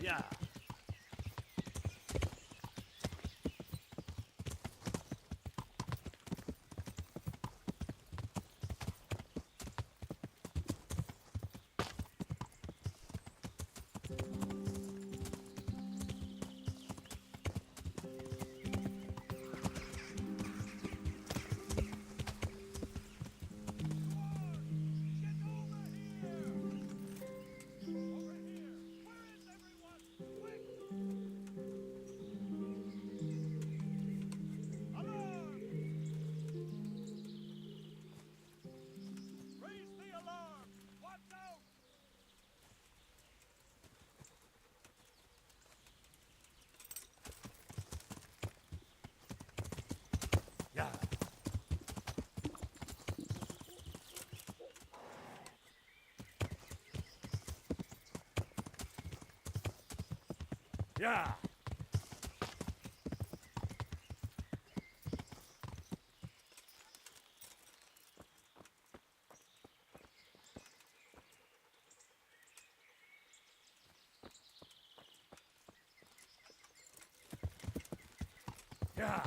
Yeah. Yeah. Yeah. Yeah.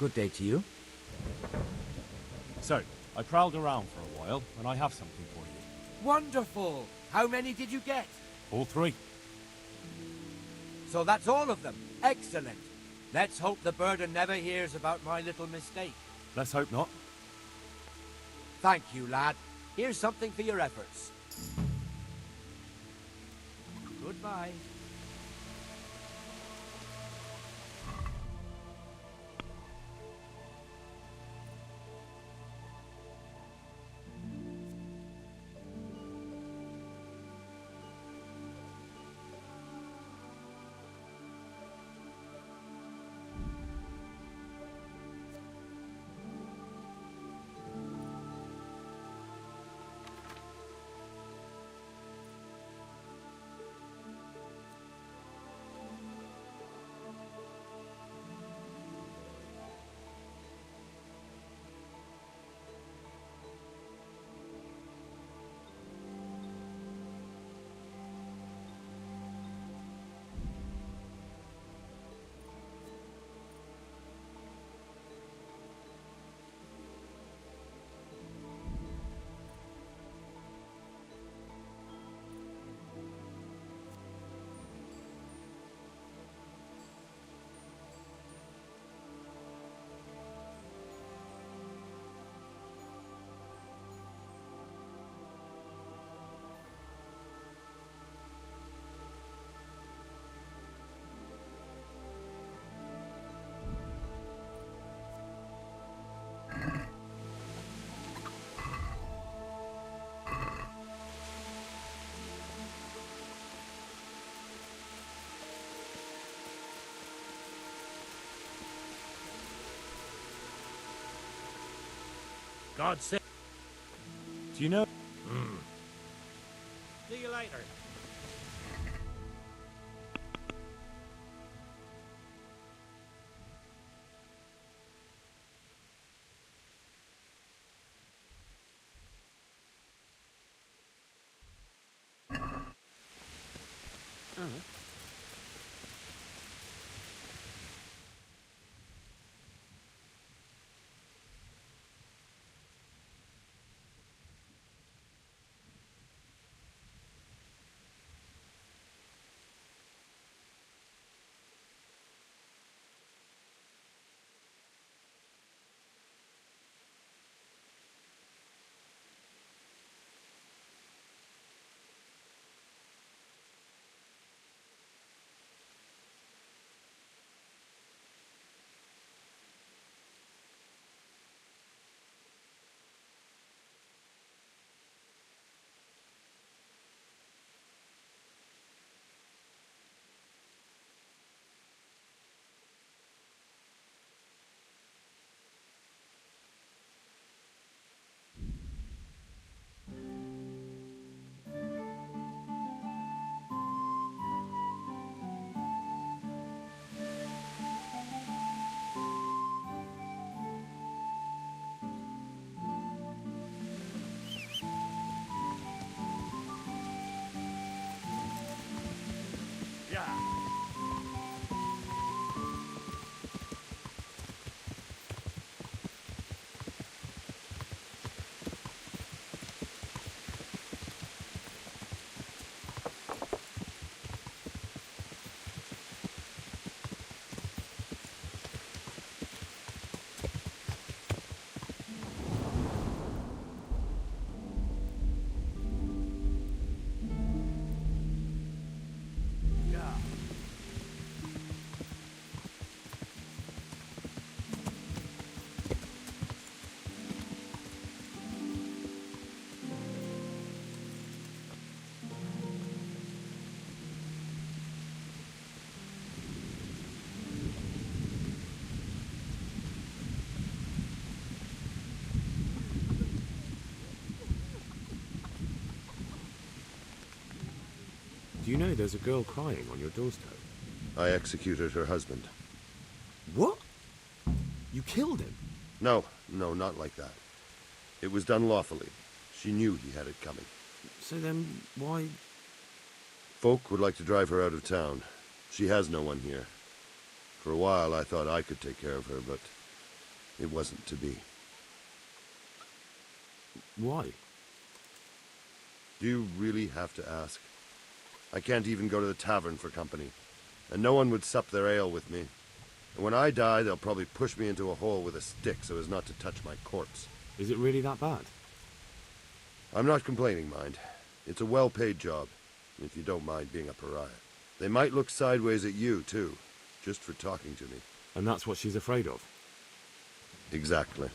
Good day to you. So, I prowled around for a while, and I have something for you. Wonderful! How many did you get? All three. So that's all of them. Excellent. Let's hope the burden never hears about my little mistake. Let's hope not. Thank you, lad. Here's something for your efforts. Goodbye. God save. Do you know? See you later. Yeah. Yeah. Do you know there's a girl crying on your doorstep? I executed her husband. What? You killed him? No, not like that. It was done lawfully. She knew he had it coming. So then, why... Folk would like to drive her out of town. She has no one here. For a while I thought I could take care of her, but it wasn't to be. Why? Do you really have to ask? I can't even go to the tavern for company, and no one would sup their ale with me. And when I die, they'll probably push me into a hole with a stick so as not to touch my corpse. Is it really that bad? I'm not complaining, mind. It's a well-paid job, if you don't mind being a pariah. They might look sideways at you, too, just for talking to me. And that's what she's afraid of? Exactly.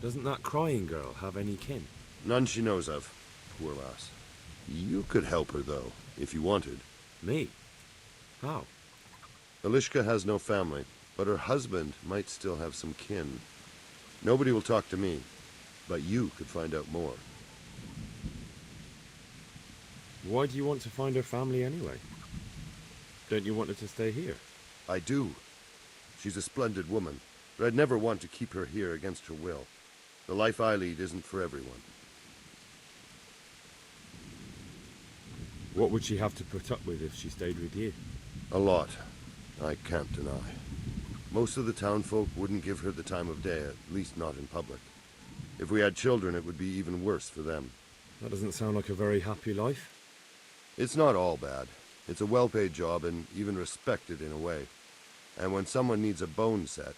Doesn't that crying girl have any kin? None she knows of. Poor lass. You could help her, though, if you wanted. Me? How? Elishka has no family, but her husband might still have some kin. Nobody will talk to me, but you could find out more. Why do you want to find her family anyway? Don't you want her to stay here? I do. She's a splendid woman, but I'd never want to keep her here against her will. The life I lead isn't for everyone. What would she have to put up with if she stayed with you? A lot. I can't deny. Most of the townfolk wouldn't give her the time of day, at least not in public. If we had children, it would be even worse for them. That doesn't sound like a very happy life. It's not all bad. It's a well-paid job and even respected in a way. And when someone needs a bone set,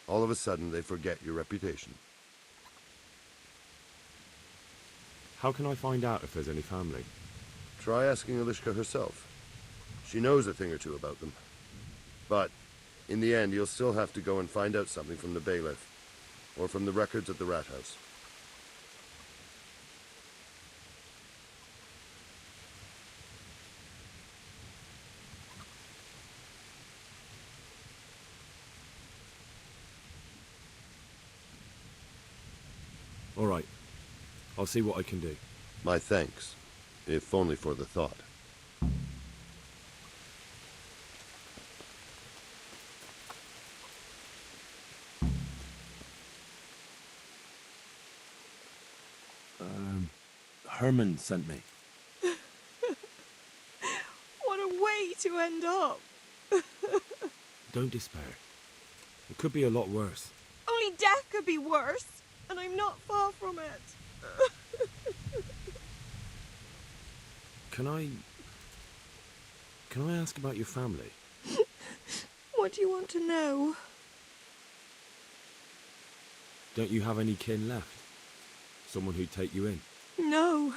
all of a sudden they forget your reputation. How can I find out if there's any family? Try asking Elishka herself. She knows a thing or two about them. But, in the end, you'll still have to go and find out something from the bailiff, or from the records at the rat house. All right. I'll see what I can do. My thanks, if only for the thought. Herman sent me. What a way to end up. Don't despair. It could be a lot worse. Only death could be worse, and I'm not far from it. Can I ask about your family? What do you want to know? Don't you have any kin left? Someone who'd take you in? No.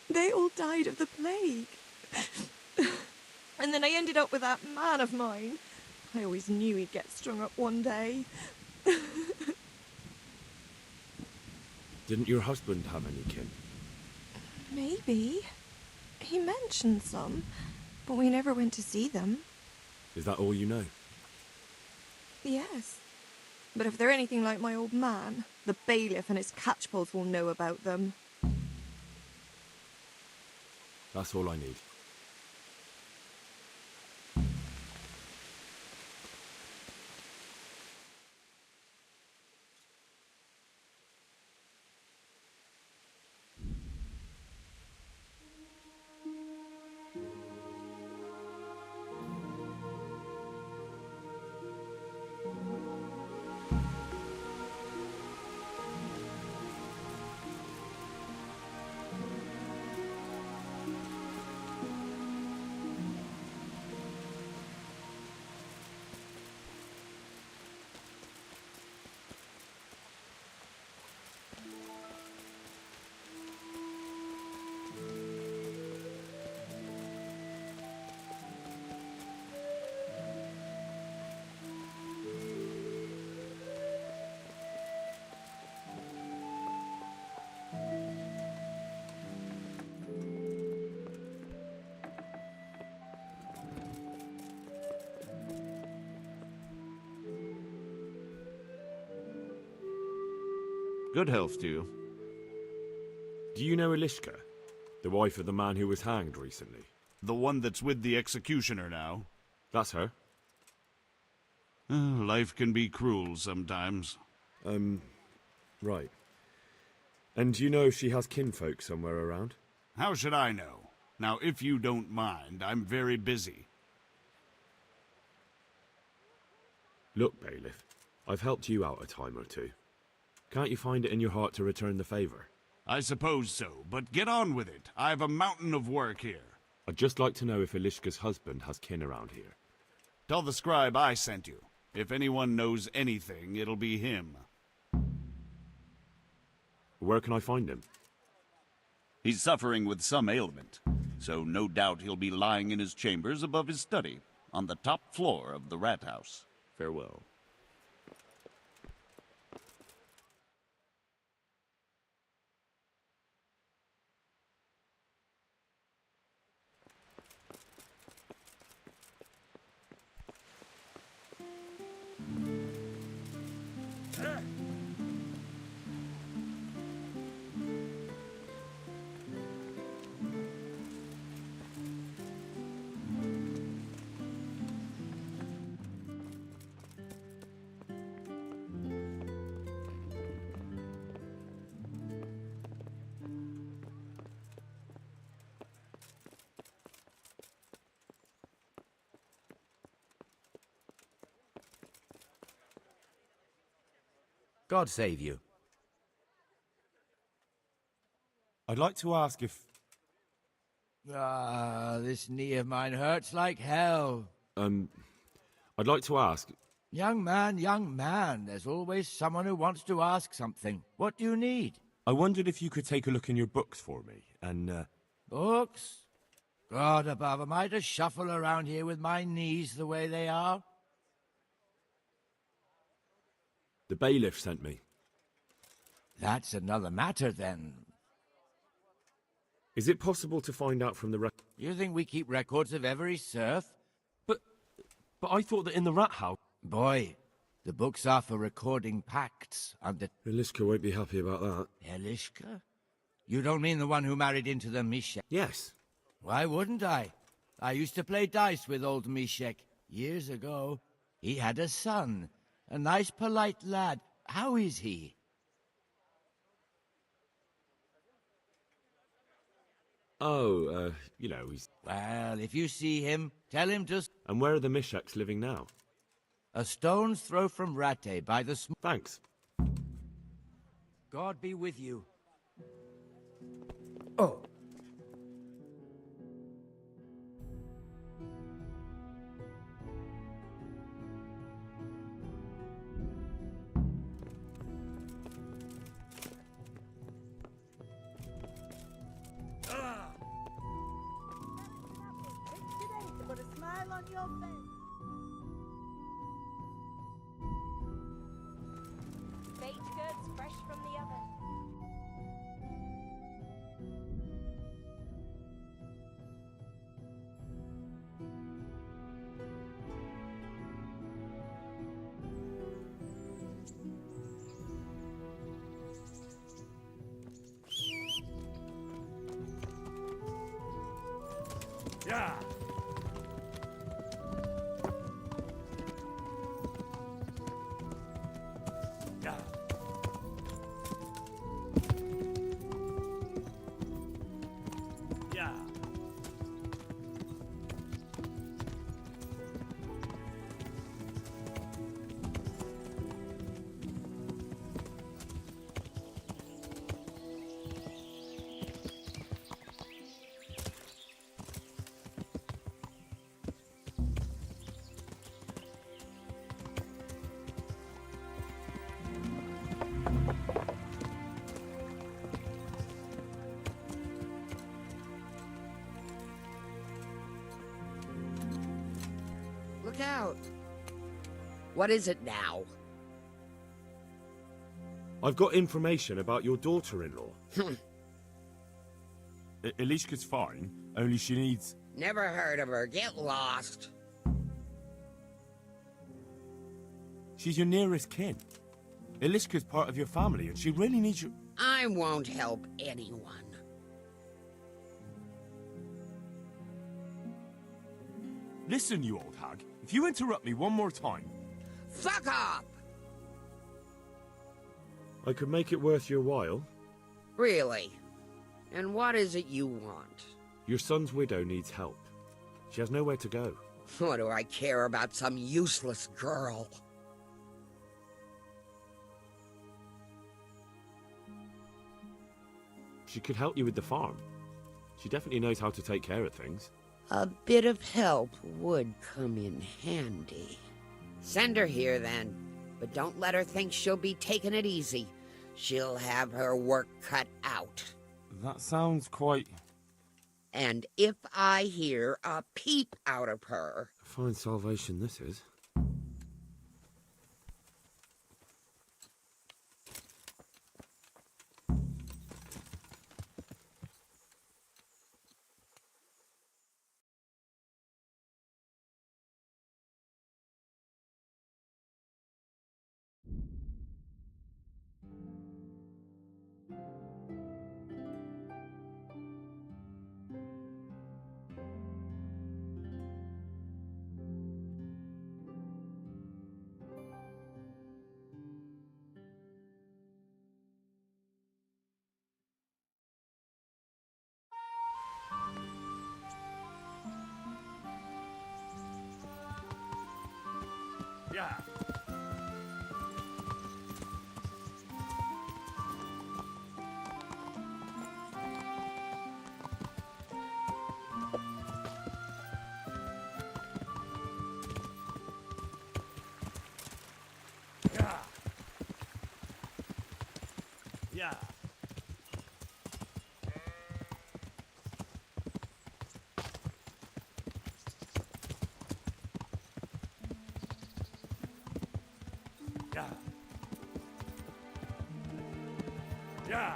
They all died of the plague. And then I ended up with that man of mine. I always knew he'd get strung up one day. Didn't your husband have any kin? Maybe. He mentioned some, but we never went to see them. Is that all you know? Yes. But if they're anything like my old man, the bailiff and his catchpoles will know about them. That's all I need. Good health to you. Do you know Elishka? The wife of the man who was hanged recently? The one that's with the executioner now. That's her. Life can be cruel sometimes. Right. And do you know if she has kinfolk somewhere around? How should I know? Now, if you don't mind, I'm very busy. Look, Bailiff, I've helped you out a time or two. Can't you find it in your heart to return the favour? I suppose so, but get on with it. I've a mountain of work here. I'd just like to know if Elishka's husband has kin around here. Tell the scribe I sent you. If anyone knows anything, it'll be him. Where can I find him? He's suffering with some ailment, so no doubt he'll be lying in his chambers above his study, on the top floor of the rat house. Farewell. God save you. I'd like to ask if... Ah, this knee of mine hurts like hell. I'd like to ask... Young man, there's always someone who wants to ask something. What do you need? I wondered if you could take a look in your books for me, and, Books? God above, am I to shuffle around here with my knees the way they are? The bailiff sent me. That's another matter, then. Is it possible to find out from the You think we keep records of every serf? But I thought that in the rat house... Boy, the books are for recording pacts under... Elishka won't be happy about that. Elishka? You don't mean the one who married into the Mishek? Yes. Why wouldn't I? I used to play dice with old Mishek years ago. He had a son, a nice polite lad. How is he? Oh, he's... Well, if you see him, tell him just And where are the Misheks living now? a stone's throw from Rate by the Thanks. God be with you. Oh. Put a smile on your face. Baked goods fresh from the oven. Yeah! Yeah! Yeah! Look out. What is it now? I've got information about your daughter-in-law. Elishka's fine, only she needs... Never heard of her. Get lost. She's your nearest kin. Elishka's part of your family, and she really needs you... I won't help anyone. Listen, you old hag. If you interrupt me one more time... Fuck up! I could make it worth your while. Really? And what is it you want? Your son's widow needs help. She has nowhere to go. What do I care about some useless girl? she could help you with the farm. She definitely knows how to take care of things. A bit of help would come in handy. Send her here, then. But don't let her think she'll be taking it easy. She'll have her work cut out. That sounds quite... And if I hear a peep out of her... A fine salvation this is. Yeah. Yeah. Yeah. Yeah. Yeah.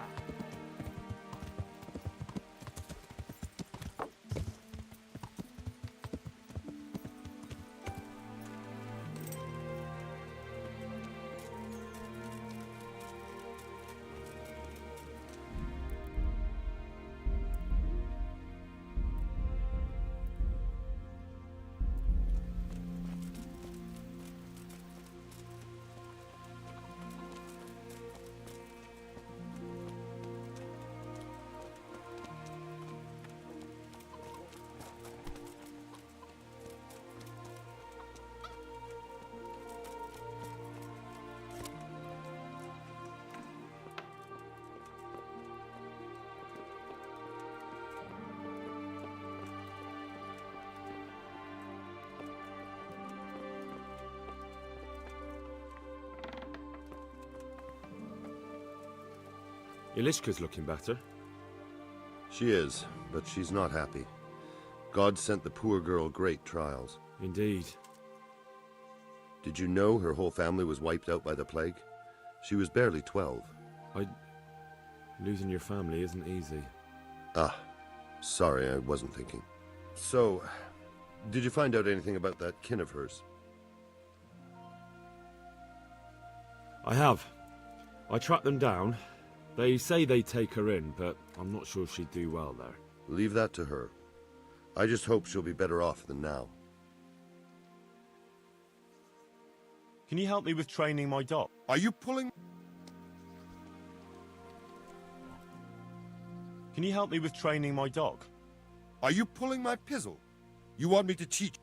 Ilishka's looking better. She is, but she's not happy. God sent the poor girl great trials. Indeed. Did you know her whole family was wiped out by the plague? She was barely 12. Losing your family isn't easy. Ah, sorry, I wasn't thinking. So, did you find out anything about that kin of hers? I have. I tracked them down. They say they'd take her in, but I'm not sure she'd do well there. Leave that to her. I just hope she'll be better off than now. Can you help me with training my dog? Are you pulling? Can you help me with training my dog? Are you pulling my pizzle? You want me to teach?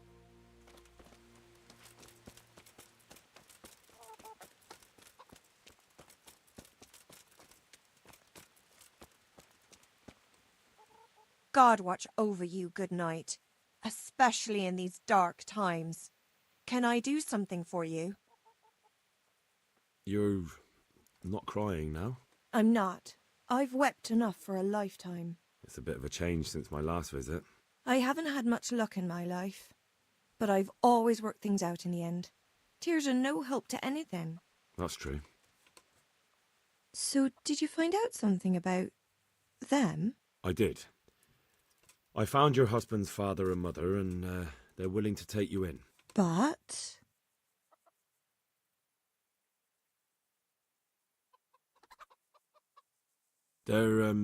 God watch over you, good night, especially in these dark times. Can I do something for you? You're not crying now? I'm not. I've wept enough for a lifetime. It's a bit of a change since my last visit. I haven't had much luck in my life, but I've always worked things out in the end. Tears are no help to anything. That's true. So, did you find out something about them? I did. I found your husband's father and mother, and they're willing to take you in. But... They're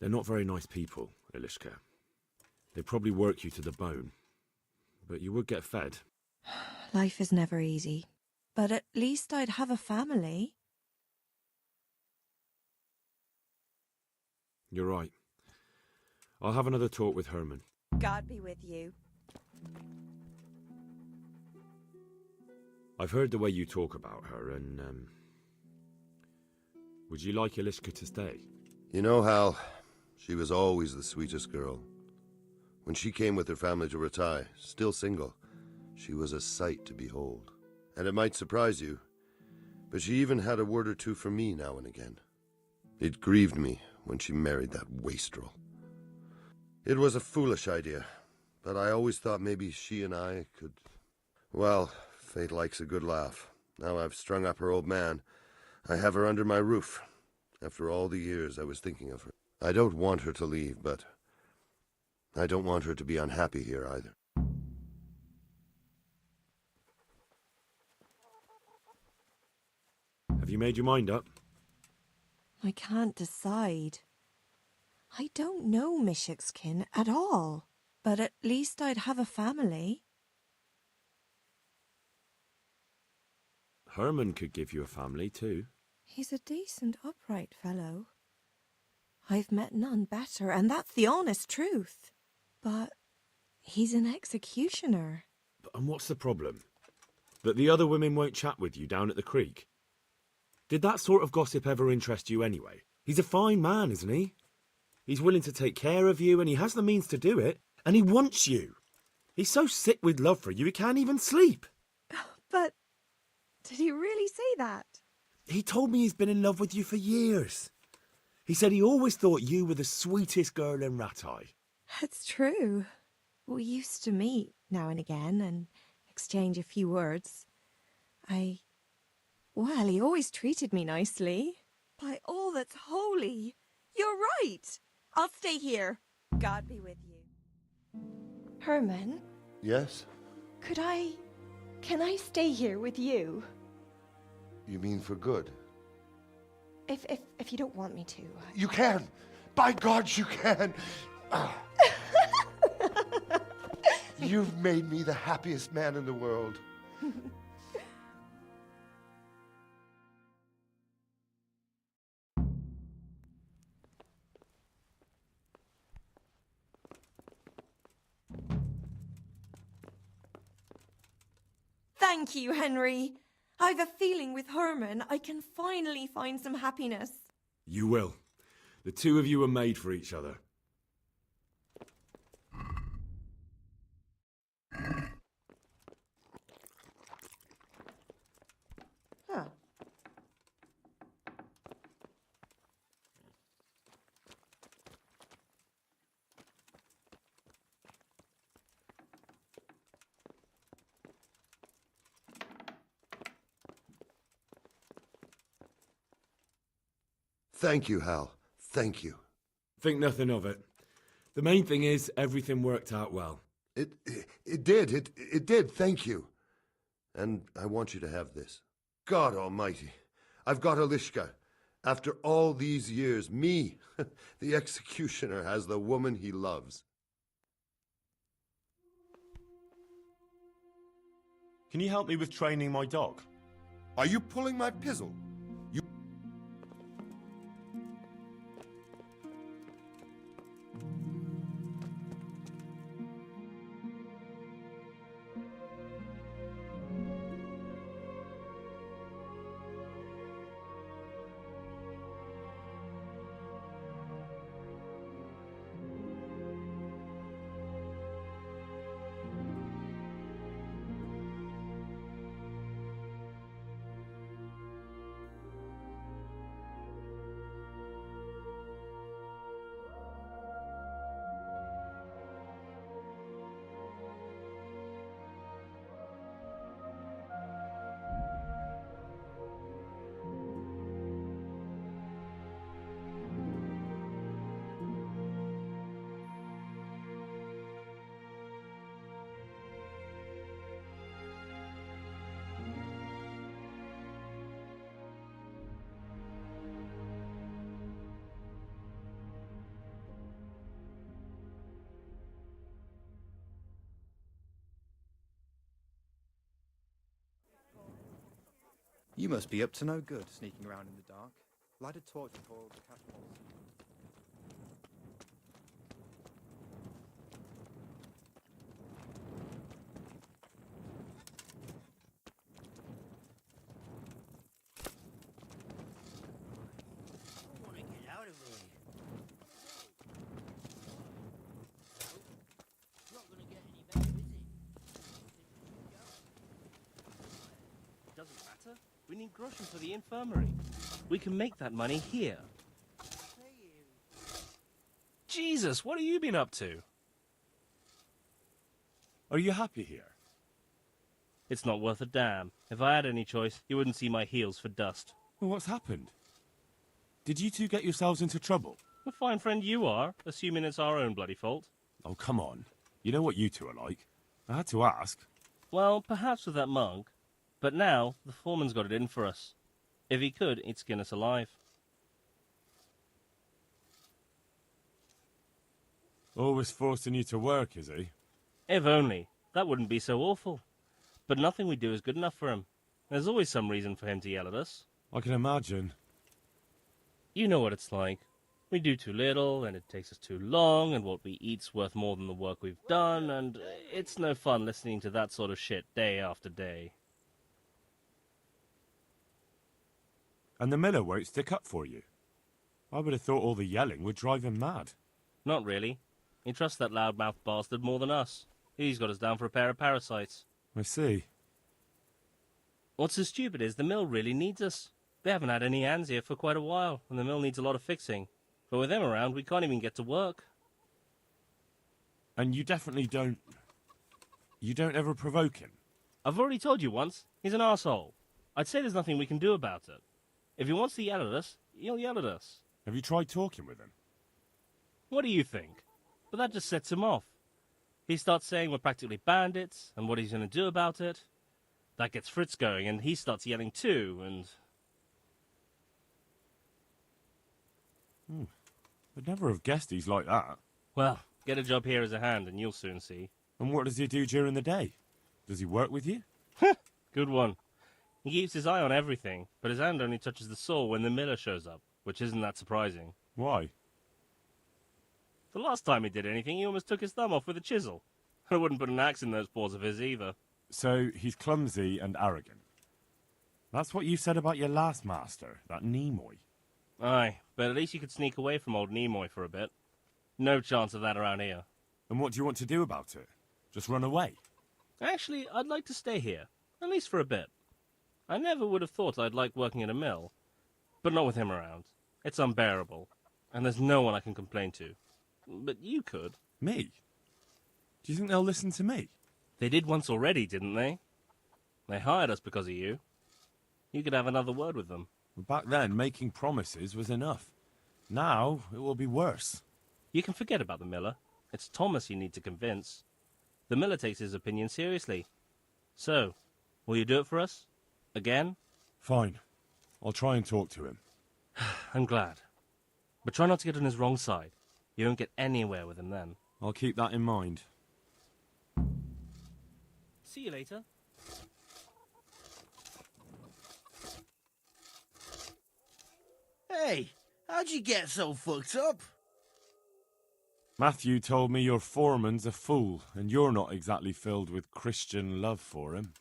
not very nice people, Ilishka. They'd probably work you to the bone. But you would get fed. Life is never easy. But at least I'd have a family. You're right. I'll have another talk with Herman. God be with you. I've heard the way you talk about her, and Would you like Elishka to stay? You know, Hal, she was always the sweetest girl. When she came with her family to Ratai, still single, she was a sight to behold. And it might surprise you, but she even had a word or two for me now and again. It grieved me when she married that wastrel. It was a foolish idea, but I always thought maybe she and I could... Well, fate likes a good laugh. Now I've strung up her old man. I have her under my roof. After all the years I was thinking of her. I don't want her to leave, but I don't want her to be unhappy here either. Have you made your mind up? I can't decide. I don't know Mishik's kin at all, but at least I'd have a family. Herman could give you a family too. He's a decent, upright fellow. I've met none better, and that's the honest truth. But he's an executioner. And what's the problem? That the other women won't chat with you down at the creek? Did that sort of gossip ever interest you anyway? He's a fine man, isn't he? He's willing to take care of you, and he has the means to do it, and he wants you. He's so sick with love for you, he can't even sleep. But did he really say that? He told me he's been in love with you for years. He said he always thought you were the sweetest girl in Ratai. It's true. We used to meet now and again and exchange a few words. Well, he always treated me nicely. By all that's holy, you're right. I'll stay here. God be with you. Herman? Yes? Can I stay here with you? You mean for good? If you don't want me to. You can! By God, you can! You've made me the happiest man in the world. Thank you, Henry. I've a feeling with Herman I can finally find some happiness. You will. The two of you are made for each other. Huh. Thank you, Hal. Thank you. Think nothing of it. The main thing is everything worked out well. It did. It did. Thank you. And I want you to have this. God almighty. I've got Elishka. After all these years, me, the executioner, has the woman he loves. Can you help me with training my dog? Are you pulling my pizzle? You must be up to no good, sneaking around in the dark. Light a torch before the catchpole. later. We need groschen for the infirmary. We can make that money here. Jesus, what have you been up to? Are you happy here? It's not worth a damn. If I had any choice, you wouldn't see my heels for dust. Well, what's happened? Did you two get yourselves into trouble? A fine friend you are, assuming it's our own bloody fault. Oh, come on. You know what you two are like. I had to ask. Well, perhaps with that monk. But now, the foreman's got it in for us. If he could, he'd skin us alive. Always forcing you to work, is he? If only. That wouldn't be so awful. But nothing we do is good enough for him. There's always some reason for him to yell at us. I can imagine. You know what it's like. We do too little, and it takes us too long, and what we eat's worth more than the work we've done, and it's no fun listening to that sort of shit day after day. And the miller won't stick up for you. I would have thought all the yelling would drive him mad. Not really. He trusts that loudmouth bastard more than us. He's got us down for a pair of parasites. I see. What's so stupid is the mill really needs us. They haven't had any hands here for quite a while, and the mill needs a lot of fixing. But with them around, we can't even get to work. And you definitely don't... You don't ever provoke him? I've already told you once, he's an arsehole. I'd say there's nothing we can do about it. If he wants to yell at us, he'll yell at us. Have you tried talking with him? What do you think? But that just sets him off. He starts saying we're practically bandits, and what he's going to do about it. That gets Fritz going, and he starts yelling too, and... I'd never have guessed he's like that. Well, get a job here as a hand, and you'll soon see. And what does he do during the day? Does he work with you? Good one. He keeps his eye on everything, but his hand only touches the saw when the miller shows up, which isn't that surprising. Why? The last time he did anything, he almost took his thumb off with a chisel. I wouldn't put an axe in those paws of his either. So he's clumsy and arrogant. That's what you said about your last master, that Nimoy. Aye, but at least you could sneak away from old Nimoy for a bit. No chance of that around here. And what do you want to do about it? Just run away? Actually, I'd like to stay here, at least for a bit. I never would have thought I'd like working in a mill, but not with him around. It's unbearable, and there's no one I can complain to. But you could. Me? Do you think they'll listen to me? They did once already, didn't they? They hired us because of you. You could have another word with them. Back then, making promises was enough. Now, it will be worse. You can forget about the miller. It's Thomas you need to convince. The miller takes his opinion seriously. So, will you do it for us? Again? Fine. I'll try and talk to him. I'm glad. But try not to get on his wrong side. You won't get anywhere with him then. I'll keep that in mind. See you later. Hey, how'd you get so fucked up? Matthew told me your foreman's a fool, and you're not exactly filled with Christian love for him.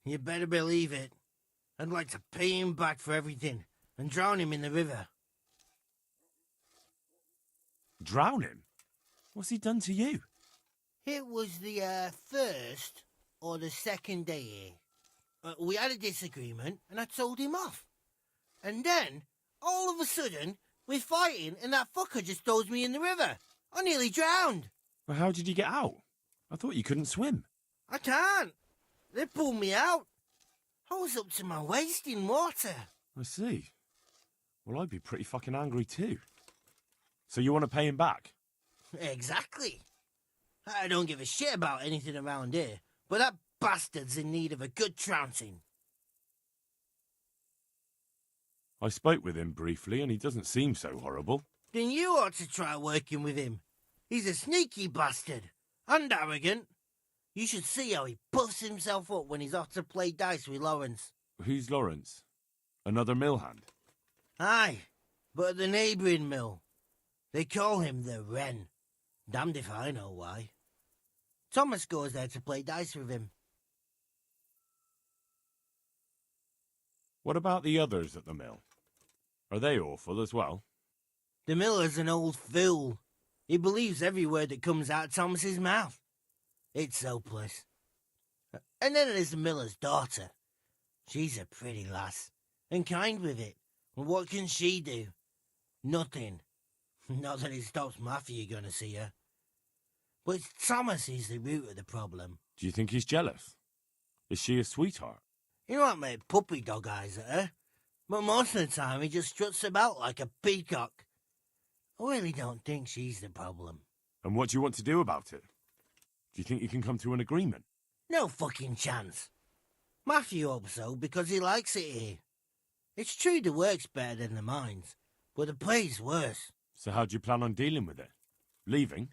You better believe it. I'd like to pay him back for everything and drown him in the river. Drown him? What's he done to you? It was the first or the second day here. We had a disagreement and I told him off. And then, all of a sudden, we're fighting and that fucker just throws me in the river. I nearly drowned. Well, how did you get out? I thought you couldn't swim. I can't. They pulled me out. I was up to my waist in water. I see. Well, I'd be pretty fucking angry too. So you want to pay him back? Exactly. I don't give a shit about anything around here, but that bastard's in need of a good trouncing. I spoke with him briefly and he doesn't seem so horrible. Then you ought to try working with him. He's a sneaky bastard and arrogant. You should see how he puffs himself up when he's off to play dice with Lawrence. Who's Lawrence? Another mill hand? Aye, but at the neighbouring mill. They call him the Wren. Damned if I know why. Thomas goes there to play dice with him. What about the others at the mill? Are they awful as well? The miller's an old fool. He believes every word that comes out of Thomas's mouth. It's hopeless. And then there's the miller's daughter. She's a pretty lass, and kind with it. And what can she do? Nothing. Not that it stops Matthew gonna see her. But Thomas is the root of the problem. Do you think he's jealous? Is she a sweetheart? He might make puppy dog eyes at her, but most of the time he just struts about like a peacock. I really don't think she's the problem. And what do you want to do about it? Do you think you can come to an agreement? No fucking chance. Matthew hopes so because he likes it here. It's true the work's better than the mines, but the play's worse. So how do you plan on dealing with it? Leaving?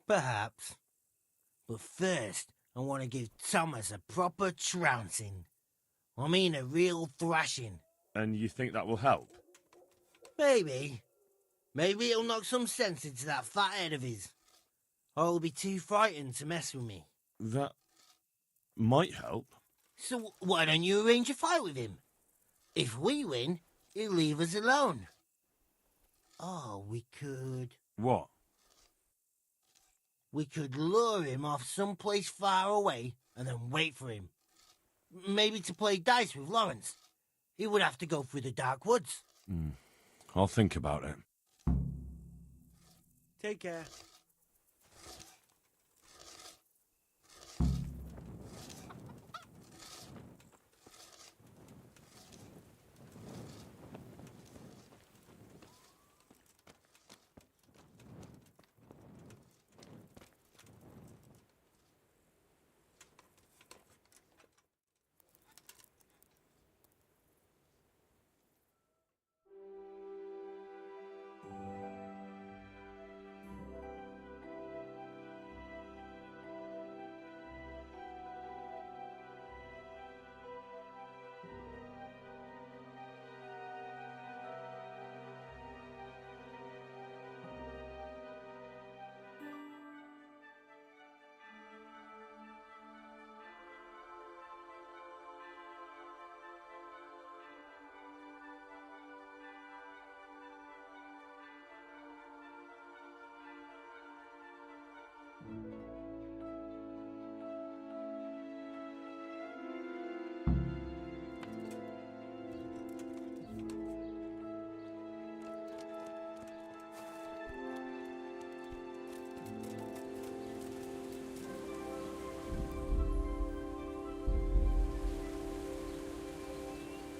Perhaps. But first, I want to give Thomas a proper trouncing. I mean a real thrashing. And you think that will help? Maybe. Maybe it'll knock some sense into that fat head of his. Or he'll be too frightened to mess with me. That might help. So why don't you arrange a fight with him? If we win, he'll leave us alone. Oh, we could... What? We could lure him off someplace far away and then wait for him. Maybe to play dice with Lawrence. He would have to go through the dark woods. I'll think about it. Take care.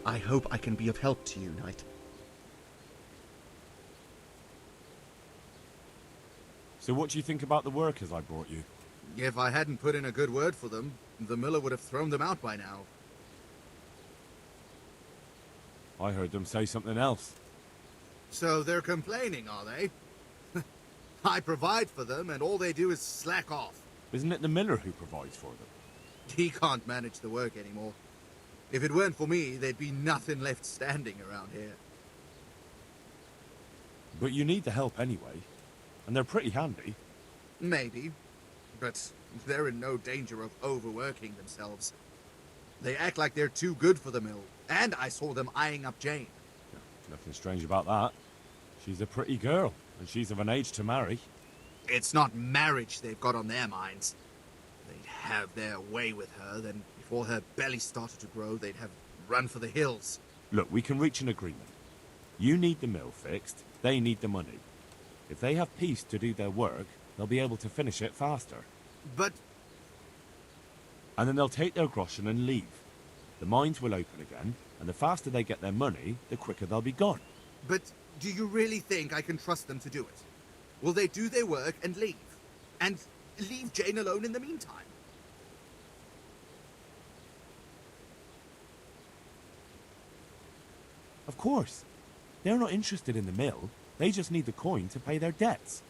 I hope I can be of help to you, Knight. So what do you think about the workers I brought you? If I hadn't put in a good word for them, the miller would have thrown them out by now. I heard them say something else. So they're complaining, are they? I provide for them, and all they do is slack off. Isn't it the miller who provides for them? He can't manage the work anymore. If it weren't for me, there'd be nothing left standing around here. But you need the help anyway, and they're pretty handy. Maybe, but they're in no danger of overworking themselves. They act like they're too good for the mill, and I saw them eyeing up Jane. Nothing strange about that. She's a pretty girl, and she's of an age to marry. It's not marriage they've got on their minds. They'd have their way with her, then before her belly started to grow, they'd have run for the hills. Look, we can reach an agreement. You need the mill fixed, they need the money. If they have peace to do their work, they'll be able to finish it faster. But... And then they'll take their groschen and leave. The mines will open again, and the faster they get their money, the quicker they'll be gone. But do you really think I can trust them to do it? Will they do their work and leave? And leave Jane alone in the meantime? Of course. They're not interested in the mill. They just need the coin to pay their debts.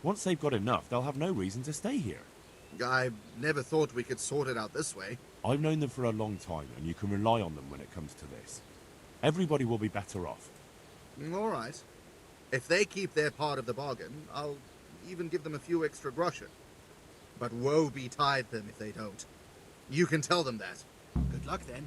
Once they've got enough, they'll have no reason to stay here. I never thought we could sort it out this way. I've known them for a long time, and you can rely on them when it comes to this. Everybody will be better off. All right. If they keep their part of the bargain, I'll even give them a few extra groschen. But woe betide them if they don't. You can tell them that. Good luck then.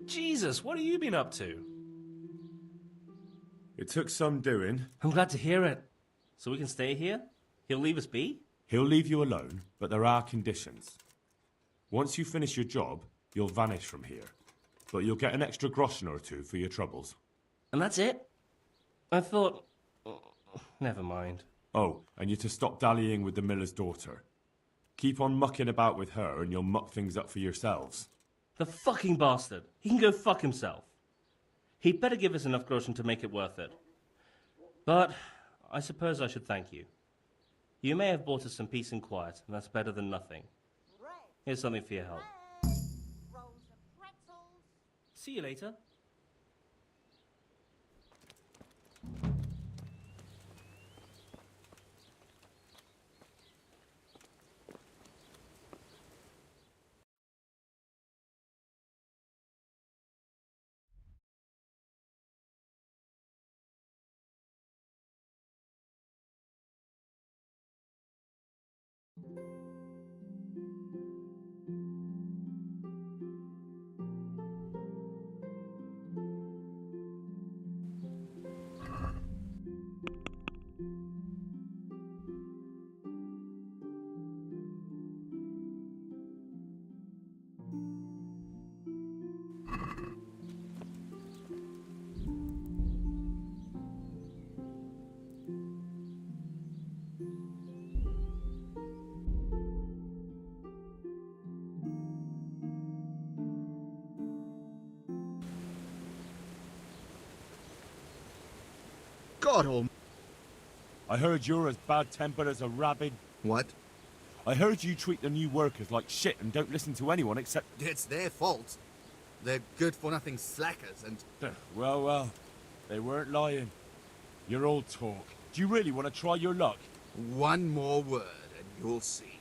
Jesus, what have you been up to? It took some doing. I'm glad to hear it. So we can stay here? He'll leave us be? He'll leave you alone, but there are conditions. Once you finish your job, you'll vanish from here. But you'll get an extra groschen or two for your troubles. And that's it? I thought... Never mind. Oh, and you're to stop dallying with the miller's daughter. Keep on mucking about with her and you'll muck things up for yourselves. The fucking bastard. He can go fuck himself. He'd better give us enough groschen to make it worth it. But I suppose I should thank you. You may have bought us some peace and quiet, and that's better than nothing. Here's something for your help. See you later. God almighty. I heard you're as bad-tempered as a rabbit. What? I heard you treat the new workers like shit and don't listen to anyone except... It's their fault. They're good-for-nothing slackers and... Well, they weren't lying. Your old talk. Do you really want to try your luck? One more word and you'll see.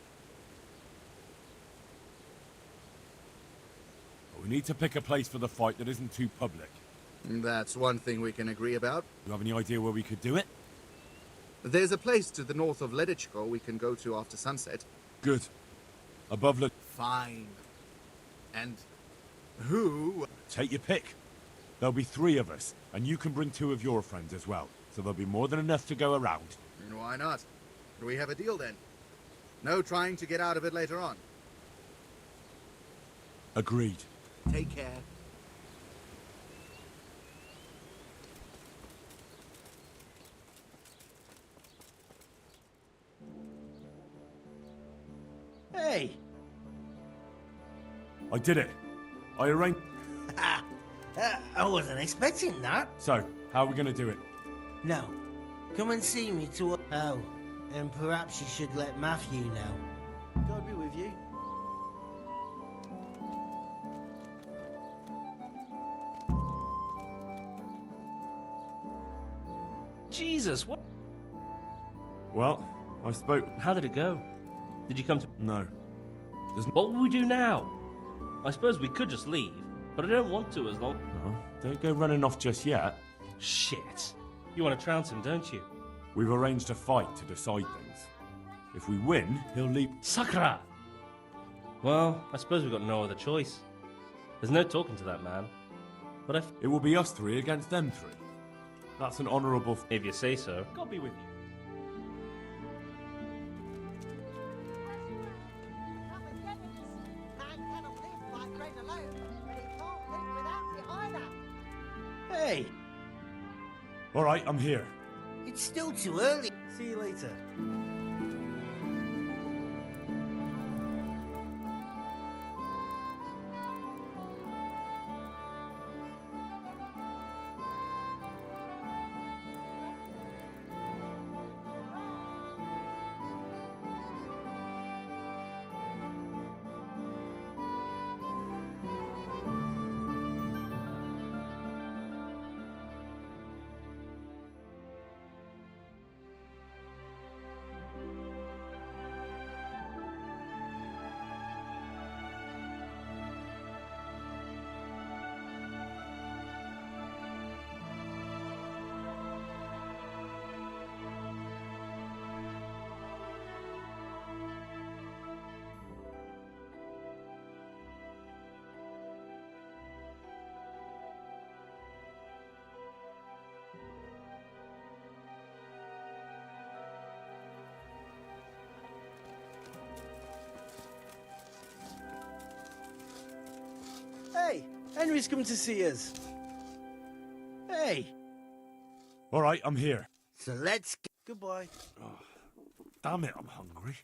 We need to pick a place for the fight that isn't too public. That's one thing we can agree about. You have any idea where we could do it? There's a place to the north of Ledichko we can go to after sunset. Good. Above the... Fine. And who? Take your pick. There'll be 3 of us, and you can bring 2 of your friends as well, so there'll be more than enough to go around. Why not? We have a deal then. No trying to get out of it later on. Agreed. Take care. Hey! I did it. I arranged... I wasn't expecting that. So, how are we going to do it? No. Come and see me to... Oh, and perhaps you should let Matthew know. God be with you. Jesus, what? Well, I spoke... How did it go? Did you come to... No. What will we do now? I suppose we could just leave, but I don't want to as long... No, don't go running off just yet. Shit. You want to trounce him, don't you? We've arranged a fight to decide things. If we win, he'll leave... Sakra! Well, I suppose we've got no other choice. There's no talking to that man. But if... It will be us 3 against them 3. That's an honourable... If you say so. God be with you. Hey! All right, I'm here. It's still too early. See you later. Henry's come to see us. Hey. All right, I'm here. So let's get... Goodbye. Oh, damn it, I'm hungry.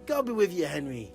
God be with you, Henry.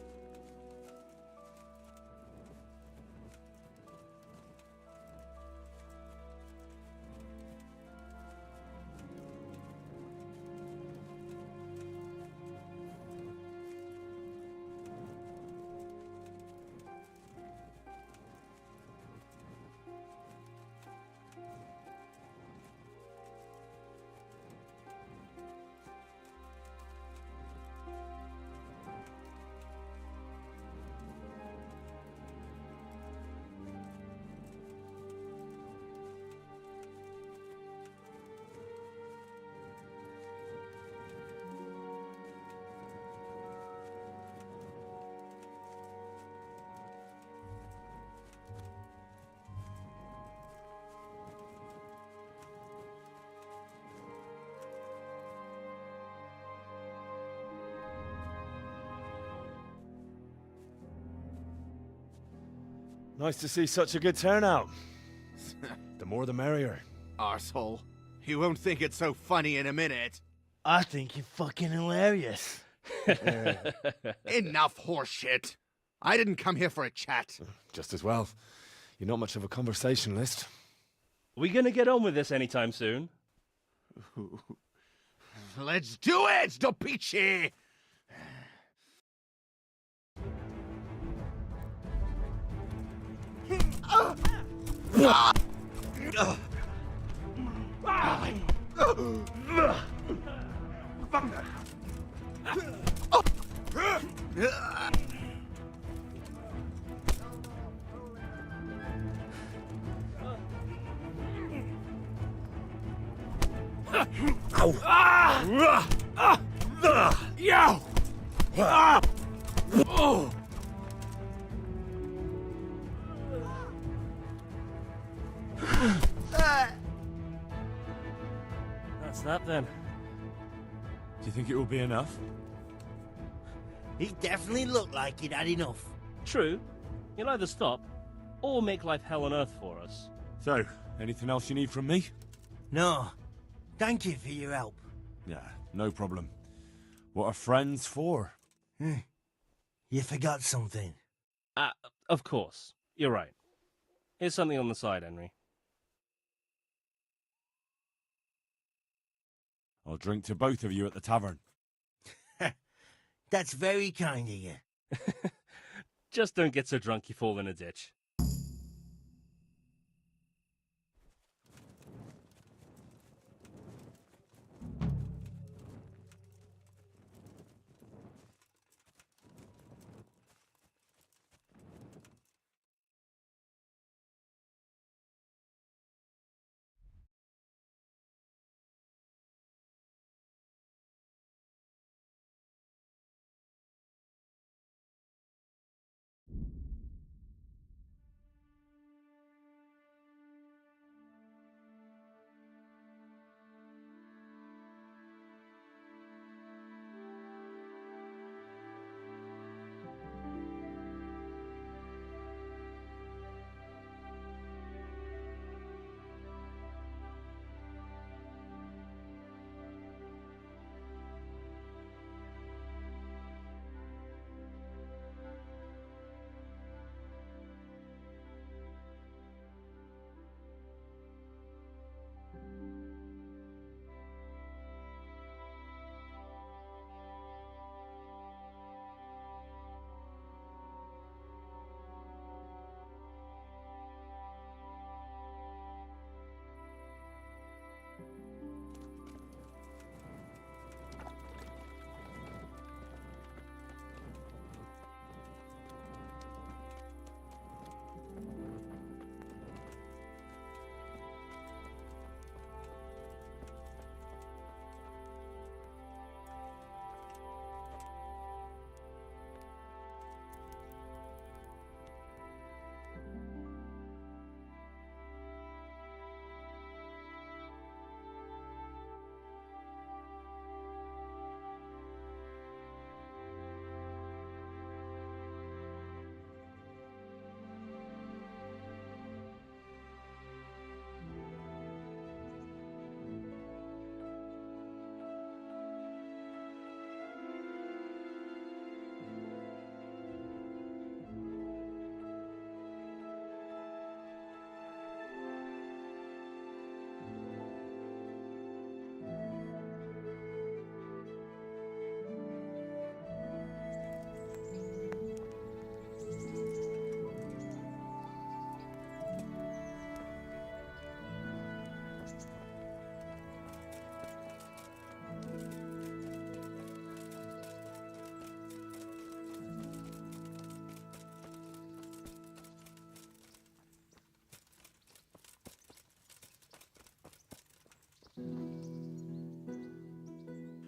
Nice to see such a good turnout. The more the merrier. Arsehole. You won't think it's so funny in a minute. I think you're fucking hilarious. Enough horseshit. I didn't come here for a chat. Just as well. You're not much of a conversationalist. We gonna get on with this anytime soon? Let's do it, Dopici! That's that then. Do you think it will be enough? He definitely looked like he'd had enough. True. You'll either stop or make life hell on earth for us. So, anything else you need from me? No. Thank you for your help. Yeah, no problem. What are friends for? You forgot something. Of course. You're right. Here's something on the side, Henry. I'll drink to both of you at the tavern. That's very kind of you. Just don't get so drunk you fall in a ditch.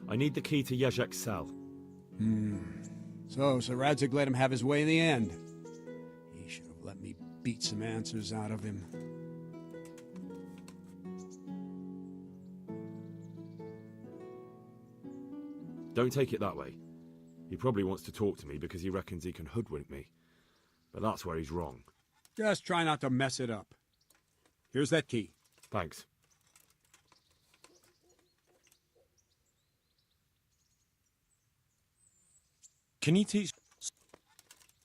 I need the key to Yezhek's cell. So Sir Radzig let him have his way in the end. He should have let me beat some answers out of him. Don't take it that way. He probably wants to talk to me because he reckons he can hoodwink me. But that's where he's wrong. Just try not to mess it up. Here's that key. Thanks. Can you teach...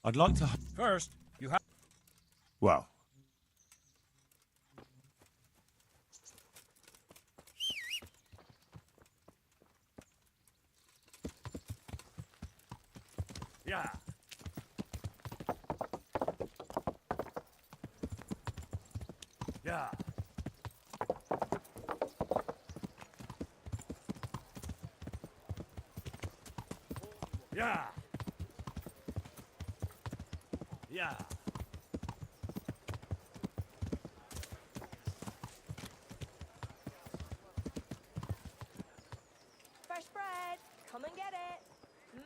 I'd like to... First, you have... Well... Yeah. Yeah. Yeah. Yeah. Fresh bread, come and get it.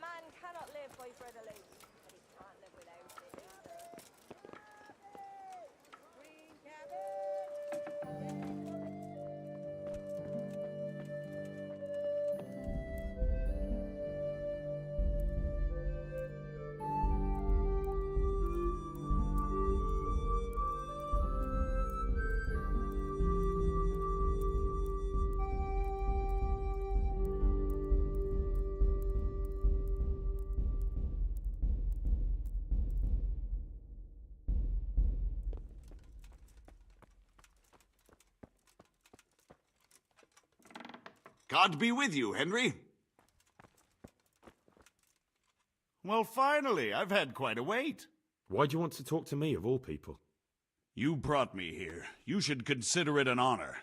Man cannot live by bread alone, but he can't live without it either. Green cabbage. God be with you, Henry. Well, finally, I've had quite a wait. Why do you want to talk to me, of all people? You brought me here. You should consider it an honor.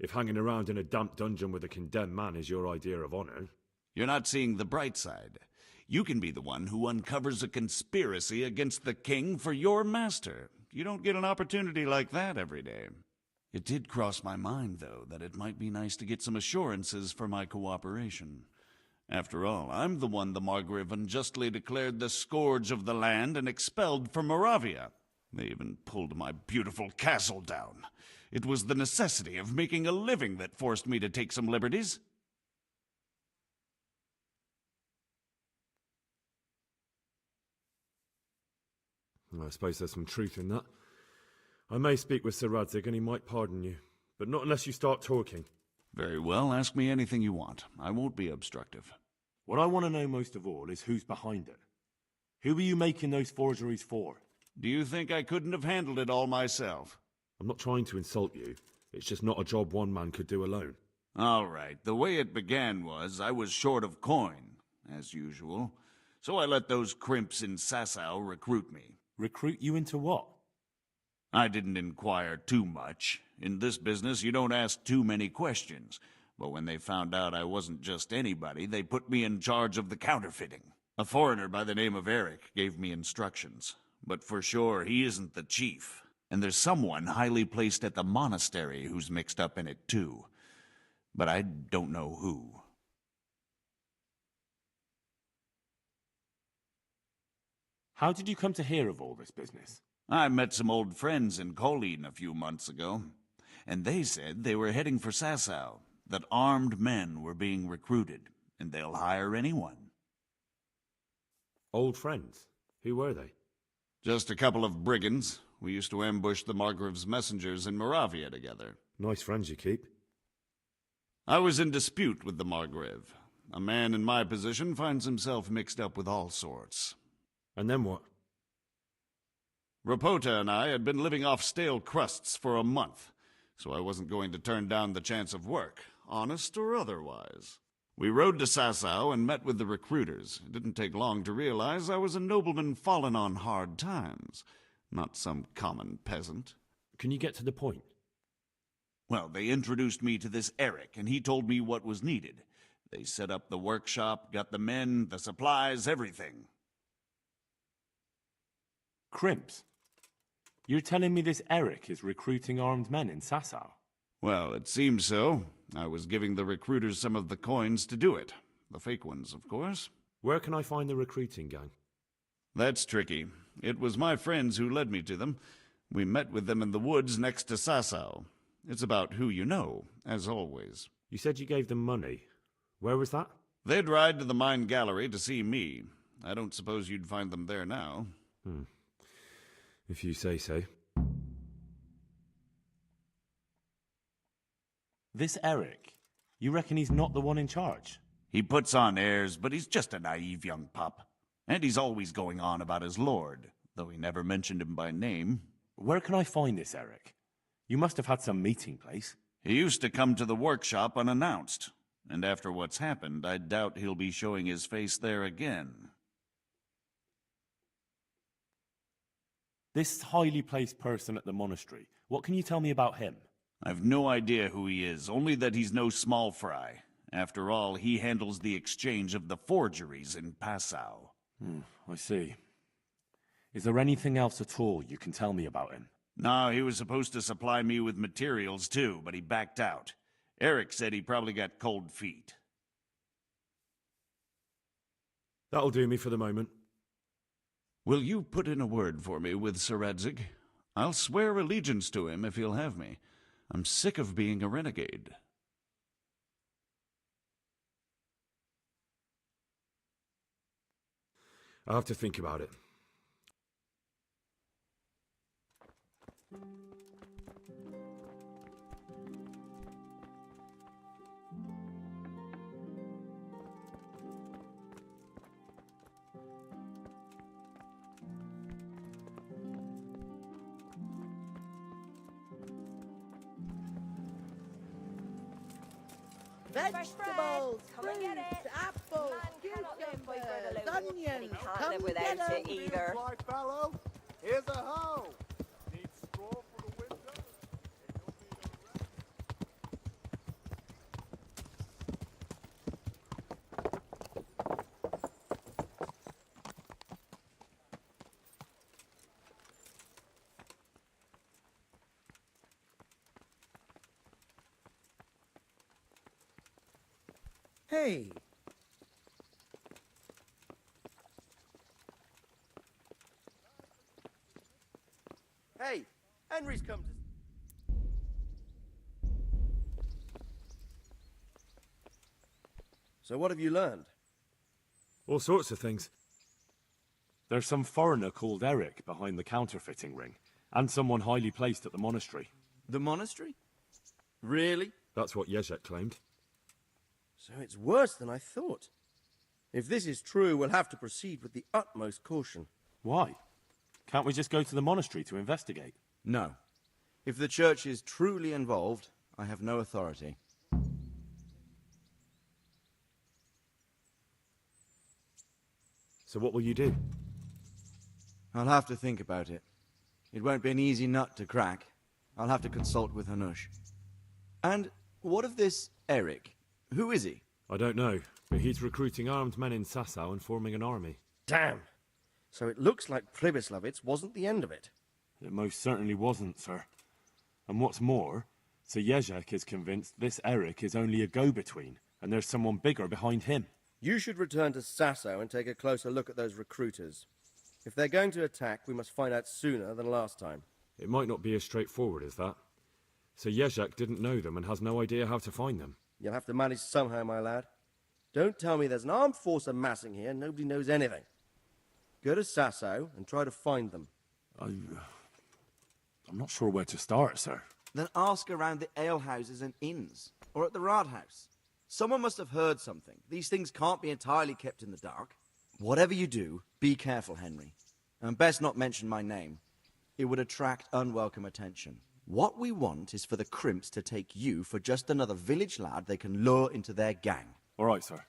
If hanging around in a damp dungeon with a condemned man is your idea of honor... You're not seeing the bright side. You can be the one who uncovers a conspiracy against the king for your master. You don't get an opportunity like that every day. It did cross my mind, though, that it might be nice to get some assurances for my cooperation. After all, I'm the one the Margrave unjustly declared the scourge of the land and expelled from Moravia. They even pulled my beautiful castle down. It was the necessity of making a living that forced me to take some liberties. I suppose there's some truth in that. I may speak with Sir Radzig and he might pardon you, but not unless you start talking. Very well, ask me anything you want. I won't be obstructive. What I want to know most of all is who's behind it. Who are you making those forgeries for? Do you think I couldn't have handled it all myself? I'm not trying to insult you. It's just not a job one man could do alone. All right, the way it began was I was short of coin, as usual. So I let those crimps in Sasau recruit me. Recruit you into what? I didn't inquire too much. In this business, you don't ask too many questions. But when they found out I wasn't just anybody, they put me in charge of the counterfeiting. A foreigner by the name of Eric gave me instructions. But for sure, he isn't the chief. And there's someone highly placed at the monastery who's mixed up in it too. But I don't know who. How did you come to hear of all this business? I met some old friends in Colleen a few months ago, and they said they were heading for Sasau, that armed men were being recruited, and they'll hire anyone. Old friends? Who were they? Just a couple of brigands. We used to ambush the Margrave's messengers in Moravia together. Nice friends you keep. I was in dispute with the Margrave. A man in my position finds himself mixed up with all sorts. And then what? Rapota and I had been living off stale crusts for a month, so I wasn't going to turn down the chance of work, honest or otherwise. We rode to Sasau and met with the recruiters. It didn't take long to realize I was a nobleman fallen on hard times, not some common peasant. Can you get to the point? Well, they introduced me to this Eric, and he told me what was needed. They set up the workshop, got the men, the supplies, everything. Crimps? You're telling me this Eric is recruiting armed men in Sasau? Well, it seems so. I was giving the recruiters some of the coins to do it. The fake ones, of course. Where can I find the recruiting gang? That's tricky. It was my friends who led me to them. We met with them in the woods next to Sasau. It's about who you know, as always. You said you gave them money. Where was that? They'd ride to the mine gallery to see me. I don't suppose you'd find them there now. If you say so. This Eric, you reckon he's not the one in charge? He puts on airs, but he's just a naive young pup. And he's always going on about his lord, though he never mentioned him by name. Where can I find this Eric? You must have had some meeting place. He used to come to the workshop unannounced. And after what's happened, I doubt he'll be showing his face there again. This highly placed person at the monastery, what can you tell me about him? I've no idea who he is, only that he's no small fry. After all, he handles the exchange of the forgeries in Passau. I see. Is there anything else at all you can tell me about him? No, he was supposed to supply me with materials too, but he backed out. Eric said he probably got cold feet. That'll do me for the moment. Will you put in a word for me with Sir Radzig? I'll swear allegiance to him if he'll have me. I'm sick of being a renegade. I'll have to think about it. Vegetables, come and get it. apples, Man cannot live by bread cucumbers, alone, onions, but he can't come live without get 'em. it either. Right, fellow. Here's a hoe. Need straw for the winter? And you'll need a rest. Hey, Hey, Henry's come to... So what have you learned? All sorts of things. There's some foreigner called Eric behind the counterfeiting ring, and someone highly placed at the monastery. The monastery? Really? That's what Jezek claimed. So it's worse than I thought. If this is true, we'll have to proceed with the utmost caution. Why? Can't we just go to the monastery to investigate? No. If the church is truly involved, I have no authority. So what will you do? I'll have to think about it. It won't be an easy nut to crack. I'll have to consult with Hanush. And what of this Eric? Who is he? I don't know, but he's recruiting armed men in Sasau and forming an army. Damn! So it looks like Pribyslavitz wasn't the end of it. It most certainly wasn't, sir. And what's more, Sir Jezek is convinced this Eric is only a go-between, and there's someone bigger behind him. You should return to Sasau and take a closer look at those recruiters. If they're going to attack, we must find out sooner than last time. It might not be as straightforward as that. Sir Jezek didn't know them and has no idea how to find them. You'll have to manage somehow, my lad. Don't tell me there's an armed force amassing here and nobody knows anything. Go to Sasau and try to find them. I'm not sure where to start, sir. Then ask around the alehouses and inns, or at the Rathaus. Someone must have heard something. These things can't be entirely kept in the dark. Whatever you do, be careful, Henry. And best not mention my name. It would attract unwelcome attention. What we want is for the crimps to take you for just another village lad they can lure into their gang. All right, sir.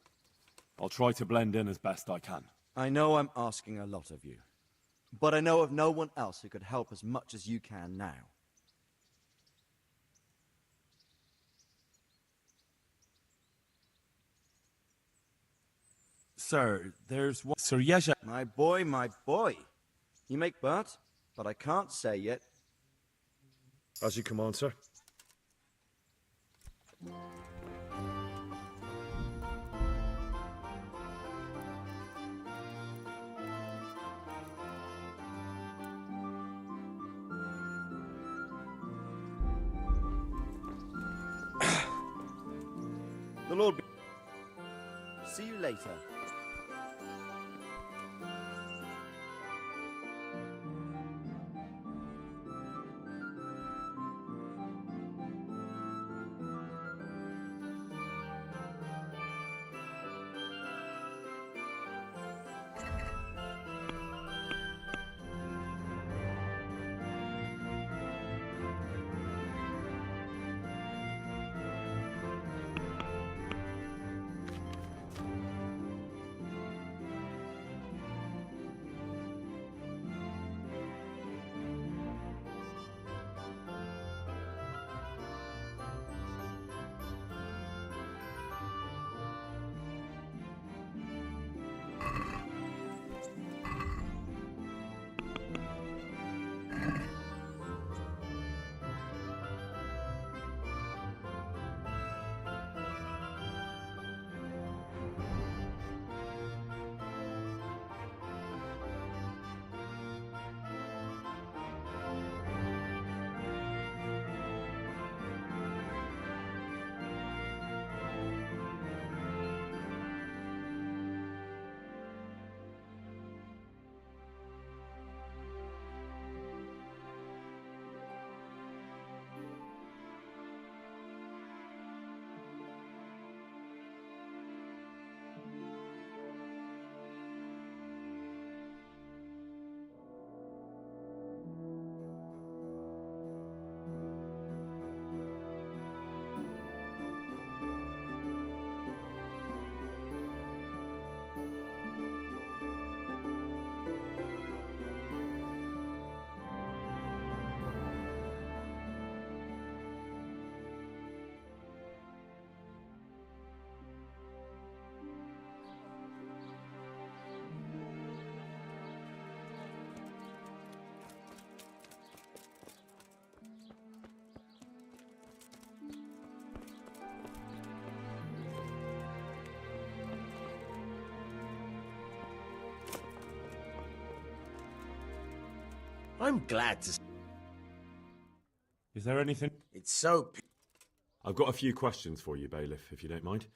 I'll try to blend in as best I can. I know I'm asking a lot of you, but I know of no one else who could help as much as you can now. Sir, there's one... Sir Jezek... My boy, my boy. You make but I can't say yet. As you command, sir. The Lord be... See you later. I'm glad to... Is there anything... It's so... I've got a few questions for you, Bailiff, if you don't mind.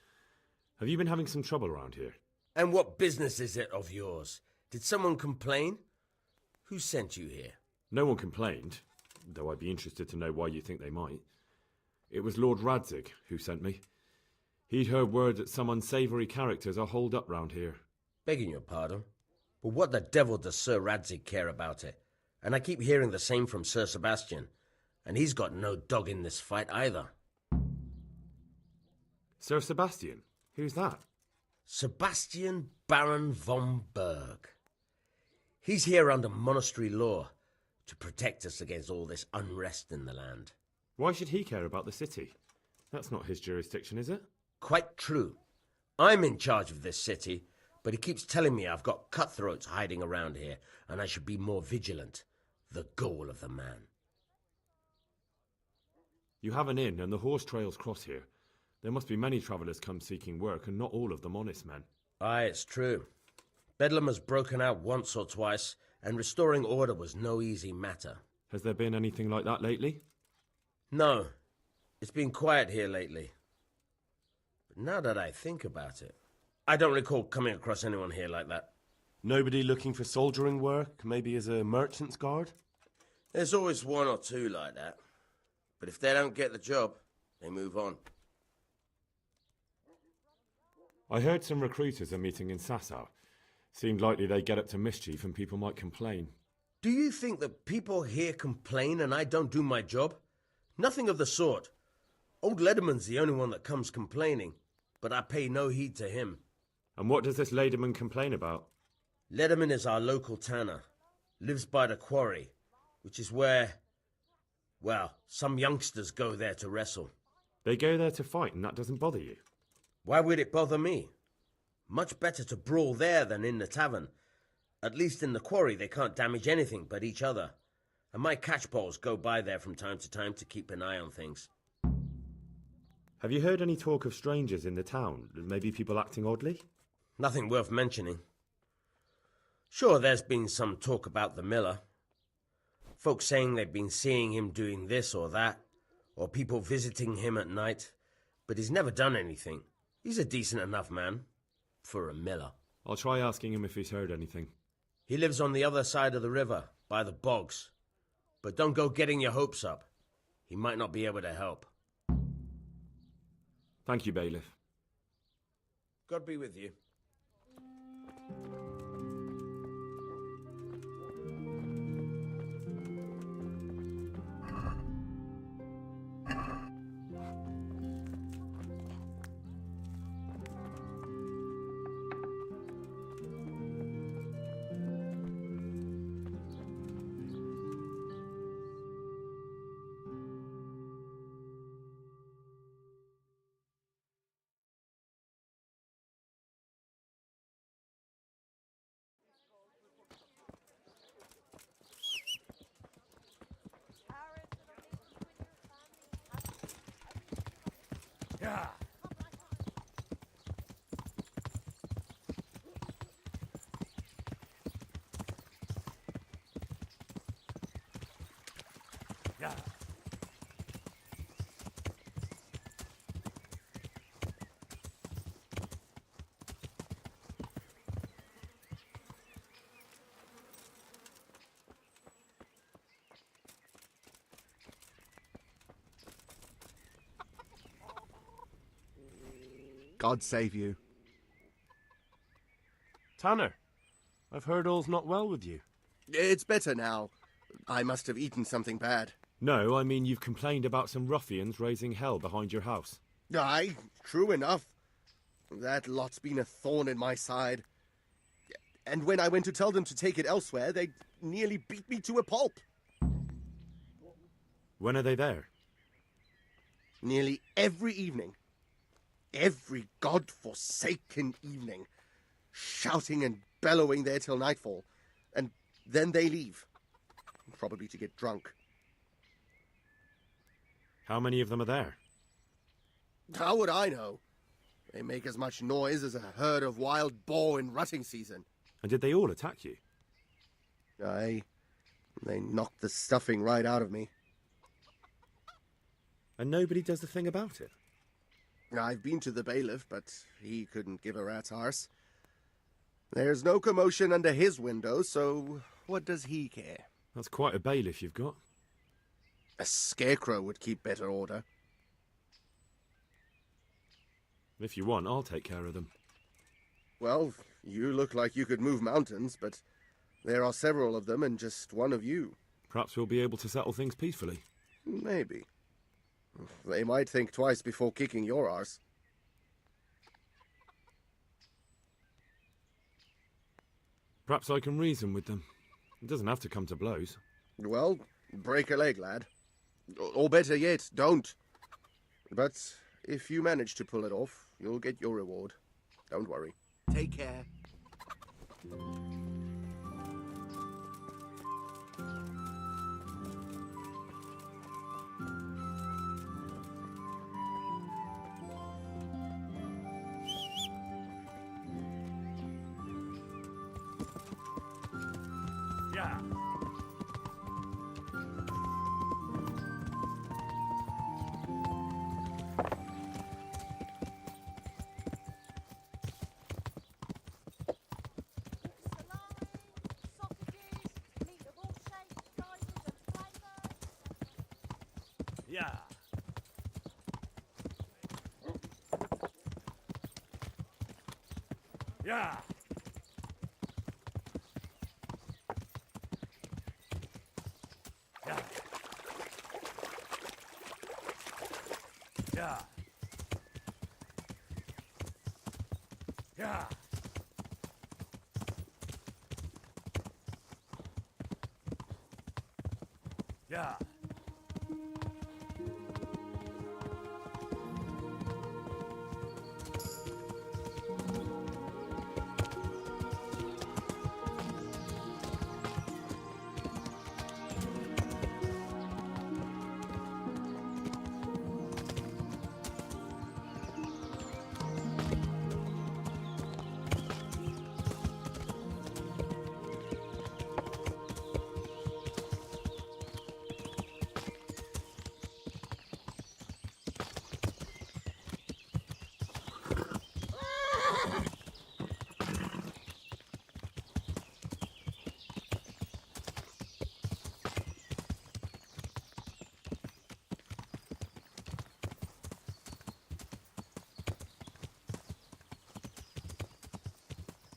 Have you been having some trouble around here? And what business is it of yours? Did someone complain? Who sent you here? No one complained, though I'd be interested to know why you think they might. It was Lord Radzig who sent me. He'd heard word that some unsavoury characters are holed up round here. Begging your pardon, but what the devil does Sir Radzig care about it? And I keep hearing the same from Sir Sebastian, and he's got no dog in this fight either. Sir Sebastian? Who's that? Sebastian Baron von Berg. He's here under monastery law to protect us against all this unrest in the land. Why should he care about the city? That's not his jurisdiction, is it? Quite true. I'm in charge of this city, but he keeps telling me I've got cutthroats hiding around here, and I should be more vigilant. The goal of the man. You have an inn, and the horse trails cross here. There must be many travellers come seeking work, and not all of them honest men. Aye, it's true. Bedlam has broken out once or twice, and restoring order was no easy matter. Has there been anything like that lately? No. It's been quiet here lately. But now that I think about it, I don't recall coming across anyone here like that. Nobody looking for soldiering work, maybe as a merchant's guard? There's always one or two like that. But if they don't get the job, they move on. I heard some recruiters are meeting in Sasau. Seemed likely they get up to mischief and people might complain. Do you think that people here complain and I don't do my job? Nothing of the sort. Old Lederman's the only one that comes complaining, but I pay no heed to him. And what does this Lederman complain about? Lederman is our local tanner. Lives by the quarry, which is where, well, some youngsters go there to wrestle. They go there to fight and that doesn't bother you? Why would it bother me? Much better to brawl there than in the tavern. At least in the quarry they can't damage anything but each other. And my catchballs go by there from time to time to keep an eye on things. Have you heard any talk of strangers in the town? Maybe people acting oddly? Nothing worth mentioning. Sure, there's been some talk about the miller. Folks saying they've been seeing him doing this or that, or people visiting him at night, but he's never done anything. He's a decent enough man. For a miller. I'll try asking him if he's heard anything. He lives on the other side of the river, by the bogs. But don't go getting your hopes up. He might not be able to help. Thank you, Bailiff. God be with you. Yeah. Yeah. God save you. Tanner, I've heard all's not well with you. It's better now. I must have eaten something bad. No, I mean you've complained about some ruffians raising hell behind your house. Aye, true enough. That lot's been a thorn in my side. And when I went to tell them to take it elsewhere, they nearly beat me to a pulp. When are they there? Nearly every evening. Every god-forsaken evening. Shouting and bellowing there till nightfall. And then they leave. Probably to get drunk. How many of them are there? How would I know? They make as much noise as a herd of wild boar in rutting season. And did they all attack you? Aye. They knocked the stuffing right out of me. And nobody does a thing about it? I've been to the bailiff, but he couldn't give a rat's arse. There's no commotion under his window, so what does he care? That's quite a bailiff you've got. A scarecrow would keep better order. If you want, I'll take care of them. Well, you look like you could move mountains, but there are several of them and just one of you. Perhaps we'll be able to settle things peacefully. Maybe. They might think twice before kicking your arse. Perhaps I can reason with them. It doesn't have to come to blows. Well, break a leg, lad. Or better yet, don't. But if you manage to pull it off, you'll get your reward. Don't worry. Take care. Yeah. Yeah. Yeah. Yeah. Yeah. Yeah. Yeah.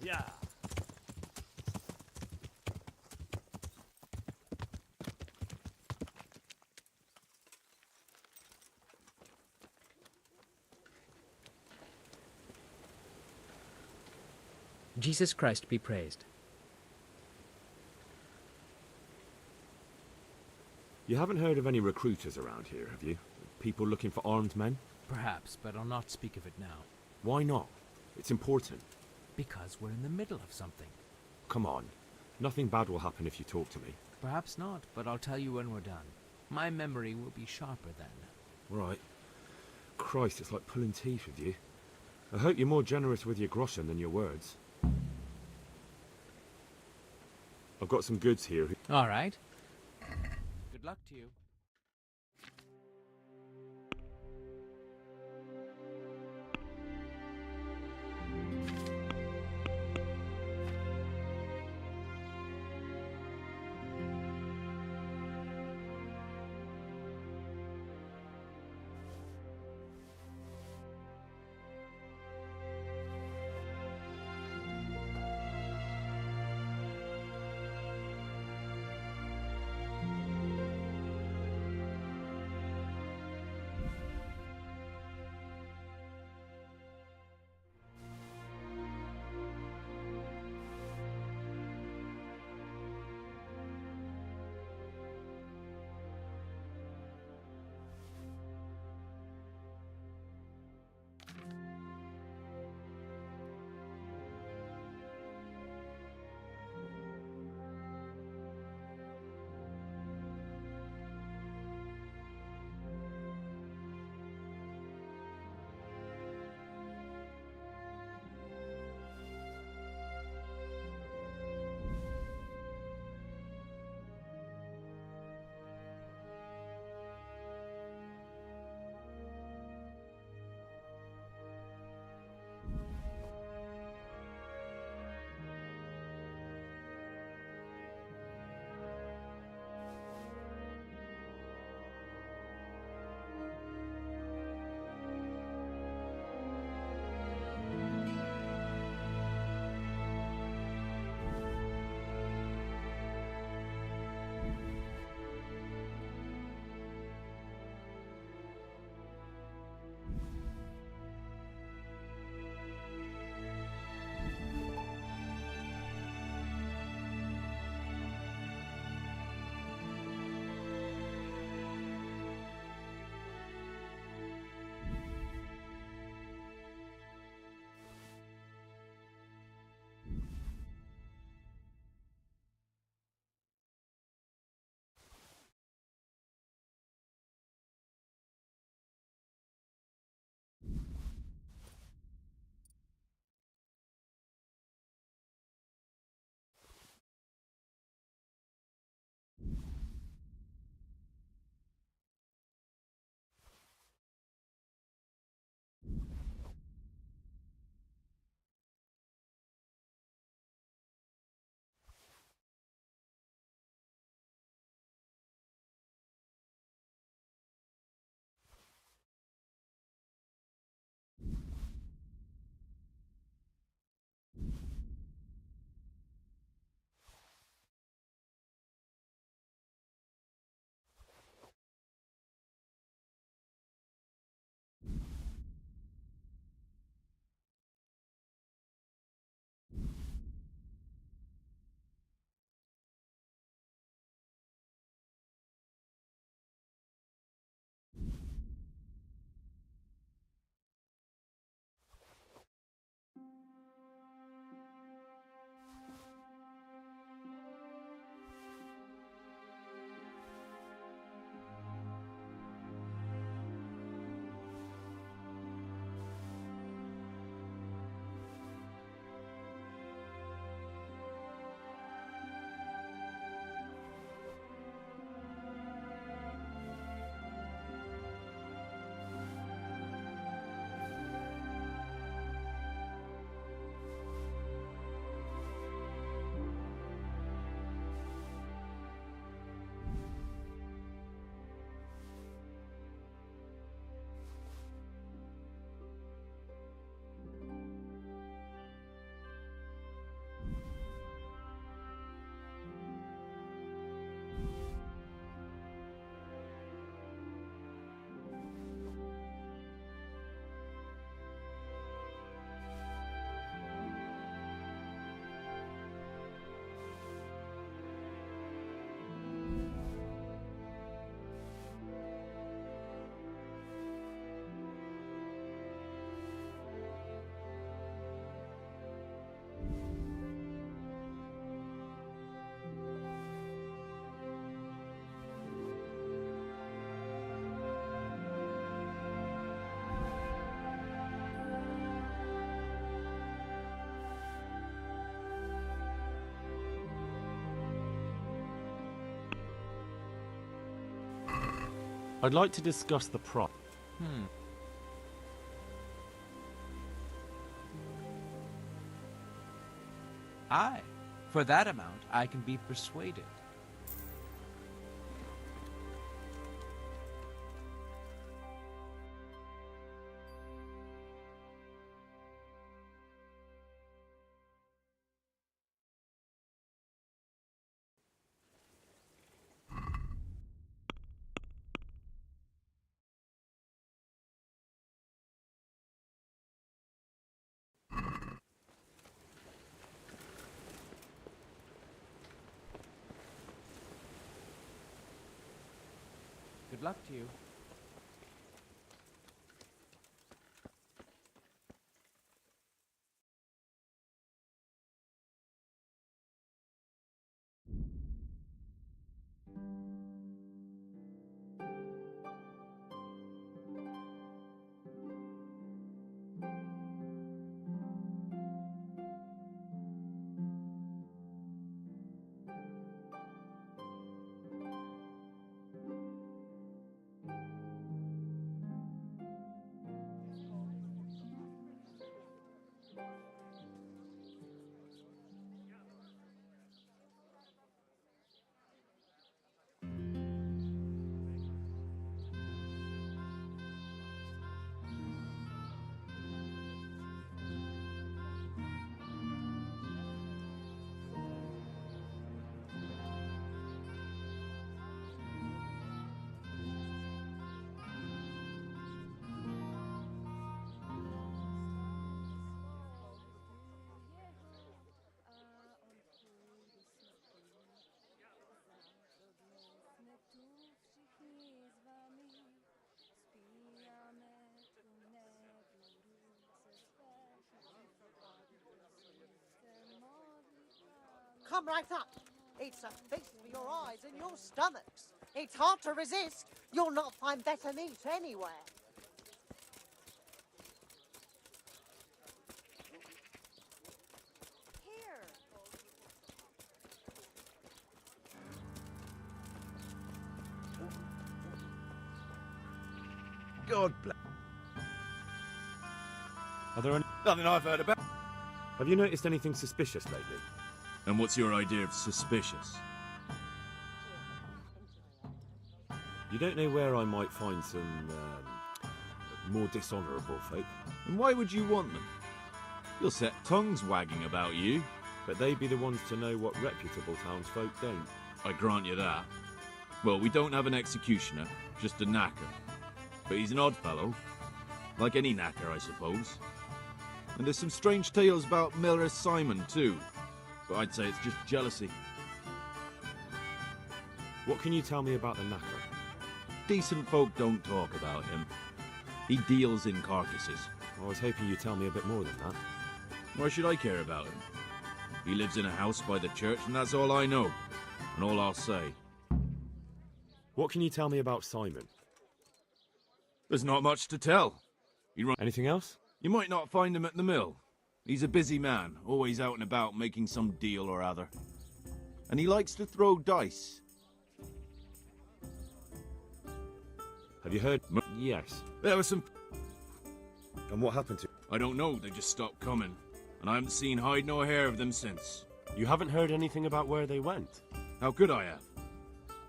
Yeah. Jesus Christ be praised. You haven't heard of any recruiters around here, have you? People looking for armed men? Perhaps, but I'll not speak of it now. Why not? It's important. Because we're in the middle of something. Come on. Nothing bad will happen if you talk to me. Perhaps not, but I'll tell you when we're done. My memory will be sharper then. Right. Christ, it's like pulling teeth with you. I hope you're more generous with your groschen than your words. I've got some goods here. All right. Good luck to you. I'd like to discuss the price. Aye, for that amount I can be persuaded. Good luck to you. Come right up. It's a feast for your eyes and your stomachs. It's hard to resist. You'll not find better meat anywhere. Here. God bless. Are there any... Nothing I've heard about. Have you noticed anything suspicious lately? And what's your idea of suspicious? You don't know where I might find some more dishonourable folk? And why would you want them? You'll set tongues wagging about you. But they'd be the ones to know what reputable townsfolk don't. I grant you that. Well, we don't have an executioner, just a knacker. But he's an odd fellow. Like any knacker, I suppose. And there's some strange tales about Miller Simon, too. But I'd say it's just jealousy. What can you tell me about the knacker? Decent folk don't talk about him. He deals in carcasses. I was hoping you'd tell me a bit more than that. Why should I care about him? He lives in a house by the church, and that's all I know. And all I'll say. What can you tell me about Simon? There's not much to tell. Anything else? You might not find him at the mill. He's a busy man, always out and about making some deal or other. And he likes to throw dice. Have you heard? Yes. There was some... And what happened to... I don't know, they just stopped coming. And I haven't seen hide nor hair of them since. You haven't heard anything about where they went? How could I have?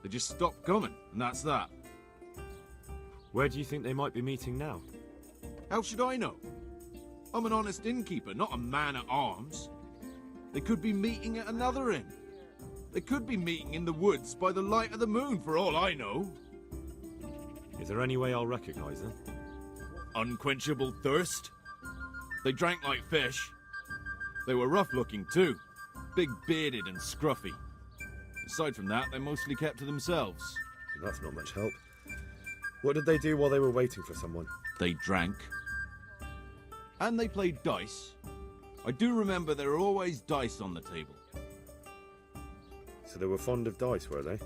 They just stopped coming, and that's that. Where do you think they might be meeting now? How should I know? I'm an honest innkeeper, not a man-at-arms. They could be meeting at another inn. They could be meeting in the woods by the light of the moon, for all I know. Is there any way I'll recognise them? Unquenchable thirst. They drank like fish. They were rough-looking, too. Big-bearded and scruffy. Aside from that, they mostly kept to themselves. That's not much help. What did they do while they were waiting for someone? They drank. And they played dice. I do remember there were always dice on the table. So they were fond of dice, were they?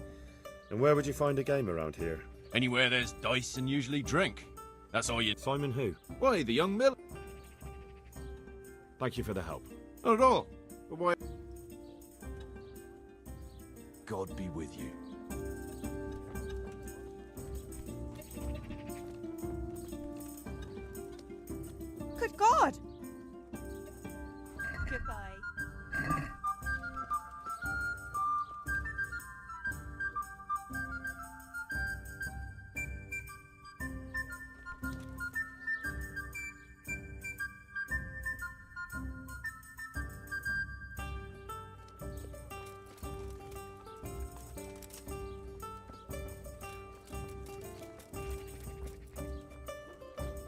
And where would you find a game around here? Anywhere there's dice and usually drink. That's all you... Simon who? Why, the young miller. Thank you for the help. Not at all. But why... God be with you. God! Goodbye.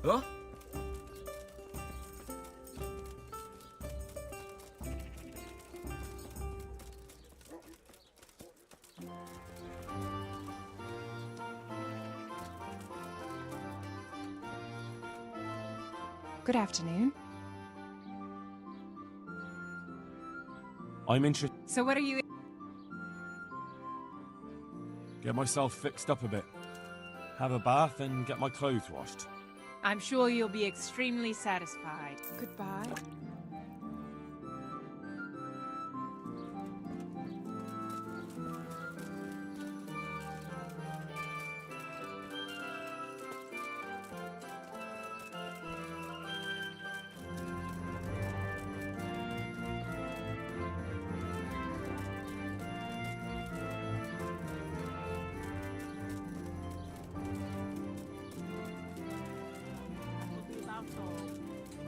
Huh? Good afternoon. I'm interested. So what are you... Get myself fixed up a bit. Have a bath and get my clothes washed. I'm sure you'll be extremely satisfied. Goodbye.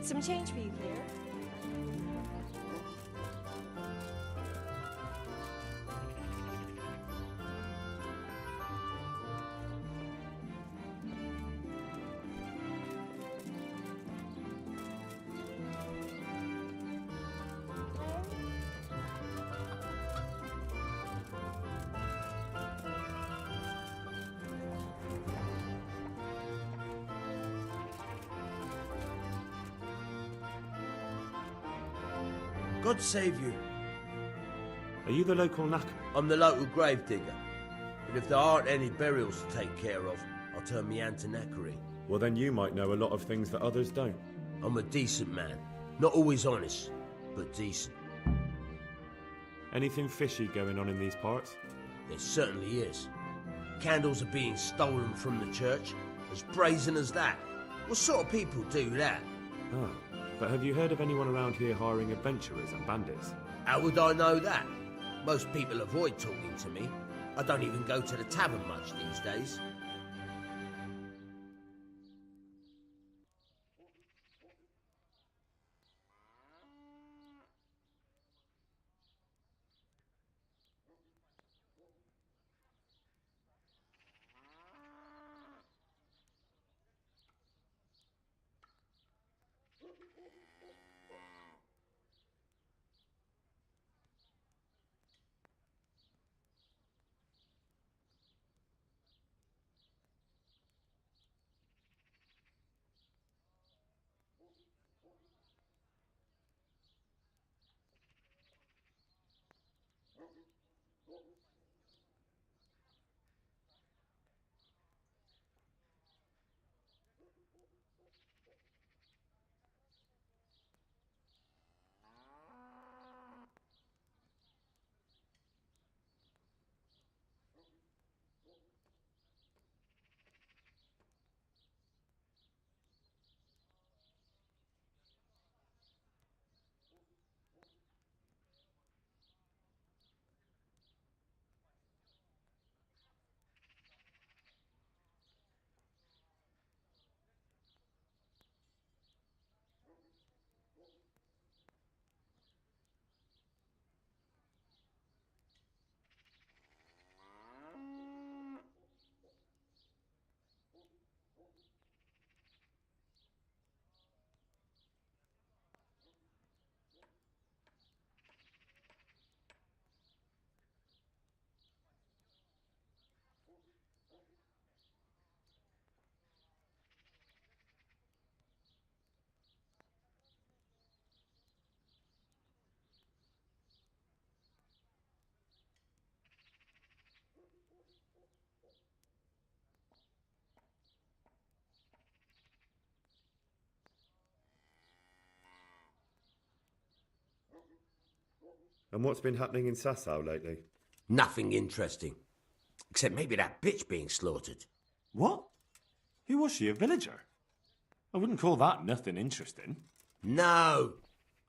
Some change for you here. God save you. Are you the local knacker? I'm the local grave digger. But if there aren't any burials to take care of, I'll turn me hand to knackery. Well, then you might know a lot of things that others don't. I'm a decent man. Not always honest, but decent. Anything fishy going on in these parts? There certainly is. Candles are being stolen from the church. As brazen as that. What sort of people do that? Ah, but have you heard of anyone around here hiring adventurers and bandits? How would I know that? Most people avoid talking to me. I don't even go to the tavern much these days. And what's been happening in Sasau lately? Nothing interesting. Except maybe that bitch being slaughtered. What? Who was she, a villager? I wouldn't call that nothing interesting. No,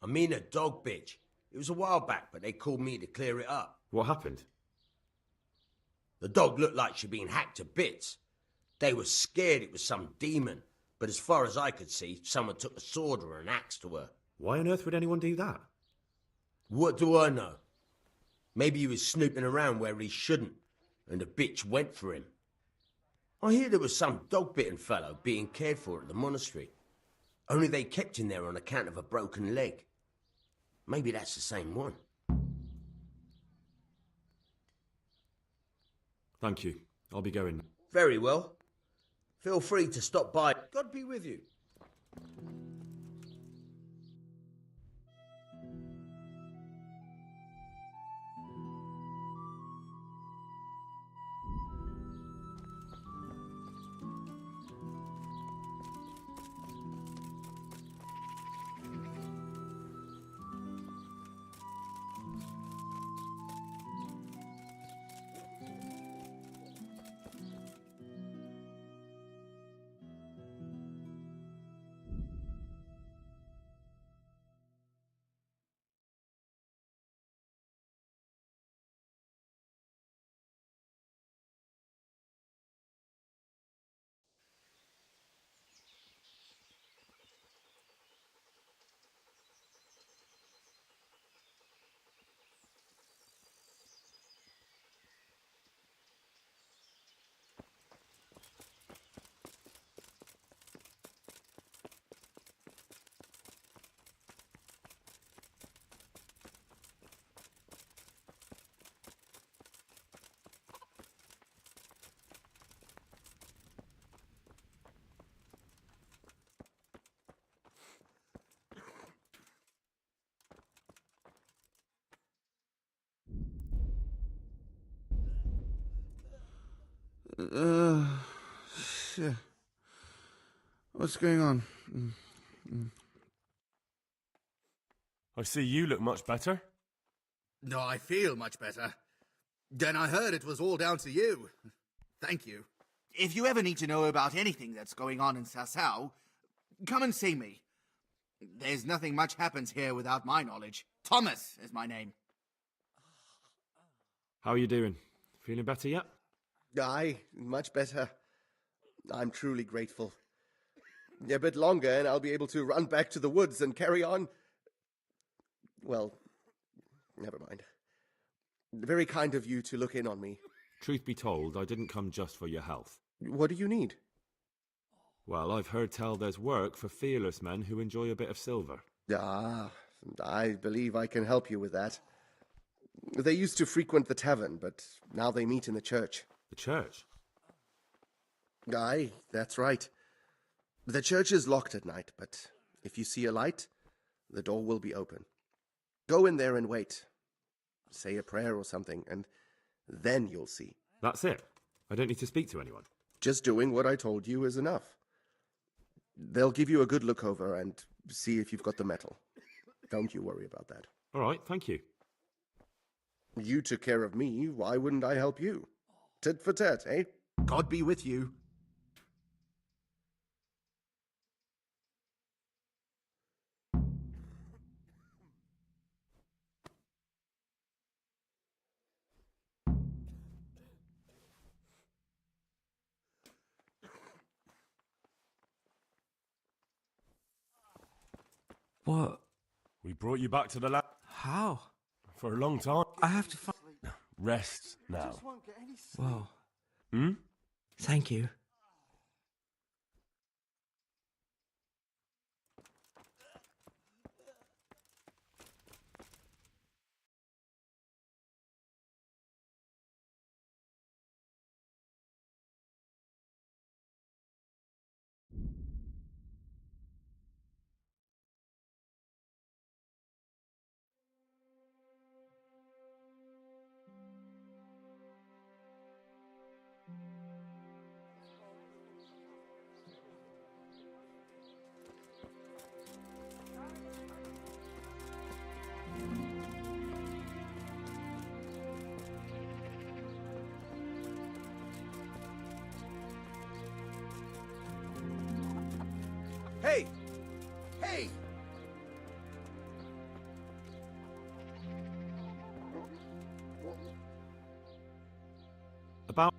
I mean a dog bitch. It was a while back, but they called me to clear it up. What happened? The dog looked like she'd been hacked to bits. They were scared it was some demon, but as far as I could see, someone took a sword or an axe to her. Why on earth would anyone do that? What do I know? Maybe he was snooping around where he shouldn't, and the bitch went for him. I hear there was some dog-bitten fellow being cared for at the monastery. Only they kept him there on account of a broken leg. Maybe that's the same one. Thank you. I'll be going. Very well. Feel free to stop by. God be with you. Shit. What's going on? I see you look much better. No, I feel much better. Then I heard it was all down to you. Thank you. If you ever need to know about anything that's going on in Sasau, come and see me. There's nothing much happens here without my knowledge. Thomas is my name. How are you doing? Feeling better yet? Aye, much better. I'm truly grateful. A bit longer and I'll be able to run back to the woods and carry on. Well, never mind. Very kind of you to look in on me. Truth be told, I didn't come just for your health. What do you need? Well, I've heard tell there's work for fearless men who enjoy a bit of silver. Ah, I believe I can help you with that. They used to frequent the tavern, but now they meet in the church. The church? Aye, that's right. The church is locked at night, but if you see a light, the door will be open. Go in there and wait. Say a prayer or something, and then you'll see. That's it? I don't need to speak to anyone? Just doing what I told you is enough. They'll give you a good look over and see if you've got the metal. Don't you worry about that. All right, thank you. You took care of me, why wouldn't I help you? Tit for tat, eh? God be with you. What? We brought you back to the lab. How? For a long time. I have to find... Rest now. Whoa. Hmm? Thank you. About...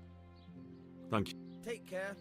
Thank you. Take care.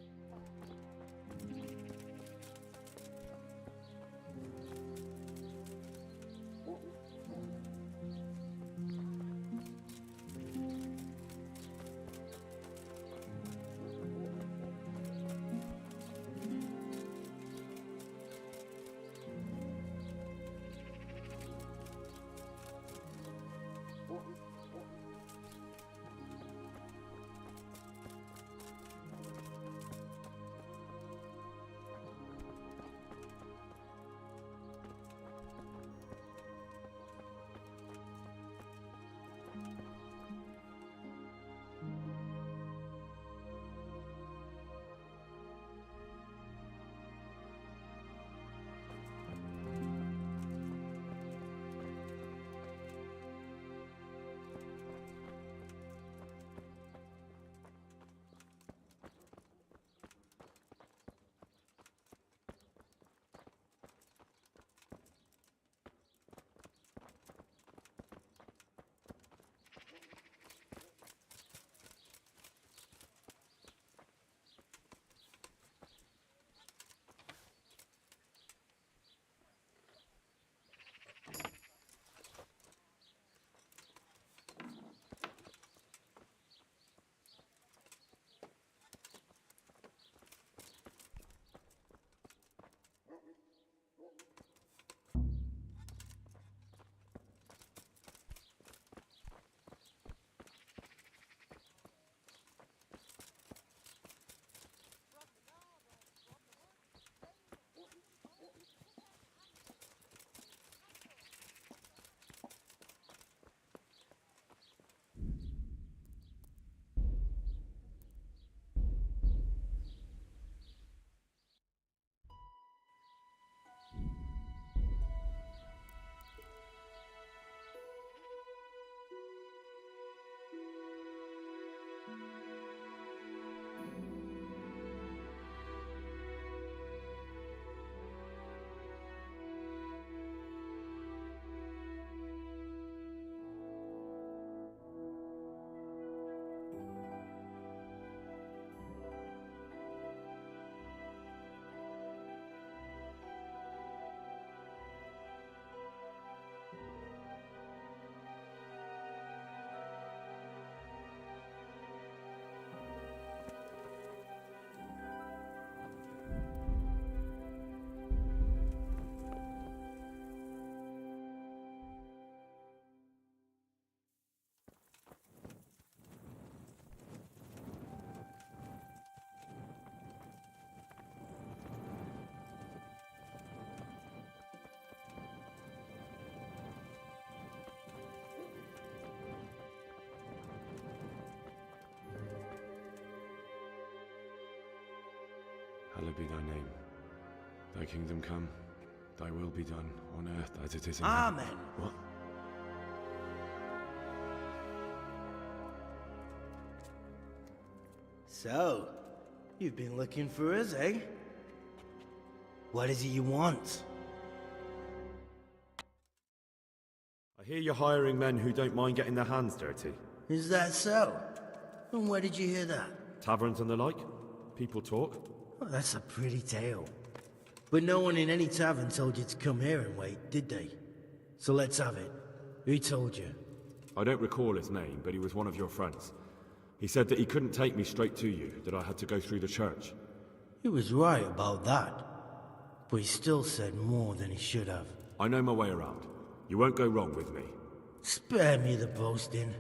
Hallowed be thy name. Thy kingdom come. Thy will be done on earth as it is in Amen. heaven. What? So, you've been looking for us, eh? What is it you want? I hear you're hiring men who don't mind getting their hands dirty. Is that so? And where did you hear that? Taverns and the like? People talk. Well, that's a pretty tale. But no one in any tavern told you to come here and wait, did they? So let's have it. Who told you? I don't recall his name, but he was one of your friends. He said that he couldn't take me straight to you, that I had to go through the church. He was right about that. But he still said more than he should have. I know my way around. You won't go wrong with me. Spare me the boasting.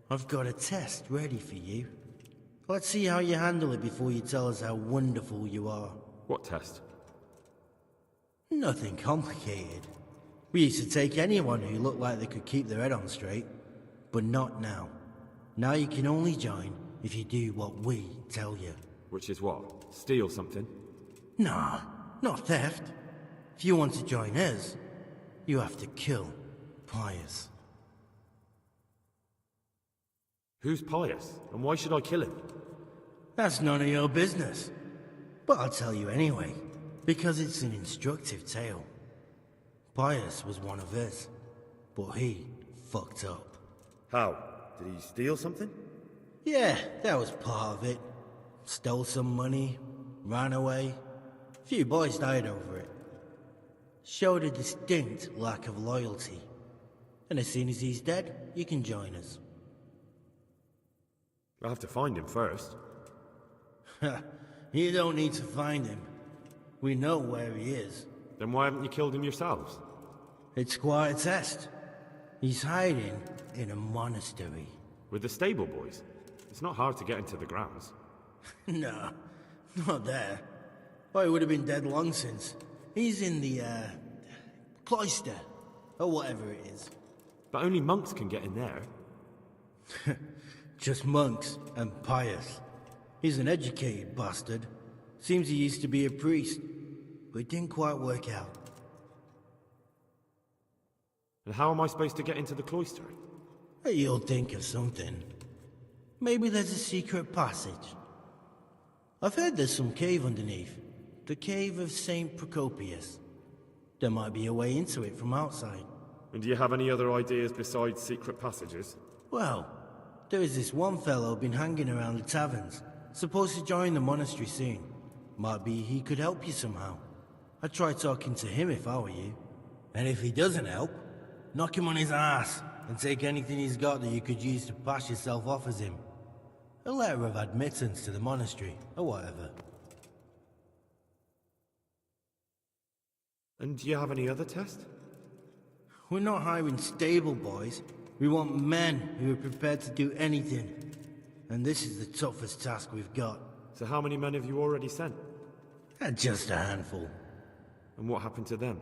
I've got a test ready for you. Let's see how you handle it before you tell us how wonderful you are. What test? Nothing complicated. We used to take anyone who looked like they could keep their head on straight. But not now. Now you can only join if you do what we tell you. Which is what? Steal something? Nah, not theft. If you want to join us, you have to kill Pius. Who's Pius? And why should I kill him? That's none of your business. But I'll tell you anyway, because it's an instructive tale. Pius was one of us, but he fucked up. How? Did he steal something? Yeah, that was part of it. Stole some money, ran away. A few boys died over it. Showed a distinct lack of loyalty. And as soon as he's dead, you can join us. I'll have to find him first. You don't need to find him. We know where he is. Then why haven't you killed him yourselves? It's quite a test. He's hiding in a monastery. With the stable boys? It's not hard to get into the grounds. No, not there. Or he would have been dead long since. He's in the, cloister. Or whatever it is. But only monks can get in there. Just monks and pious. He's an educated bastard. Seems he used to be a priest, but it didn't quite work out. And how am I supposed to get into the cloister? You'll think of something. Maybe there's a secret passage. I've heard there's some cave underneath. The cave of St. Procopius. There might be a way into it from outside. And do you have any other ideas besides secret passages? Well, there is this one fellow been hanging around the taverns. Supposed to join the monastery soon. Might be he could help you somehow. I'd try talking to him if I were you. And if he doesn't help, knock him on his ass and take anything he's got that you could use to pass yourself off as him. A letter of admittance to the monastery, or whatever. And do you have any other test? We're not hiring stable boys. We want men who are prepared to do anything. And this is the toughest task we've got. So how many men have you already sent? Just a handful. And what happened to them?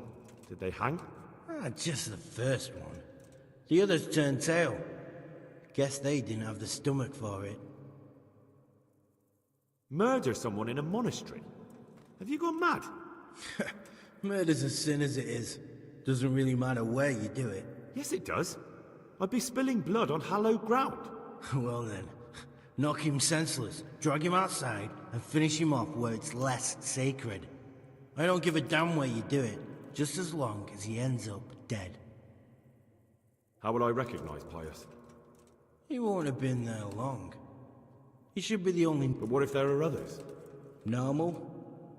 Did they hang? Just the first one. The others turned tail. Guess they didn't have the stomach for it. Murder someone in a monastery? Have you gone mad? Murder's a sin as it is. Doesn't really matter where you do it. Yes, it does. I'd be spilling blood on hallowed ground. Well then, knock him senseless, drag him outside, and finish him off where it's less sacred. I don't give a damn where you do it, just as long as he ends up dead. How will I recognize Pius? He won't have been there long. He should be the only... But what if there are others? Normal.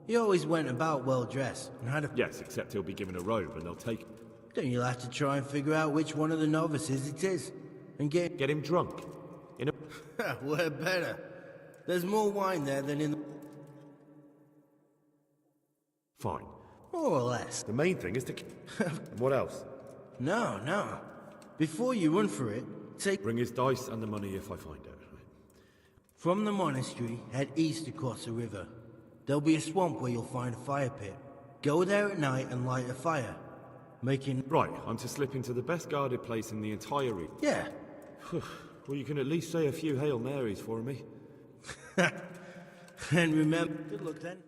He always went about well-dressed and had a... Yes, except he'll be given a robe and they'll take him. Then you'll have to try and figure out which one of the novices it is. And get him drunk. In a... We're better. There's more wine there than in the... Fine. More or less. The main thing is to... And what else? No. Before you run for it, take... Bring his dice and the money if I find it. From the monastery, head east across the river. There'll be a swamp where you'll find a fire pit. Go there at night and light a fire. Making... Right, I'm to slip into the best guarded place in the entire region. Yeah. Well, you can at least say a few Hail Marys for me. And remember... Good luck then.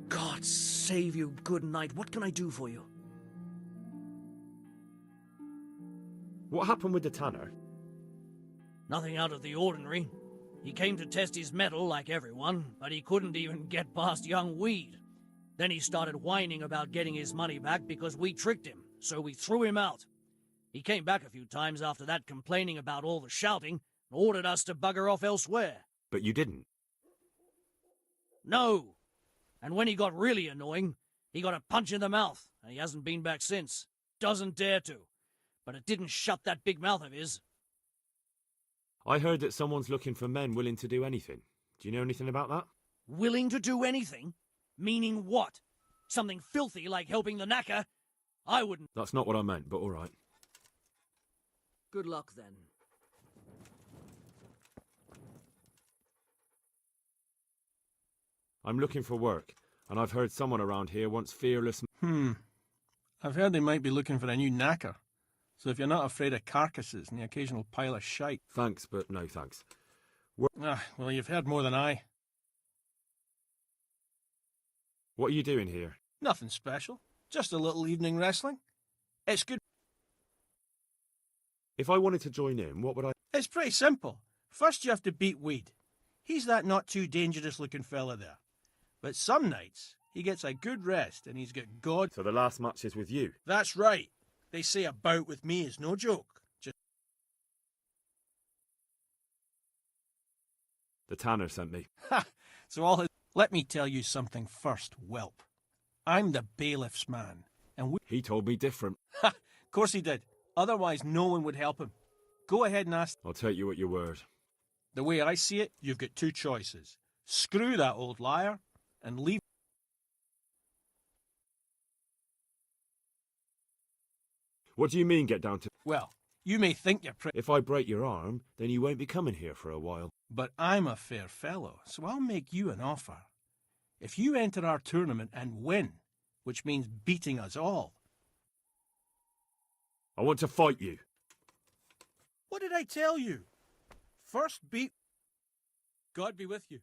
God save you, good knight. What can I do for you? What happened with the tanner? Nothing out of the ordinary. He came to test his mettle like everyone, but he couldn't even get past young Weed. Then he started whining about getting his money back because we tricked him, so we threw him out. He came back a few times after that complaining about all the shouting and ordered us to bugger off elsewhere. But you didn't. No. And when he got really annoying, he got a punch in the mouth, and he hasn't been back since. Doesn't dare to. But it didn't shut that big mouth of his. I heard that someone's looking for men willing to do anything. Do you know anything about that? Willing to do anything? Meaning what? Something filthy like helping the knacker? I wouldn't. That's not what I meant, but all right. Good luck, then. I'm looking for work, and I've heard someone around here wants fearless... I've heard they might be looking for a new knacker. So if you're not afraid of carcasses and the occasional pile of shite... Thanks, but no thanks. Well, you've heard more than I. What are you doing here? Nothing special. Just a little evening wrestling. It's good. If I wanted to join in, what would I... It's pretty simple. First you have to beat Weed. He's that not too dangerous looking fella there. But some nights, he gets a good rest and he's got God... So the last match is with you? That's right. They say a bout with me is no joke. The tanner sent me. Ha! So all his... Let me tell you something first, whelp. I'm the bailiff's man, and we... He told me different. Ha! Of course he did. Otherwise no one would help him. Go ahead and ask... I'll take you at your word. The way I see it, you've got two choices. Screw that old liar, and leave... What do you mean, get down to... Well, you may think you're pretty... If I break your arm, then you won't be coming here for a while. But I'm a fair fellow, so I'll make you an offer. If you enter our tournament and win, which means beating us all... I want to fight you. What did I tell you? First beat... God be with you.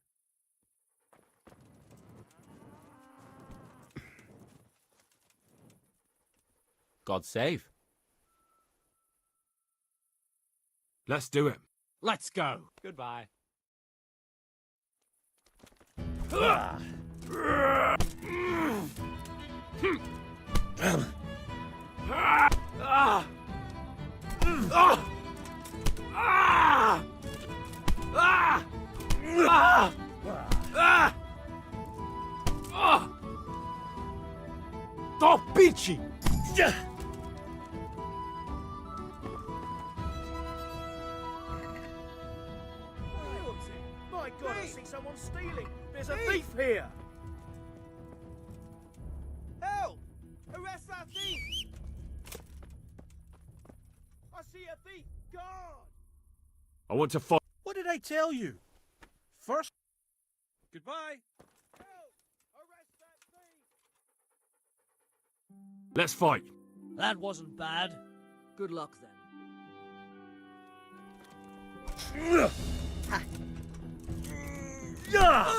God save. Let's do it. Let's go. Goodbye. Stop, bitchy! My God, I see someone stealing. There's a thief here. Help! Arrest that thief! I see a thief. God! I want to fight. What did I tell you? First... Goodbye. Let's fight. That wasn't bad. Good luck, then. Go!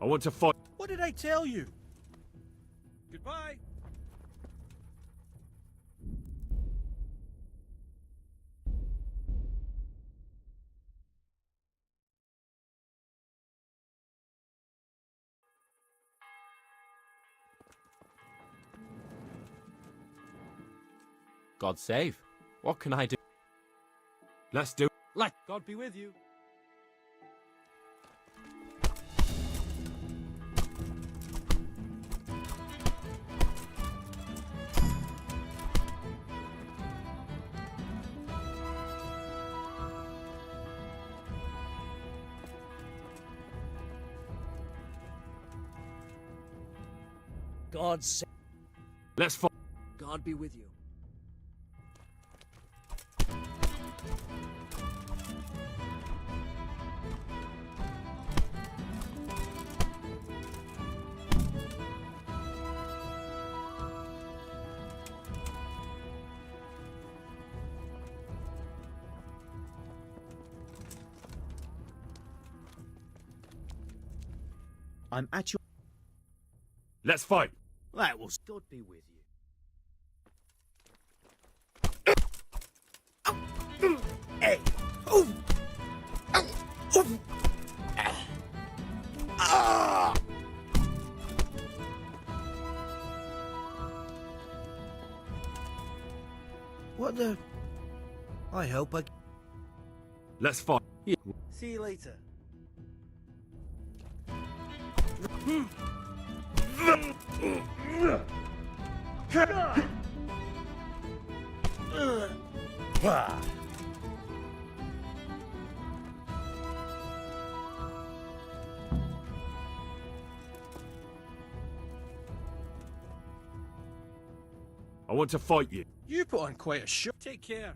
I want to fight. What did I tell you? Goodbye. God save. What can I do? Let's do. Let God be with you. God save. Let's fight. God be with you. I'm at your... Let's fight! That will... God be with you. Hey! Oh! Ah! What the... I hope I... Let's fight. See you later. I want to fight you. You put on quite a show. Take care.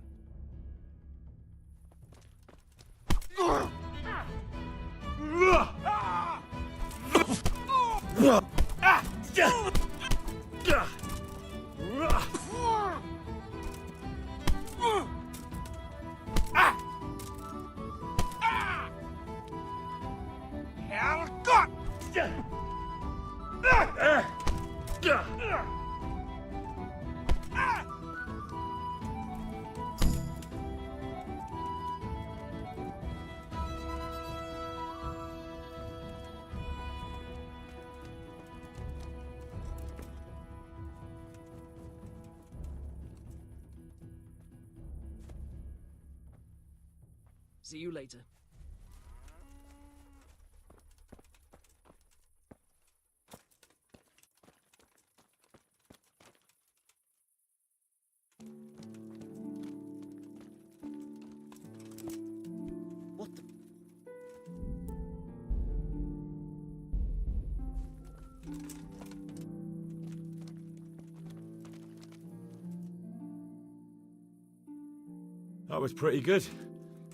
See you later. What the... That was pretty good.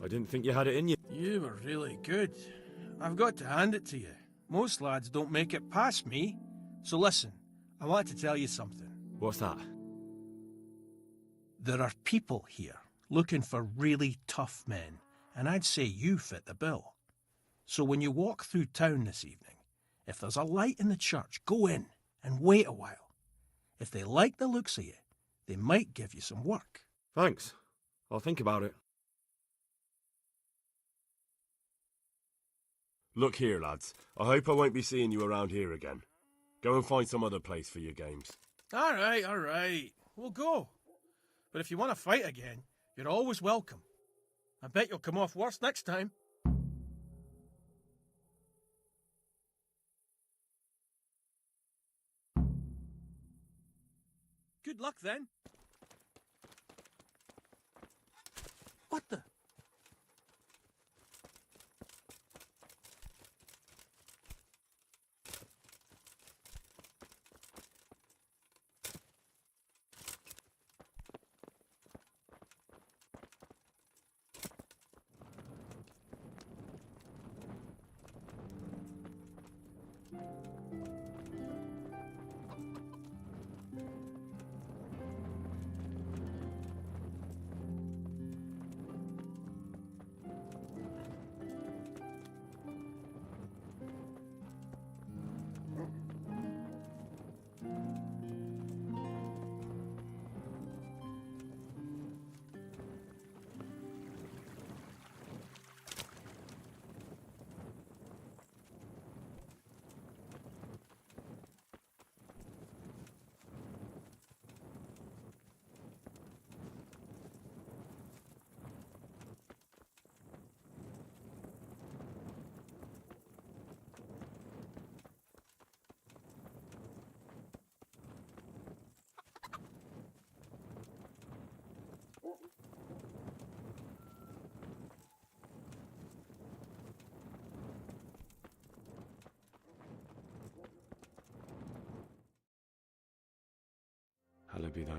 I didn't think you had it in you. You were really good. I've got to hand it to you. Most lads don't make it past me. So listen, I want to tell you something. What's that? There are people here looking for really tough men, and I'd say you fit the bill. So when you walk through town this evening, if there's a light in the church, go in and wait a while. If they like the looks of you, they might give you some work. Thanks. I'll think about it. Look here, lads. I hope I won't be seeing you around here again. Go and find some other place for your games. All right. We'll go. But if you want to fight again, you're always welcome. I bet you'll come off worse next time. Good luck then. What the? Hallowed be thy...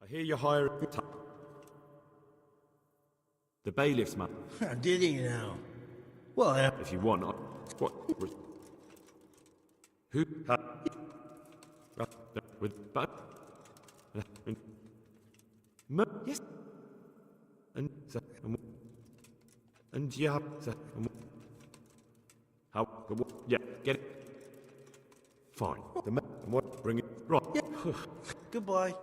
I hear you're hiring... The bailiff's man. Did he now? Well, if you want, I... What? Who... With... Yes. And you have... How? Yeah, get it. Fine. The man. What? Bring it. Right. Goodbye.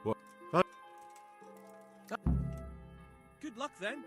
What? Good luck then.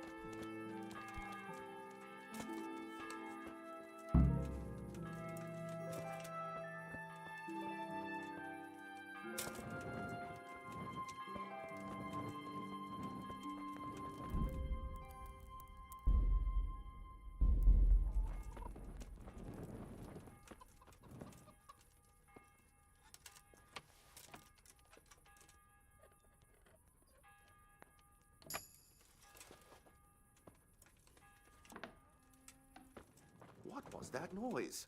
What was that noise?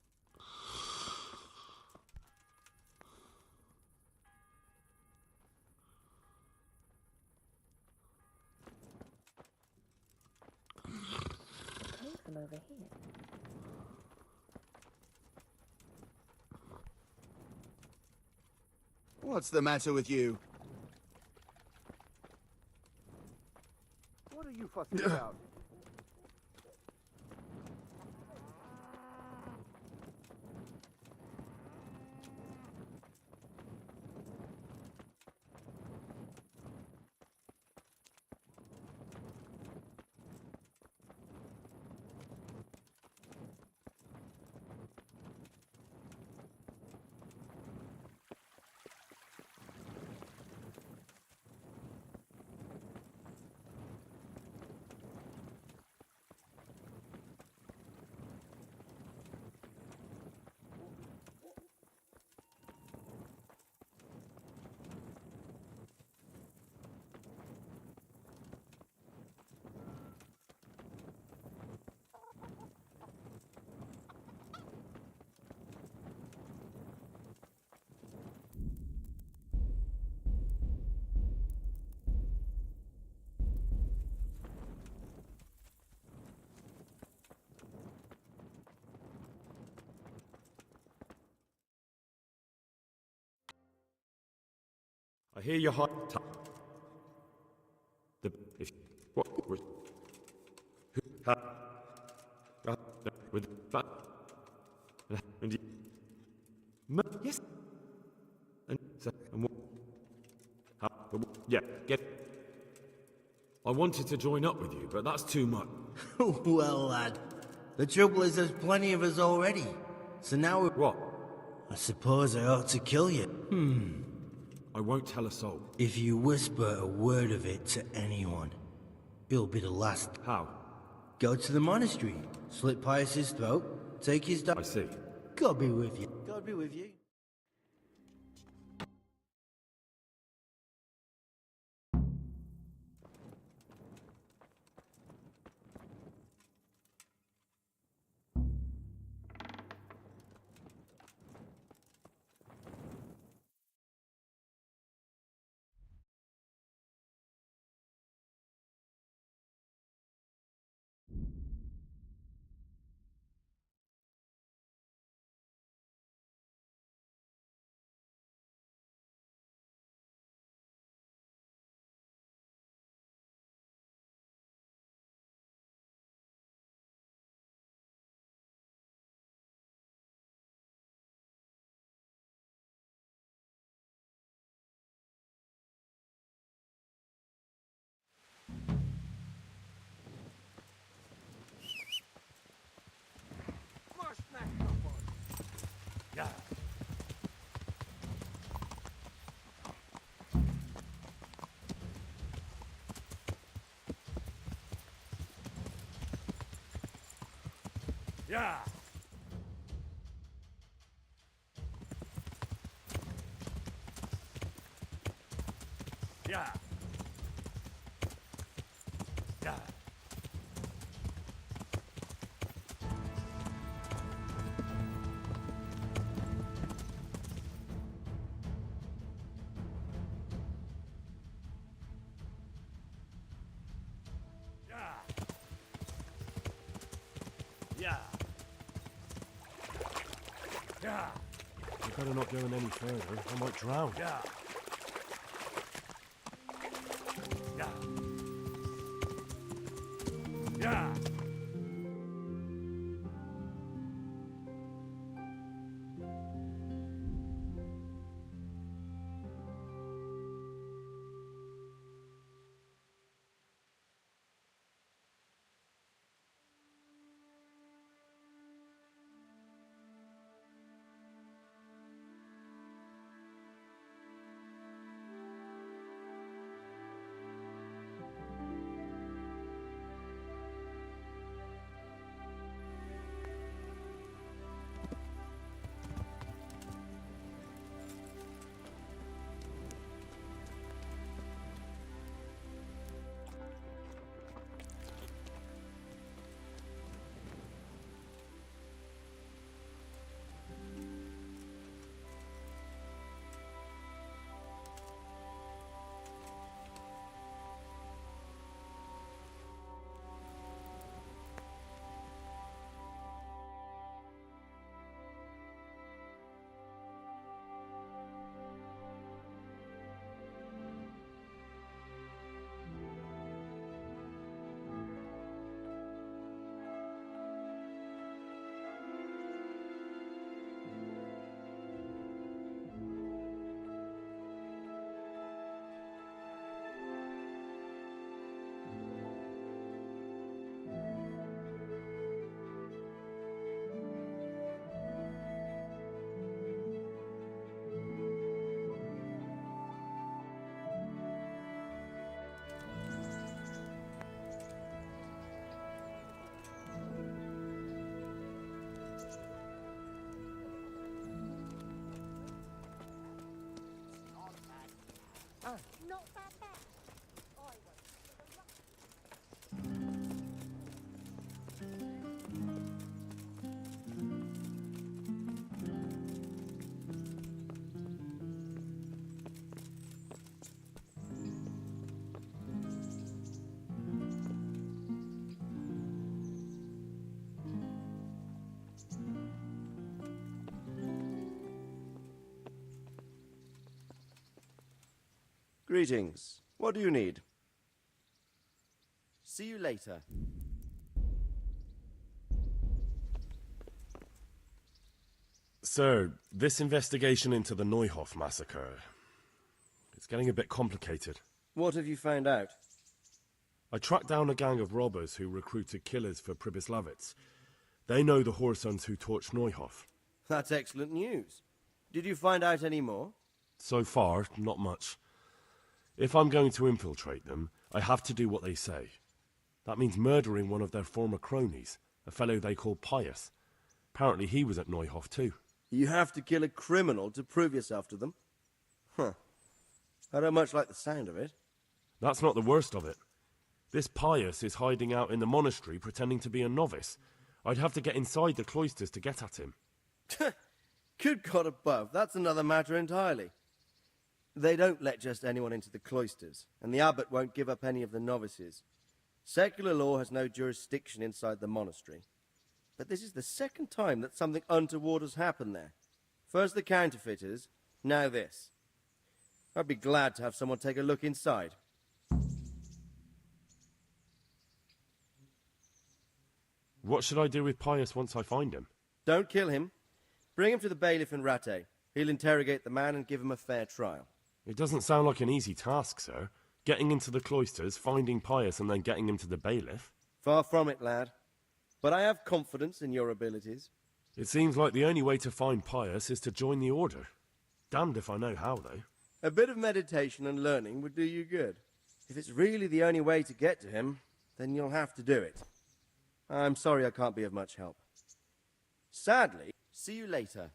It came from over here. What's the matter with you? What are you fussing about? I hear your heart. The if what was who with but and yes and so and what yeah get. I wanted to join up with you, but that's too much. Well, lad, the trouble is there's plenty of us already. So now we... What? I suppose I ought to kill you. I won't tell a soul. If you whisper a word of it to anyone, it'll be the last. How? Go to the monastery, slit Pius's throat, take his... I see. God be with you. God be with you. Yeah. Yeah. Yeah. Yeah. Yeah. I better not go any further. I might drown. Yeah. Yeah. Yeah. Not that bad. Greetings. What do you need? See you later. Sir, this investigation into the Neuhof massacre, it's getting a bit complicated. What have you found out? I tracked down a gang of robbers who recruited killers for Pribyslavitz. They know the whoresons who torched Neuhof. That's excellent news. Did you find out any more? So far, not much. If I'm going to infiltrate them, I have to do what they say. That means murdering one of their former cronies, a fellow they call Pius. Apparently he was at Neuhof too. You have to kill a criminal to prove yourself to them? Huh. I don't much like the sound of it. That's not the worst of it. This Pius is hiding out in the monastery pretending to be a novice. I'd have to get inside the cloisters to get at him. Good God above, that's another matter entirely. They don't let just anyone into the cloisters, and the abbot won't give up any of the novices. Secular law has no jurisdiction inside the monastery. But this is the second time that something untoward has happened there. First the counterfeiters, now this. I'd be glad to have someone take a look inside. What should I do with Pius once I find him? Don't kill him. Bring him to the bailiff in Rattay. He'll interrogate the man and give him a fair trial. It doesn't sound like an easy task, sir. Getting into the cloisters, finding Pius, and then getting him to the bailiff. Far from it, lad. But I have confidence in your abilities. It seems like the only way to find Pius is to join the order. Damned if I know how, though. A bit of meditation and learning would do you good. If it's really the only way to get to him, then you'll have to do it. I'm sorry I can't be of much help. Sadly, see you later.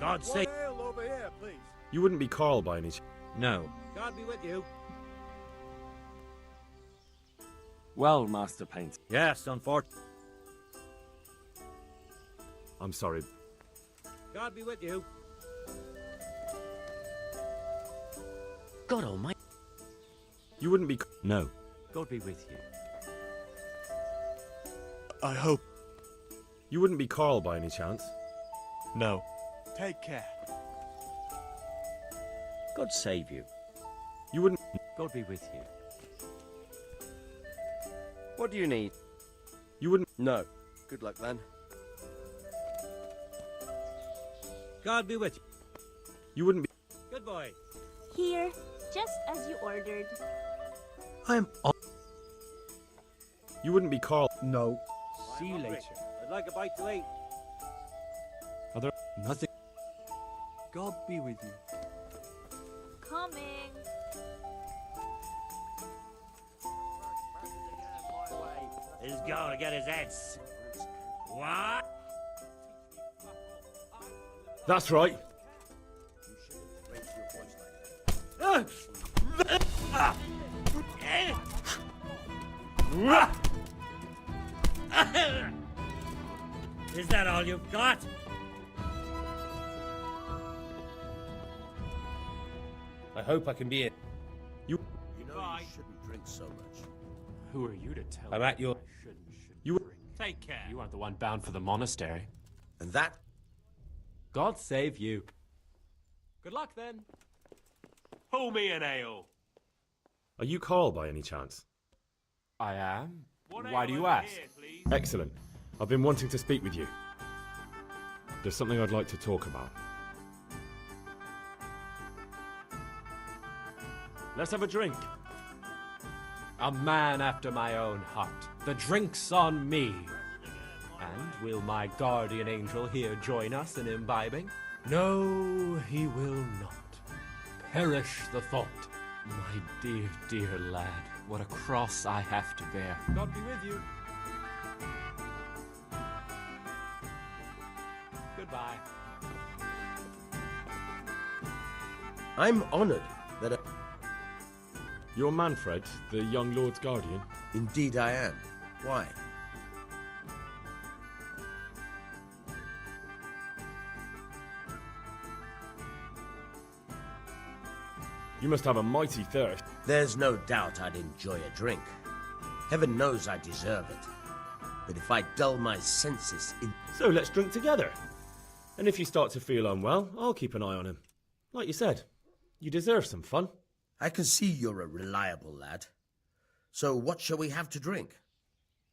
God One sake. ale over here, please. You wouldn't be Carl by any chance? No. God be with you. Well, Master Painter. Yes, unfortunately. I'm sorry. God be with you. God almighty. You wouldn't be... No. God be with you. I hope. You wouldn't be Carl by any chance? No. Take care. God save you. You wouldn't... God be with you. What do you need? You wouldn't... No. Good luck then. God be with you. You wouldn't be... Good boy. Here, just as you ordered. I'm on. You wouldn't be Carl... No. See you later. I'd like a bite to eat. Are there nothing? God be with you. Coming. He's going to get his heads. What? That's right. Is that all you've got? I hope I can be it. You know you shouldn't drink so much. Who are you to tell I'm me at your... I shouldn't You... drink? Take care. You aren't the one bound for the monastery. And that? God save you. Good luck then. Pull me an ale. Are you Carl by any chance? I am. Why do you ask? Excellent. I've been wanting to speak with you. There's something I'd like to talk about. Let's have a drink. A man after my own heart. The drink's on me. And will my guardian angel here join us in imbibing? No, he will not. Perish the thought. My dear, dear lad, what a cross I have to bear. God be with you. Goodbye. I'm honored that You're Manfred, the young lord's guardian? Indeed I am. Why? You must have a mighty thirst. There's no doubt I'd enjoy a drink. Heaven knows I deserve it. But if I dull my senses in... So let's drink together. And if you start to feel unwell, I'll keep an eye on him. Like you said, you deserve some fun. I can see you're a reliable lad. So what shall we have to drink?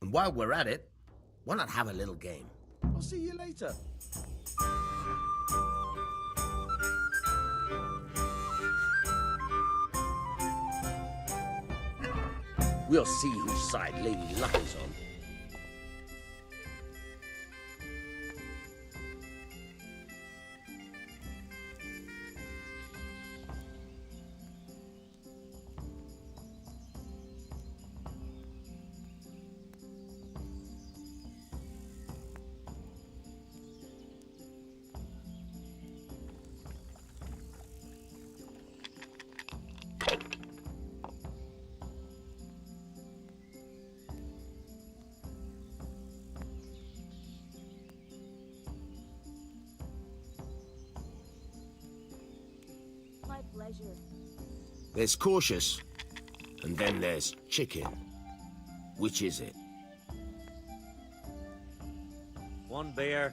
And while we're at it, why not have a little game? I'll see you later. We'll see whose side Lady Luck is on. My pleasure. There's cautious, and then there's chicken. Which is it? One beer.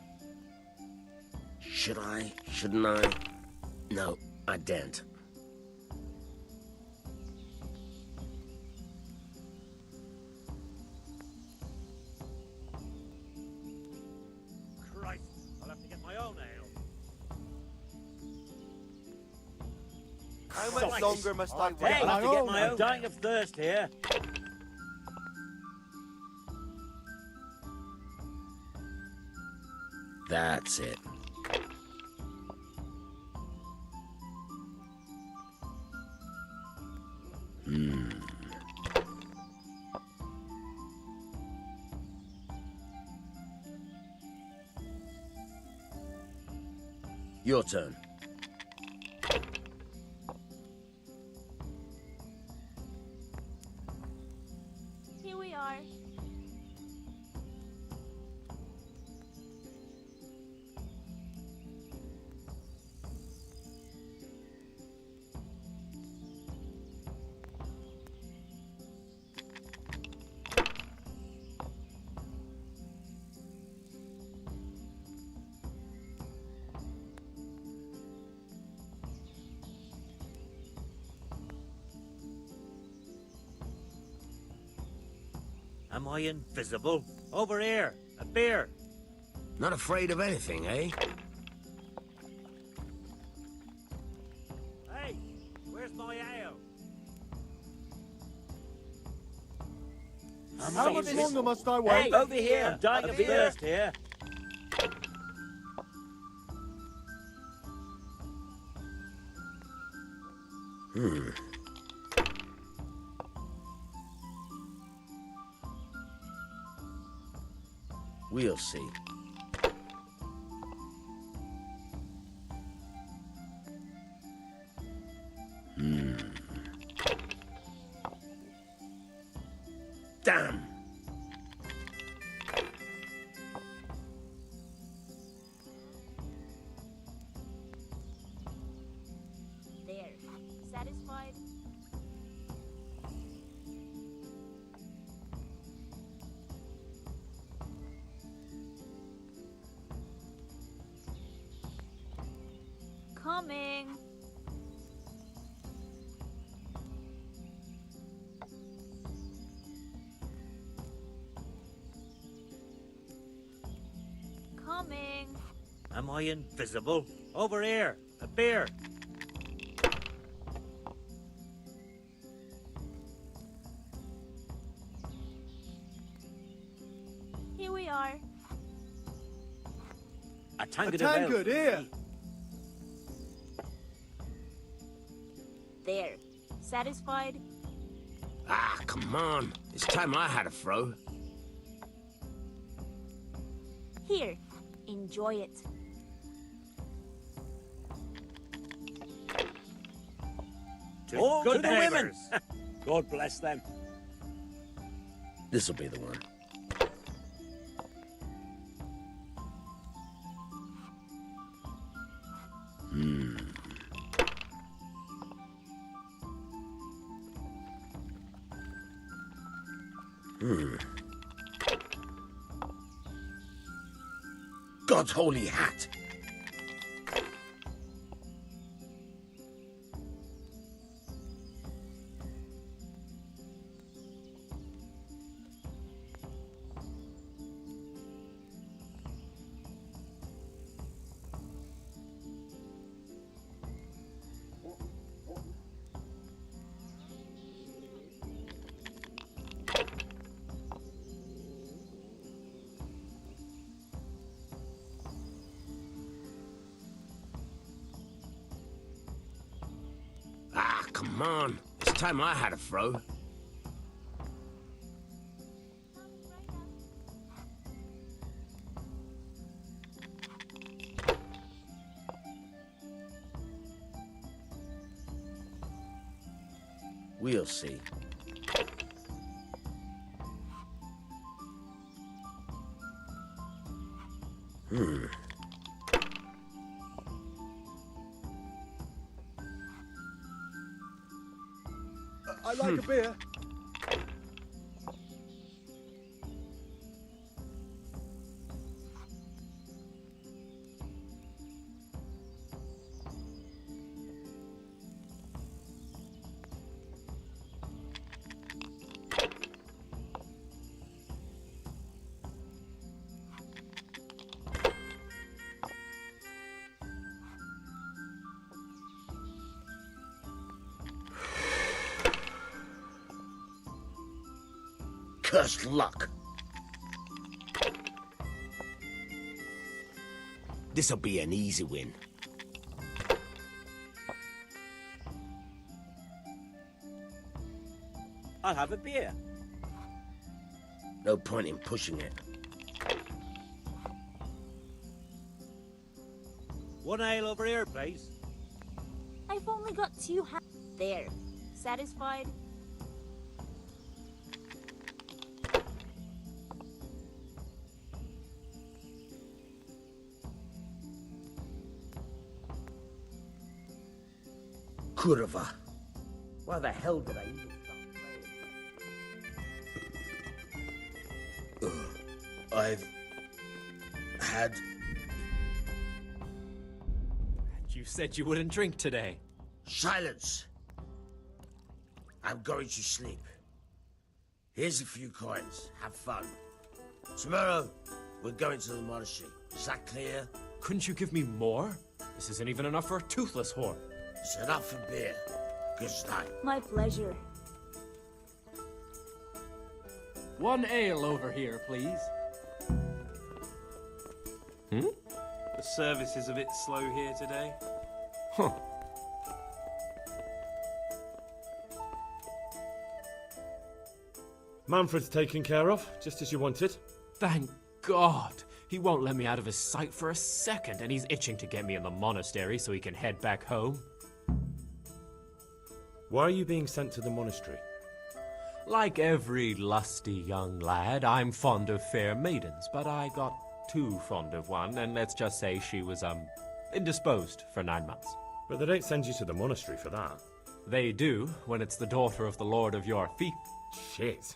Should I? Shouldn't I? No, I daren't. Christ, I'll have to get my own ale. How much longer must I wait? Hey, I'll have to get my own. I'm dying of thirst here. That's it. Your turn. Here we are. Am I invisible? Over here. A beer. Not afraid of anything, eh? Hey, where's my ale? How much longer must I wait? Hey, over here. I'm dying of thirst here. We'll see. Damn! There. Satisfied? Coming. Coming. Am I invisible? Over here. A beer. Here we are. A tankard A tankard, here. There. Satisfied? Ah, come on. It's time I had a throw. Here. Enjoy it. All good to the women. God bless them. This'll be the one. God's holy hat. Ah, come on. It's time I had a throw. We'll see. I like a beer. Cursed luck. This'll be an easy win. I'll have a beer. No point in pushing it. One ale over here, please. I've only got 2 hands. There. Satisfied? Kurva. Why the hell did I even start playing? I've had... You said you wouldn't drink today. Silence! I'm going to sleep. Here's a few coins. Have fun. Tomorrow, we're going to the monastery. Is that clear? Couldn't you give me more? This isn't even enough for a toothless whore. It's enough for beer. Good night. My pleasure. One ale over here, please. The service is a bit slow here today. Huh. Manfred's taken care of, just as you wanted. Thank God. He won't let me out of his sight for a second, and he's itching to get me in the monastery so he can head back home. Why are you being sent to the monastery? Like every lusty young lad, I'm fond of fair maidens, but I got too fond of one, and let's just say she was, indisposed for 9 months. But they don't send you to the monastery for that. They do, when it's the daughter of the lord of your fief. Shit.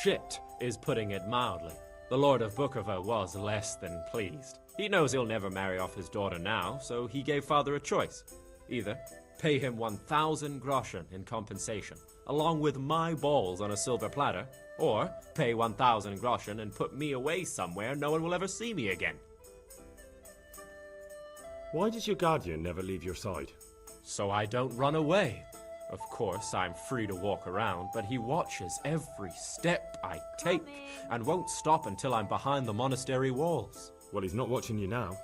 Shit is putting it mildly. The Lord of Bukovo was less than pleased. He knows he'll never marry off his daughter now, so he gave father a choice. Either pay him 1,000 groschen in compensation, along with my balls on a silver platter, or pay 1,000 groschen and put me away somewhere no one will ever see me again. Why does your guardian never leave your side? So I don't run away. Of course, I'm free to walk around, but he watches every step I take and won't stop until I'm behind the monastery walls. Well, he's not watching you now.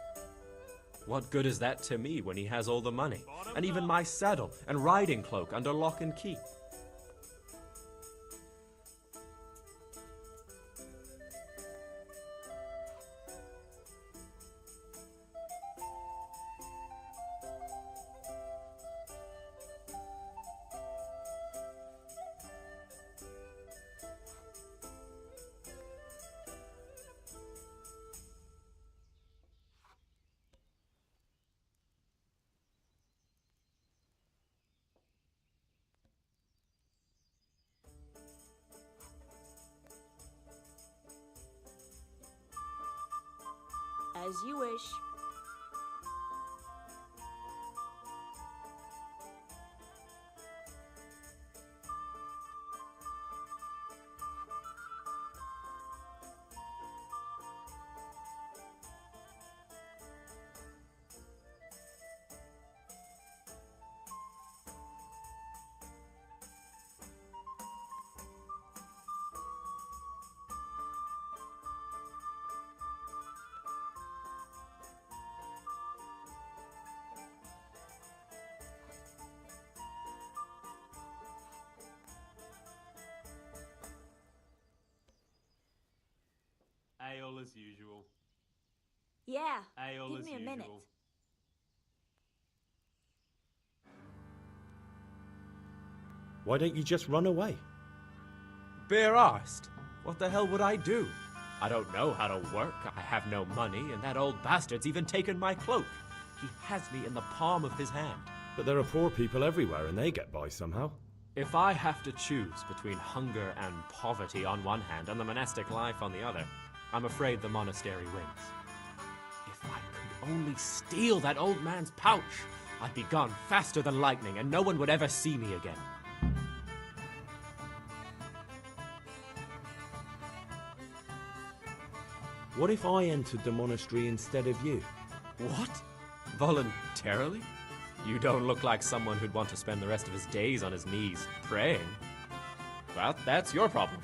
What good is that to me when he has all the money, and even my saddle and riding cloak under lock and key? As you wish. Ale as usual. Yeah, Ale give as me a usual. minute. Why don't you just run away? Bare-arsed? What the hell would I do? I don't know how to work, I have no money, and that old bastard's even taken my cloak. He has me in the palm of his hand. But there are poor people everywhere and they get by somehow. If I have to choose between hunger and poverty on one hand and the monastic life on the other, I'm afraid the monastery wins. If I could only steal that old man's pouch, I'd be gone faster than lightning and no one would ever see me again. What if I entered the monastery instead of you? What? Voluntarily? You don't look like someone who'd want to spend the rest of his days on his knees praying. Well, that's your problem.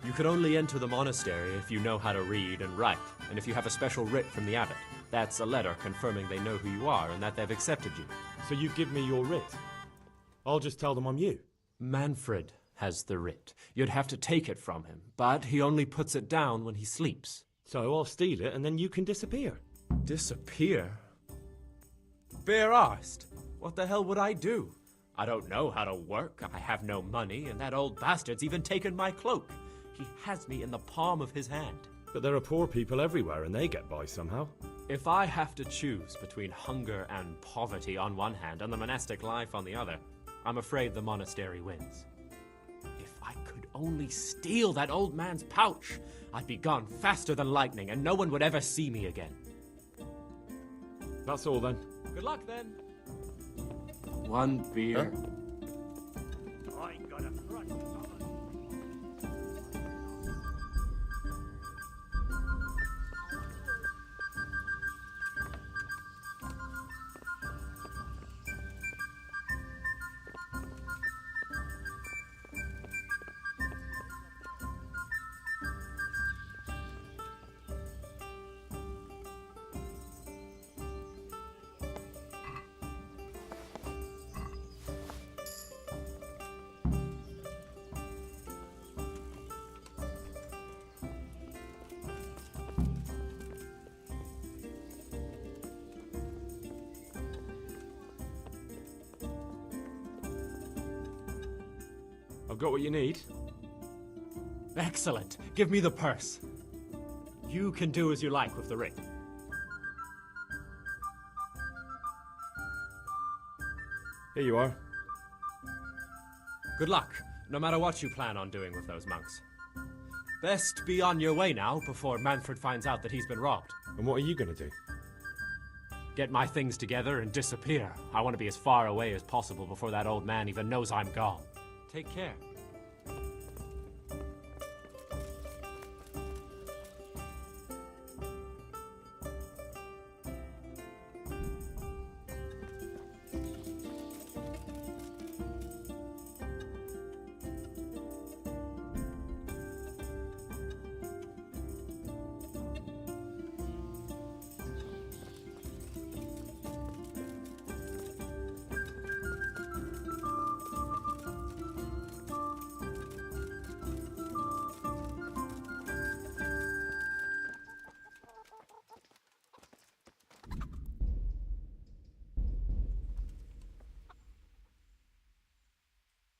You can only enter the monastery if you know how to read and write, and if you have a special writ from the abbot. That's a letter confirming they know who you are and that they've accepted you. So you give me your writ? I'll just tell them I'm you. Manfred has the writ. You'd have to take it from him, but he only puts it down when he sleeps. So I'll steal it and then you can disappear. Disappear? Bare-arsed? What the hell would I do? I don't know how to work, I have no money, and that old bastard's even taken my cloak. He has me in the palm of his hand. But there are poor people everywhere and they get by somehow. If I have to choose between hunger and poverty on one hand and the monastic life on the other, I'm afraid the monastery wins. If I could only steal that old man's pouch, I'd be gone faster than lightning and no one would ever see me again. That's all then. Good luck then. One beer. Huh? I got a front. I've got what you need. Excellent. Give me the purse. You can do as you like with the ring. Here you are. Good luck, no matter what you plan on doing with those monks. Best be on your way now before Manfred finds out that he's been robbed. And what are you going to do? Get my things together and disappear. I want to be as far away as possible before that old man even knows I'm gone. Take care.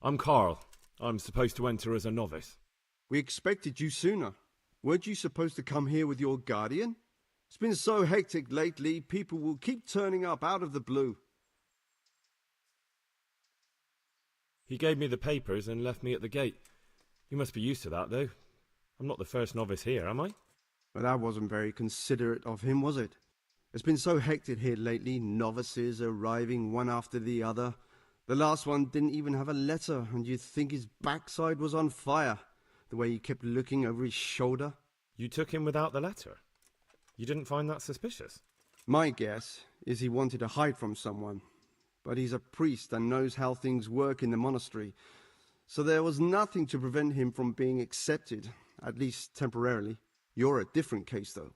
I'm Carl. I'm supposed to enter as a novice. We expected you sooner. Weren't you supposed to come here with your guardian? It's been so hectic lately, people will keep turning up out of the blue. He gave me the papers and left me at the gate. You must be used to that, though. I'm not the first novice here, am I? But that wasn't very considerate of him, was it? It's been so hectic here lately, novices arriving one after the other. The last one didn't even have a letter, and you'd think his backside was on fire, the way he kept looking over his shoulder. You took him without the letter? You didn't find that suspicious? My guess is he wanted to hide from someone, but he's a priest and knows how things work in the monastery, so there was nothing to prevent him from being accepted, at least temporarily. You're a different case, though.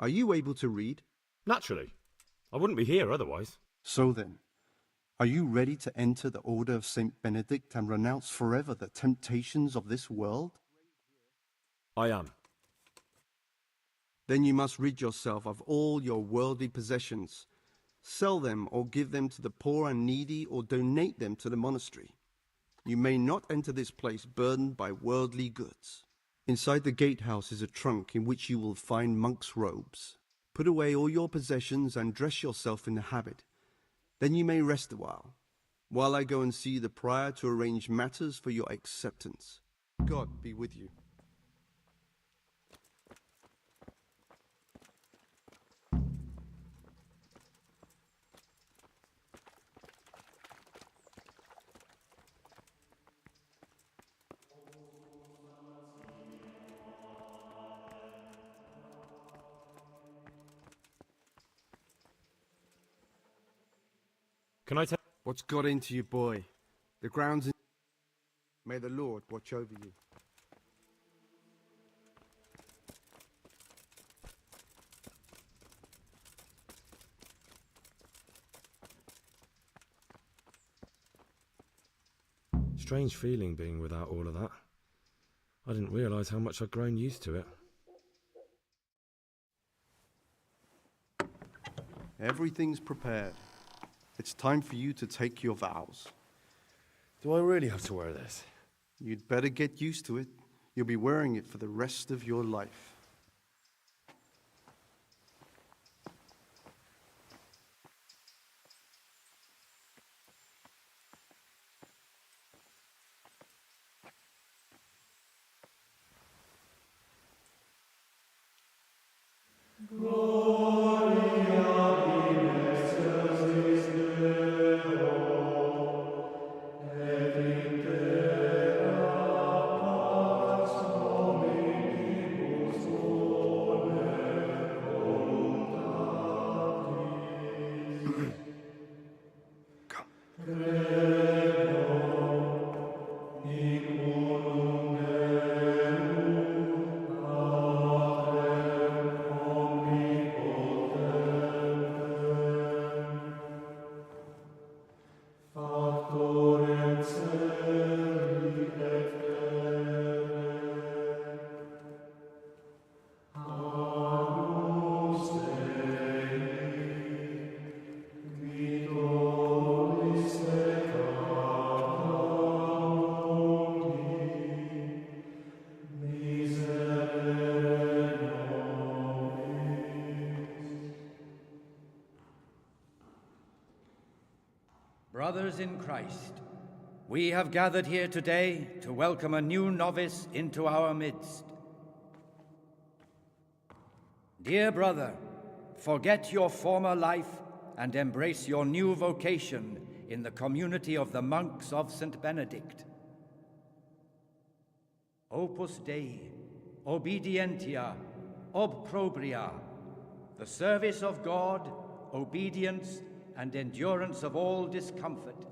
Are you able to read? Naturally. I wouldn't be here otherwise. So then, are you ready to enter the Order of Saint Benedict and renounce forever the temptations of this world? I am. Then you must rid yourself of all your worldly possessions. Sell them or give them to the poor and needy or donate them to the monastery. You may not enter this place burdened by worldly goods. Inside the gatehouse is a trunk in which you will find monk's robes. Put away all your possessions and dress yourself in the habit. Then you may rest a while I go and see the prior to arrange matters for your acceptance. God be with you. Can I tell... What's got into you, boy? The ground's in... May the Lord watch over you. Strange feeling being without all of that. I didn't realise how much I'd grown used to it. Everything's prepared. It's time for you to take your vows. Do I really have to wear this? You'd better get used to it. You'll be wearing it for the rest of your life. Brothers in Christ, we have gathered here today to welcome a new novice into our midst. Dear brother, forget your former life and embrace your new vocation in the community of the monks of St. Benedict. Opus Dei, obedientia, obprobria, the service of God, obedience, and endurance of all discomfort.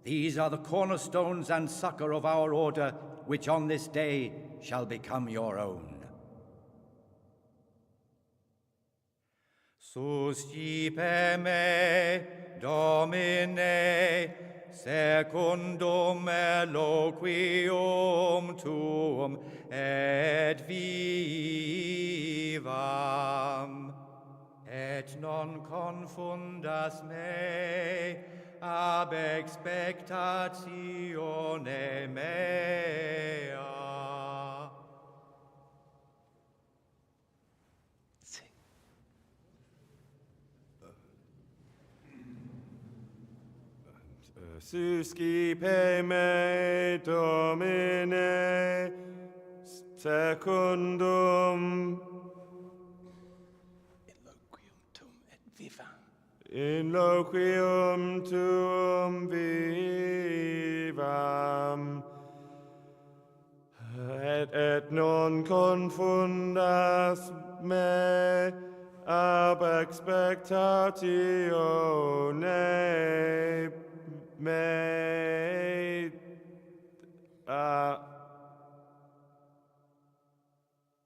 These are the cornerstones and succor of our order, which on this day shall become your own. Suscipe me, Domine, secundum eloquium tuum, et vivam. Et non confundas me ab expectatione mea. Suscipe me, Domine, secundum in loquium tuum vivam, et non confundas me ab expectatione me.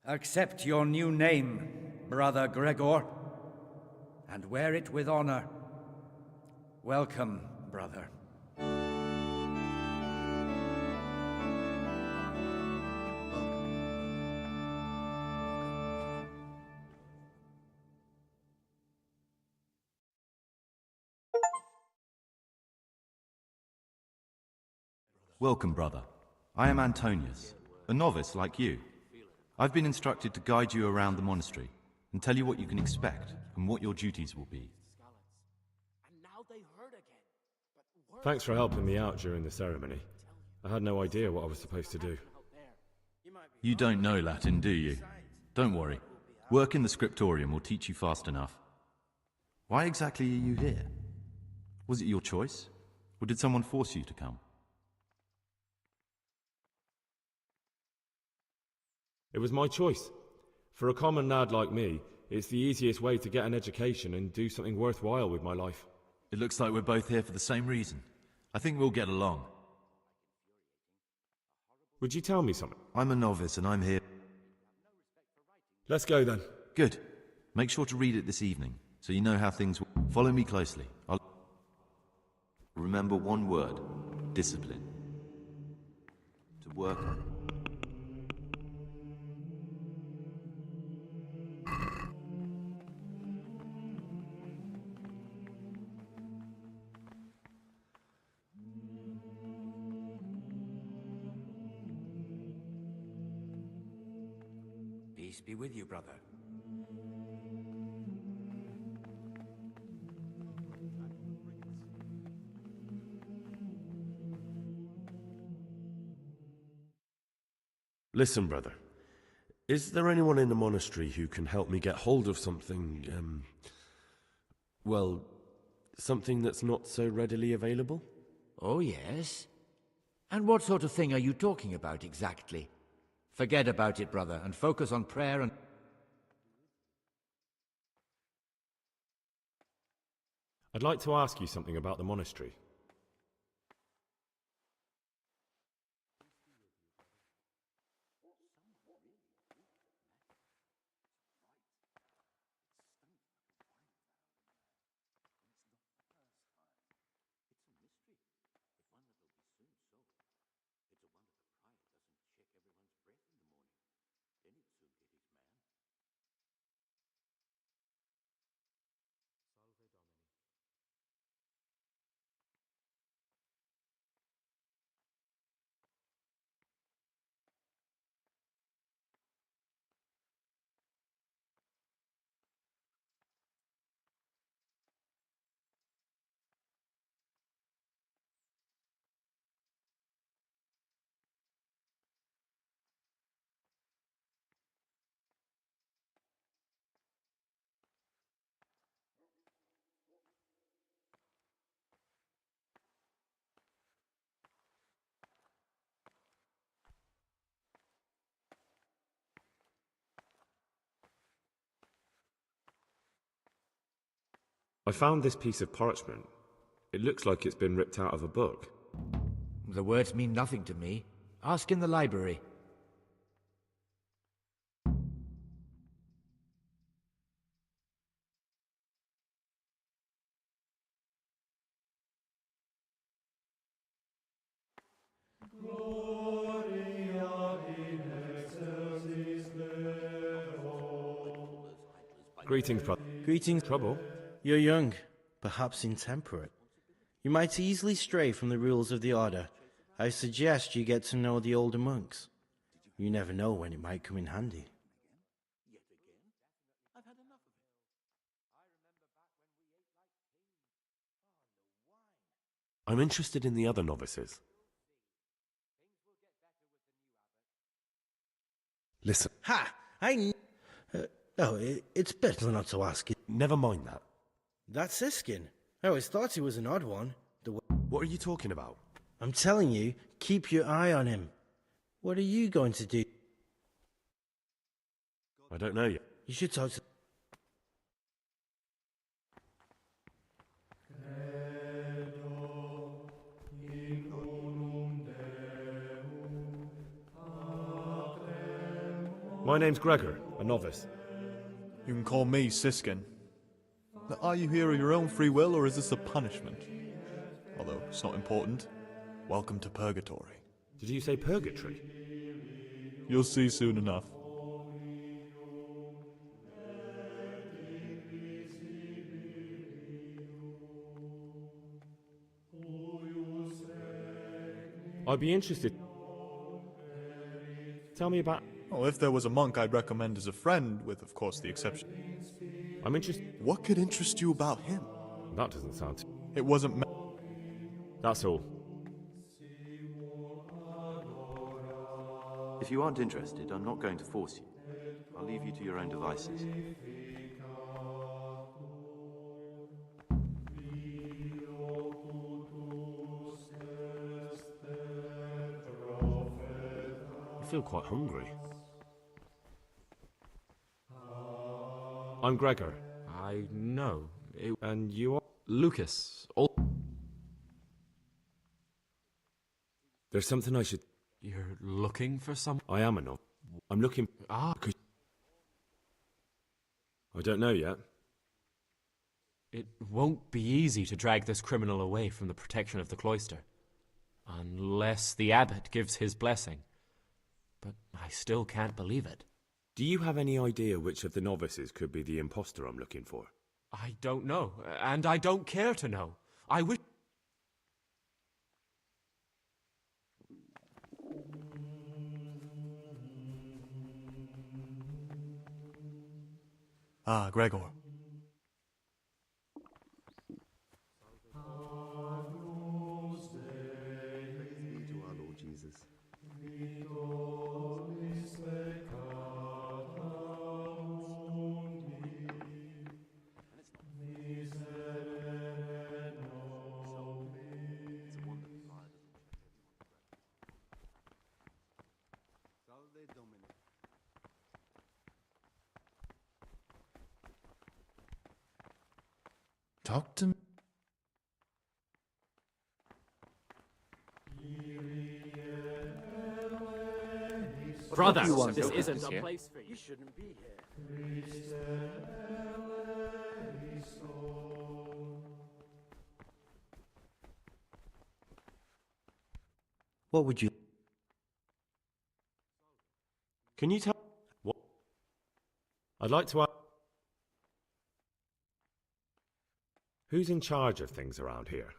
Accept your new name, Brother Gregor, and wear it with honor. Welcome, brother. Welcome, brother. I am Antonius, a novice like you. I've been instructed to guide you around the monastery and tell you what you can expect and what your duties will be. Thanks for helping me out during the ceremony. I had no idea what I was supposed to do. You don't know Latin, do you? Don't worry. Work in the scriptorium will teach you fast enough. Why exactly are you here? Was it your choice? Or did someone force you to come? It was my choice. For a common lad like me, it's the easiest way to get an education and do something worthwhile with my life. It looks like we're both here for the same reason. I think we'll get along. Would you tell me something? I'm a novice and I'm here. Let's go then. Good. Make sure to read it this evening, so you know how things will. Follow me closely. Remember one word. Discipline. To work on. Peace be with you, brother. Listen, brother. Is there anyone in the monastery who can help me get hold of something, well, something that's not so readily available? Oh, yes? And what sort of thing are you talking about exactly? Forget about it, brother, and focus on prayer and... I'd like to ask you something about the monastery. I found this piece of parchment. It looks like it's been ripped out of a book. The words mean nothing to me. Ask in the library. Greetings, brother. Greetings. Trouble? You're young, perhaps intemperate. You might easily stray from the rules of the order. I suggest you get to know the older monks. You never know when it might come in handy. I'm interested in the other novices. Listen. Ha! It's better not to ask it. Never mind that. That's Siskin. I always thought he was an odd one. What are you talking about? I'm telling you, keep your eye on him. What are you going to do? I don't know yet. You should talk to... My name's Gregor, a novice. You can call me Siskin. But are you here of your own free will, or is this a punishment? Although it's not important. Welcome to Purgatory. Did you say purgatory? You'll see soon enough. I'd be interested. Tell me about... Oh, if there was a monk I'd recommend as a friend, with, of course, the exception. I'm interested... What could interest you about him? That doesn't sound... It wasn't... That's all. If you aren't interested, I'm not going to force you. I'll leave you to your own devices. I feel quite hungry. I'm Gregor. I know. And you are? Lucas. There's something I should... You're looking for some... I am enough. I'm looking... Ah. I don't know yet. It won't be easy to drag this criminal away from the protection of the cloister. Unless the abbot gives his blessing. But I still can't believe it. Do you have any idea which of the novices could be the imposter I'm looking for? I don't know, and I don't care to know. I wish... Ah, Gregor. Praise be to our Lord Jesus. Talk to me. Brother, this isn't a place for you. You shouldn't be here. What would you... Can you tell... What? I'd like to ask... Who's in charge of things around here?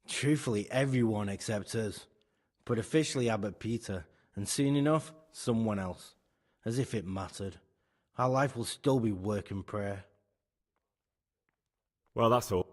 Truthfully, everyone except us. But officially Abbot Peter, and soon enough, someone else. As if it mattered. Our life will still be work and prayer. Well, that's all.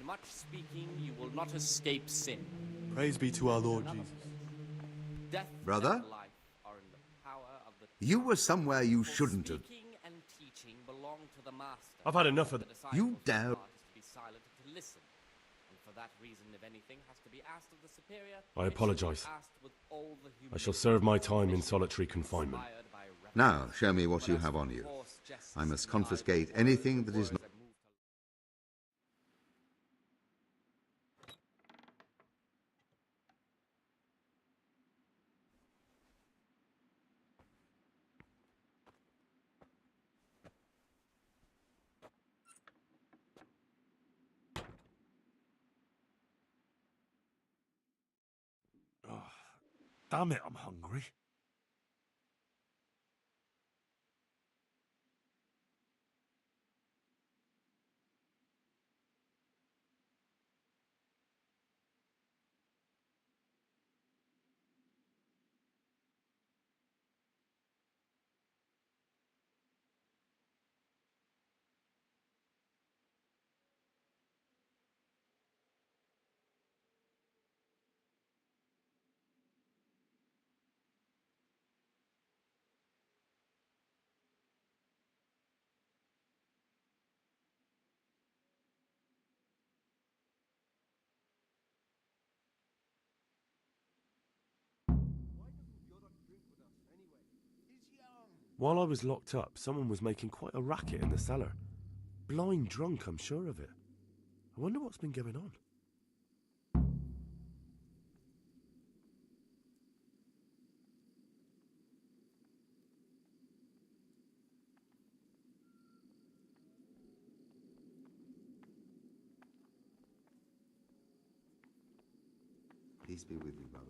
In much speaking, you will not escape sin. Praise be to our Lord Jesus. Death Brother? and life are in the power of the You were somewhere you shouldn't have. Speaking and teaching belong to the master. I've had enough of The that. disciple's You dare- part is to be silent and to listen. And for that reason, if anything has to be asked of the superior, I it should be apologize. asked with all the I shall humility serve my time in solitary confinement. inspired by reverence. Now, show me what you have on you. I must confiscate anything that is not. Damn it, I'm hungry. While I was locked up, someone was making quite a racket in the cellar. Blind drunk, I'm sure of it. I wonder what's been going on. Peace be with you, brother.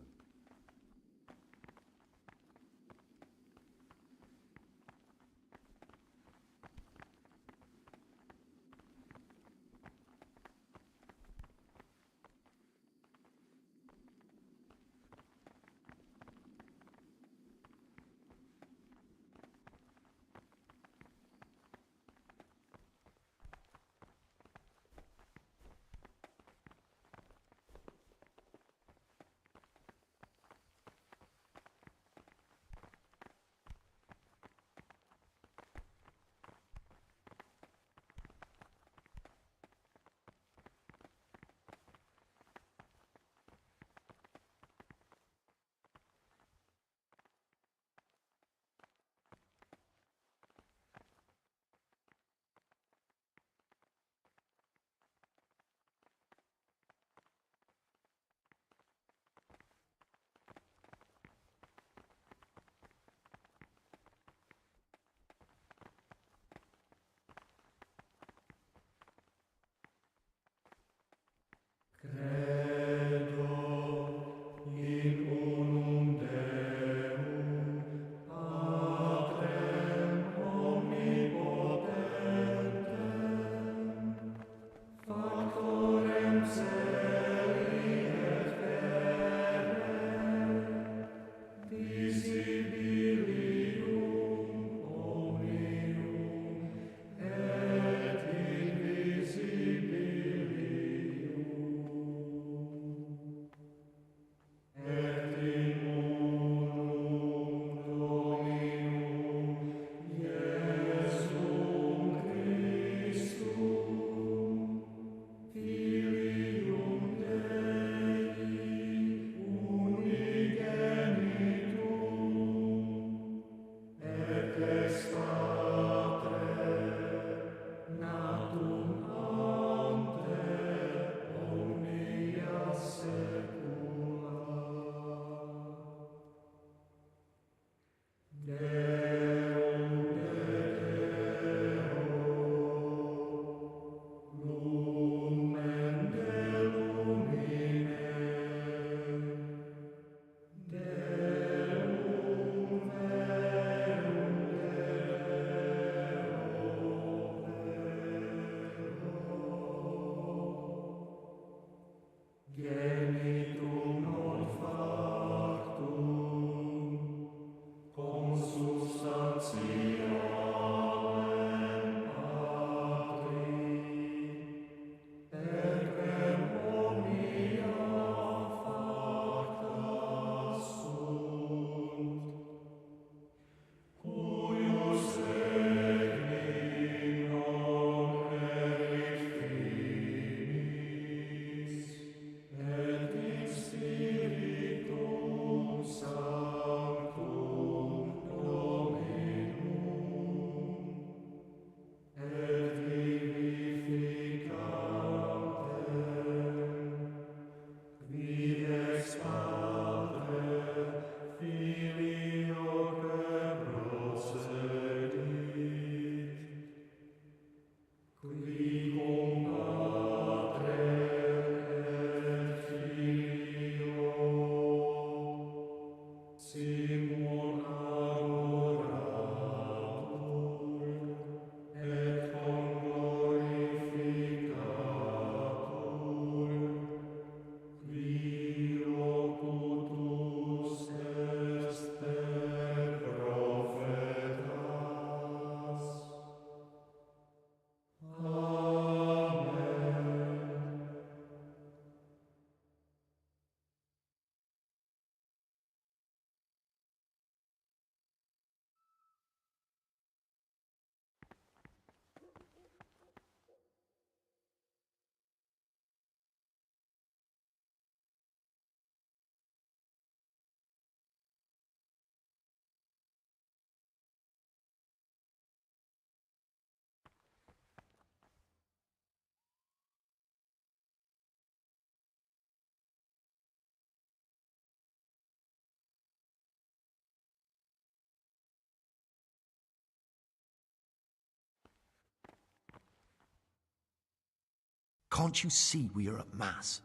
Can't you see we are at Mass?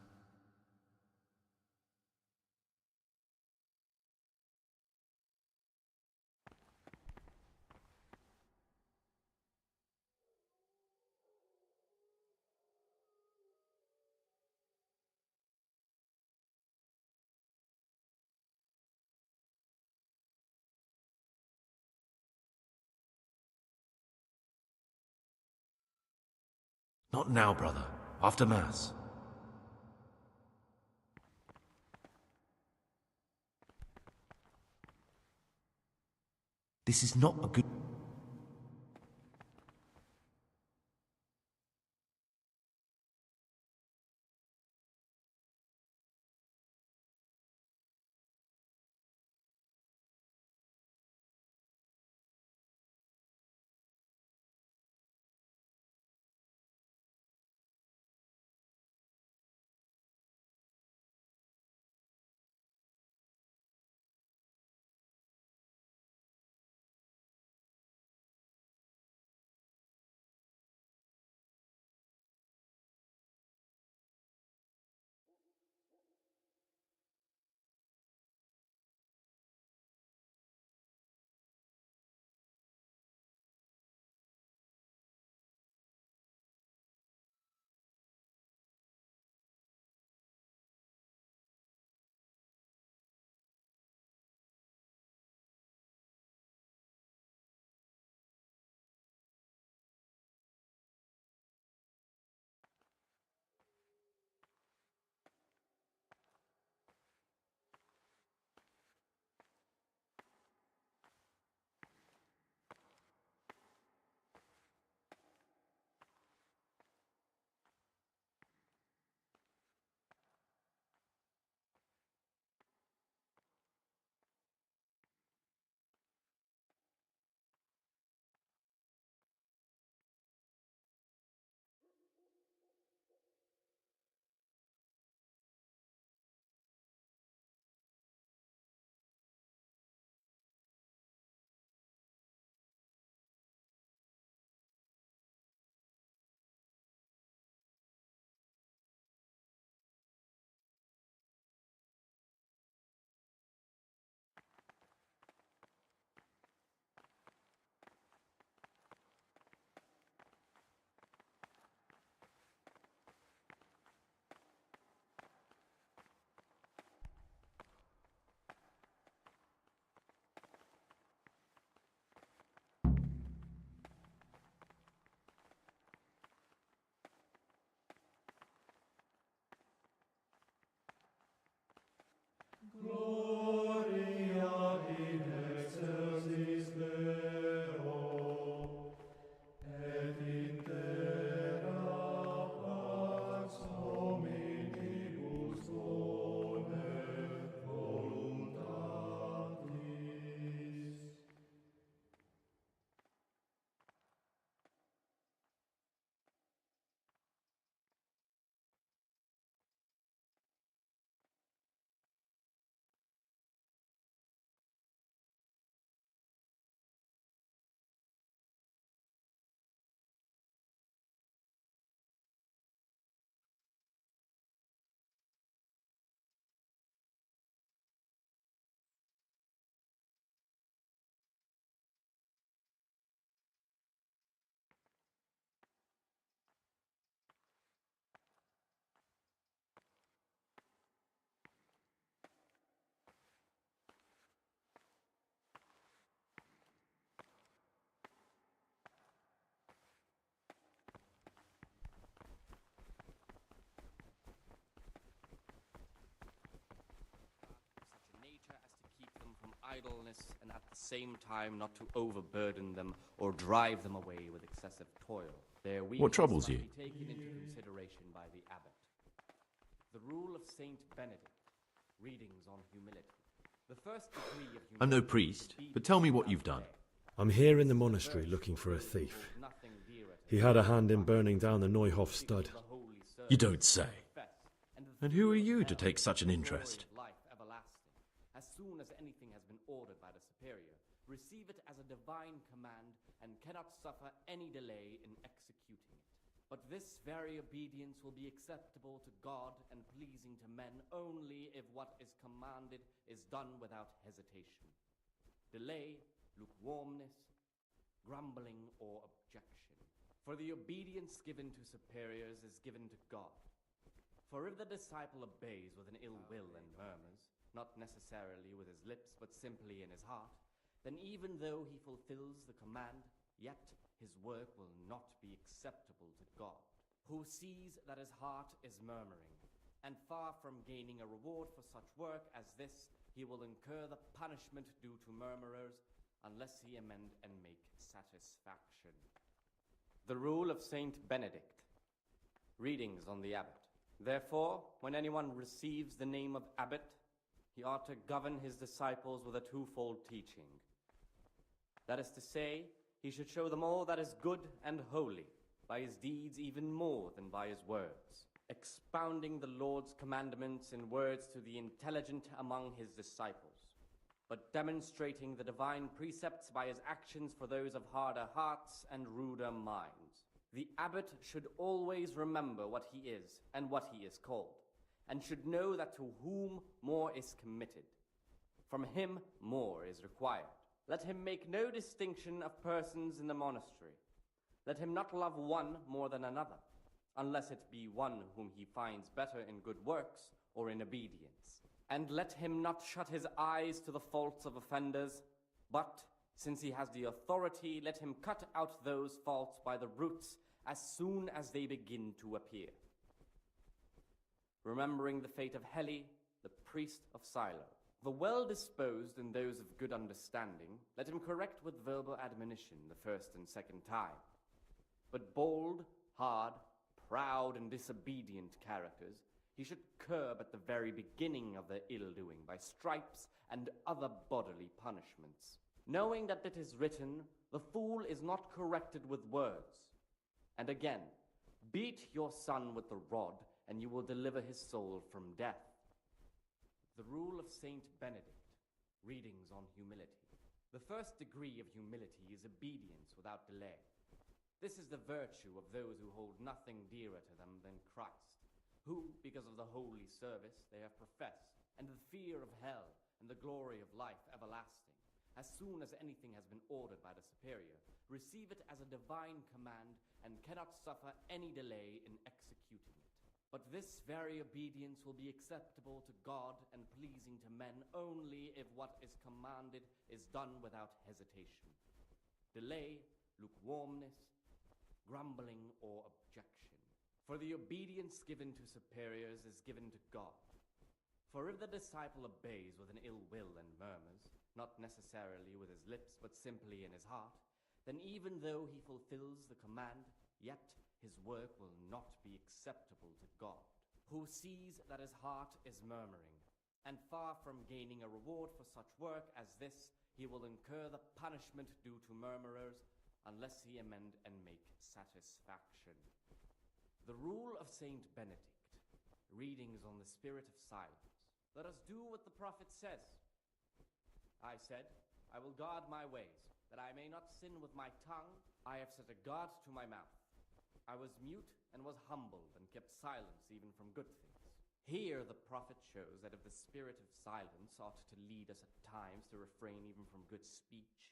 Not now, brother. After Mass. This is not a good... Gloria in excelsis Deo, et in terra pax hominibus bonet voluntatis. Idleness, and at the same time not to overburden them or drive them away with excessive toil. Their weakness troubles must you? be taken into consideration by the abbot. The rule of Saint Benedict, readings on humility. The first degree of humility. I'm no priest, but tell me what you've done. I'm here in the monastery looking for a thief. He had a hand in burning down the Neuhof stud. You don't say. And who are you to take such an interest? As soon as anything has been ordered by the superior, receive it as a divine command and cannot suffer any delay in executing it. But this very obedience will be acceptable to God and pleasing to men only if what is commanded is done without hesitation. Delay, lukewarmness, grumbling, or objection. For the obedience given to superiors is given to God. For if the disciple obeys with an ill will and murmurs, not necessarily with his lips, but simply in his heart, then even though he fulfills the command, yet his work will not be acceptable to God, who sees that his heart is murmuring, and far from gaining a reward for such work as this, he will incur the punishment due to murmurers, unless he amend and make satisfaction. The Rule of Saint Benedict. Readings on the Abbot. Therefore, when anyone receives the name of abbot, he ought to govern his disciples with a twofold teaching. That is to say, he should show them all that is good and holy, by his deeds even more than by his words, expounding the Lord's commandments in words to the intelligent among his disciples, but demonstrating the divine precepts by his actions for those of harder hearts and ruder minds. The abbot should always remember what he is and what he is called, and should know that to whom more is committed, from him more is required. Let him make no distinction of persons in the monastery. Let him not love one more than another, unless it be one whom he finds better in good works or in obedience. And let him not shut his eyes to the faults of offenders, but, since he has the authority, let him cut out those faults by the roots as soon as they begin to appear. Remembering the fate of Heli, the priest of Silo. The well-disposed and those of good understanding, let him correct with verbal admonition the first and second time. But bold, hard, proud, and disobedient characters he should curb at the very beginning of their ill-doing by stripes and other bodily punishments, knowing that it is written, "The fool is not corrected with words." And again, "Beat your son with the rod, and you will deliver his soul from death." The Rule of Saint Benedict. Readings on Humility. The first degree of humility is obedience without delay. This is the virtue of those who hold nothing dearer to them than Christ, who, because of the holy service they have professed, and the fear of hell and the glory of life everlasting, as soon as anything has been ordered by the superior, receive it as a divine command and cannot suffer any delay in executing it. But this very obedience will be acceptable to God and pleasing to men only if what is commanded is done without hesitation. Delay, lukewarmness, grumbling, or objection. For the obedience given to superiors is given to God. For if the disciple obeys with an ill will and murmurs, not necessarily with his lips, but simply in his heart, then even though he fulfills the command, yet his work will not be acceptable to God, who sees that his heart is murmuring, and far from gaining a reward for such work as this, he will incur the punishment due to murmurers, unless he amend and make satisfaction. The Rule of Saint Benedict. Readings on the Spirit of Silence. Let us do what the prophet says. I said, "I will guard my ways, that I may not sin with my tongue. I have set a guard to my mouth. I was mute and was humbled and kept silence even from good things." Here the prophet shows that if the spirit of silence ought to lead us at times to refrain even from good speech,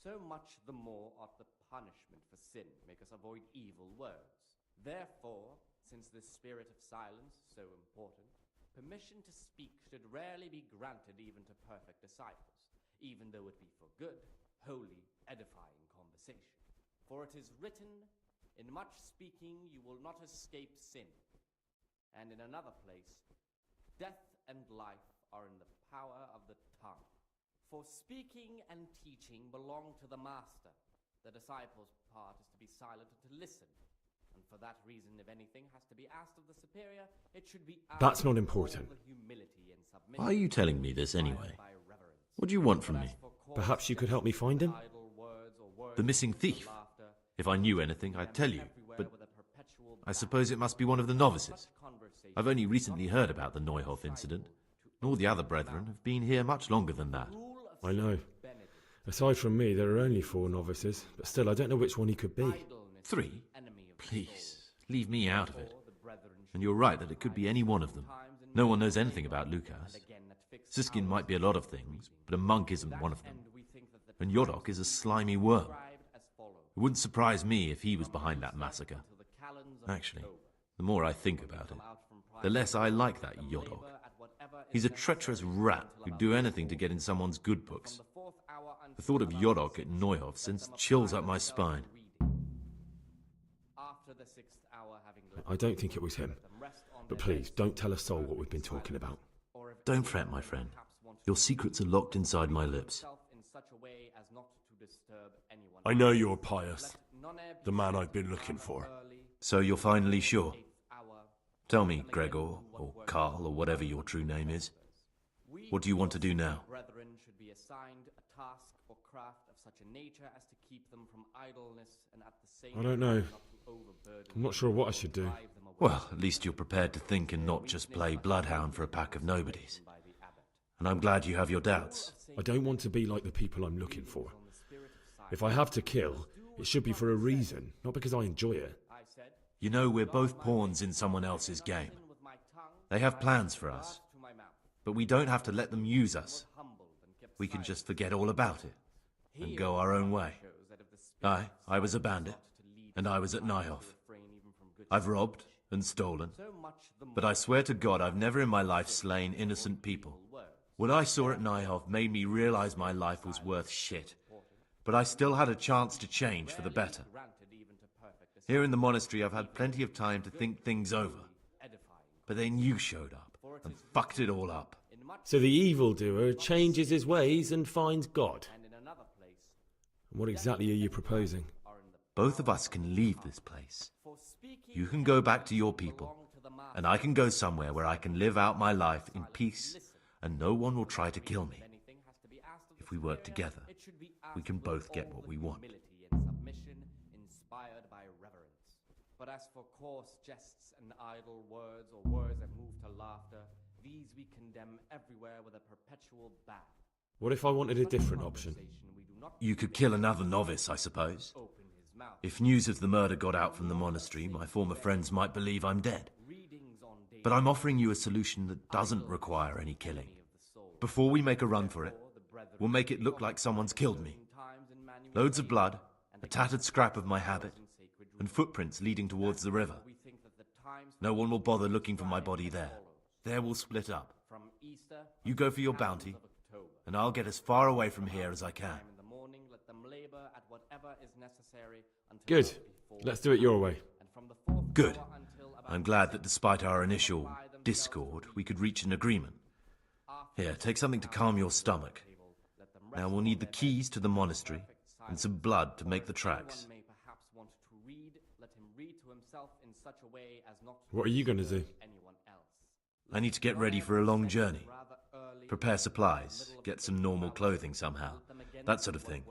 so much the more ought the punishment for sin make us avoid evil words. Therefore, since this spirit of silence is so important, permission to speak should rarely be granted even to perfect disciples, even though it be for good, holy, edifying conversation. For it is written, "In much speaking you will not escape sin." And in another place, "Death and life are in the power of the tongue." For speaking and teaching belong to the master. The disciple's part is to be silent and to listen. And for that reason, if anything has to be asked of the superior, it should be asked. That's not important. with humility and submission. Why are you telling me this anyway? What do you want from me? Perhaps you could help me find him? The missing thief. If I knew anything, I'd tell you, but I suppose it must be one of the novices. I've only recently heard about the Neuhof incident. All the other brethren have been here much longer than that. I know. Aside from me, there are only 4 novices, but still, I don't know which one he could be. 3? Please, leave me out of it. And you're right that it could be any one of them. No one knows anything about Lucas. Siskin might be a lot of things, but a monk isn't one of them. And Yodok is a slimy worm. It wouldn't surprise me if he was behind that massacre. Actually, the more I think about it, the less I like that Yodok. He's a treacherous rat who'd do anything to get in someone's good books. The thought of Yodok at Neuhof sends chills up my spine. I don't think it was him. But please, don't tell a soul what we've been talking about. Don't fret, my friend. Your secrets are locked inside my lips. I know you're Pius, the man I've been looking for. So you're finally sure? Tell me, Gregor, or Karl, or whatever your true name is. What do you want to do now? Brethren should be assigned a task or craft of such a nature as to keep them from idleness and at the same I don't know. I'm not sure what I should do. Well, at least you're prepared to think and not just play bloodhound for a pack of nobodies. And I'm glad you have your doubts. I don't want to be like the people I'm looking for. If I have to kill, it should be for a reason, not because I enjoy it. You know, we're both pawns in someone else's game. They have plans for us, but we don't have to let them use us. We can just forget all about it and go our own way. I was a bandit, and I was at Neuhof. I've robbed and stolen, but I swear to God I've never in my life slain innocent people. What I saw at Neuhof made me realize my life was worth shit, but I still had a chance to change for the better. Here in the monastery I've had plenty of time to think things over, but then you showed up and fucked it all up. So the evildoer changes his ways and finds God. And what exactly are you proposing? Both of us can leave this place. You can go back to your people, and I can go somewhere where I can live out my life in peace, and no one will try to kill me. If we work together, we can both get what we want. But as for coarse jests and idle words, or words that move to laughter, these we condemn everywhere with a perpetual ban. What if I wanted a different option? You could kill another novice, I suppose. If news of the murder got out from the monastery, my former friends might believe I'm dead. But I'm offering you a solution that doesn't require any killing. Before we make a run for it, we'll make it look like someone's killed me. Loads of blood, a tattered scrap of my habit, and footprints leading towards the river. No one will bother looking for my body there. There we'll split up. You go for your bounty, and I'll get as far away from here as I can. Good. Let's do it your way. Good. I'm glad that despite our initial discord, we could reach an agreement. Here, take something to calm your stomach. Now we'll need the keys to the monastery and some blood to make the tracks. What are you going to do? I need to get ready for a long journey. Prepare supplies, get some normal clothing somehow, that sort of thing.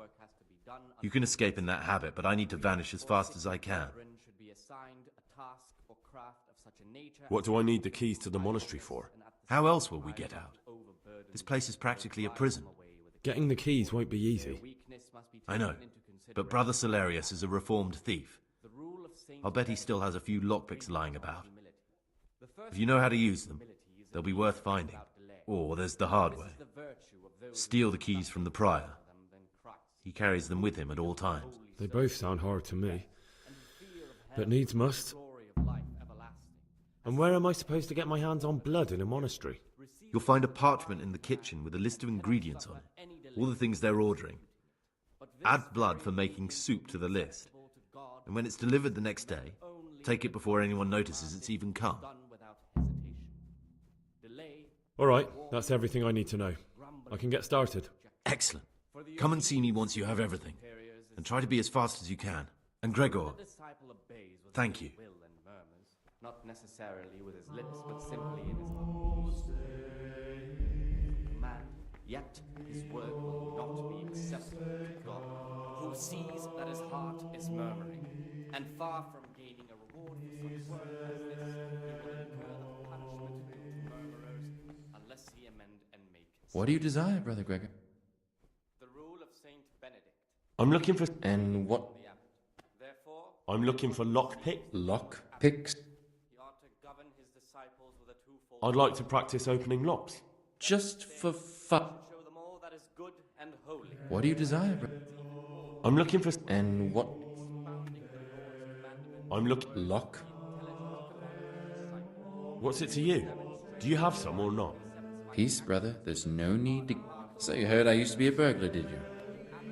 You can escape in that habit, but I need to vanish as fast as I can. What do I need the keys to the monastery for? How else will we get out? This place is practically a prison. Getting the keys won't be easy. I know, but Brother Salarius is a reformed thief. I'll bet he still has a few lockpicks lying about. If you know how to use them, they'll be worth finding. Or there's the hard way. Steal the keys from the prior. He carries them with him at all times. They both sound hard to me. But needs must. And where am I supposed to get my hands on blood in a monastery? You'll find a parchment in the kitchen with a list of ingredients on it. All the things they're ordering. Add blood for making soup to the list. And when it's delivered the next day, take it before anyone notices it's even come. All right, that's everything I need to know. I can get started. Excellent. Come and see me once you have everything. And try to be as fast as you can. And Gregor, thank you. Not necessarily with his lips, but simply in his heart. Man, yet his word will not be acceptable to God, who sees that his heart is murmuring, and far from gaining a reward for such work as this, he will incur the punishment of murmurers, unless he amend and make. What do you desire, Brother Gregor? The rule of Saint Benedict. I'm looking for... And what... I'm looking for lockpick. Lockpicks? He ought to govern his disciples with a twofold. I'd like to practice opening locks. Just for fun. Show them all that is good and holy. What do you desire, brother? I'm looking for... And what? I'm looking... Lock? What's it to you? Do you have some or not? Peace, brother. There's no need to... So you heard I used to be a burglar, did you?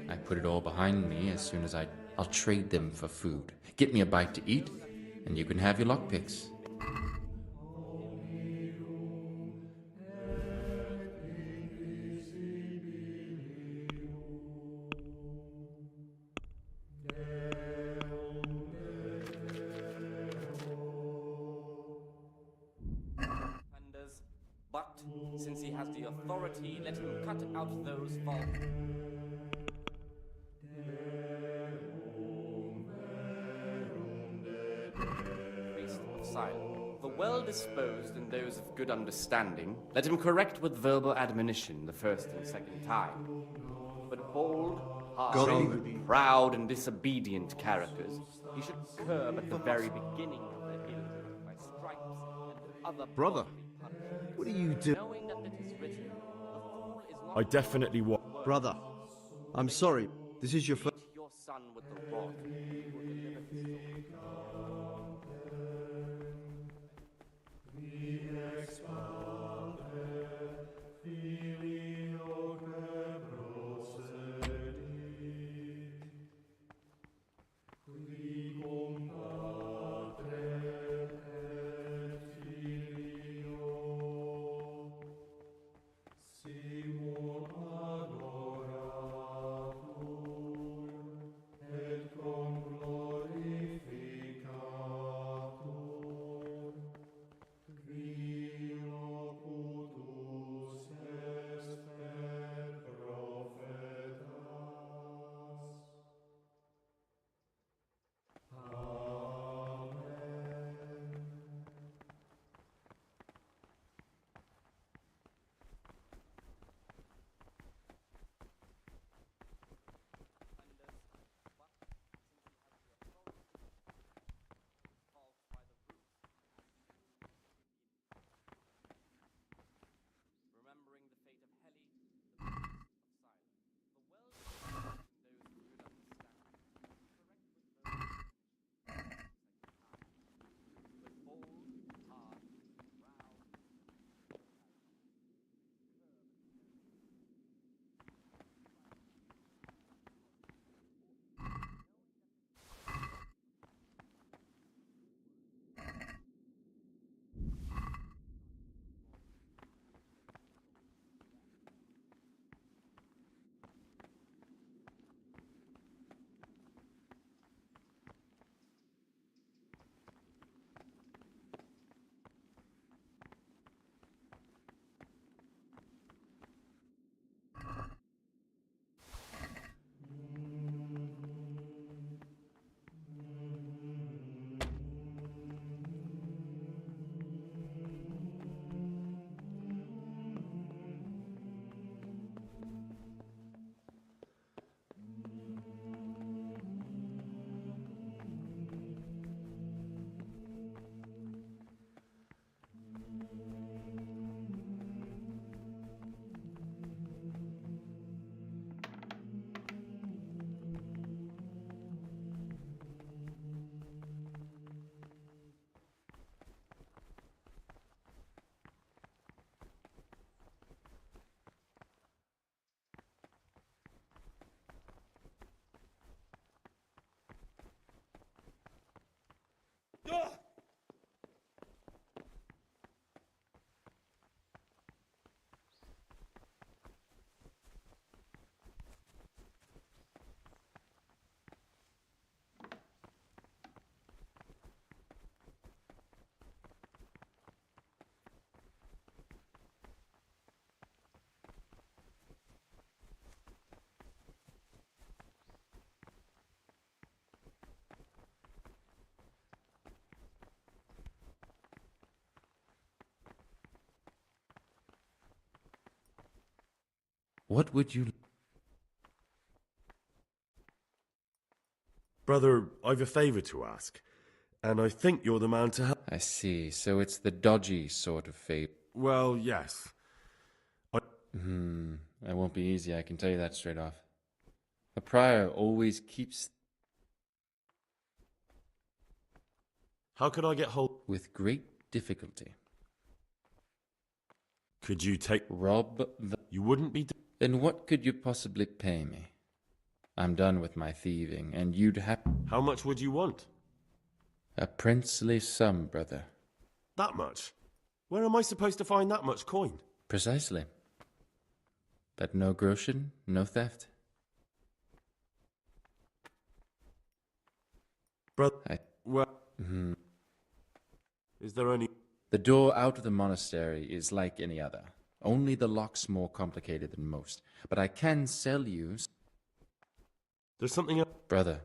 I put it all behind me as soon as I'll trade them for food. Get me a bite to eat, and you can have your lockpicks. But since he has the authority, let him cut out those faults. Priest of silence. The well-disposed and those of good understanding, let him correct with verbal admonition the first and second time. But bold, hardy, proud, and disobedient characters, he should curb at the very beginning of their ill by stripes and other Brother, what do you do? knowing that it is written, the fool is not I definitely want... Brother, I'm sorry. This is your first... your son with the rod. He will deliver his soul. What would you... Brother, I've a favour to ask, and I think you're the man to help. I see, so it's the dodgy sort of fate. Well, yes. That won't be easy, I can tell you that straight off. A prior always keeps... How could I get hold... With great difficulty. Could you take... Rob the... You wouldn't be... Then what could you possibly pay me? I'm done with my thieving, and you'd have... How much would you want? A princely sum, brother. That much? Where am I supposed to find that much coin? Precisely. But no groschen, no theft. Brother, well... Is there any... The door out of the monastery is like any other. Only the lock's more complicated than most. But I can sell you... There's something else... Brother.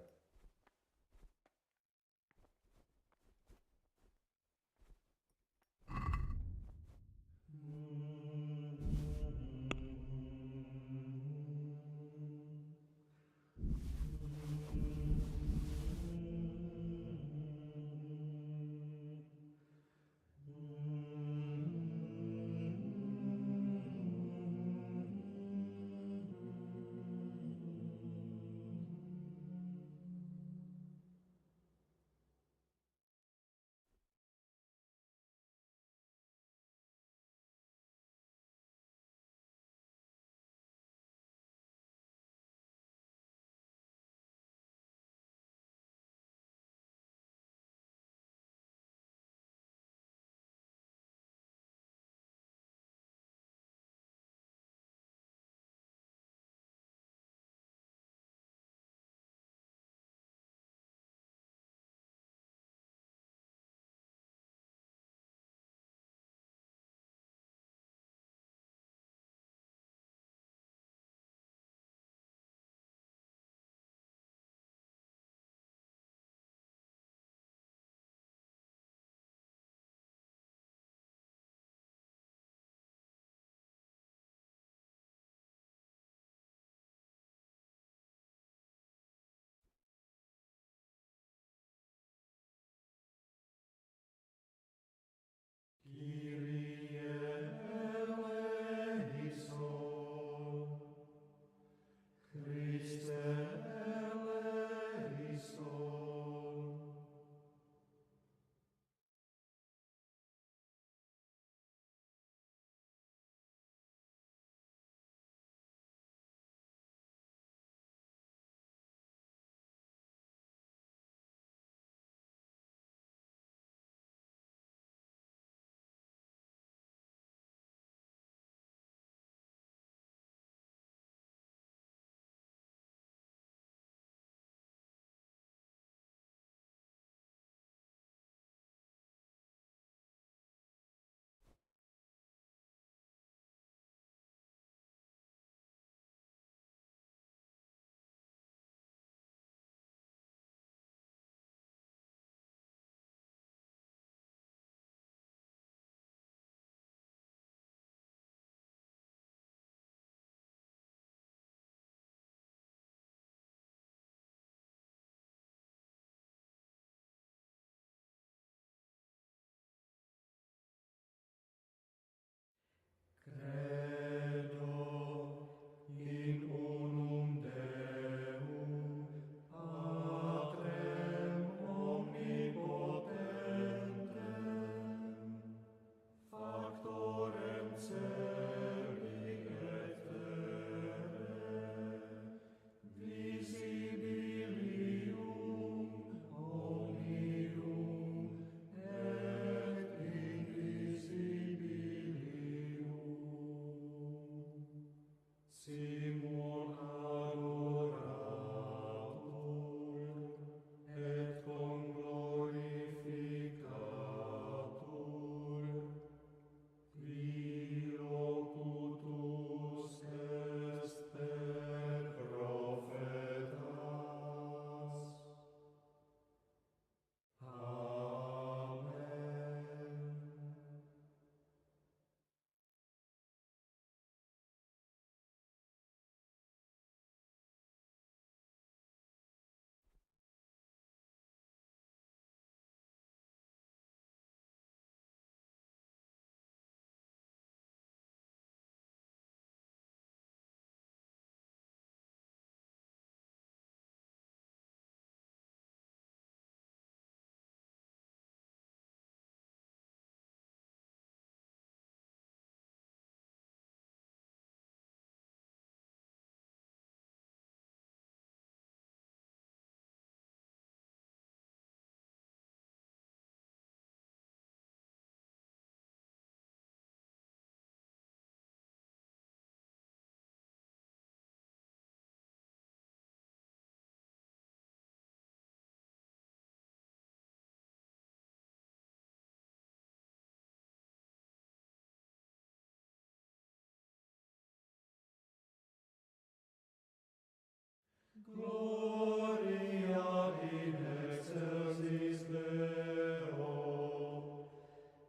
Gloria in excelsis Deo,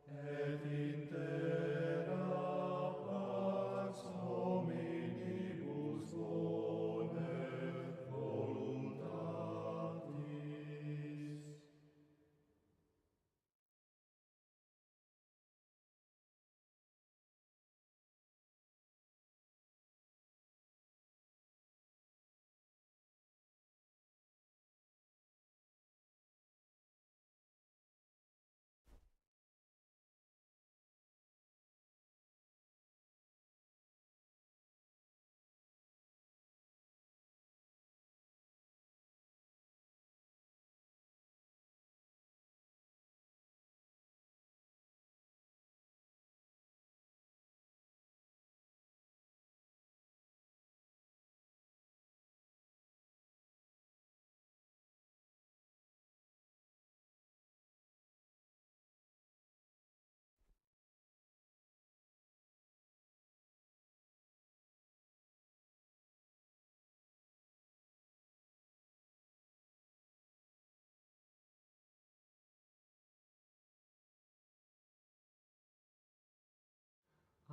et in terra pax hominibus bonet voluntatis.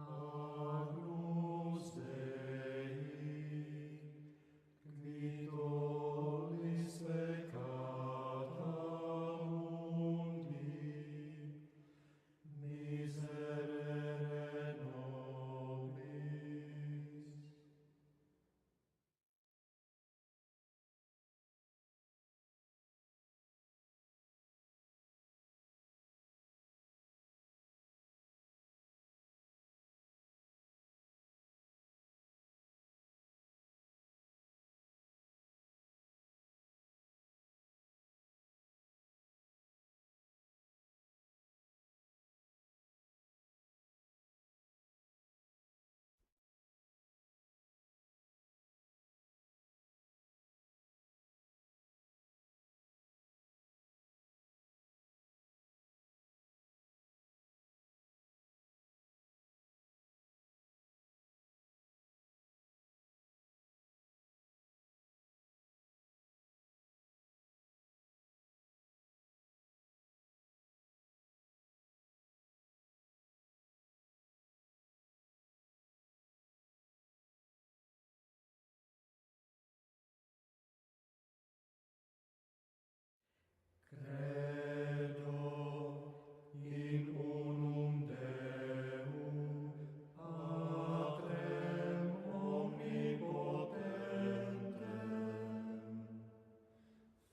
Agnus Dei, qui tollis peccata mundi, miserere nobis. Credo in unum Deum, Patrem omnipotentem,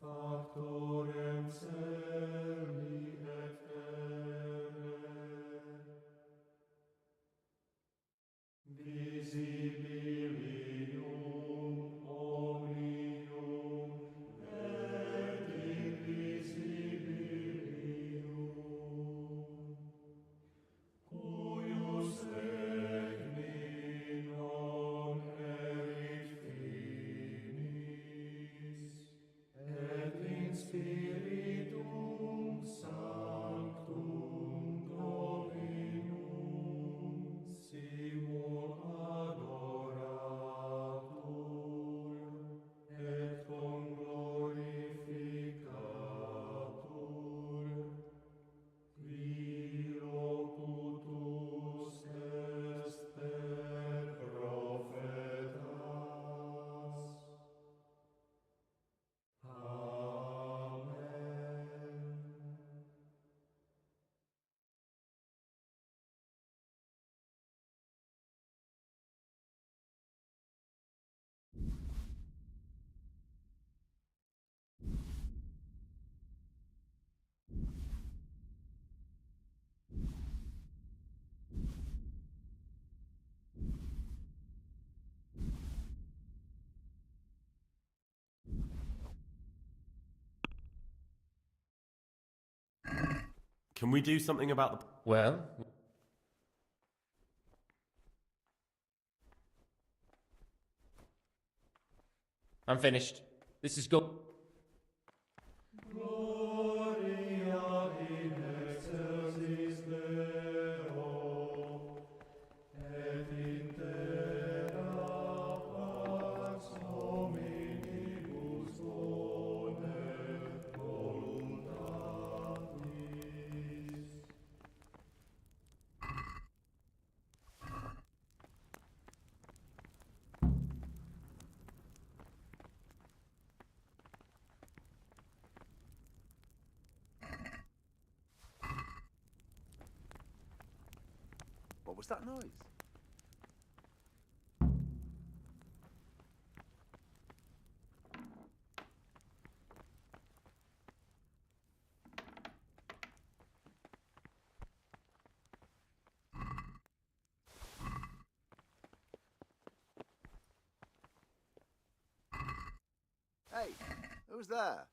Factorem caeli et terrae, visibilium omnium et invisibilium, cuius regni non erit finis, et in Spiritum Sanctum Dominum simul adoratur et conglorificatur, qui locutus est per prophetas. Amen. Can we do something about the... Well, I'm finished. This is good. Gloria in excelsis Deo, et in terra pax hominibus was that noise? Hey, who's there?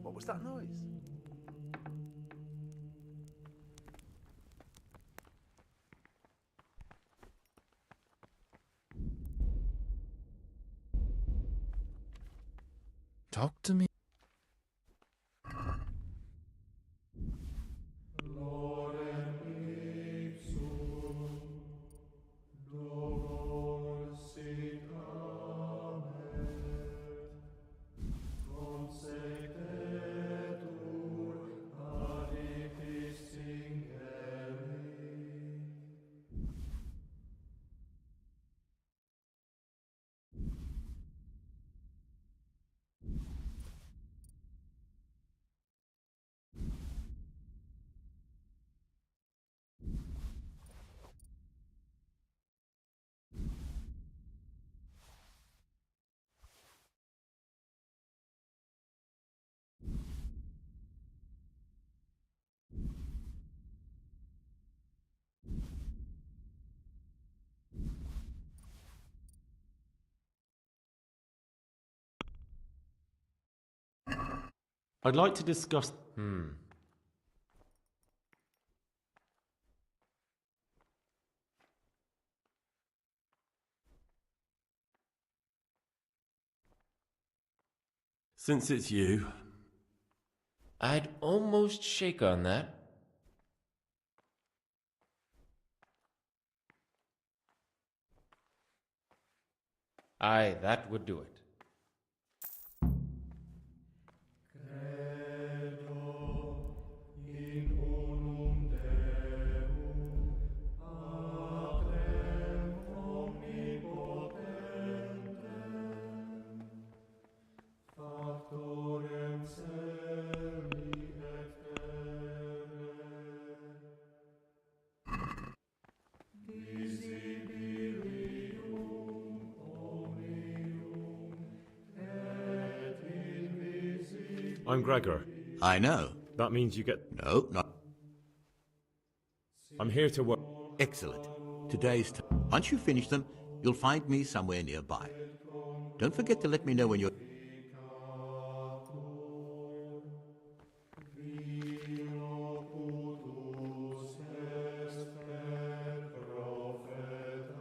What was that noise? Talk to me. Lorem ipsum, Domum sit amet, consectetur adipis singeli. I'd like to discuss... Since it's you... I'd almost shake on that. Aye, that would do it. Credo in unum Deum, Patrem omnipotentem, Factorem celi et terrae, visibilium omnium et invisibilium. I'm Gregor. I know. That means you get... No, not... I'm here to work. Excellent. Once you finish them, you'll find me somewhere nearby. Don't forget to let me know when you're... Vino putus est per prophetas.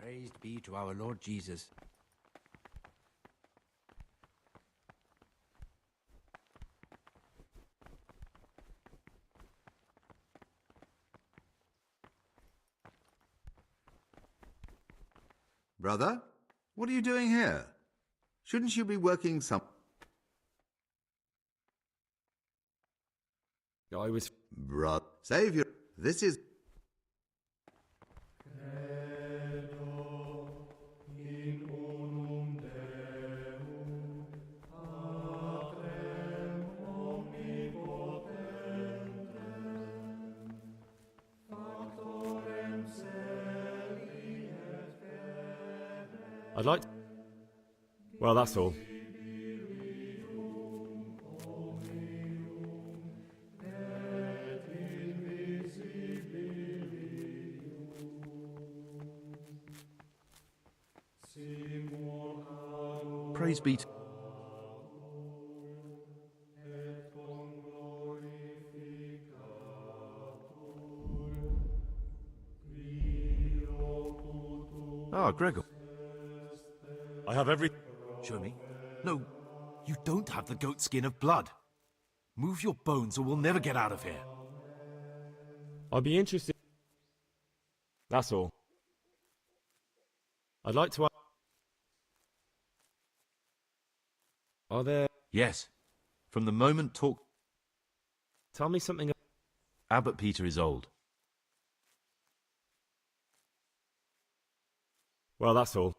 Praised be to our Lord Jesus. Brother, what are you doing here? Shouldn't you be working some... I was... Brother, Savior, this is... I'd like... Well, that's all. Praise be to... Ah, Gregor. I have every... Show me. No, you don't have the goat skin of blood. Move your bones or we'll never get out of here. I'd be interested... That's all. I'd like to... Are there... Yes. From the moment talk... Tell me something... Abbot Peter is old. Well, that's all.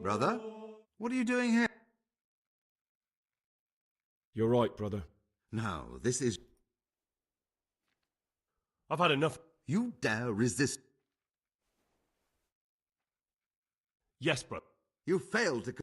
Brother, what are you doing here? You're right, brother. Now, this is... I've had enough. You dare resist... Yes, brother. You failed to...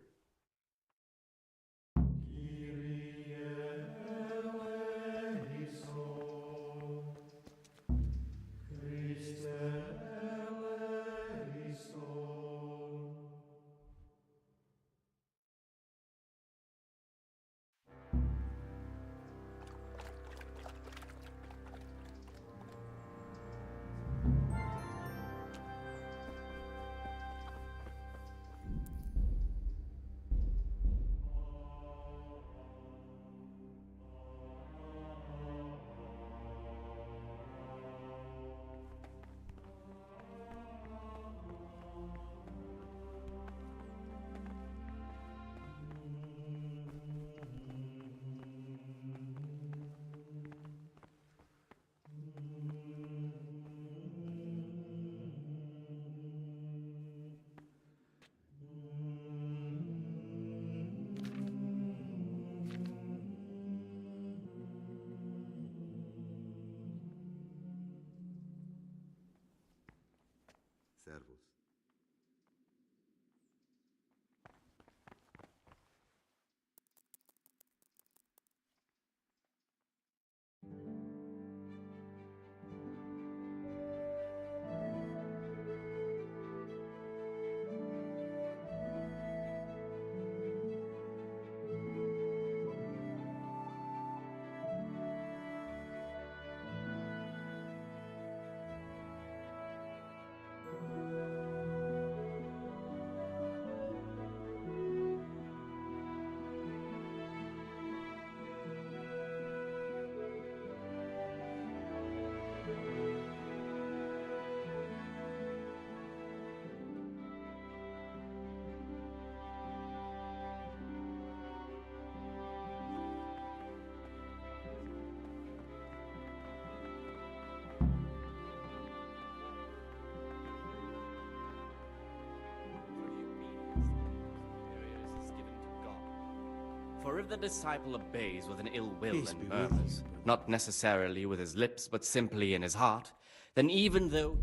For if the disciple obeys with an ill will Peace and be with murmurs, not necessarily with his lips, but simply in his heart, then even though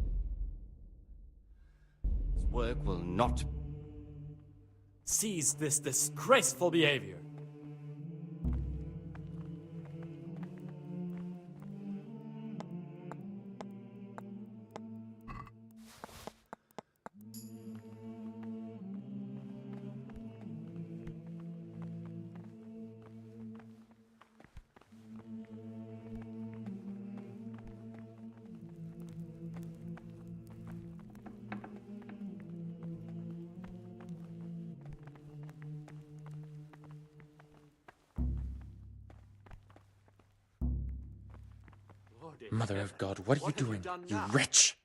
his work will not Seize this disgraceful behavior. Mother of God, what are you doing, you wretch?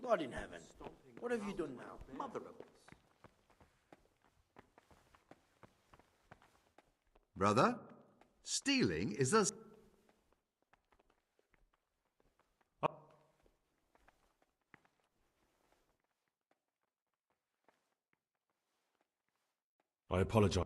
God in heaven, what have you done now? Mother of us. Brother, stealing is a... I apologize.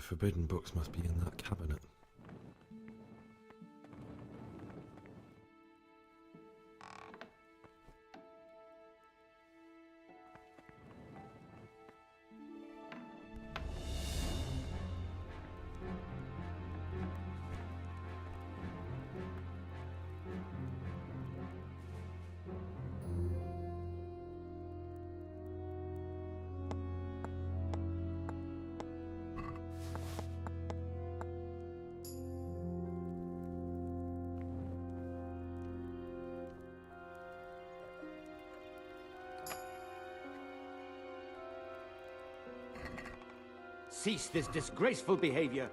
forbidden books must be in that cabinet. Cease this disgraceful behavior.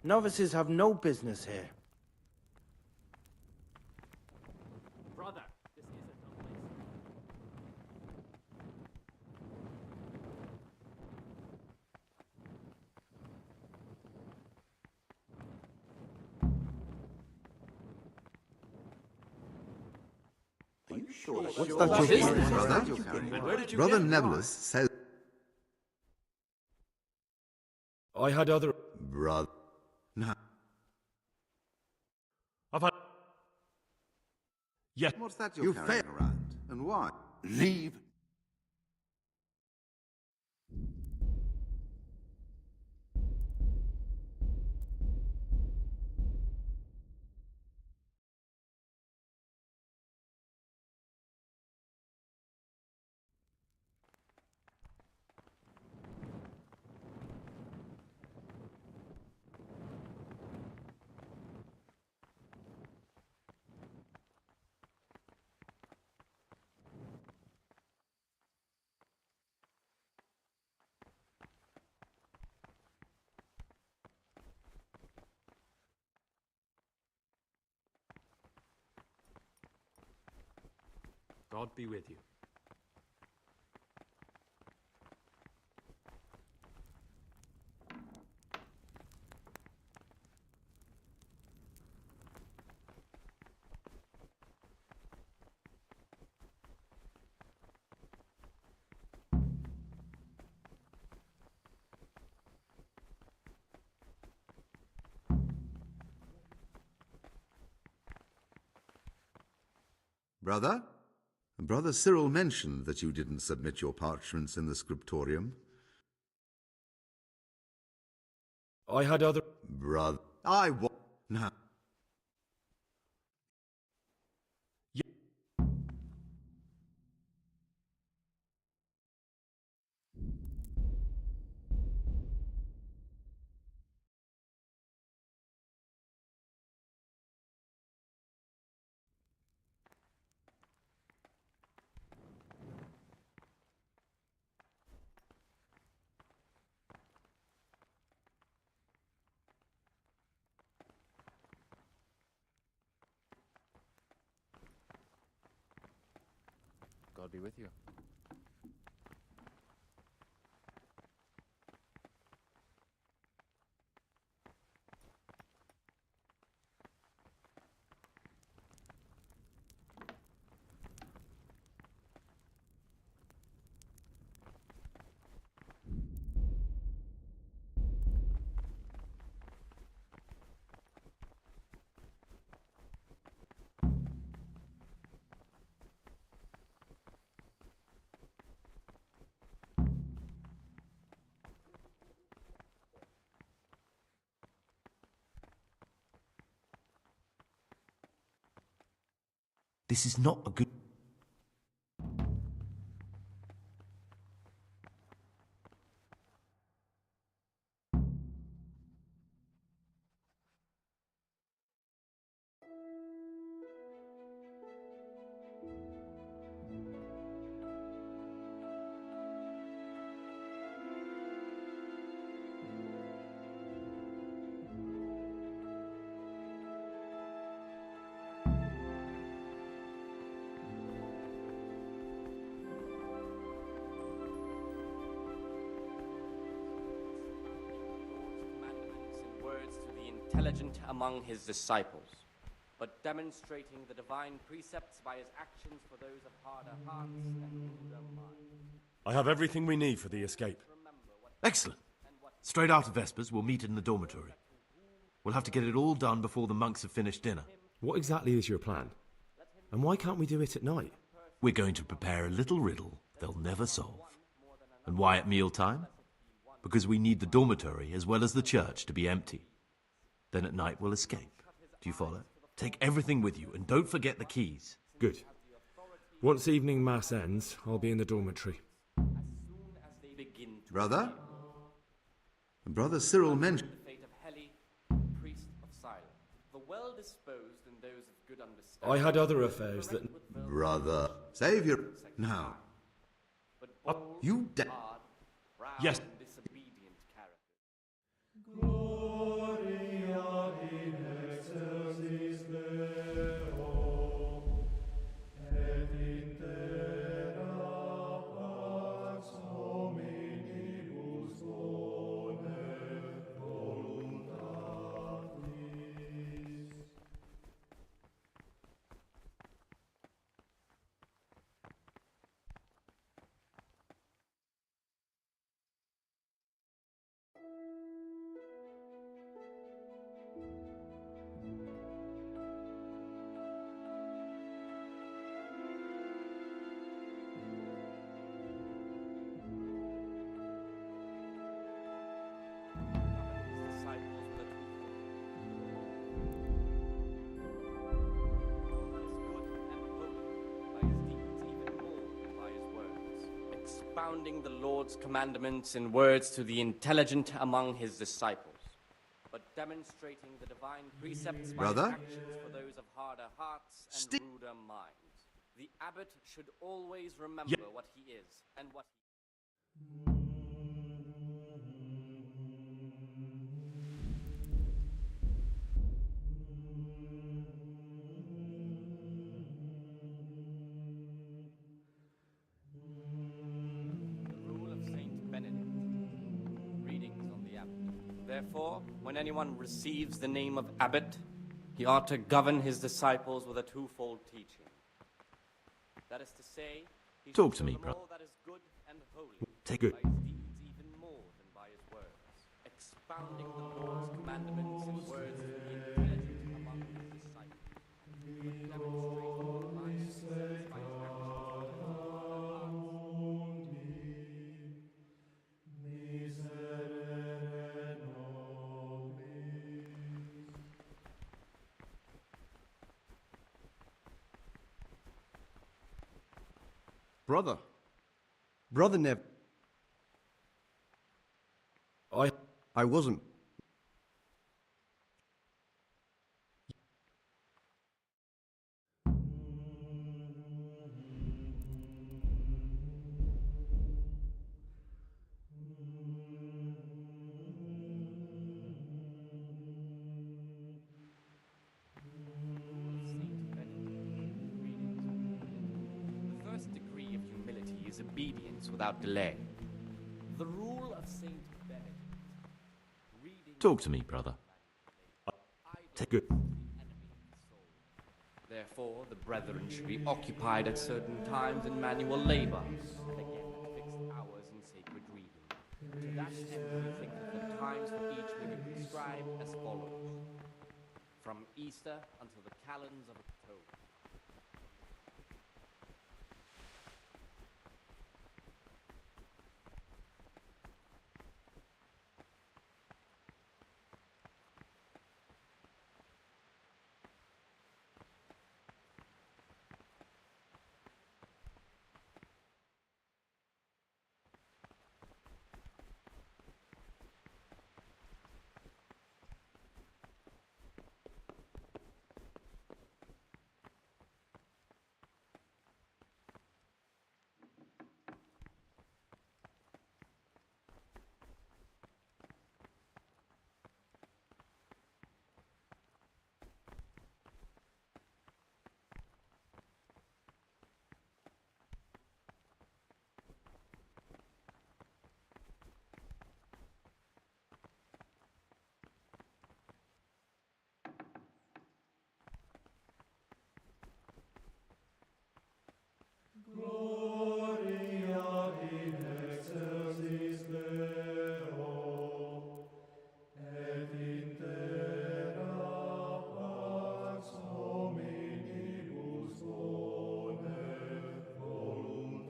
Novices have no business here. Brother, this isn't a place. Are you sure? What's that you're carrying, brother? Brother Nevelus says... I had other... Brother... No. I've had... Yeah. What's that you're carrying around? And why? Leave. God be with you. Brother? Brother Cyril mentioned that you didn't submit your parchments in the scriptorium. I had other... Brother, Now. God be with you. This is not a good... Intelligent among his disciples, but demonstrating the divine precepts by his actions for those of harder hearts and ruder minds. I have everything we need for the escape. Excellent. Straight after Vespers, we'll meet in the dormitory. We'll have to get it all done before the monks have finished dinner. What exactly is your plan? And why can't we do it at night? We're going to prepare a little riddle they'll never solve. And why at mealtime? Because we need the dormitory as well as the church to be empty. Then at night we'll escape. Do you follow? Take everything with you and don't forget the keys. Good. Once evening mass ends, I'll be in the dormitory. Brother? Brother Cyril mentioned... The fate of Heli, priest of Siler. The well-disposed and those of good understanding. I had other affairs that... Brother, save your... Now. You Yes. And disobedient character. Gloria in excelsis Deo, et in terra pax hominibus bonet voluntatis. Expounding the Lord's commandments in words to the intelligent among his disciples, but demonstrating the divine precepts by his Brother? actions for those of harder hearts and ruder minds. The abbot should always remember what he is and what he... Therefore, when anyone receives the name of abbot, he ought to govern his disciples with a twofold teaching. That is to say, he Talk should to me, show them brother. all that is good and holy, Take it. by his deeds even more than by his words, expounding the Lord's commandments in words to the intelligent among his disciples, but demonstrating divine existence by his actions in all other parts. Brother Nev. I wasn't. The first degree of humility is obedience without delay. The rule of Saint Benedict. Talk to me, brother. Take it. Therefore, the brethren should be occupied at certain times in manual labor, and again at fixed hours in sacred reading. To that end, we think that the times for each may be prescribed as follows: from Easter until the calends of October. Gloria in excelsis Deo, et in terra pax hominibus bone voluntatis.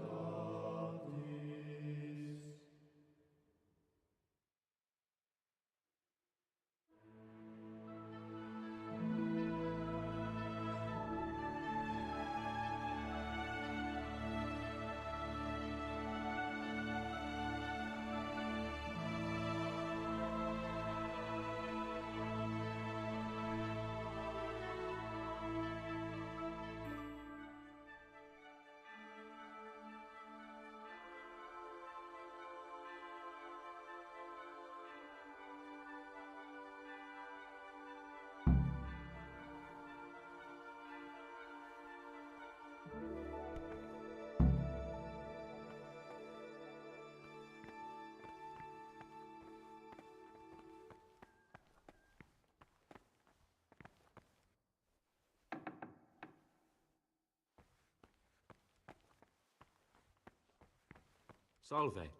Salve.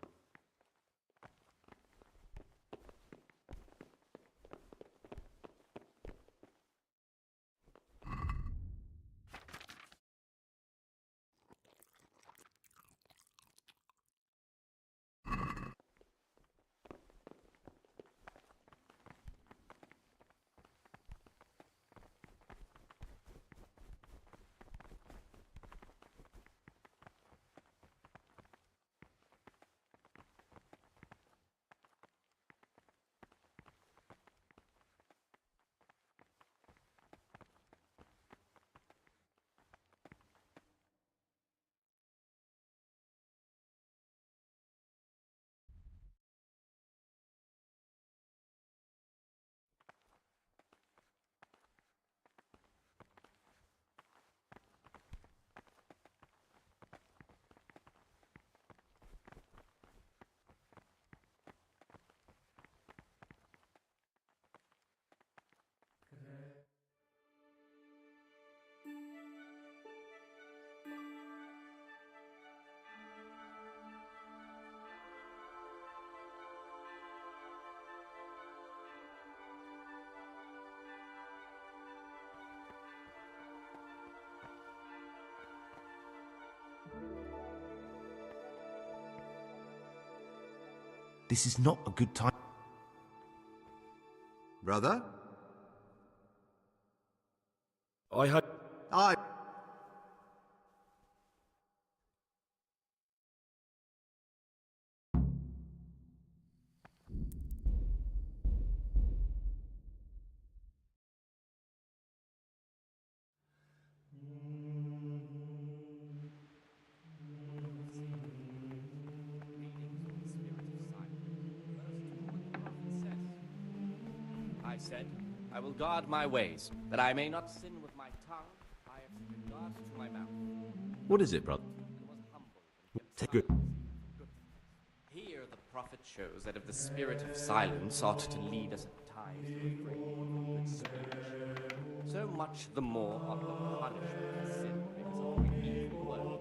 This is not a good time. Brother? I had... I... I said, I will guard my ways, that I may not sin with my tongue. I have set a guard to my mouth. What is it, brother? Take good. Here the prophet shows that if the spirit of silence ought to lead us at times to refrain from good speech, so much the more ought the punishment for sin because of our evil word.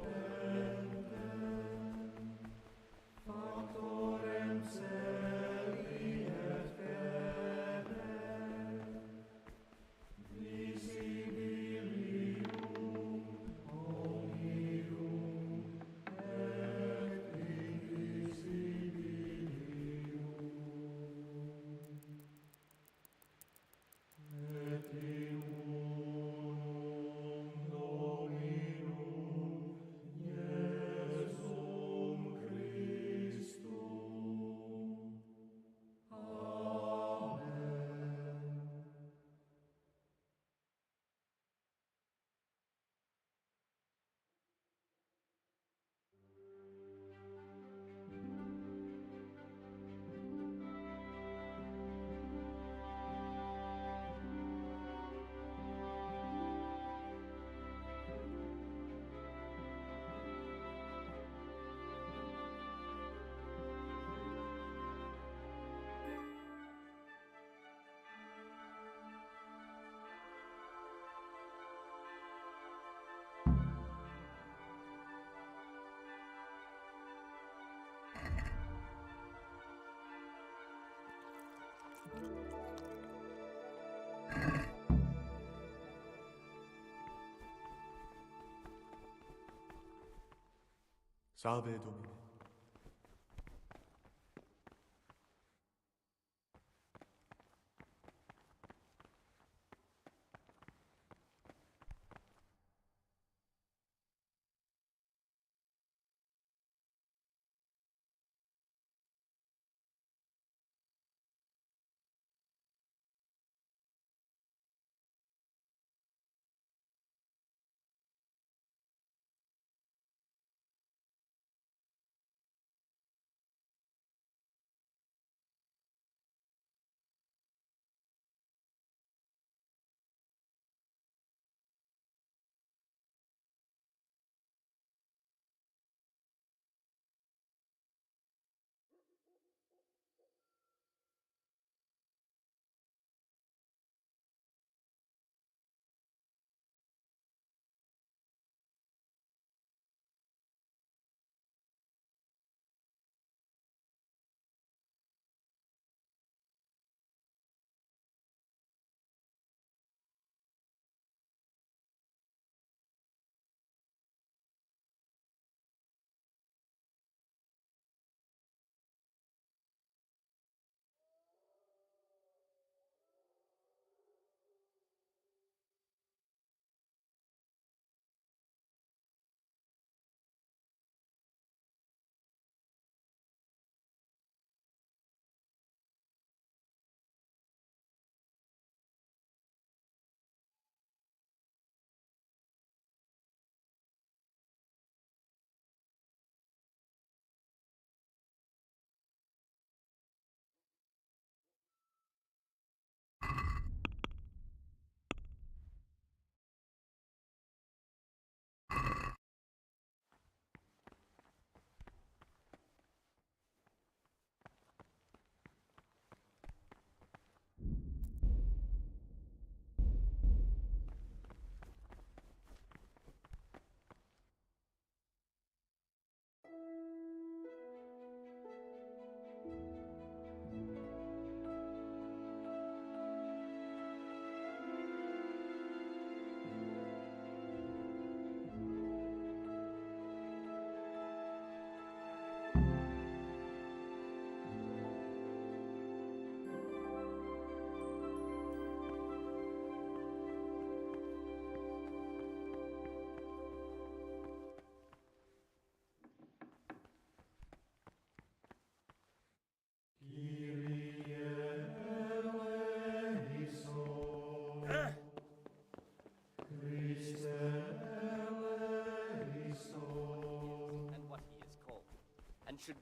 Salve Domine.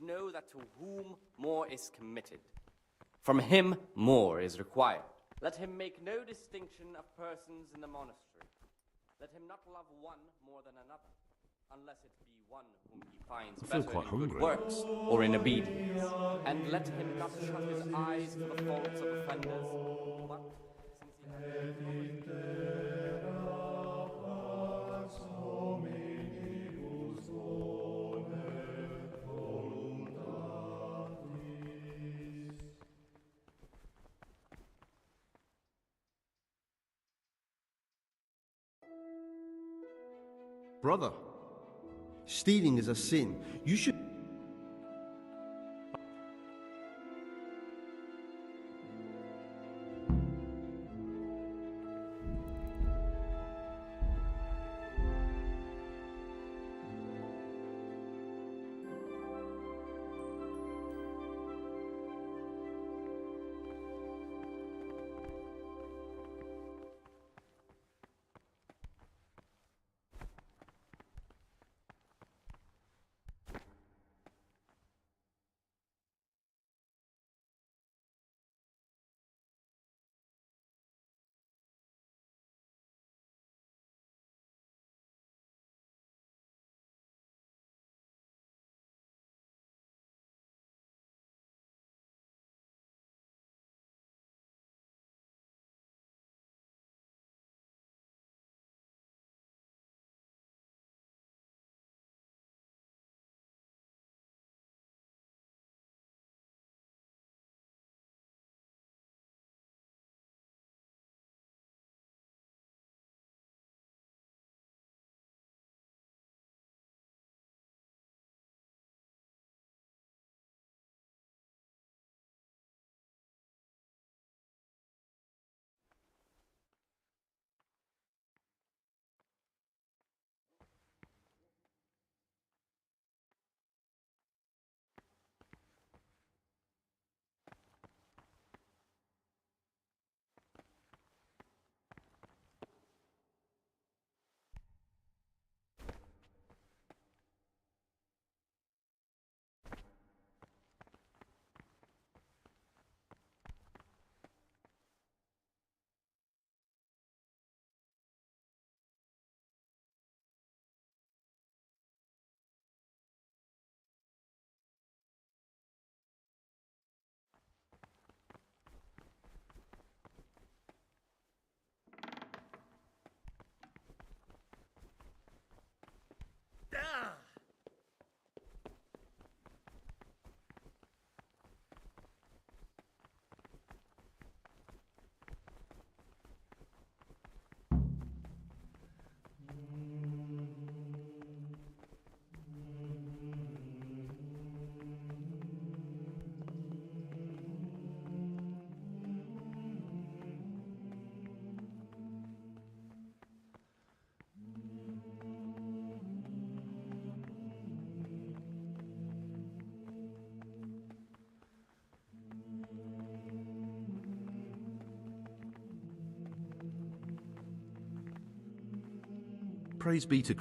know that to whom more is committed, from him more is required. Let him make no distinction of persons in the monastery. Let him not love one more than another, unless it be one whom he finds I feel better quite in good hungry. works or in obedience. And let him not shut his eyes to the faults of offenders, but since he hath Brother, stealing is a sin. You should... Praise be to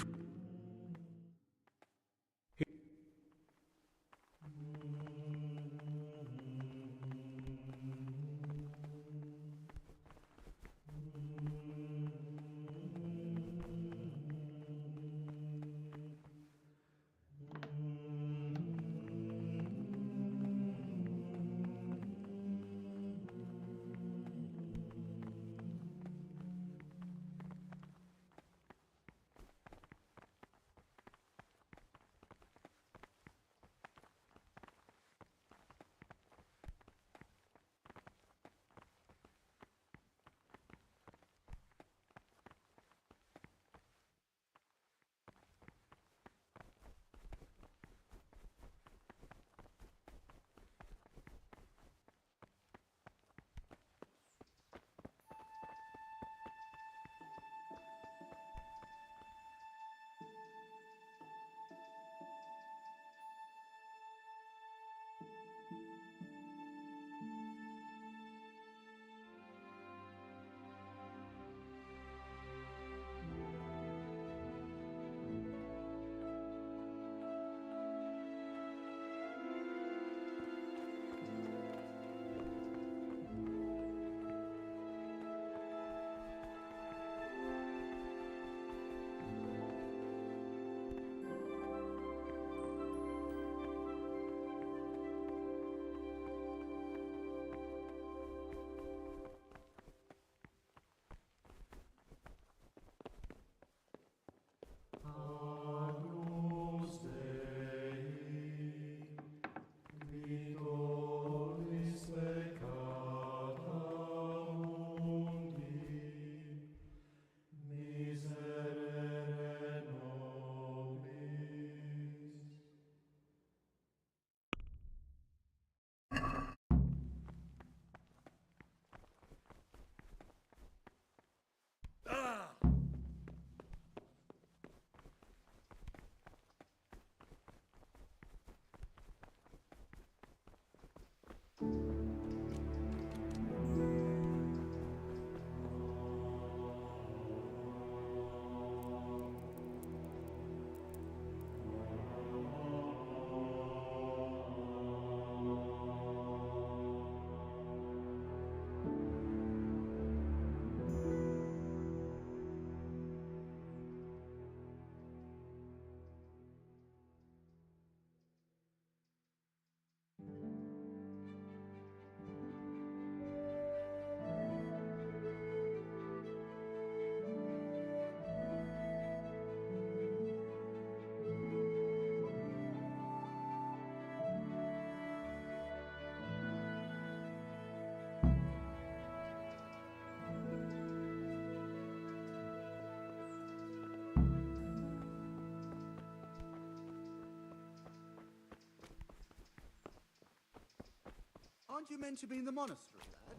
Aren't you meant to be in the monastery, lad?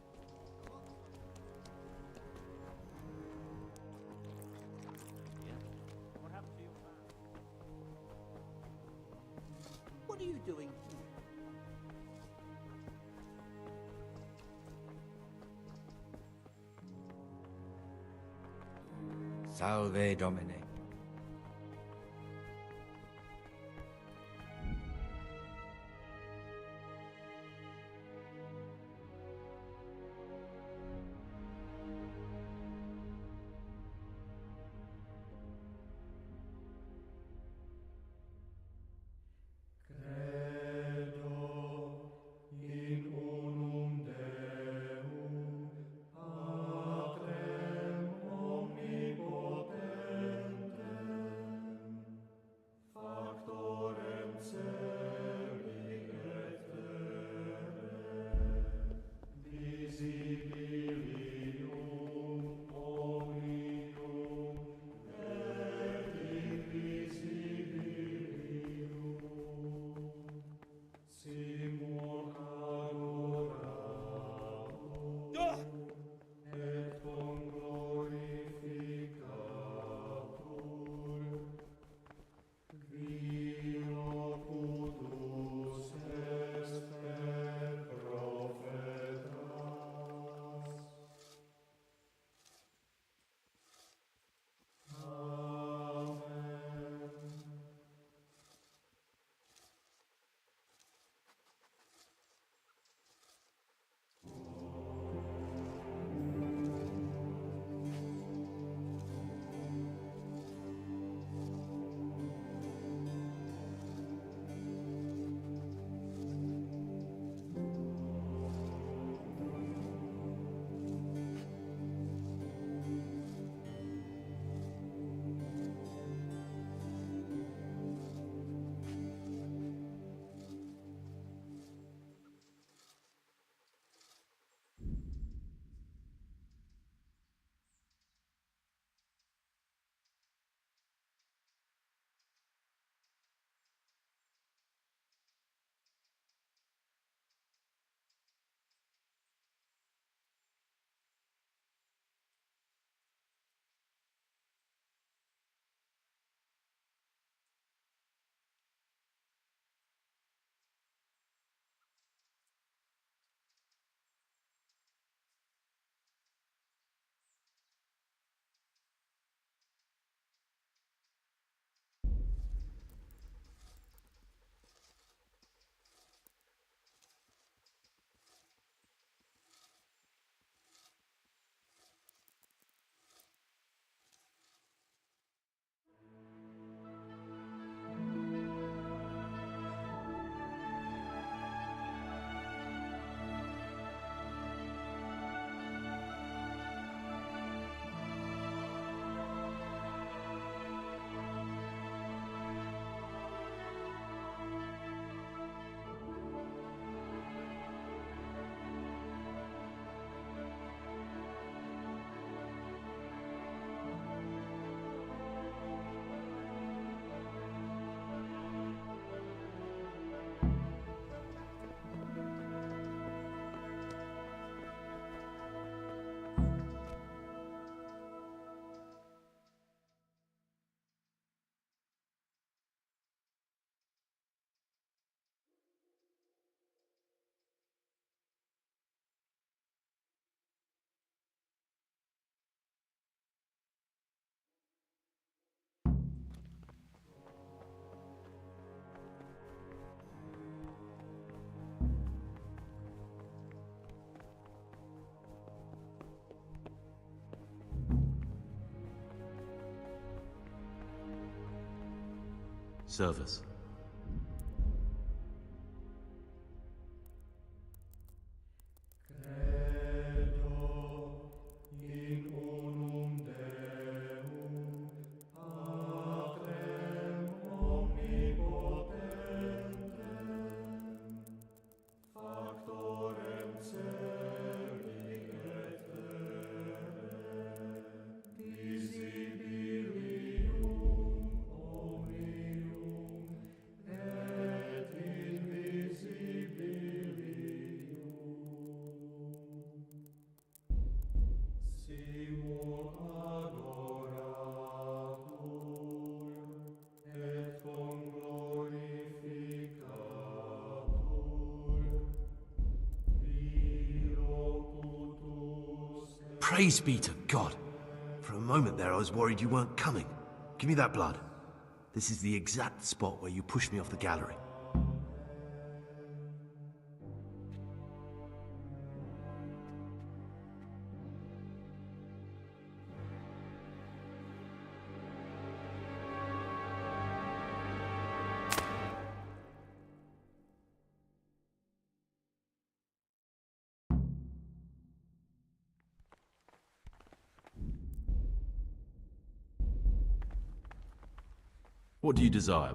What happened to your plan? What are you doing here? Salve Domine. Credo in unum Deum, Patrem omnipotentem, factorem celi et terrae, visibilium omnium et invisibilium, simul adoratur et cum glorificatur, qui locutus est per prophetas. Amen. Service. Credo in unum Deum, Patrem omnipotentem, factorem celi et terrae, visibilium omnium Praise be to God. For a moment there I was worried you weren't coming. Give me that blood. This is the exact spot where you pushed me off the gallery. What do you desire?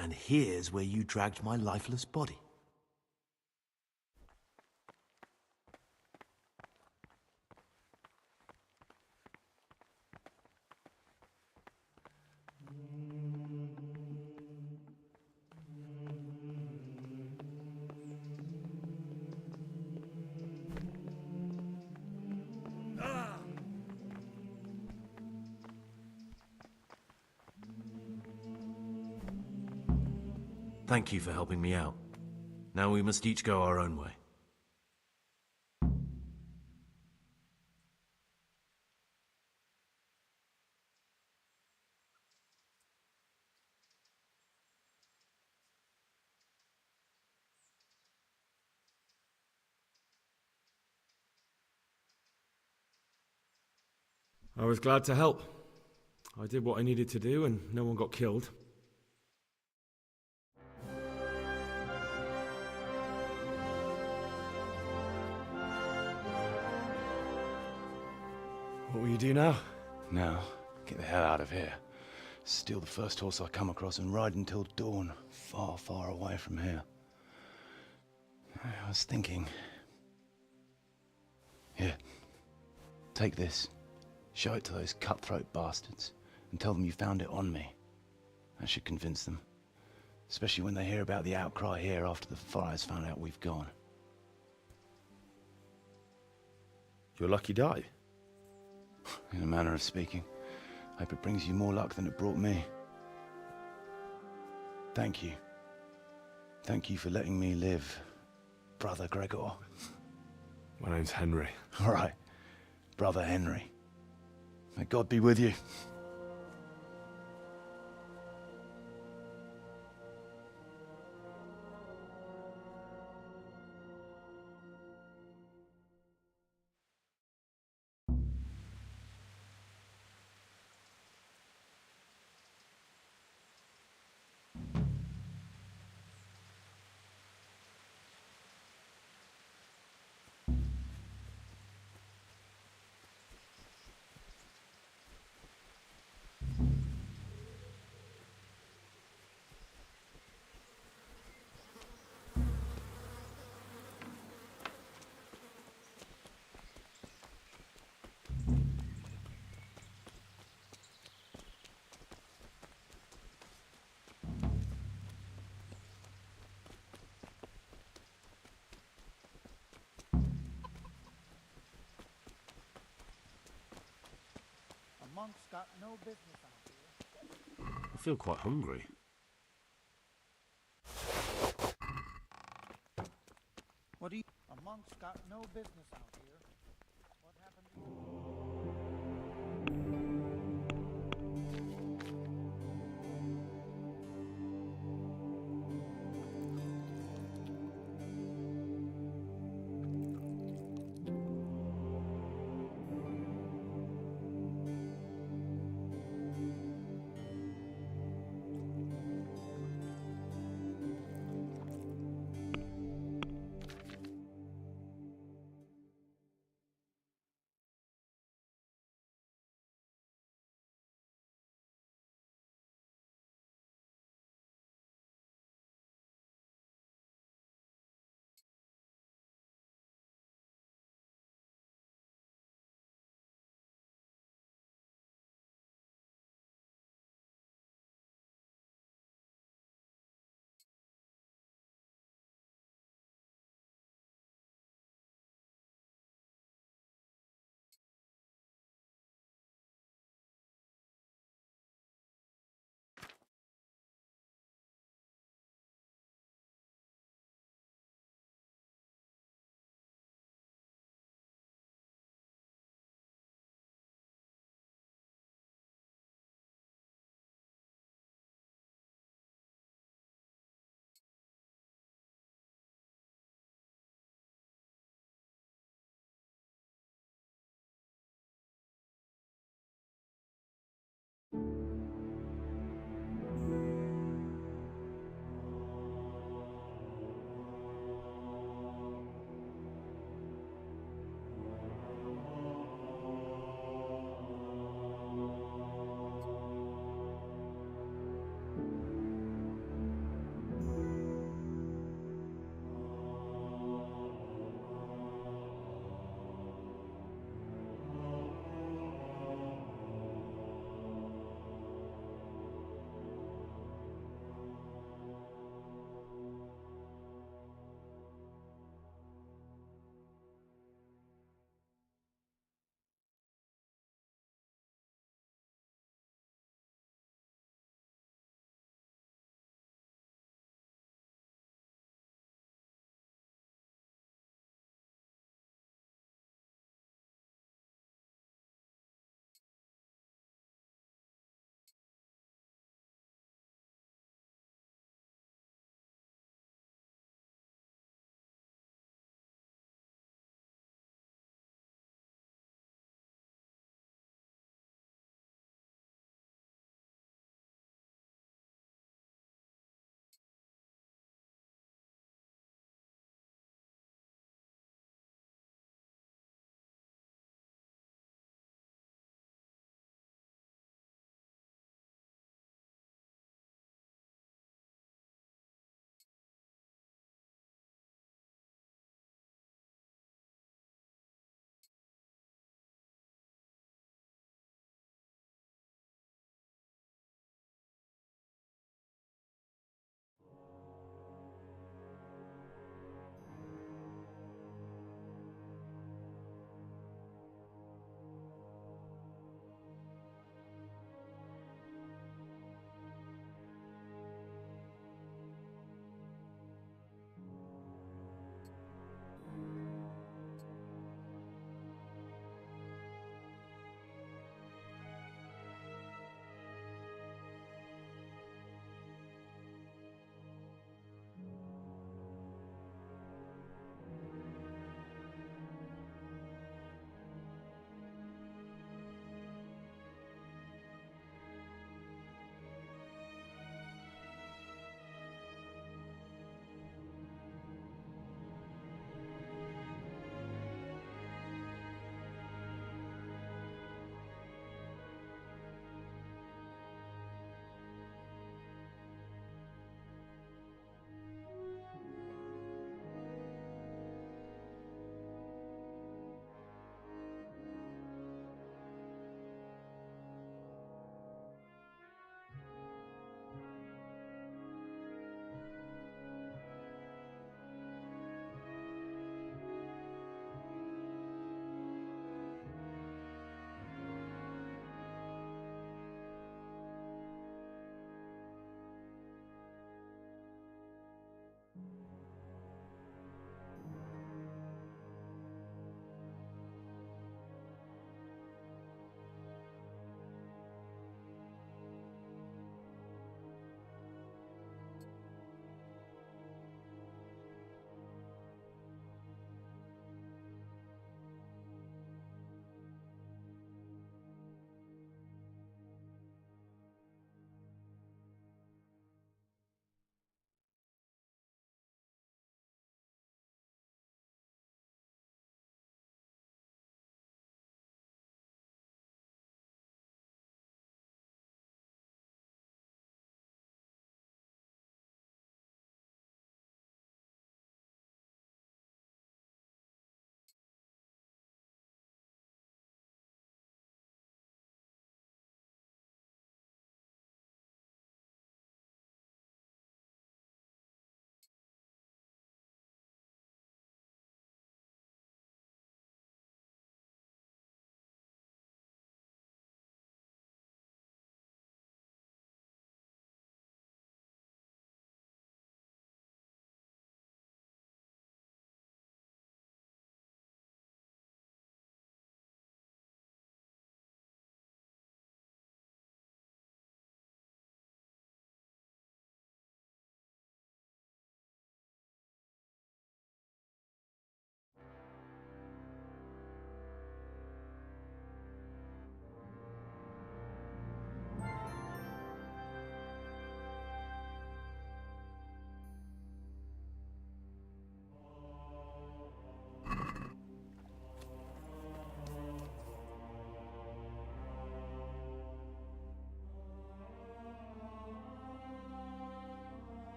And here's where you dragged my lifeless body. Thank you for helping me out. Now we must each go our own way. I was glad to help. I did what I needed to do and no one got killed. What will you do now? Now, get the hell out of here. Steal the first horse I come across and ride until dawn, far, far away from here. I was thinking... Here, take this. Show it to those cutthroat bastards and tell them you found it on me. That should convince them. Especially when they hear about the outcry here after the Friars found out we've gone. Your lucky die? In a manner of speaking. Hope it brings you more luck than it brought me. Thank you. Thank you for letting me live, Brother Gregor. My name's Henry. All right, Brother Henry. May God be with you. A monk's got no business out here. I feel quite hungry. What do you... A monk's got no business out here. What happened to you?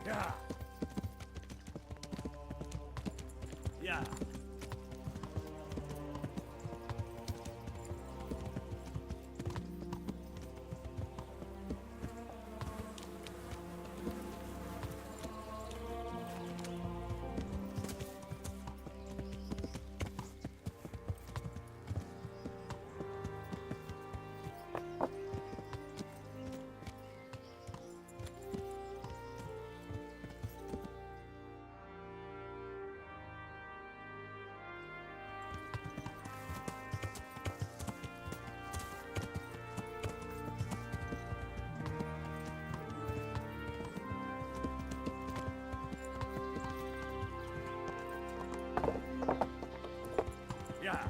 Yeah. Yeah. Yeah.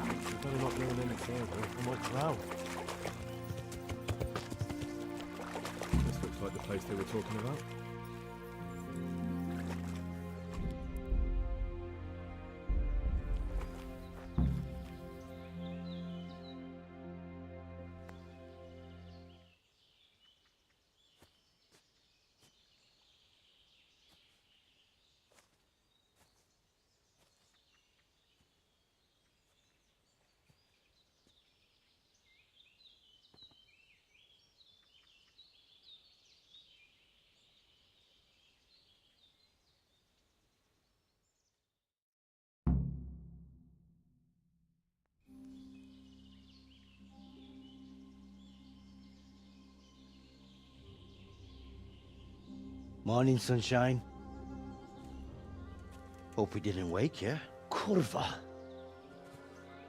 You better not go any further, I might drown. This looks like the place they were talking about. Morning, sunshine. Hope we didn't wake you. Curva!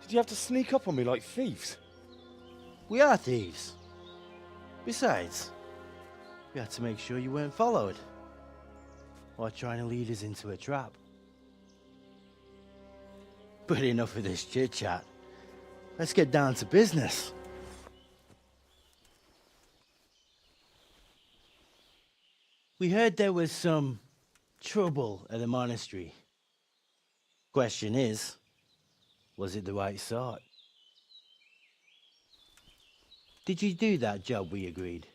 Did you have to sneak up on me like thieves? We are thieves. Besides, we had to make sure you weren't followed. Or trying to lead us into a trap. But enough of this chit-chat. Let's get down to business. We heard there was some trouble at the monastery. Question is, was it the right sort? Did you do that job we agreed?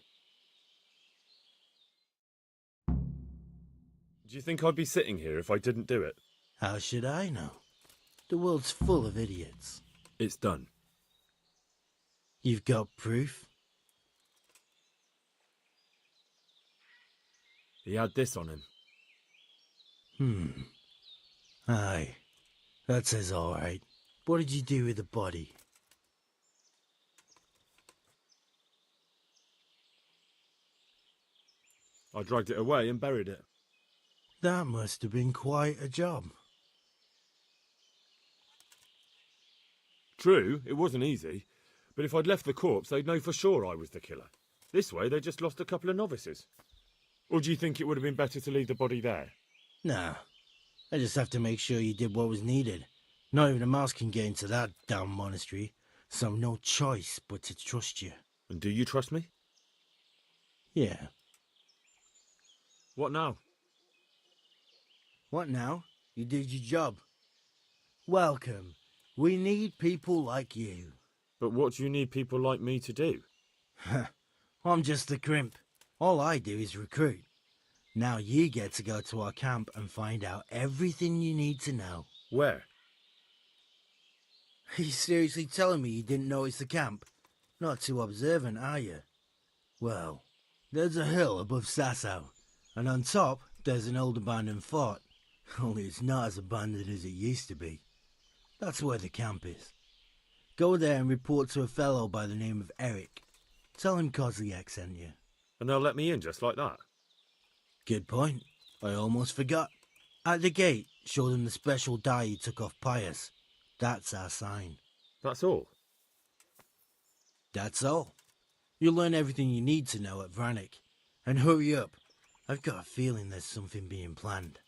Do you think I'd be sitting here if I didn't do it? How should I know? The world's full of idiots. It's done. You've got proof? He had this on him. Aye. That says all right. What did you do with the body? I dragged it away and buried it. That must have been quite a job. True, it wasn't easy. But if I'd left the corpse, they'd know for sure I was the killer. This way, they just lost a couple of novices. Or do you think it would have been better to leave the body there? Nah. I just have to make sure you did what was needed. Not even a mouse can get into that damn monastery, so no choice but to trust you. And do you trust me? Yeah. What now? What now? You did your job. Welcome. We need people like you. But what do you need people like me to do? I'm just the crimp. All I do is recruit. Now you get to go to our camp and find out everything you need to know. Where? Are you seriously telling me you didn't notice the camp? Not too observant, are you? Well, there's a hill above Sasau, and on top there's an old abandoned fort. Only it's not as abandoned as it used to be. That's where the camp is. Go there and report to a fellow by the name of Eric. Tell him Kozliak sent you. And they'll let me in just like that? Good point. I almost forgot. At the gate, show them the special dye you took off Pius. That's our sign. That's all? That's all. You'll learn everything you need to know at Vranik. And hurry up. I've got a feeling there's something being planned.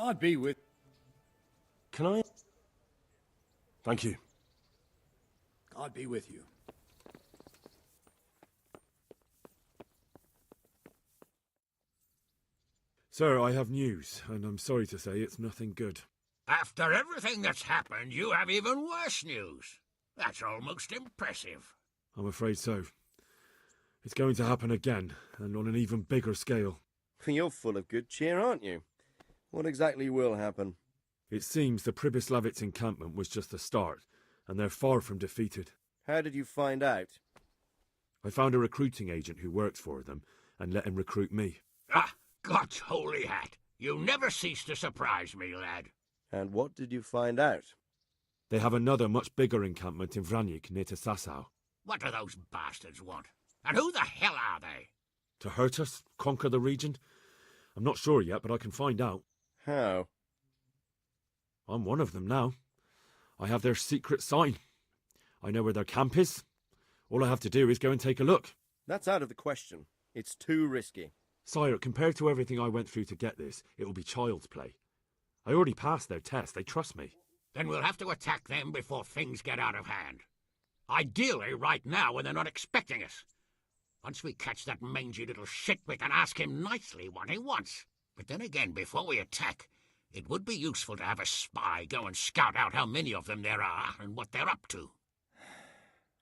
God be with... Can I? Thank you. God be with you. Sir, I have news, and I'm sorry to say it's nothing good. After everything that's happened, you have even worse news. That's almost impressive. I'm afraid so. It's going to happen again, and on an even bigger scale. You're full of good cheer, aren't you? What exactly will happen? It seems the Pribyslavitz encampment was just the start, and they're far from defeated. How did you find out? I found a recruiting agent who works for them, and let him recruit me. Ah, God's holy hat! You never cease to surprise me, lad. And what did you find out? They have another much bigger encampment in Vranyik near to Sasau. What do those bastards want? And who the hell are they? To hurt us? Conquer the region? I'm not sure yet, but I can find out. How? I'm one of them now. I have their secret sign. I know where their camp is. All I have to do is go and take a look. That's out of the question. It's too risky. Sire, compared to everything I went through to get this, it will be child's play. I already passed their test. They trust me. Then we'll have to attack them before things get out of hand. Ideally right now when they're not expecting us. Once we catch that mangy little shit, we can ask him nicely what he wants. But then again, before we attack, it would be useful to have a spy go and scout out how many of them there are and what they're up to.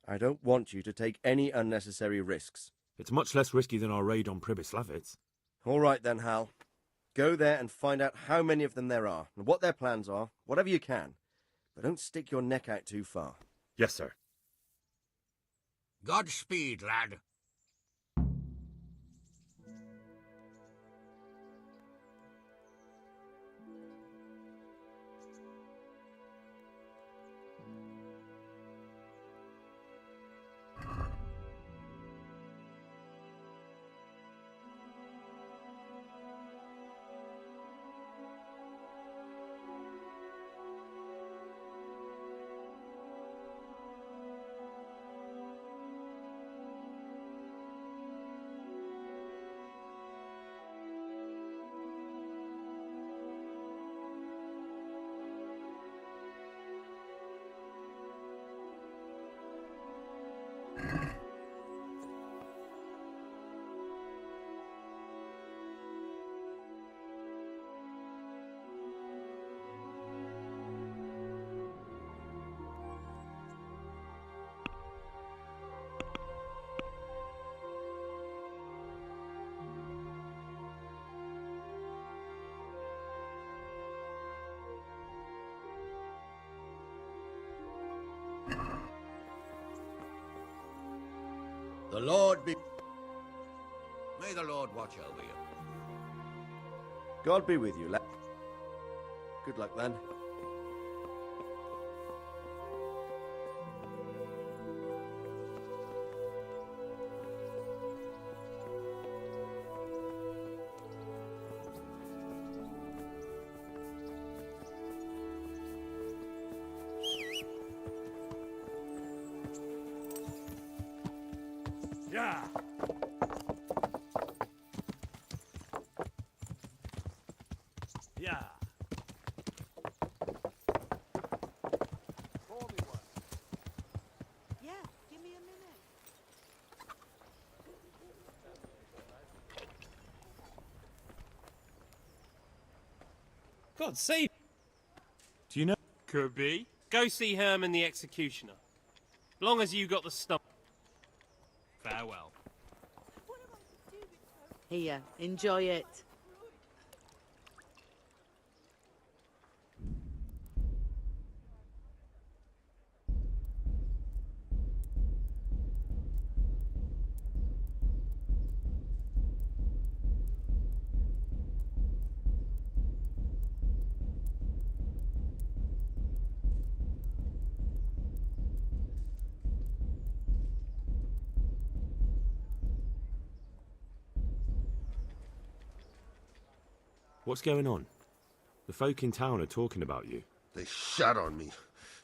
I don't want you to take any unnecessary risks. It's much less risky than our raid on Pribyslavitz. All right then, Hal. Go there and find out how many of them there are, and what their plans are, whatever you can. But don't stick your neck out too far. Yes, sir. Godspeed, lad. The Lord be... May the Lord watch over you. God be with you, lad. Good luck, then. Yeah. Yeah. Yeah, give me a minute. God save. Do you know? Could be. Go see Herman the Executioner. Long as you got the stuff. Farewell. Here, enjoy it. What's going on? The folk in town are talking about you. They shot on me.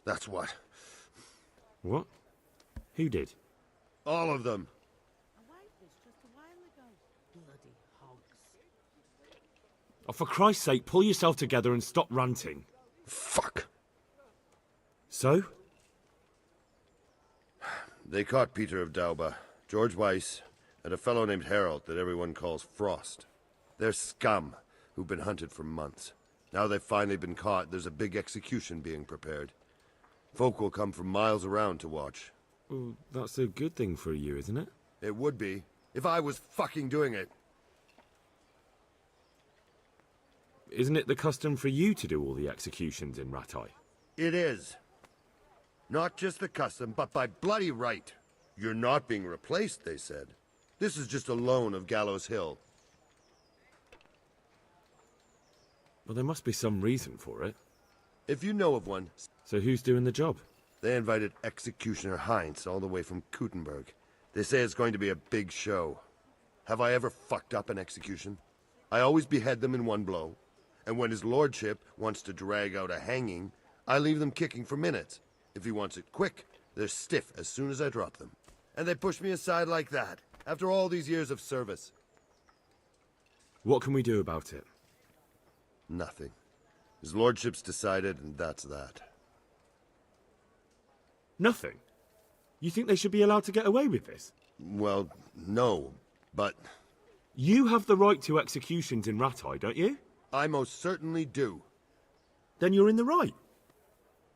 That's what. What? Who did? All of them. I wiped this just a while ago. Bloody hogs. Oh, for Christ's sake, pull yourself together and stop ranting. Fuck. So? They caught Peter of Dauba, George Weiss, and a fellow named Harold that everyone calls Frost. They're scum who've been hunted for months. Now they've finally been caught, there's a big execution being prepared. Folk will come from miles around to watch. Well, that's a good thing for you, isn't it? It would be, if I was fucking doing it. Isn't it the custom for you to do all the executions in Rattay? It is. Not just the custom, but by bloody right. You're not being replaced, they said. This is just a loan of Gallows Hill. Well, there must be some reason for it. If you know of one. So who's doing the job? They invited Executioner Heinz all the way from Kuttenberg. They say it's going to be a big show. Have I ever fucked up an execution? I always behead them in one blow. And when his lordship wants to drag out a hanging, I leave them kicking for minutes. If he wants it quick, they're stiff as soon as I drop them. And they push me aside like that, after all these years of service. What can we do about it? Nothing. His lordship's decided, and that's that. Nothing? You think they should be allowed to get away with this? Well, no, but... You have the right to executions in Rattay, don't you? I most certainly do. Then you're in the right.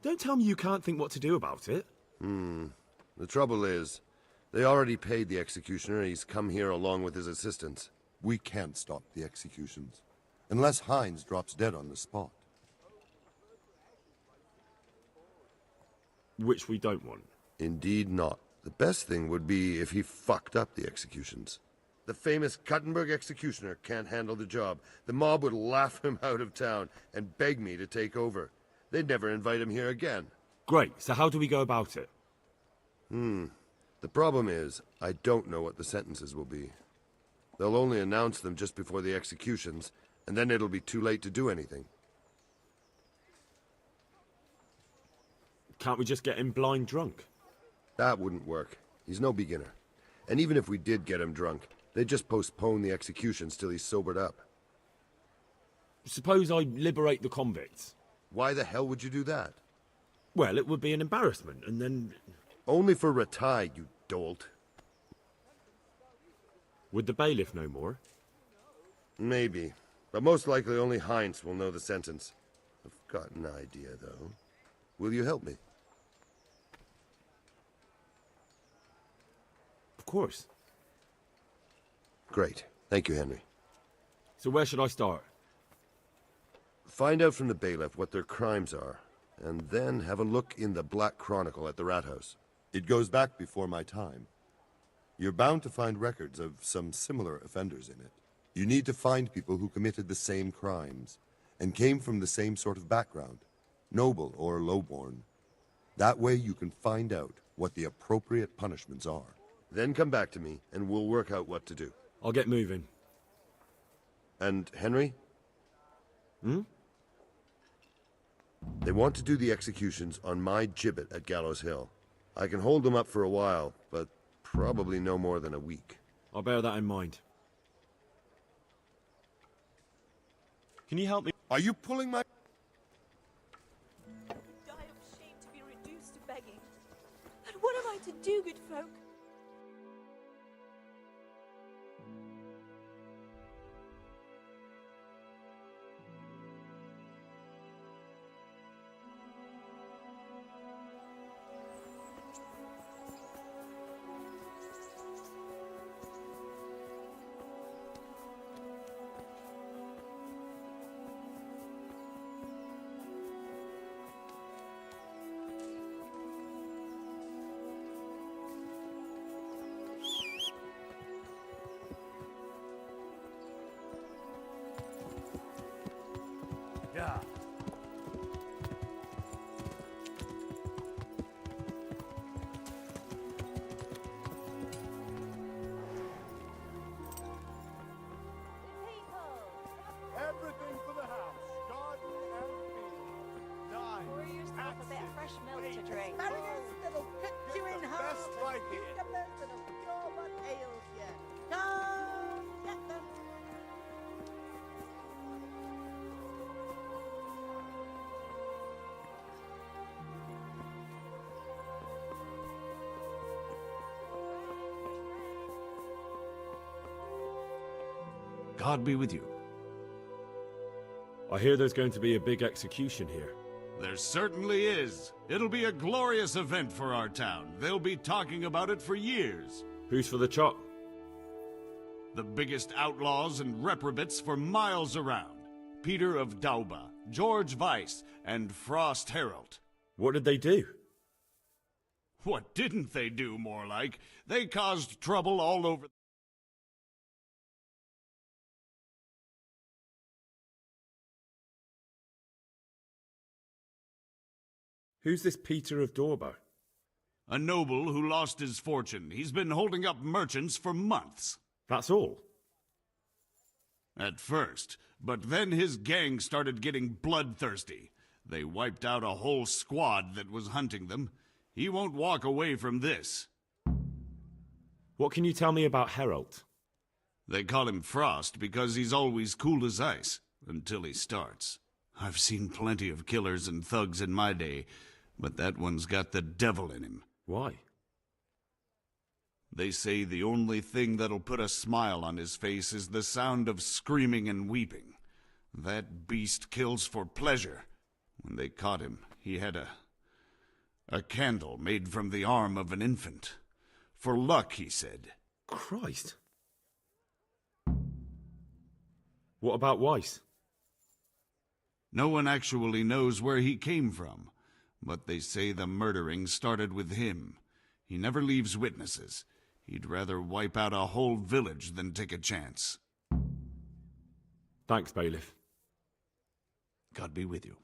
Don't tell me you can't think what to do about it. The trouble is, they already paid the executioner and he's come here along with his assistants. We can't stop the executions, unless Heinz drops dead on the spot. Which we don't want. Indeed not. The best thing would be if he fucked up the executions. The famous Kuttenberg executioner can't handle the job. The mob would laugh him out of town and beg me to take over. They'd never invite him here again. Great, so how do we go about it? The problem is, I don't know what the sentences will be. They'll only announce them just before the executions, and then it'll be too late to do anything. Can't we just get him blind drunk? That wouldn't work. He's no beginner. And even if we did get him drunk, they'd just postpone the executions till he's sobered up. Suppose I liberate the convicts. Why the hell would you do that? Well, it would be an embarrassment, and then... Only for Rattay, you dolt. Would the bailiff know more? Maybe. But most likely only Heinz will know the sentence. I've got an idea, though. Will you help me? Of course. Great. Thank you, Henry. So where should I start? Find out from the bailiff what their crimes are, and then have a look in the Black Chronicle at the Rat House. It goes back before my time. You're bound to find records of some similar offenders in it. You need to find people who committed the same crimes, and came from the same sort of background, noble or lowborn. That way you can find out what the appropriate punishments are. Then come back to me, and we'll work out what to do. I'll get moving. And Henry? They want to do the executions on my gibbet at Gallows Hill. I can hold them up for a while, but probably no more than a week. I'll bear that in mind. Can you help me? Are you pulling my... Die of shame to be reduced to begging. And what am I to do, good folk? Yeah. Everything for the house, garden and field. Knives, Warriors love a bit of fresh milk to drink. Asparagus that'll cut you in half. best right here. Cucumbers that'll draw what ails you. Come, get them. God be with you. I hear there's going to be a big execution here. There certainly is. It'll be a glorious event for our town. They'll be talking about it for years. Who's for the chop? The biggest outlaws and reprobates for miles around. Peter of Dauba, George Weiss, and Frost Herald. What did they do? What didn't they do, more like? They caused trouble all over. Who's this Peter of Dorbo? A noble who lost his fortune. He's been holding up merchants for months. That's all? At first, but then his gang started getting bloodthirsty. They wiped out a whole squad that was hunting them. He won't walk away from this. What can you tell me about Herald? They call him Frost because he's always cool as ice, until he starts. I've seen plenty of killers and thugs in my day, but that one's got the devil in him. Why? They say the only thing that'll put a smile on his face is the sound of screaming and weeping. That beast kills for pleasure. When they caught him, he had a candle made from the arm of an infant. For luck, he said. Christ. What about Weiss? No one actually knows where he came from, but they say the murdering started with him. He never leaves witnesses. He'd rather wipe out a whole village than take a chance. Thanks, Bailiff. God be with you.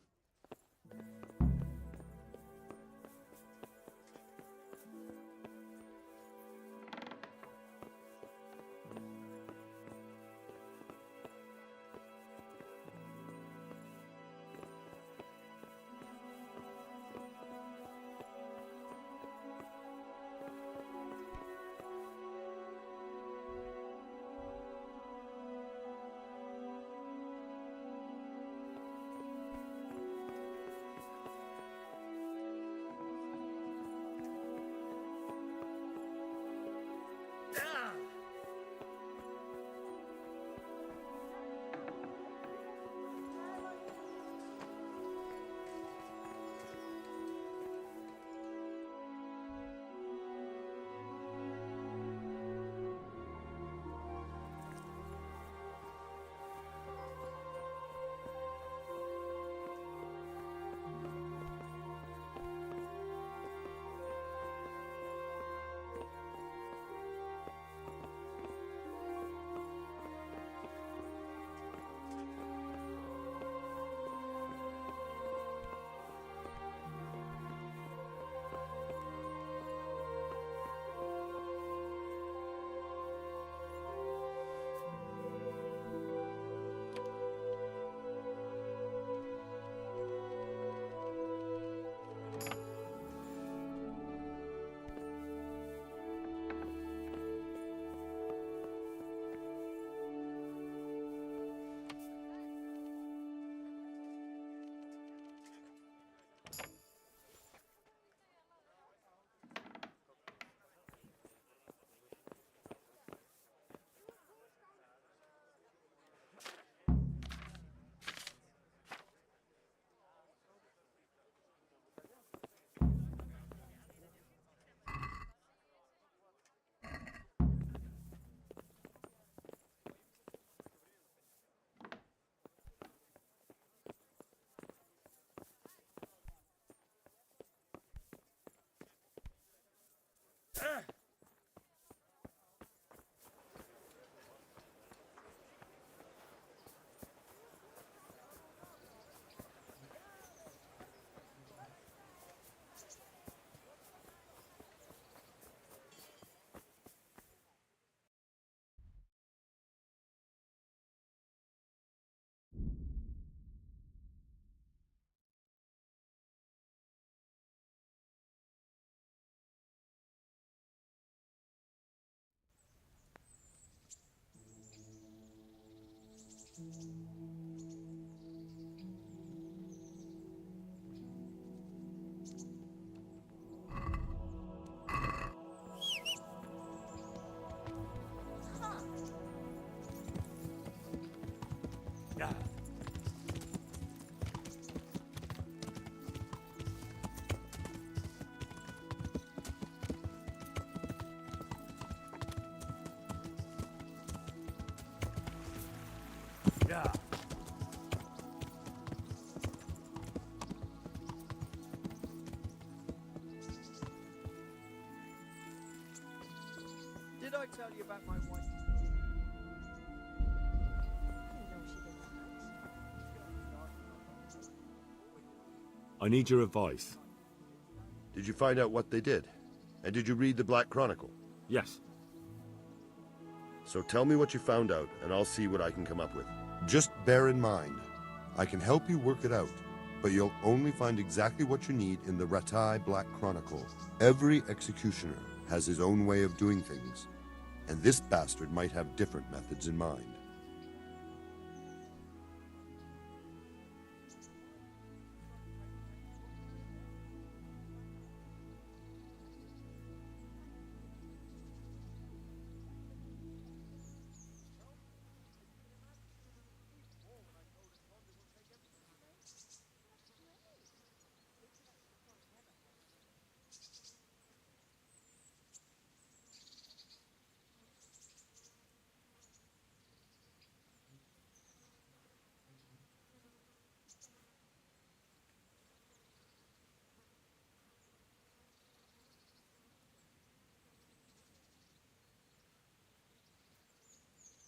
Did I tell you about my wife? I need your advice. Did you find out what they did? And did you read the Black Chronicle? Yes. So tell me what you found out, and I'll see what I can come up with. Just bear in mind, I can help you work it out, but you'll only find exactly what you need in the Ratai Black Chronicle. Every executioner has his own way of doing things, and this bastard might have different methods in mind.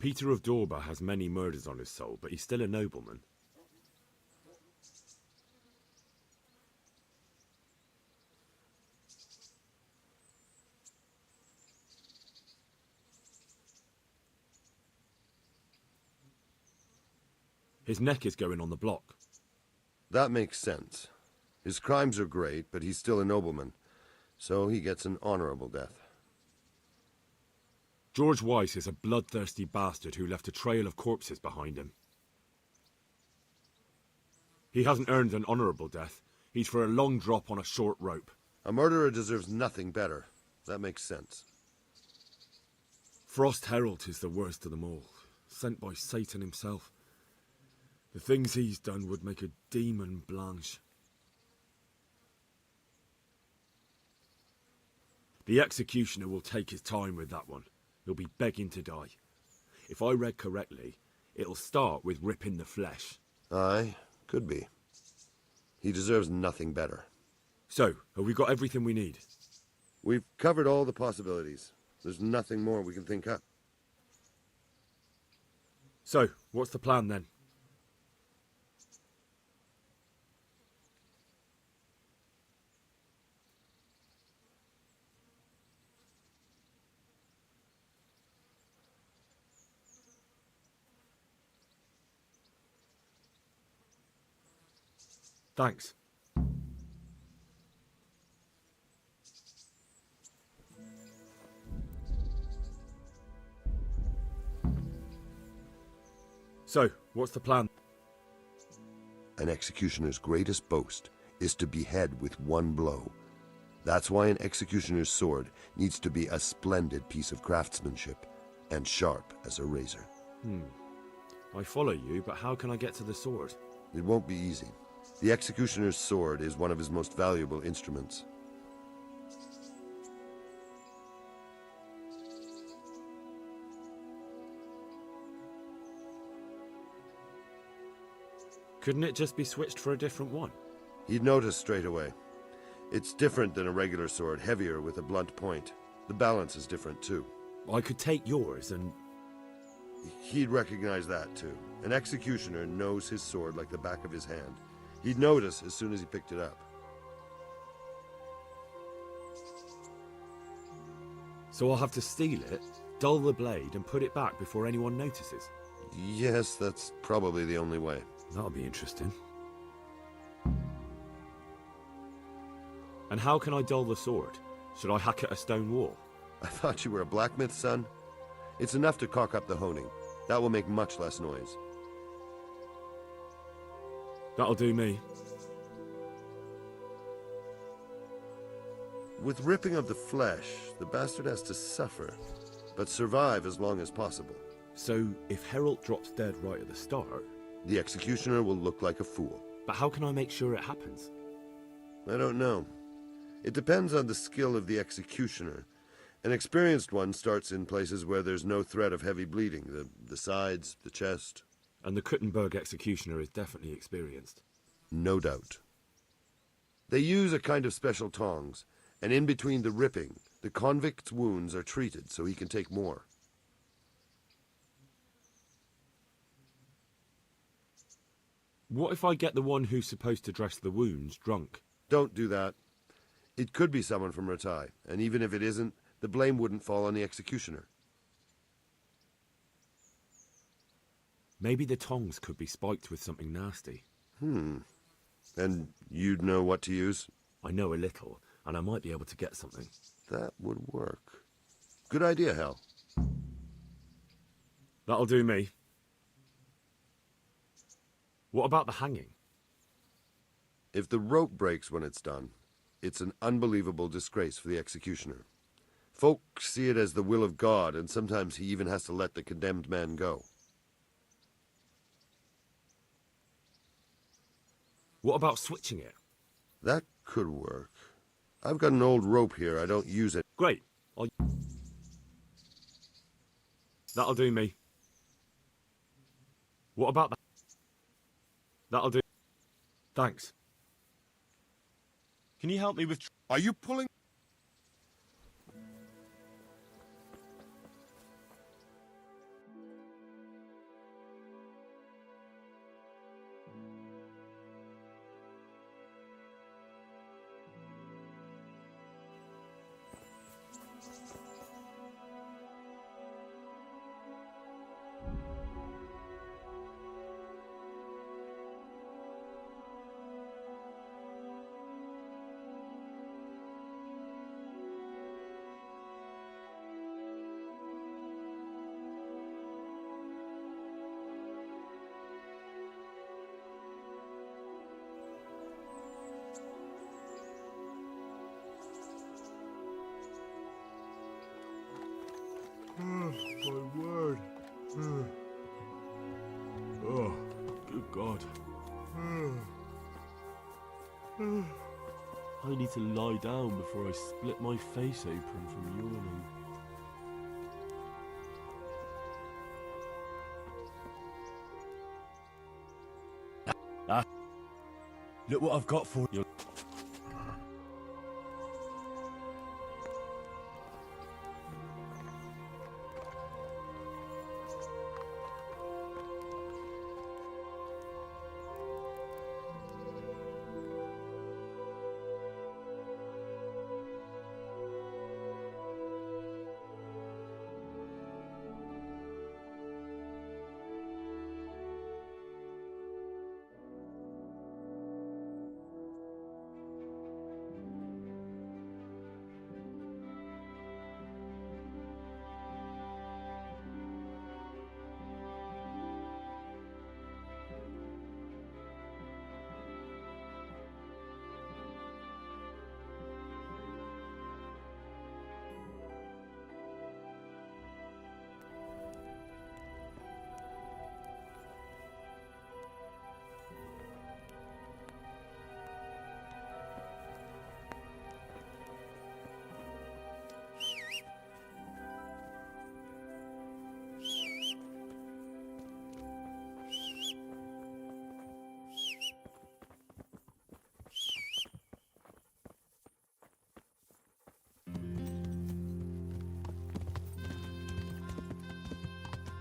Peter of Dorba has many murders on his soul, but he's still a nobleman. His neck is going on the block. That makes sense. His crimes are great, but he's still a nobleman, so he gets an honorable death. George Weiss is a bloodthirsty bastard who left a trail of corpses behind him. He hasn't earned an honourable death. He's for a long drop on a short rope. A murderer deserves nothing better. That makes sense. Frost Herald is the worst of them all, sent by Satan himself. The things he's done would make a demon blanch. The executioner will take his time with that one. He'll be begging to die. If I read correctly, it'll start with ripping the flesh. Aye, could be. He deserves nothing better. So, have we got everything we need? We've covered all the possibilities. There's nothing more we can think up. So, what's the plan then? Thanks. So, what's the plan? An executioner's greatest boast is to behead with one blow. That's why an executioner's sword needs to be a splendid piece of craftsmanship and sharp as a razor. I follow you, but how can I get to the sword? It won't be easy. The executioner's sword is one of his most valuable instruments. Couldn't it just be switched for a different one? He'd notice straight away. It's different than a regular sword, heavier with a blunt point. The balance is different too. I could take yours and... He'd recognize that too. An executioner knows his sword like the back of his hand. He'd notice as soon as he picked it up. So I'll have to steal it, dull the blade, and put it back before anyone notices? Yes, that's probably the only way. That'll be interesting. And how can I dull the sword? Should I hack at a stone wall? I thought you were a blacksmith, son. It's enough to cock up the honing. That will make much less noise. That'll do me. With ripping of the flesh, the bastard has to suffer, but survive as long as possible. So, if Herald drops dead right at the start... The executioner will look like a fool. But how can I make sure it happens? I don't know. It depends on the skill of the executioner. An experienced one starts in places where there's no threat of heavy bleeding, the sides, the chest. And the Kuttenberg executioner is definitely experienced. No doubt. They use a kind of special tongs, and in between the ripping, The convict's wounds are treated so he can take more. What if I get the one who's supposed to dress the wounds drunk? Don't do that. It could be someone from Ratai, and even if it isn't, the blame wouldn't fall on the executioner. Maybe the tongs could be spiked with something nasty. And you'd know what to use? I know a little, and I might be able to get something. That would work. Good idea, Hal. That'll do me. What about the hanging? If the rope breaks when it's done, it's an unbelievable disgrace for the executioner. Folk see it as the will of God, and sometimes he even has to let the condemned man go. What about switching it? That could work. I've got an old rope here. I don't use it. Great. That'll do me. What about that? That'll do. Thanks. Can you help me with... Are you pulling... My word. Oh, good God. I need to lie down before I split my face open from yawning. Look what I've got for you.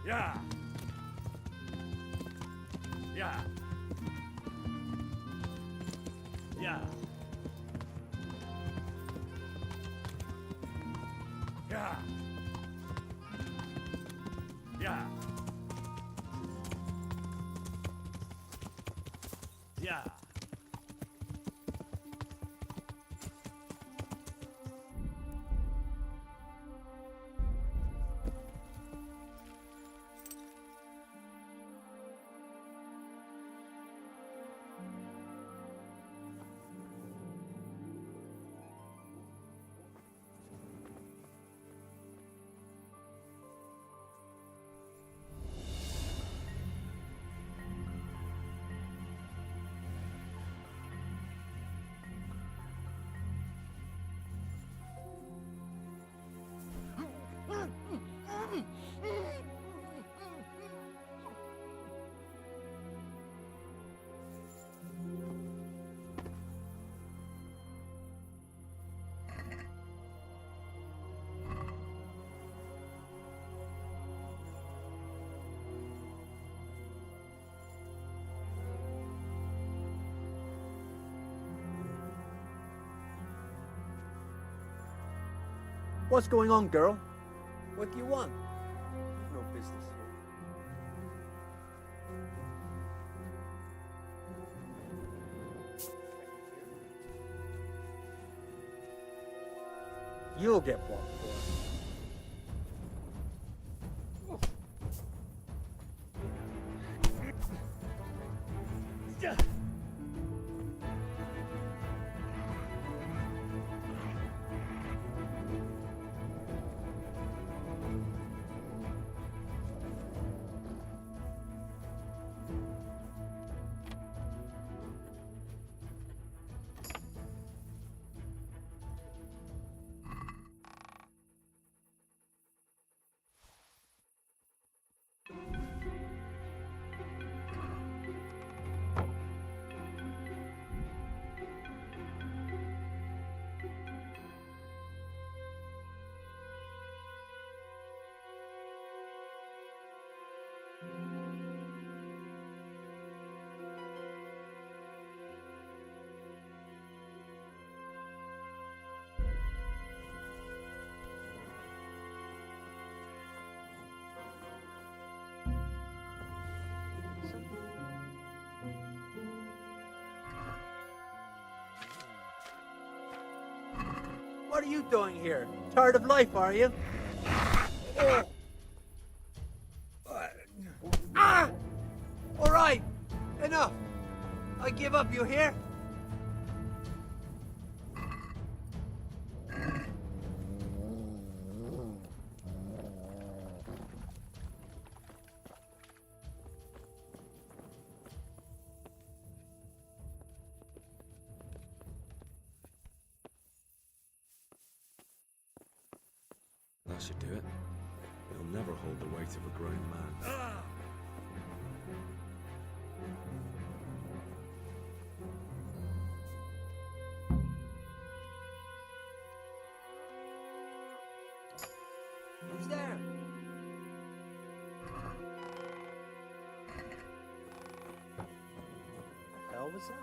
Yeah. Yeah. Yeah. Yeah. Yeah. Yeah. What's going on, girl? What do you want? No business here. You'll get one for it. What are you doing here? Tired of life, are you? Oh. Ah! All right, enough. I give up, you hear? That should do it. He'll never hold the weight of a grown man. Who's there? What the hell was that?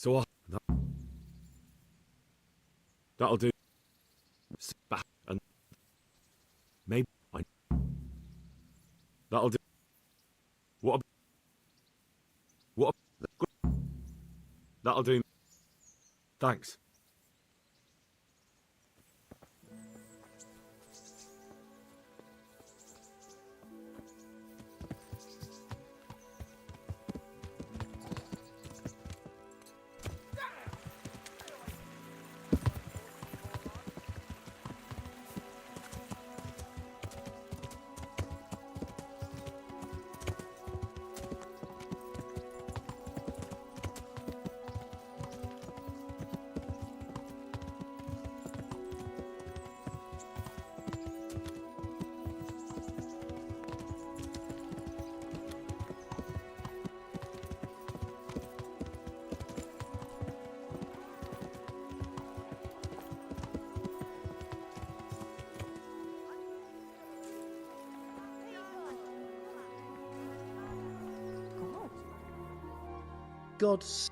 So that'll do. And maybe that'll do. What? That'll do. Thanks. God's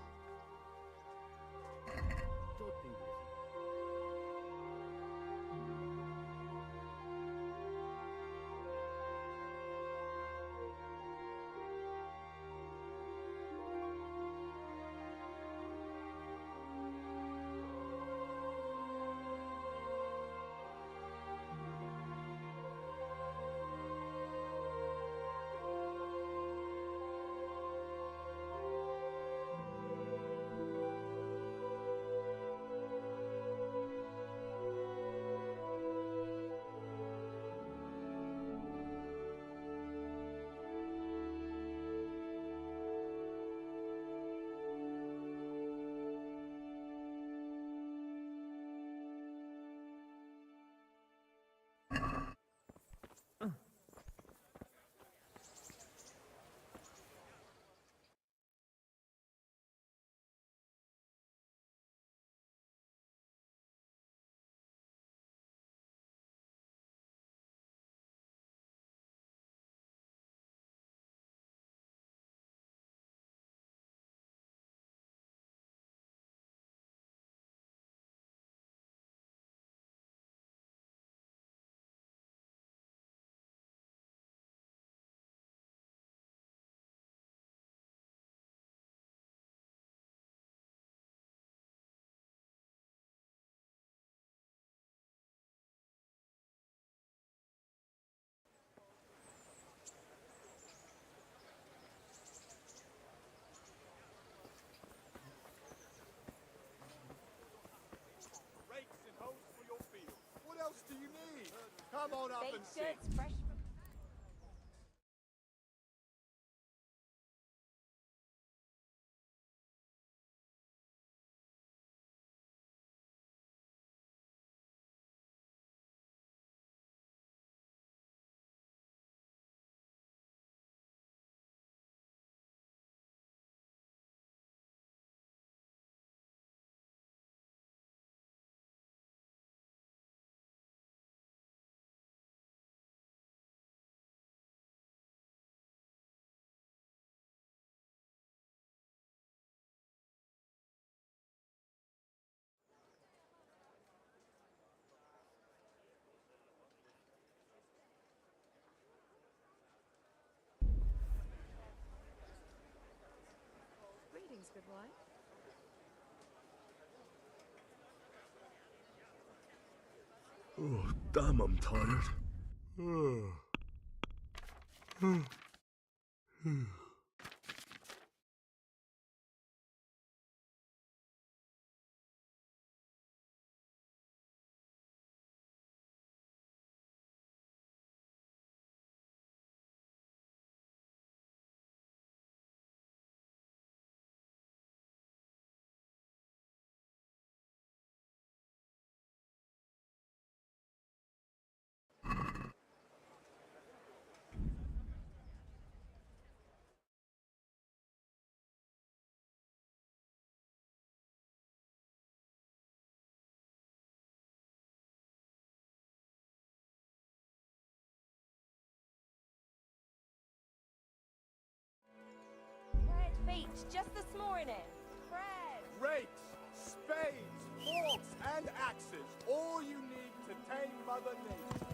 Come on up and Baked sit. goods, fresh from... Greetings, good wife. Oh, damn, I'm tired. Bread baked just this morning. Bread. Rakes, spades, forks, and axes. All you need to tame Mother Nature.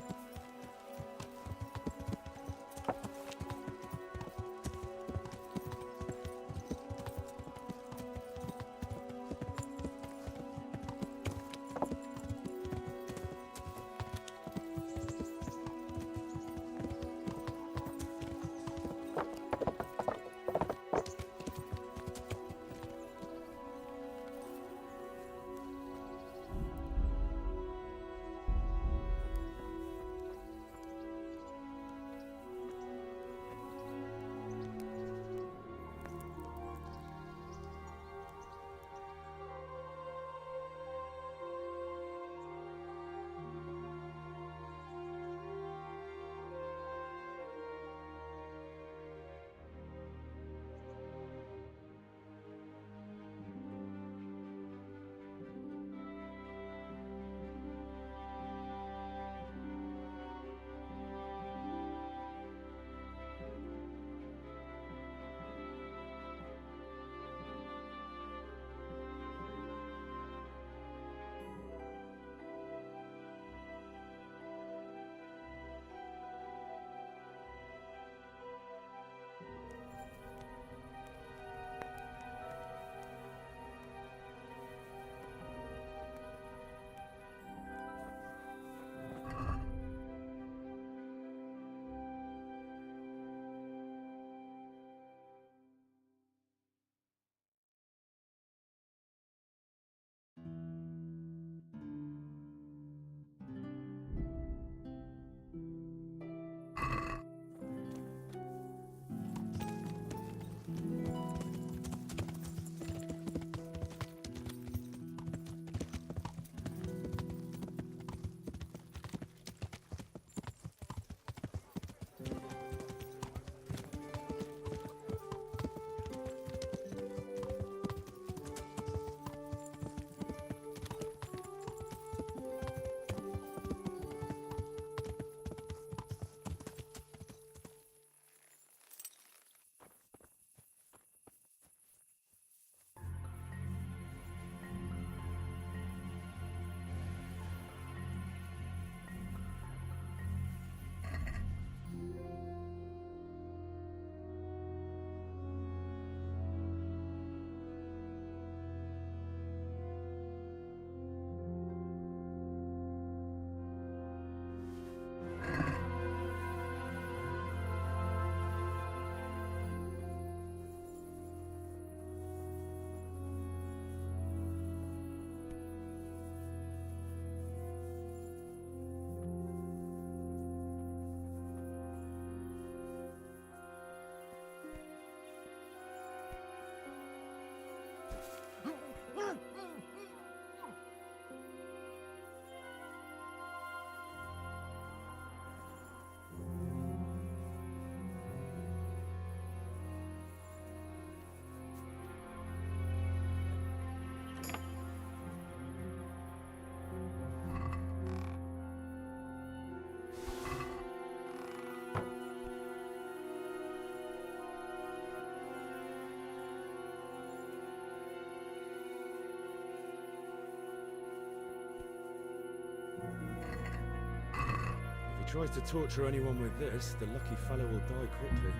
tries to torture anyone with this, the lucky fellow will die quickly.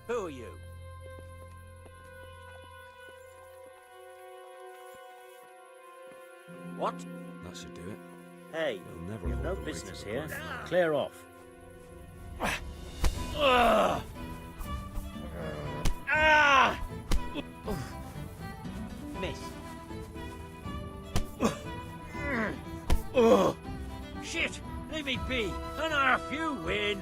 Who are you? What? That should do it. Hey, They'll never you've no hold the weight business of a here. crime. Clear off. Miss. Shit! Leave me be! And half you win!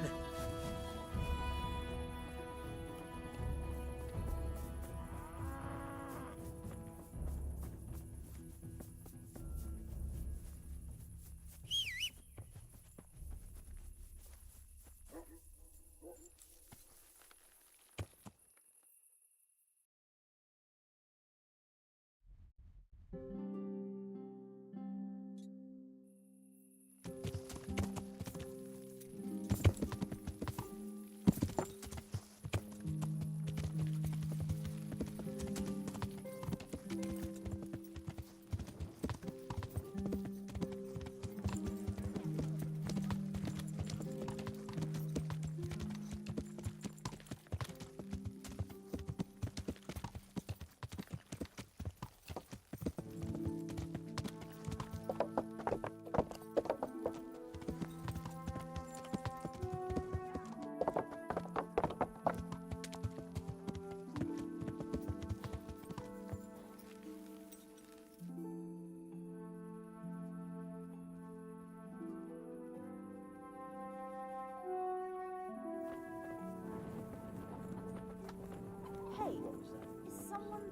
Hey, is someone...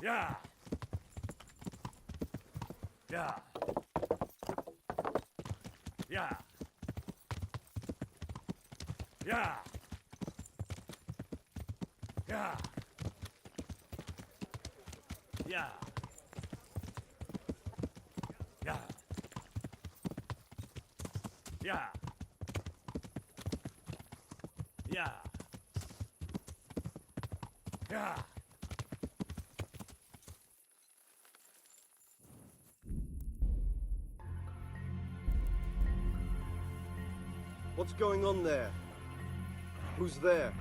Yeah. Yeah. Yeah. Yeah. Yeah. Yeah. Yeah. Yeah. Yeah. Yeah. What's going on there? Who's there?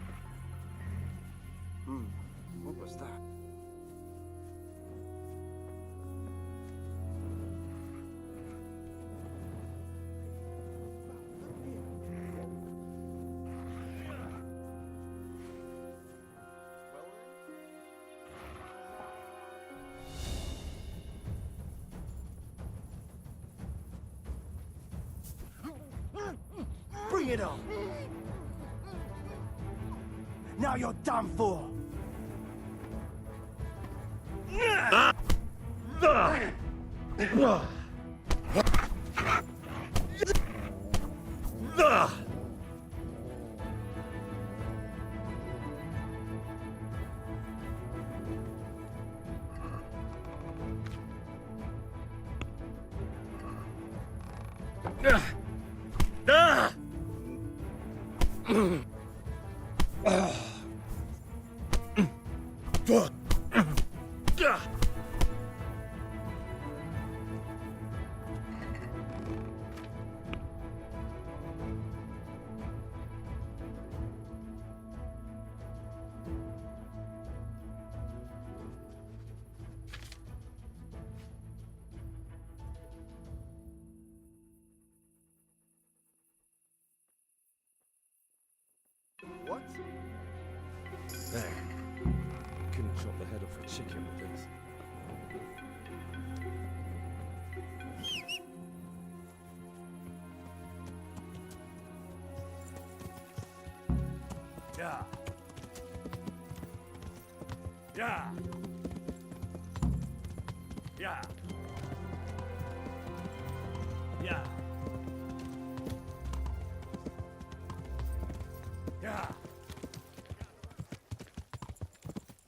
What was that? Bring it on! Now you're done for! What? There. Couldn't chop the head off a chicken with this. Yeah. Yeah. Yeah. Yeah. Yeah.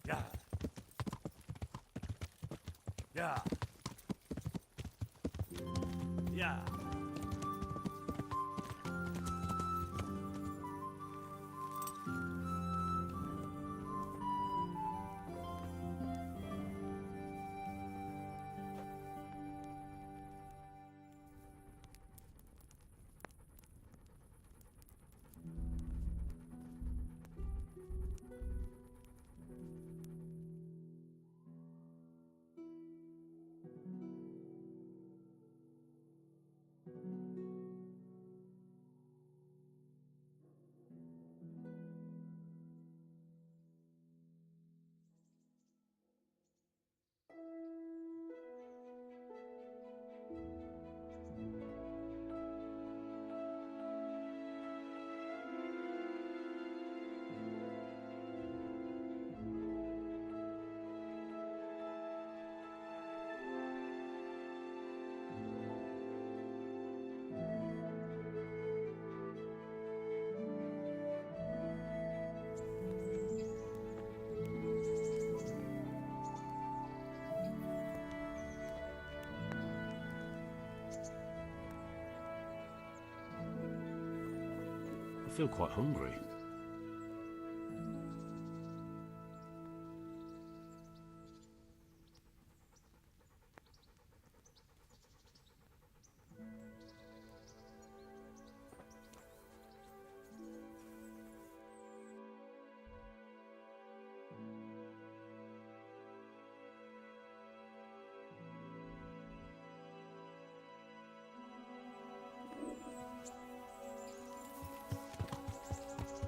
Yeah. Yeah. Yeah. I feel quite hungry.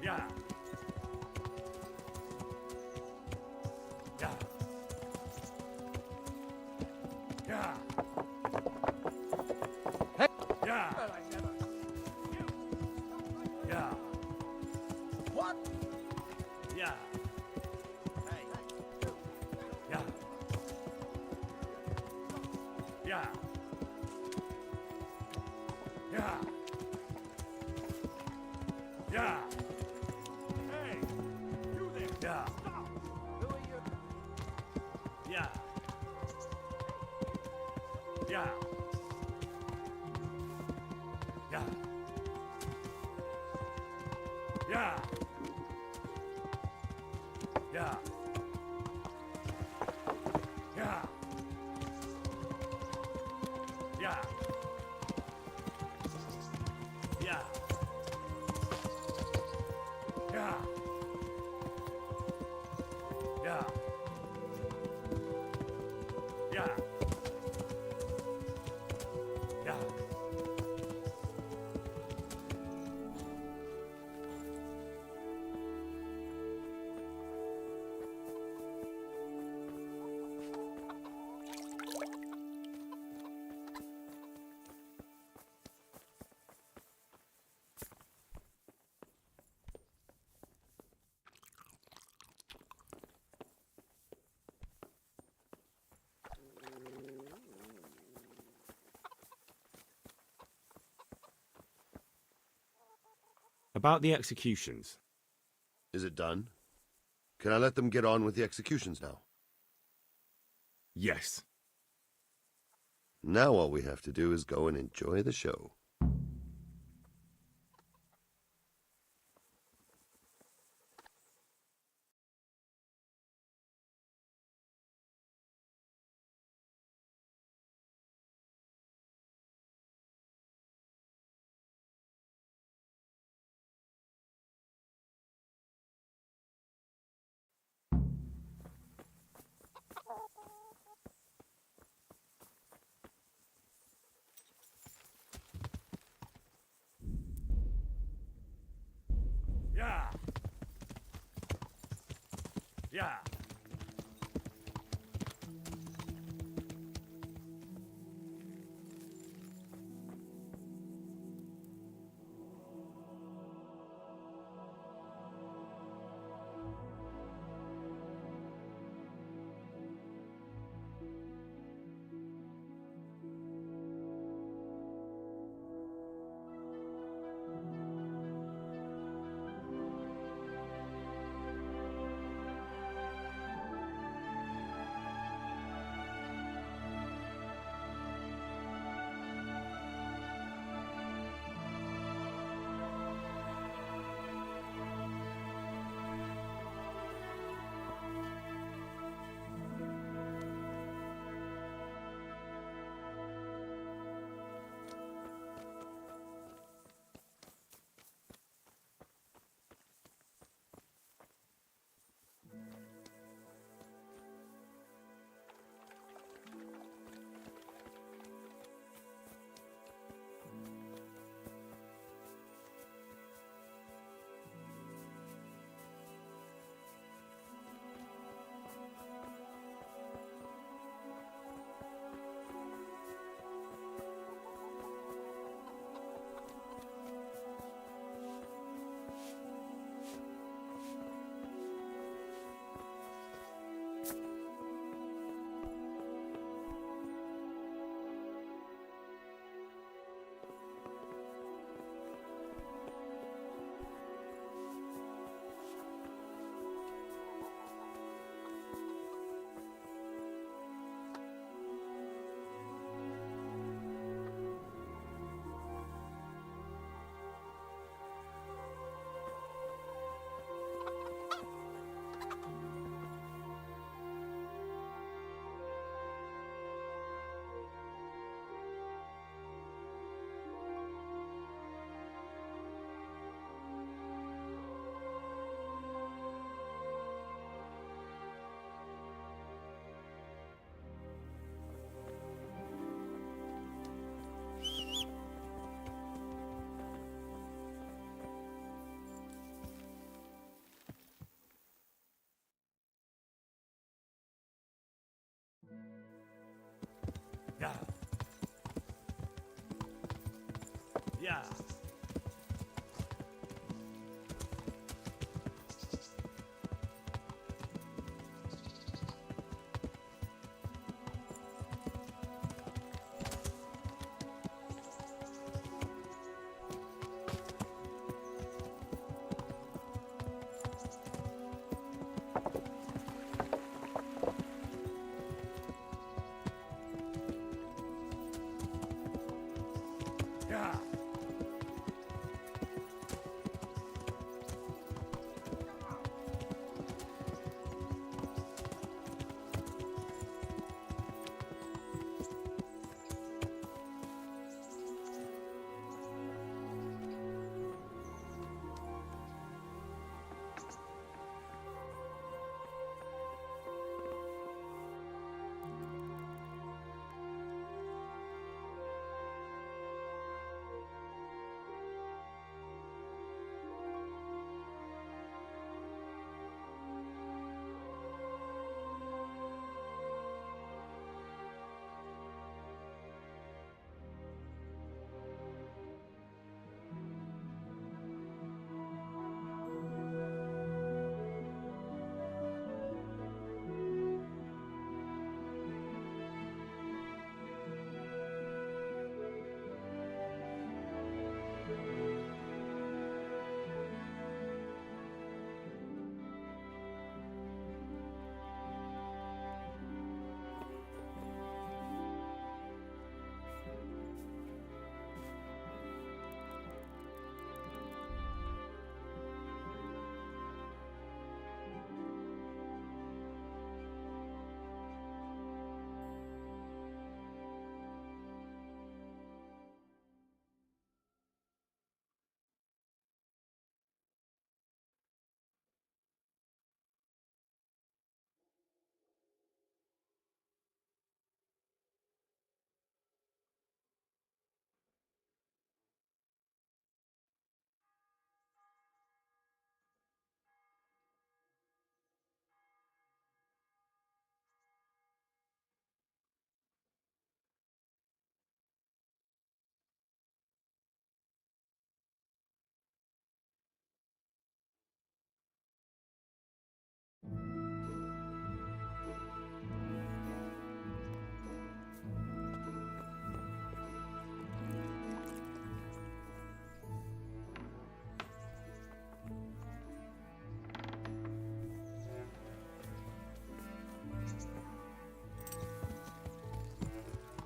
Yeah. Yeah. Yeah. Hey. Yeah. Well, I never. Yeah. What? Yeah. Hey. Yeah. Yeah. Yeah. Yeah. Hey, you there. Yeah. Stop. Who are you? Yeah. Yeah. Yeah. Yeah. Yeah. Yeah. Yeah. Yeah. Yeah. Yeah. Yeah. Yeah. About the executions. Is it done? Can I let them get on with the executions now? Yes. Now all we have to do is go and enjoy the show.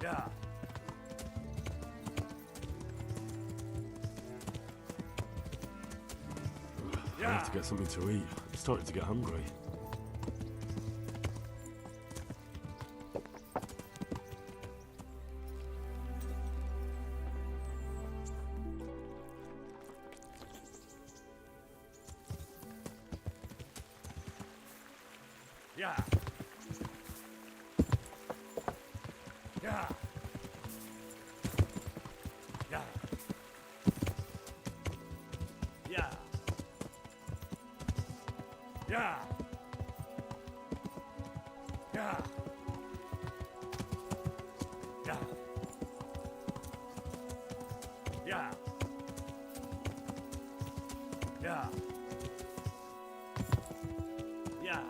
Yeah. I have to get something to eat. I'm starting to get hungry. Yeah. Yeah. Yeah. Yeah. Yeah. Yeah. Yeah. Yeah. Yeah. Yeah.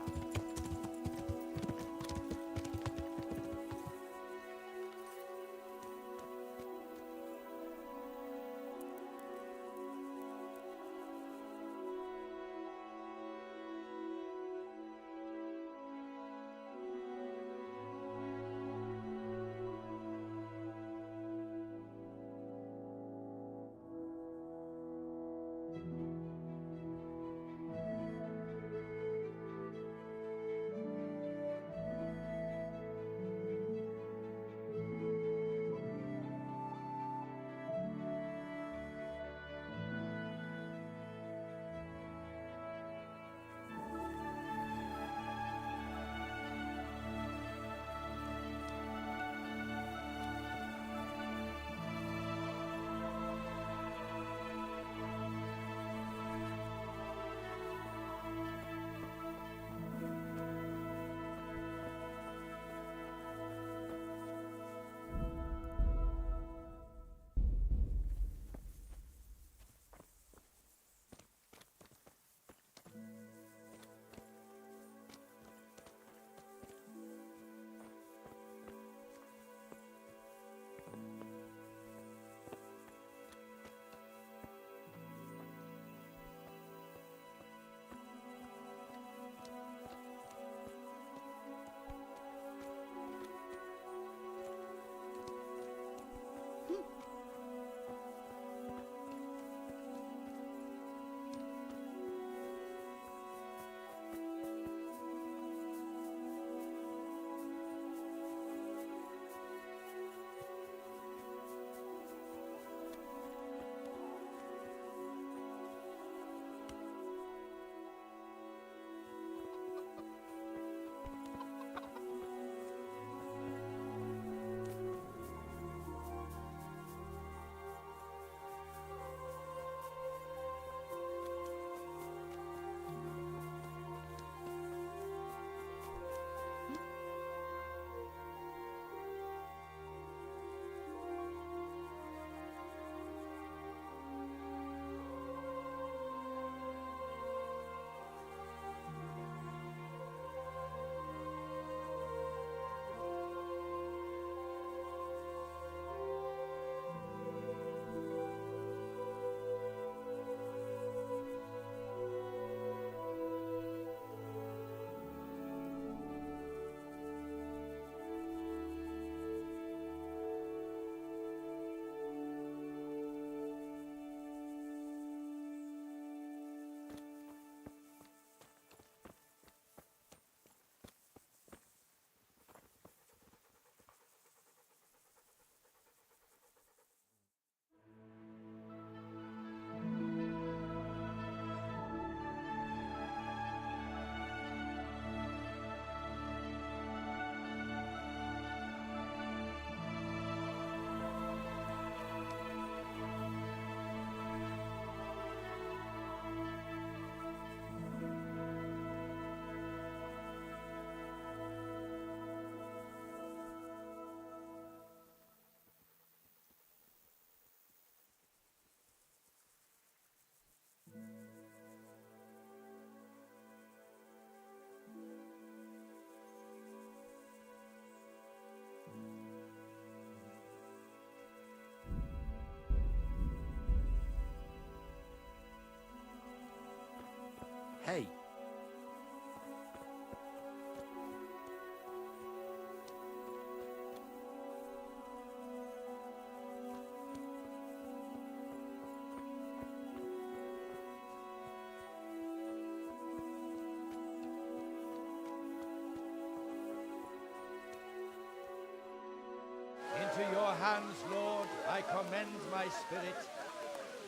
Into your hands, Lord, I commend my spirit.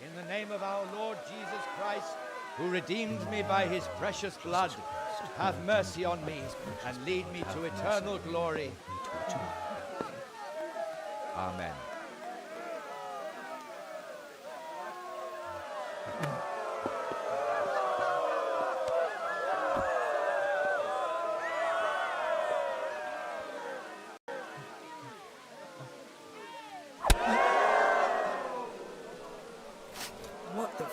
In the name of our Lord Jesus Christ, who redeemed me by his precious blood, have mercy on me and lead me to eternal glory. Amen. What the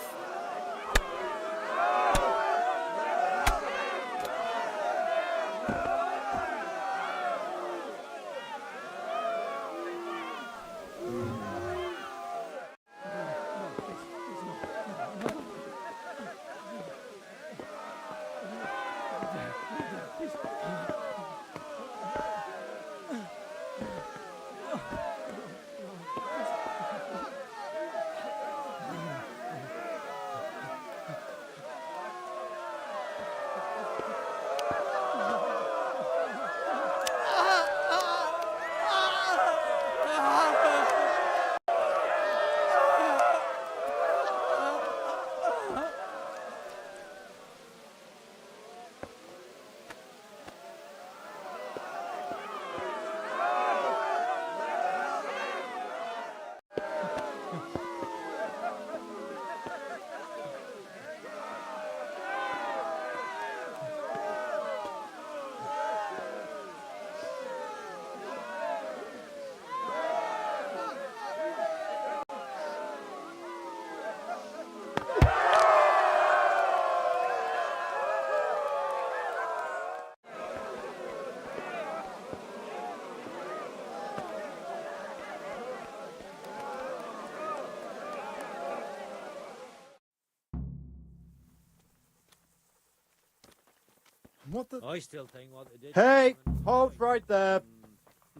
What the? I still think what they did. Hey, halt right there.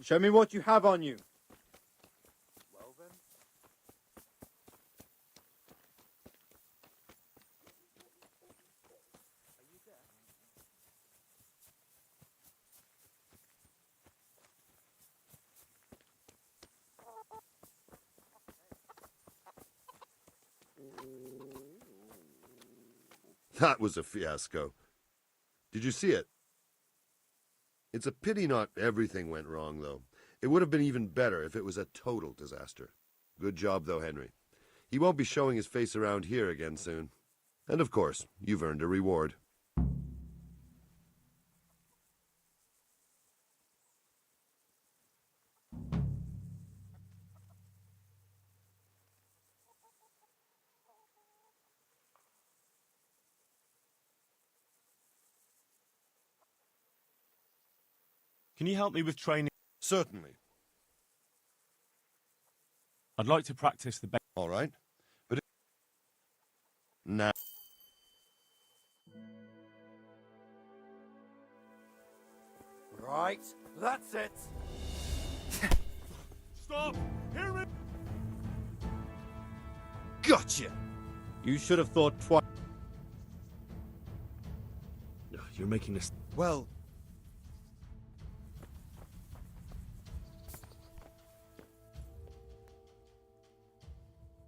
Show me what you have on you. Well then. That was a fiasco. Did you see it? It's a pity not everything went wrong, though. It would have been even better if it was a total disaster. Good job, though, Henry. He won't be showing his face around here again soon. And of course, you've earned a reward. Can you help me with training? Certainly. I'd like to practice the... All right. But now... Right, that's it. Stop! Hear me! Gotcha! You should have thought twice. You're making this... Well...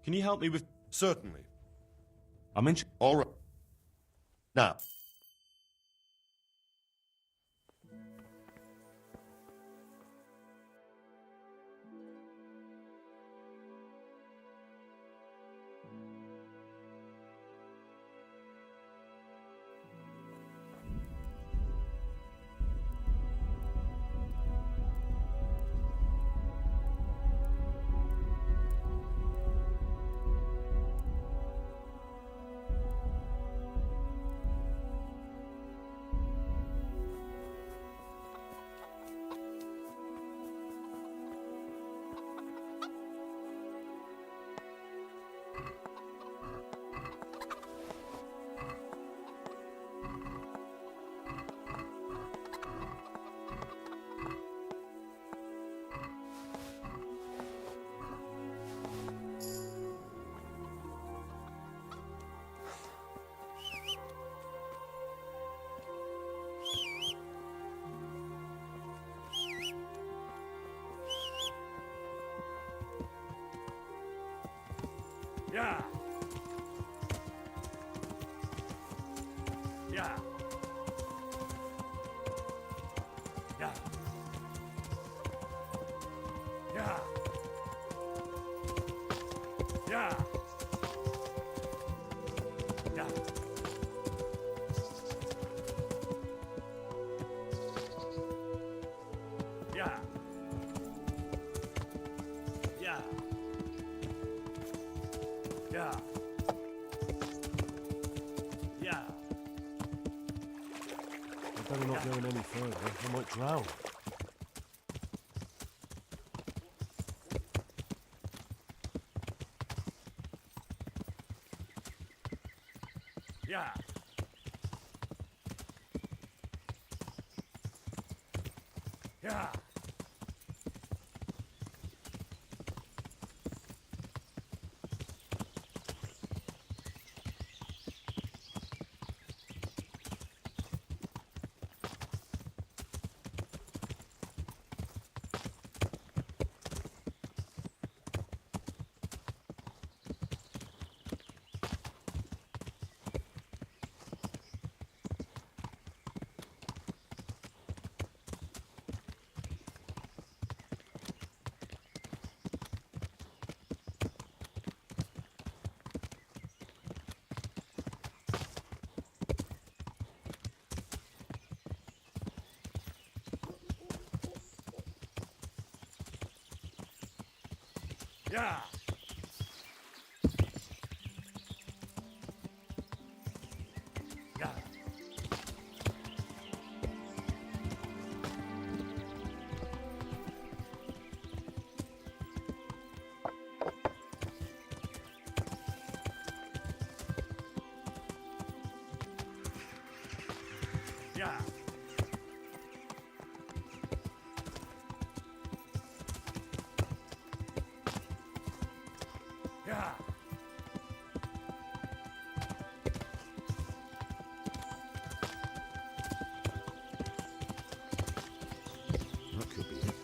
Can you help me with... Certainly. I'm in... All right. Now... Yeah. Yeah. Yeah. Yeah. Yeah. Yeah. Yeah. Yeah. Yeah. Yeah. I better not go any further. I might drown. Yeah. Yeah. Yeah. Yeah. Yeah. Yeah. That could be it.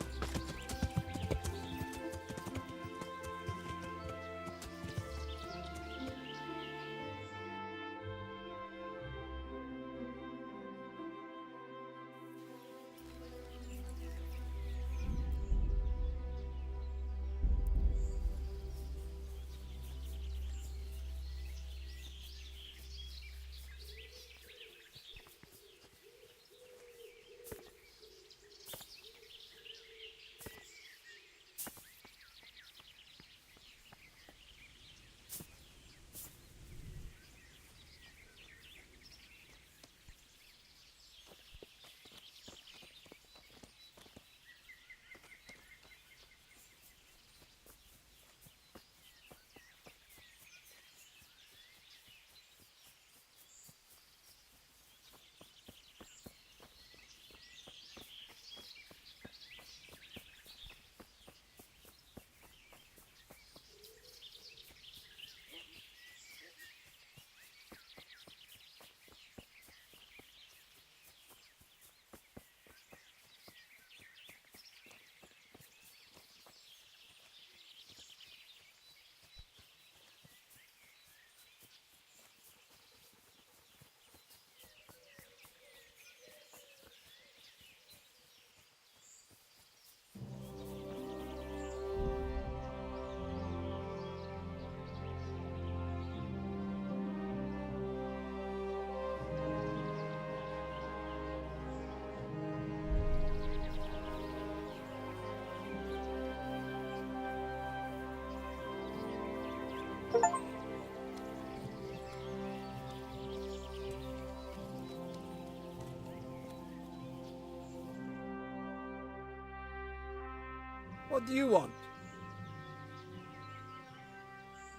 What do you want?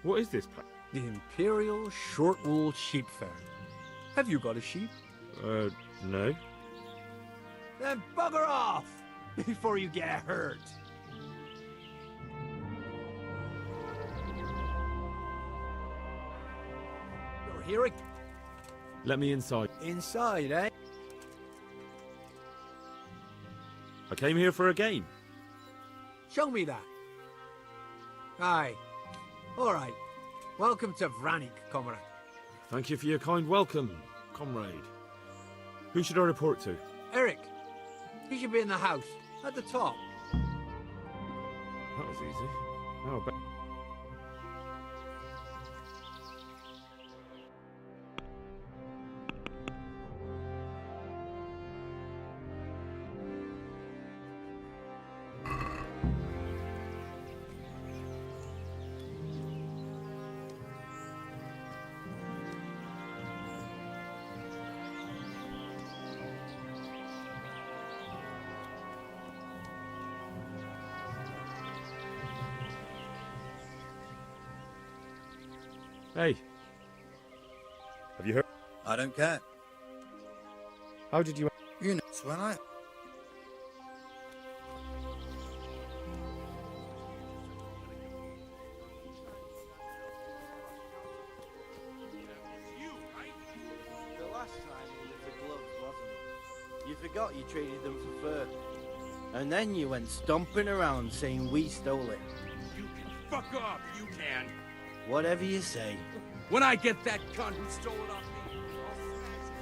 What is this place? The Imperial Short-Wool Sheep Fair. Have you got a sheep? No. Then bugger off before you get hurt. You're here Let me inside. inside, eh? I came here for a game. Show me that. Aye. All right. Welcome to Vranik, comrade. Thank you for your kind welcome, comrade. Who should I report to? Eric, he should be in the house, at the top. That was easy. How about... Hey. Have you heard? I don't care. How did you... You know, it's when I... The last time it was the gloves, wasn't it? You forgot you traded them for fur. And then you went stomping around saying we stole it. You can fuck off, you can. Whatever you say. When I get that cunt who stole it off me, I'll smash him.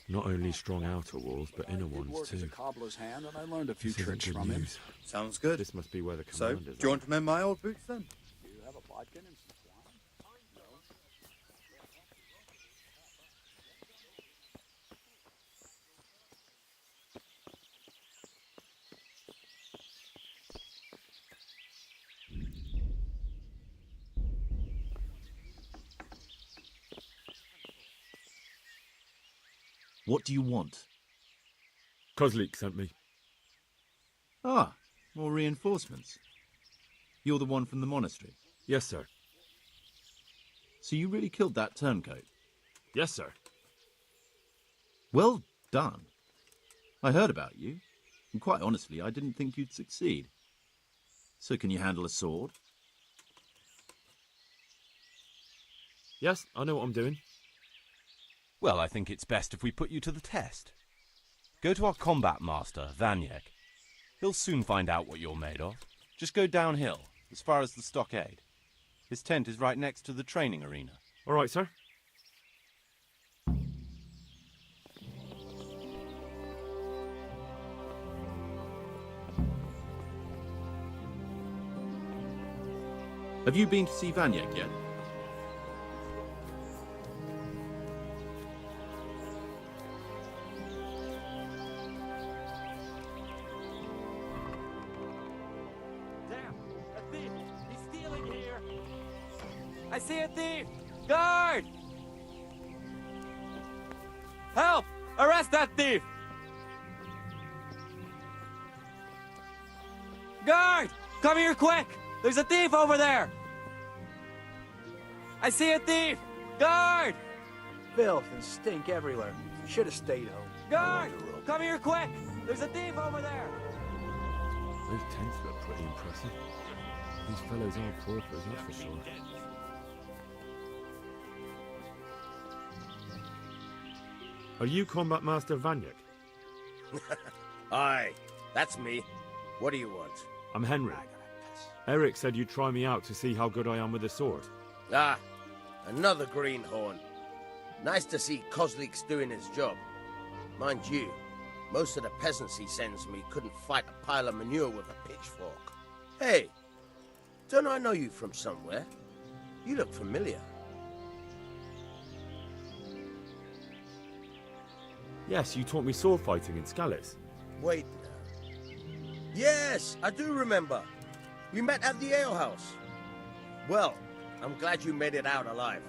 Not only strong outer walls, but inner ones too. As a cobbler's hand, and I learned a few This isn't tricks good from him. news. Sounds good. This must be where the So, commanders do you want to mend my old boots then? Do you have a bodkin and some twine? No. What do you want? Kozlik sent me. Ah, more reinforcements. You're the one from the monastery? Yes, sir. So you really killed that turncoat? Yes, sir. Well done. I heard about you, and quite honestly, I didn't think you'd succeed. So can you handle a sword? Yes, I know what I'm doing. Well, I think it's best if we put you to the test. Go to our combat master, Vanyek. He'll soon find out what you're made of. Just go downhill, as far as the stockade. His tent is right next to the training arena. All right, sir. Have you been to see Vanyek yet? I see a thief! Guard! Help! Arrest that thief! Guard! Come here quick! There's a thief over there! I see a thief! Guard! Filth and stink everywhere. Should have stayed home. Guard! Come here quick! There's a thief over there! Those tents look pretty impressive. These fellows aren't paupers, that's for sure. Are you Combat Master Vanyek? Aye, that's me. What do you want? I'm Henry. Eric said you'd try me out to see how good I am with the sword. Ah, another greenhorn. Nice to see Kozlik's doing his job. Mind you, most of the peasants he sends me couldn't fight a pile of manure with a pitchfork. Hey, don't I know you from somewhere? You look familiar. Yes, you taught me sword fighting in Scallis. Wait now. Yes, I do remember. We met at the alehouse. Well, I'm glad you made it out alive.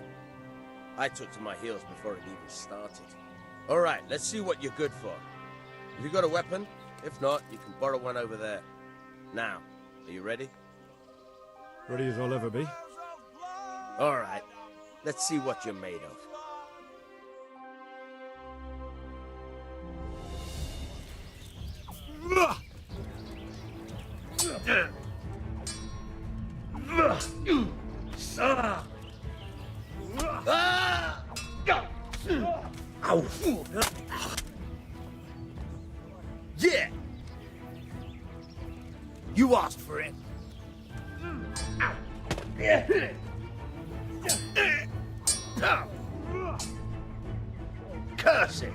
I took to my heels before it even started. All right, let's see what you're good for. Have you got a weapon? If not, you can borrow one over there. Now, are you ready? Ready as I'll ever be. All right, let's see what you're made of. Yeah! You asked for it. Curse it!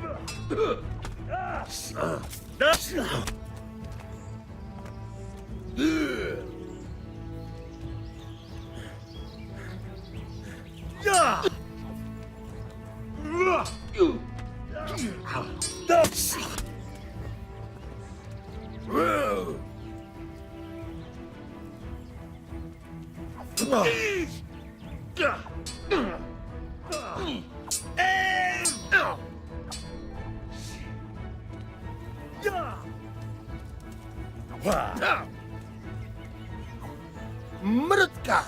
Mrutka!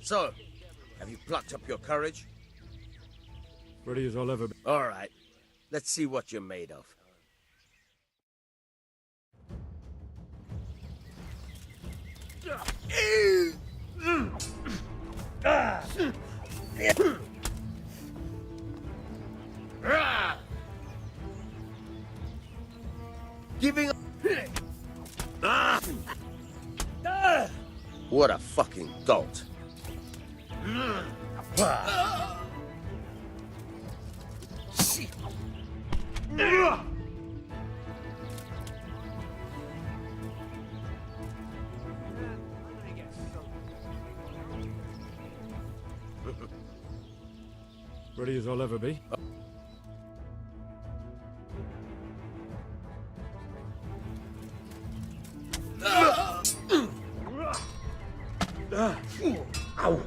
So, have you plucked up your courage? Ready as I'll ever be. All right, let's see what you're made of. Giving up. What a fucking dolt. Ready as I'll ever be. Ow.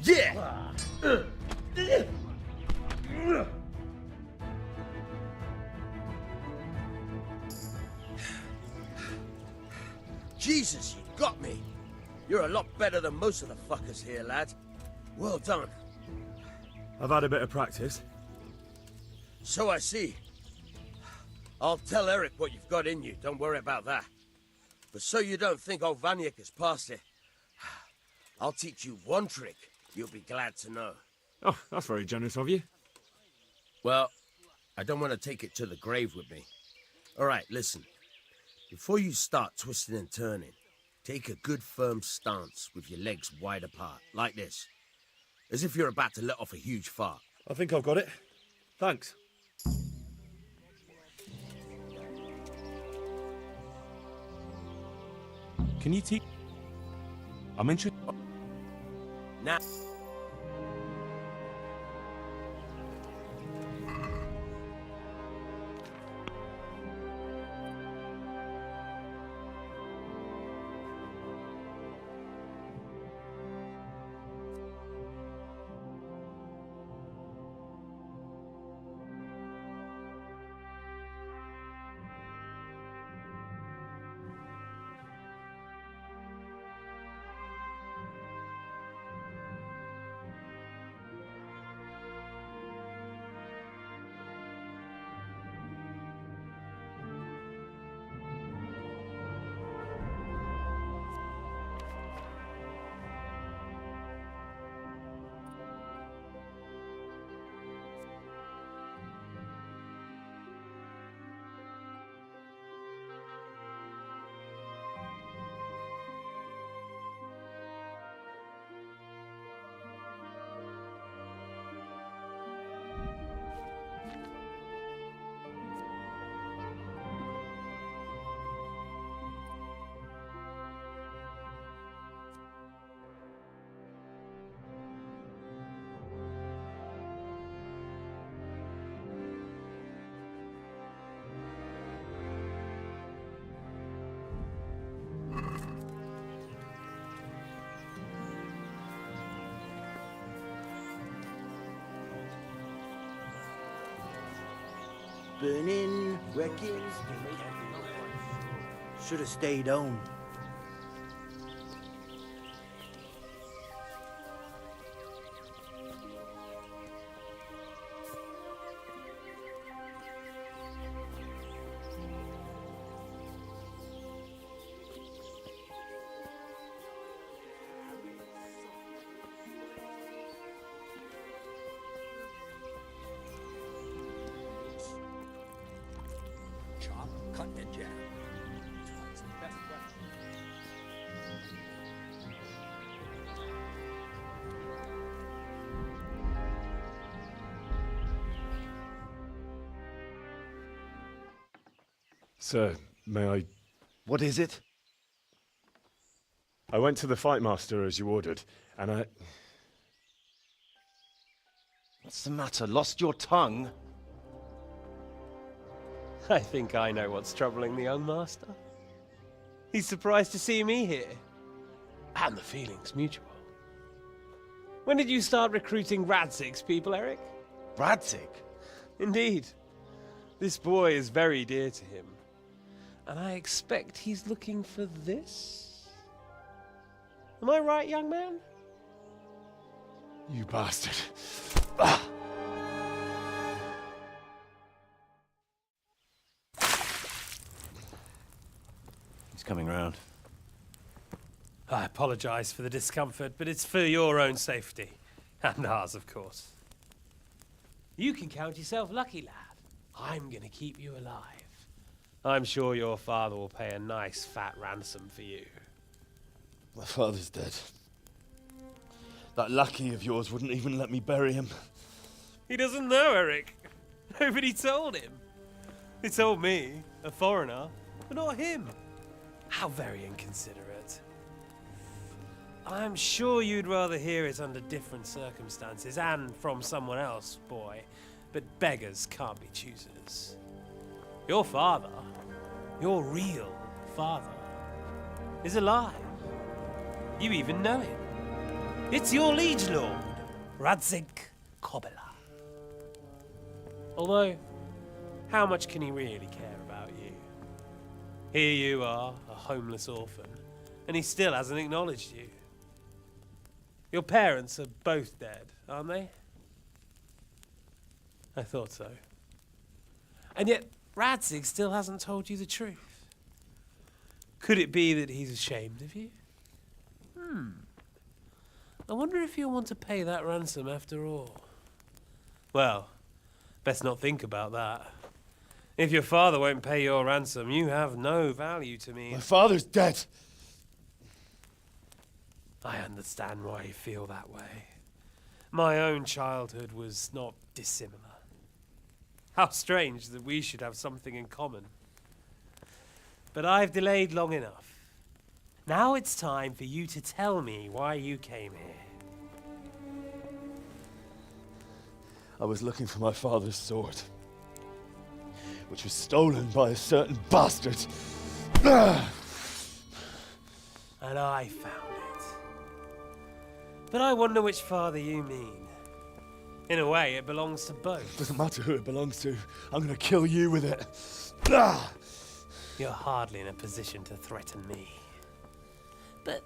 Yeah. Jesus, you got me. You're a lot better than most of the fuckers here, lad. Well done. I've had a bit of practice. So I see. I'll tell Eric what you've got in you, don't worry about that. But so you don't think old Vanyek has passed it, I'll teach you one trick you'll be glad to know. Oh, that's very generous of you. Well, I don't want to take it to the grave with me. All right, listen. Before you start twisting and turning, take a good firm stance with your legs wide apart, like this. As if you're about to let off a huge fart. I think I've got it. Thanks. Can you teach? I'm interested. Now. burning, wrecking. Should have stayed home. Chop, cut, and jam. It's the best way. Sir, may I... What is it? I went to the fight master as you ordered, and I... What's the matter? Lost your tongue? I think I know what's troubling the young master. He's surprised to see me here. And the feeling's mutual. When did you start recruiting Radzig's people, Eric? Radzig? Indeed. This boy is very dear to him. And I expect he's looking for this? Am I right, young man? You bastard. He's coming round. I apologize for the discomfort, but it's for your own safety. And ours, of course. You can count yourself lucky, lad. I'm gonna keep you alive. I'm sure your father will pay a nice fat ransom for you. My father's dead. That lackey of yours wouldn't even let me bury him. He doesn't know, Eric. Nobody told him. He told me, a foreigner, but not him. How very inconsiderate. I'm sure you'd rather hear it under different circumstances and from someone else, boy. But beggars can't be choosers. Your father, your real father, is alive. You even know him. It's your liege lord, Radzig Kobyla. Although, how much can he really care about you? Here you are, a homeless orphan, and he still hasn't acknowledged you. Your parents are both dead, aren't they? I thought so. And yet, Radzig still hasn't told you the truth. Could it be that he's ashamed of you? I wonder if you'll want to pay that ransom after all. Well, best not think about that. If your father won't pay your ransom, you have no value to me. My father's dead. I understand why you feel that way. My own childhood was not dissimilar. How strange that we should have something in common. But I've delayed long enough. Now it's time for you to tell me why you came here. I was looking for my father's sword, which was stolen by a certain bastard. And I found it. But I wonder which father you mean. In a way, it belongs to both. Doesn't matter who it belongs to. I'm gonna kill you with it. You're hardly in a position to threaten me. But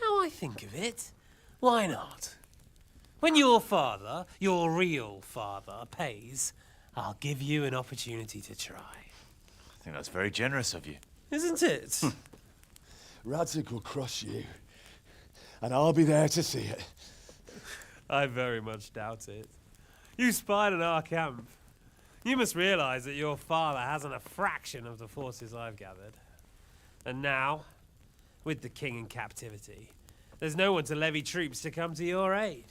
now I think of it, why not? When your father, your real father, pays, I'll give you an opportunity to try. I think that's very generous of you. Isn't it? Radzig will crush you, and I'll be there to see it. I very much doubt it. You spied on our camp. You must realize that your father hasn't a fraction of the forces I've gathered. And now, with the king in captivity, there's no one to levy troops to come to your aid.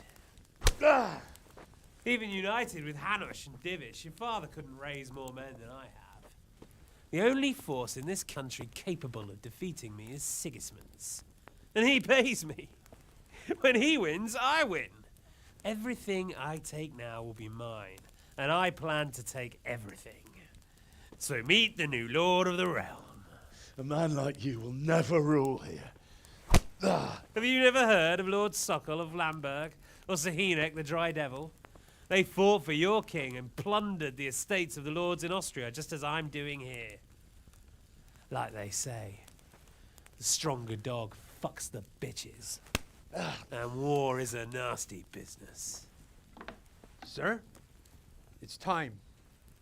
Even united with Hanush and Divish, your father couldn't raise more men than I have. The only force in this country capable of defeating me is Sigismund's. And he pays me. When he wins, I win. Everything I take now will be mine, and I plan to take everything. So meet the new lord of the realm. A man like you will never rule here. Have you never heard of Lord Sokol of Lamberg, or Sahinek the Dry Devil? They fought for your king and plundered the estates of the lords in Austria, just as I'm doing here. Like they say, the stronger dog fucks the bitches. And war is a nasty business. Sir, it's time.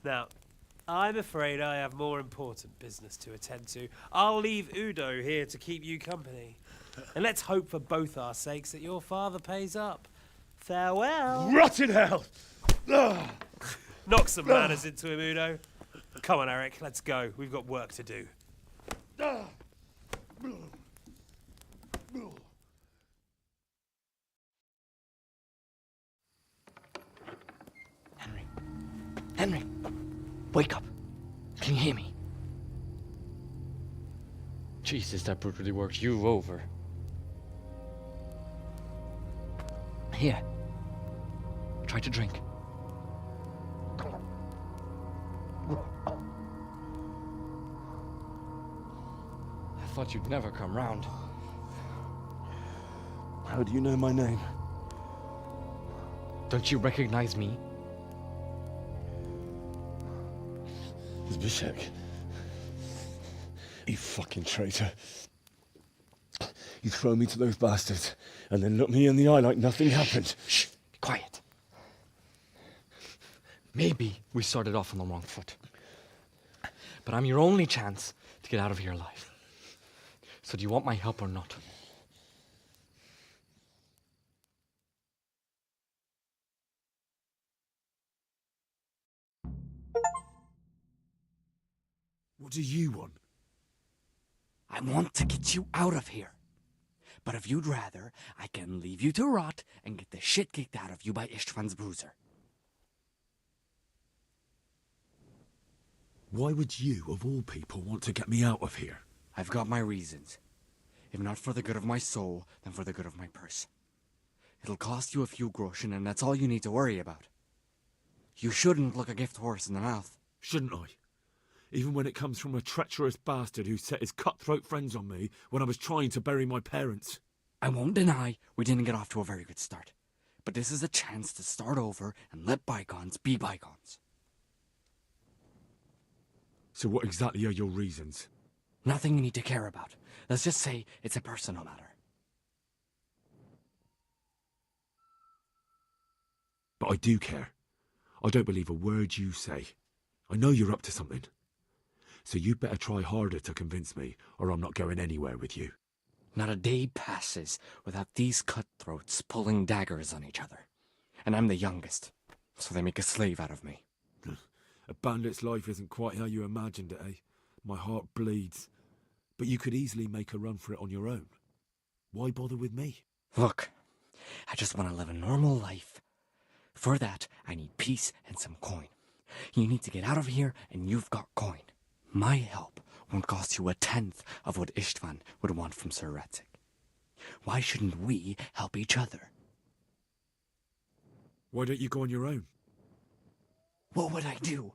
Now, I'm afraid I have more important business to attend to. I'll leave Udo here to keep you company. And let's hope for both our sakes that your father pays up. Farewell. Rot in hell! Knock some manners into him, Udo. Come on, Eric, let's go. We've got work to do. Henry, wake up. Can you hear me? Jesus, that brutally worked you over. Here. Try to drink. I thought you'd never come round. How do you know my name? Don't you recognize me? Zbyszek. You fucking traitor. You throw me to those bastards and then look me in the eye like nothing happened. Shh, be quiet. Maybe we started off on the wrong foot. But I'm your only chance to get out of here alive. So do you want my help or not? What do you want? I want to get you out of here. But if you'd rather, I can leave you to rot and get the shit kicked out of you by Istvan's bruiser. Why would you, of all people, want to get me out of here? I've got my reasons. If not for the good of my soul, then for the good of my purse. It'll cost you a few groschen, and that's all you need to worry about. You shouldn't look a gift horse in the mouth. Shouldn't I? Even when it comes from a treacherous bastard who set his cutthroat friends on me when I was trying to bury my parents. I won't deny we didn't get off to a very good start. But this is a chance to start over and let bygones be bygones. So what exactly are your reasons? Nothing you need to care about. Let's just say it's a personal matter. But I do care. I don't believe a word you say. I know you're up to something. So you'd better try harder to convince me, or I'm not going anywhere with you. Not a day passes without these cutthroats pulling daggers on each other. And I'm the youngest, so they make a slave out of me. A bandit's life isn't quite how you imagined it, eh? My heart bleeds. But you could easily make a run for it on your own. Why bother with me? Look, I just want to live a normal life. For that, I need peace and some coin. You need to get out of here, and you've got coin. My help won't cost you a tenth of what Istvan would want from Sir Ratzik. Why shouldn't we help each other? Why don't you go on your own? What would I do?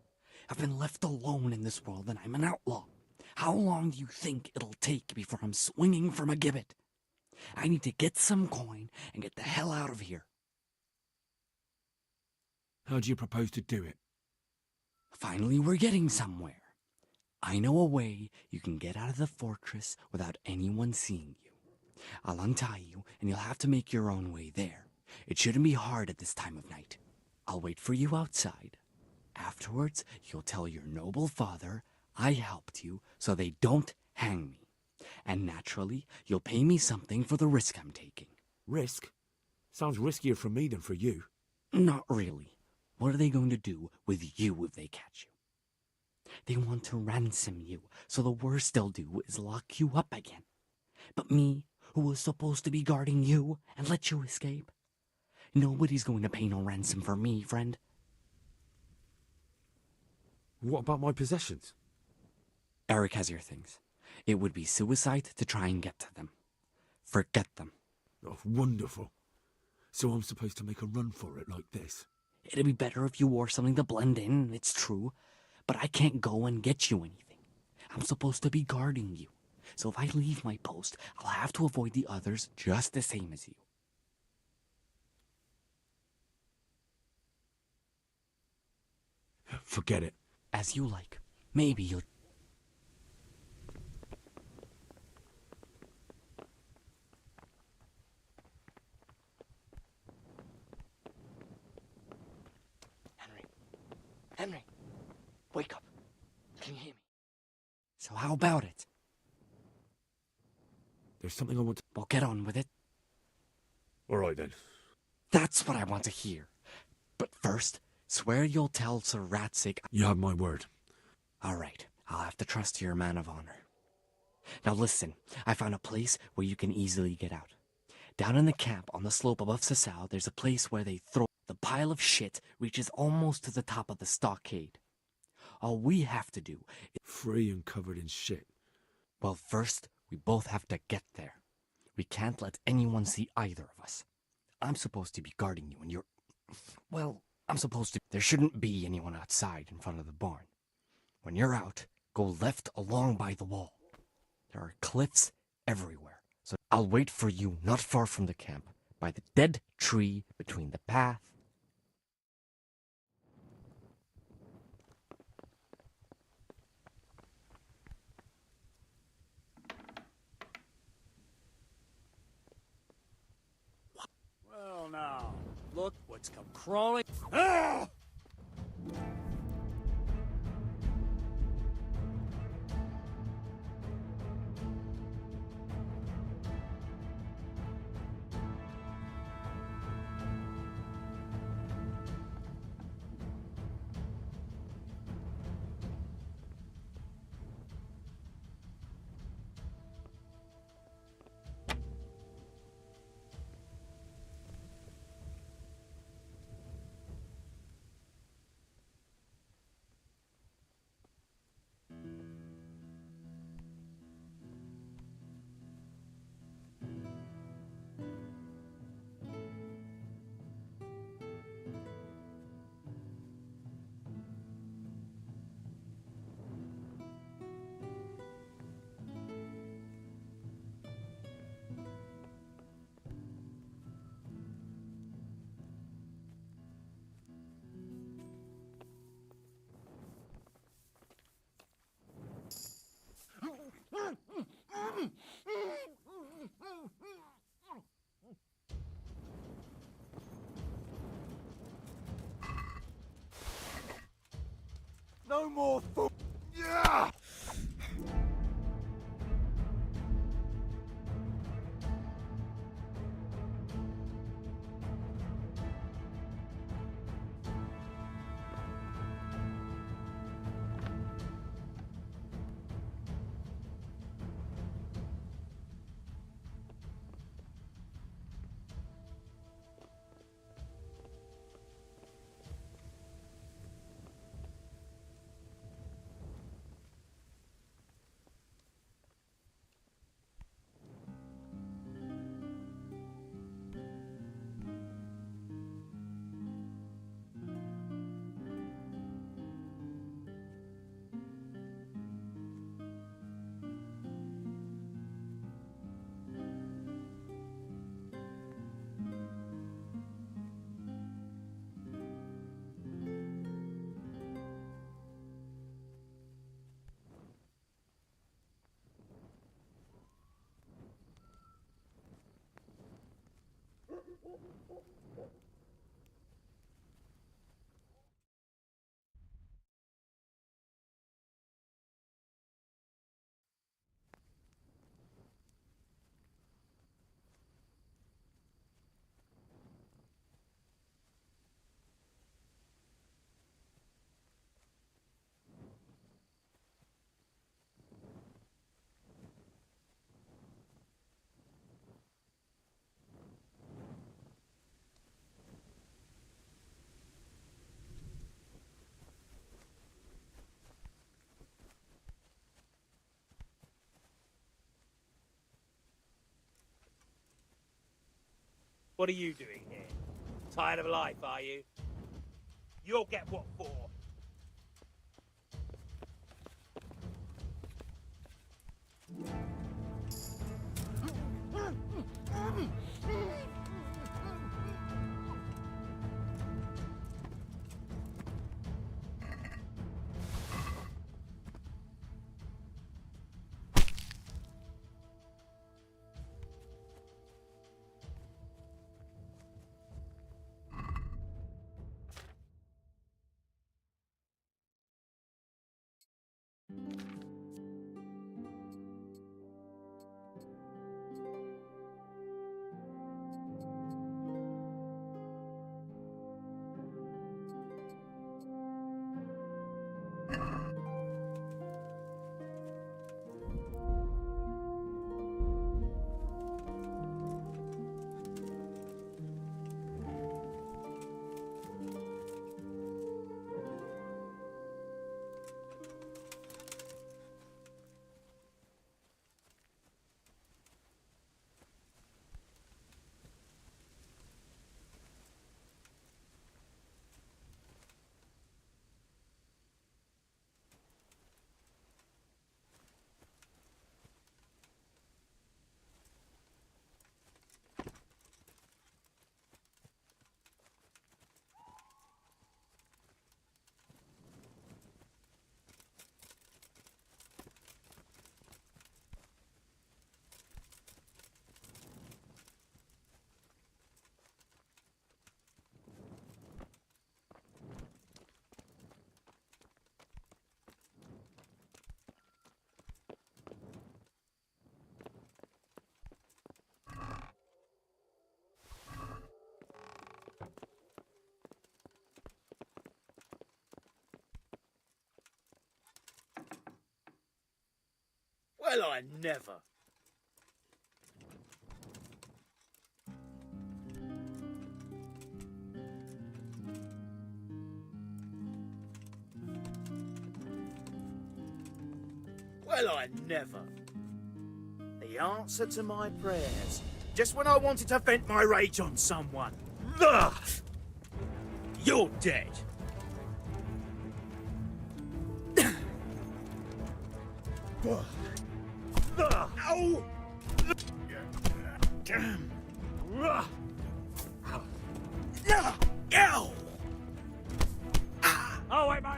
I've been left alone in this world, and I'm an outlaw. How long do you think it'll take before I'm swinging from a gibbet? I need to get some coin and get the hell out of here. How do you propose to do it? Finally, we're getting somewhere. I know a way you can get out of the fortress without anyone seeing you. I'll untie you, and you'll have to make your own way there. It shouldn't be hard at this time of night. I'll wait for you outside. Afterwards, you'll tell your noble father I helped you so they don't hang me. And naturally, you'll pay me something for the risk I'm taking. Risk? Sounds riskier for me than for you. Not really. What are they going to do with you if they catch you? They want to ransom you, so the worst they'll do is lock you up again. But me, who was supposed to be guarding you and let you escape? Nobody's going to pay no ransom for me, friend. What about my possessions? Eric has your things. It would be suicide to try and get to them. Forget them. Oh, wonderful. So I'm supposed to make a run for it like this? It'd be better if you wore something to blend in, it's true. But I can't go and get you anything. I'm supposed to be guarding you. So if I leave my post, I'll have to avoid the others just the same as you. Forget it. As you like. Maybe you'll... Henry! Wake up. Can you hear me? So how about it? There's something I want to... Well, get on with it. All right, then. That's what I want to hear. But first, swear you'll tell Sir Ratzik... You have my word. All right. I'll have to trust you're a man of honor. Now listen, I found a place where you can easily get out. Down in the camp on the slope above Sasau, there's a place where they throw... The pile of shit reaches almost to the top of the stockade. All we have to do is... Free and covered in shit. Well, first, we both have to get there. We can't let anyone see either of us. I'm supposed to be guarding you and you're... Well, I'm supposed to... There shouldn't be anyone outside in front of the barn. When you're out, go left along by the wall. There are cliffs everywhere, so I'll wait for you not far from the camp, by the dead tree between the path... Well, now, look what's come crawling. Ah! No more fool. Yeah! What are you doing here? Tired of life, are you? You'll get what for. Well, I never. Well, I never. The answer to my prayers. Just when I wanted to vent my rage on someone. Ugh! You're dead. Ow! Damn. Ow! Oh, wait, my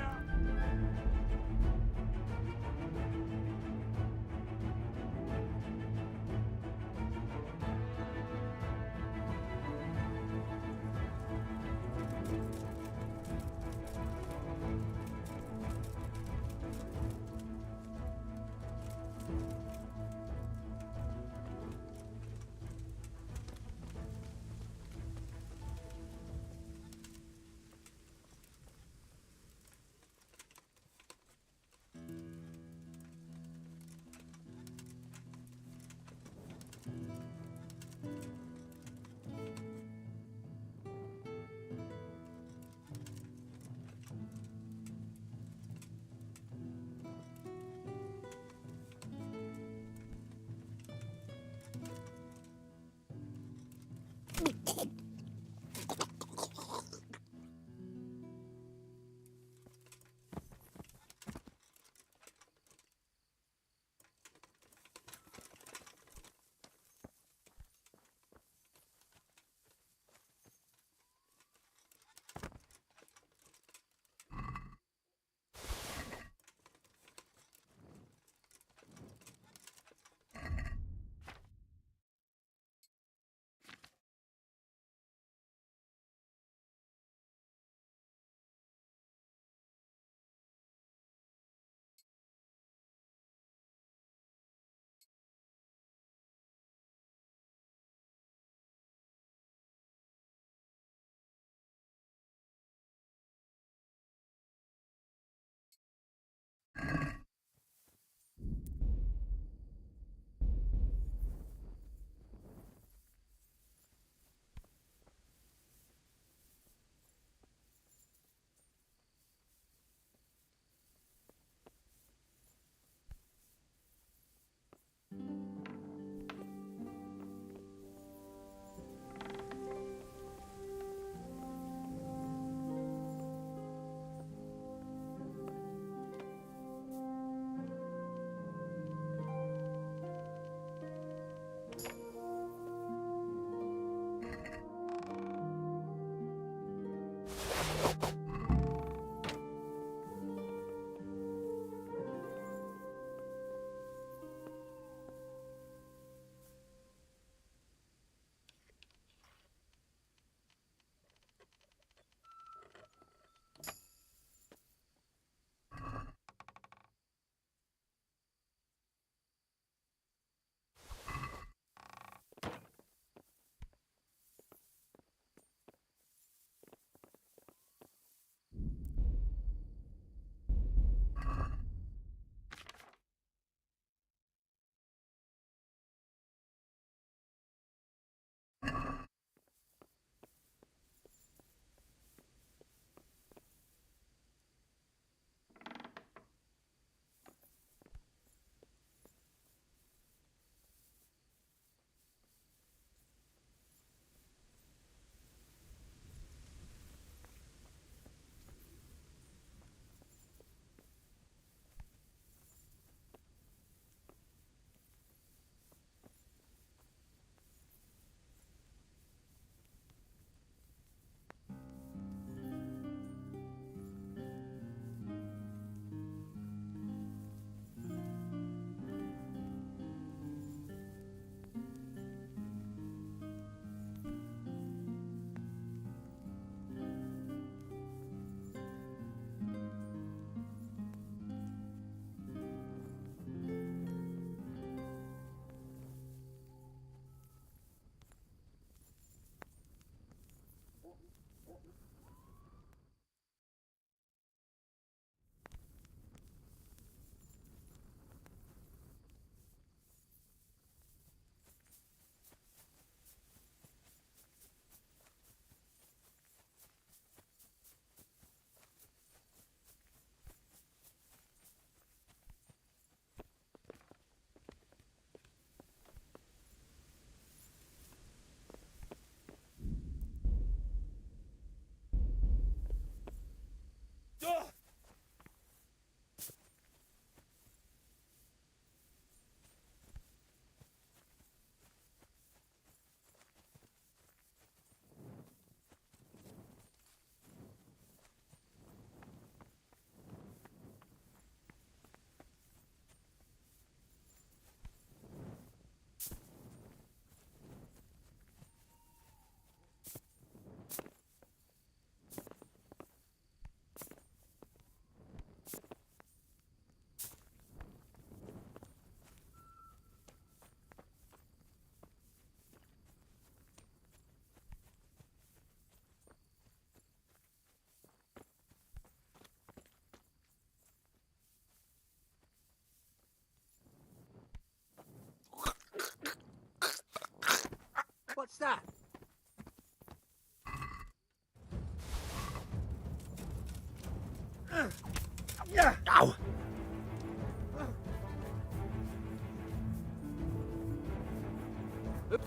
What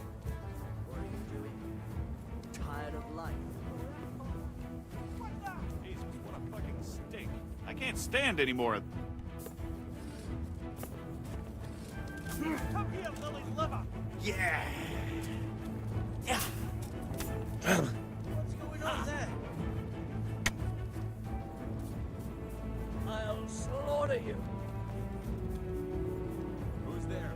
are you doing? Tired of life? Jesus, what a fucking stink. I can't stand any more of... Come here, Lily's liver! Yeah! Yeah! What's going on there? I'll slaughter you! Who's there?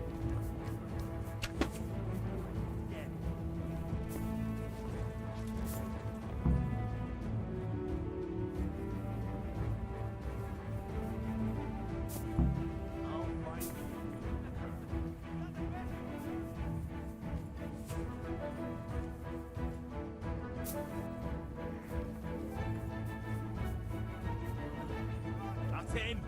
That's him!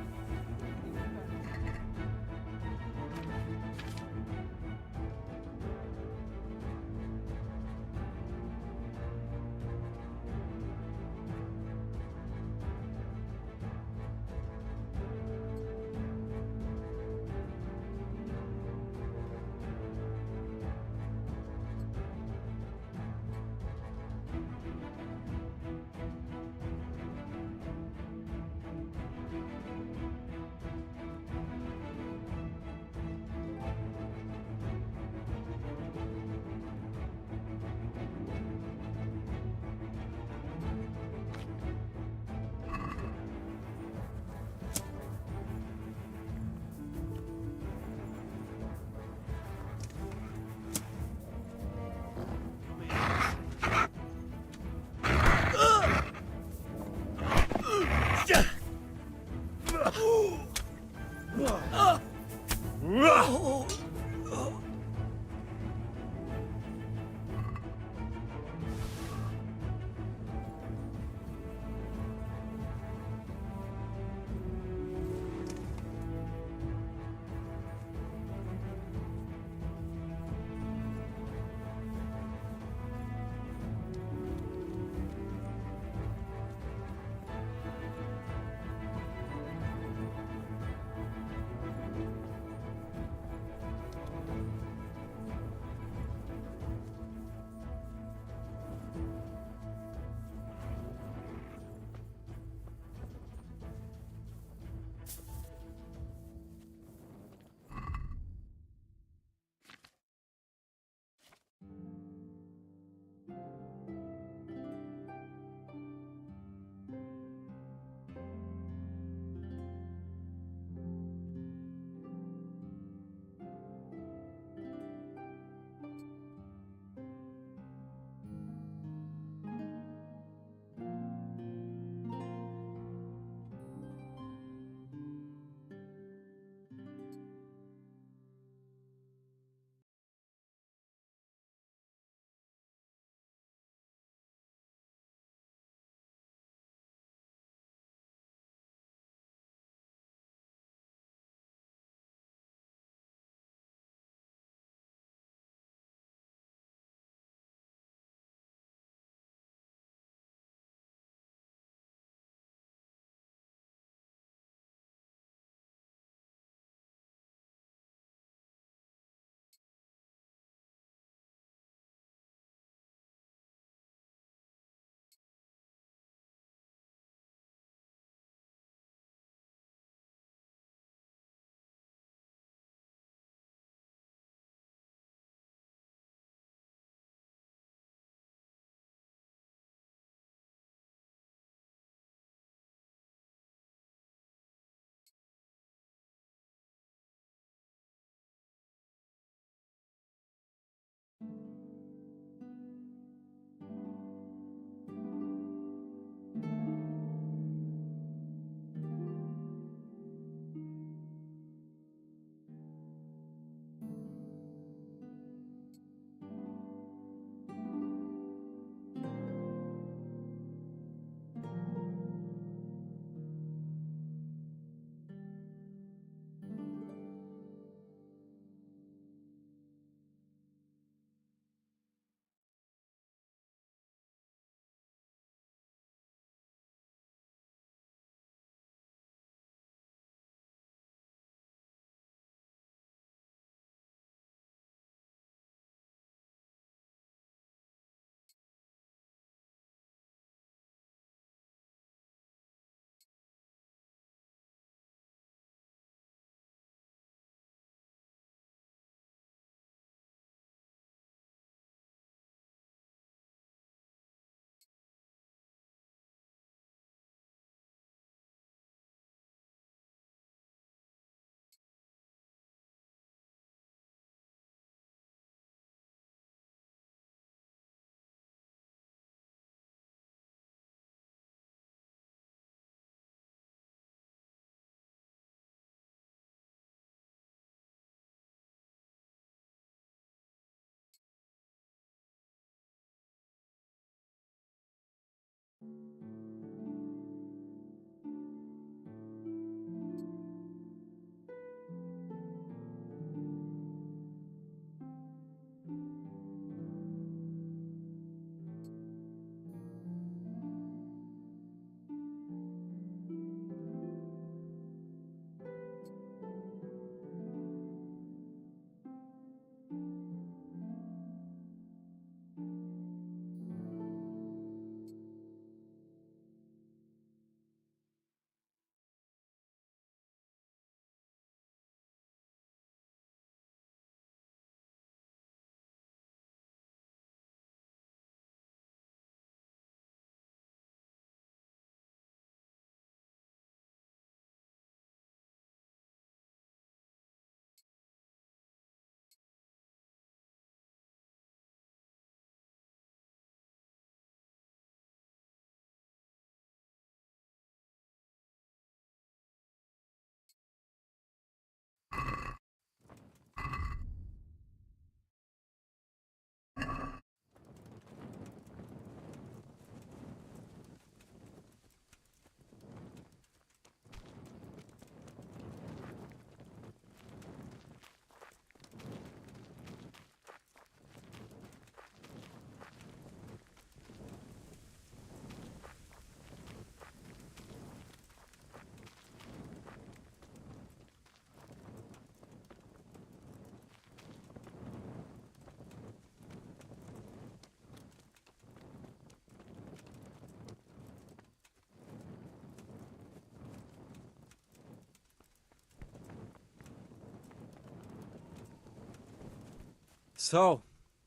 So,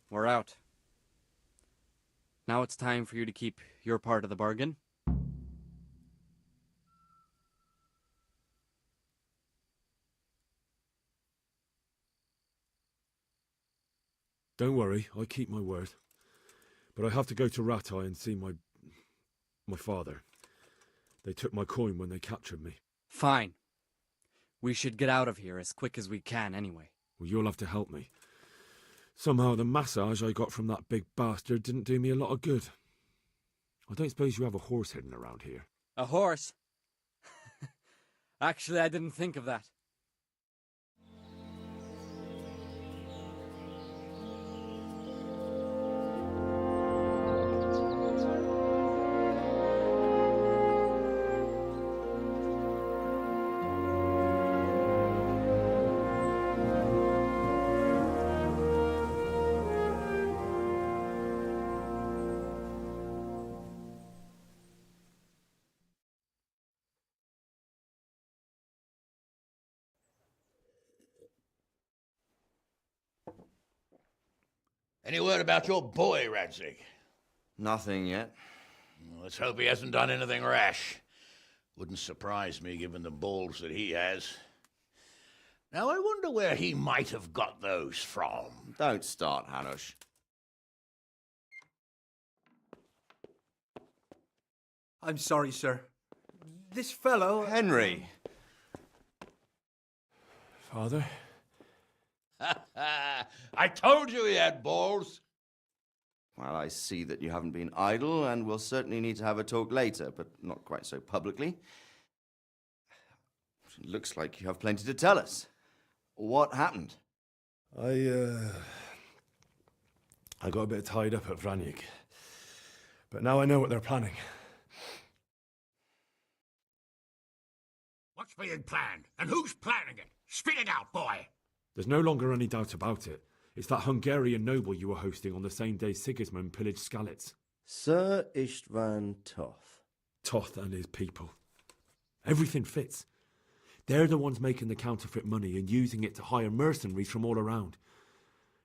we're out. Now it's time for you to keep your part of the bargain. Don't worry, I keep my word. But I have to go to Rattay and see my father. They took my coin when they captured me. Fine. We should get out of here as quick as we can anyway. Well, you'll have to help me. Somehow the massage I got from that big bastard didn't do me a lot of good. I don't suppose you have a horse hidden around here. A horse? Actually, I didn't think of that. Any word about your boy, Radzig? Nothing yet. Let's hope he hasn't done anything rash. Wouldn't surprise me, given the balls that he has. Now, I wonder where he might have got those from. Don't start, Hanush. I'm sorry, sir. This fellow... Henry! Father? I told you he had balls. Well, I see that you haven't been idle, and we'll certainly need to have a talk later, but not quite so publicly. It looks like you have plenty to tell us. What happened? I got a bit tied up at Vranyig. But now I know what they're planning. What's being planned? And who's planning it? Spit it out, boy! There's no longer any doubt about it. It's that Hungarian noble you were hosting on the same day Sigismund pillaged Skalitz. Sir Istvan Toth. Toth and his people. Everything fits. They're the ones making the counterfeit money and using it to hire mercenaries from all around.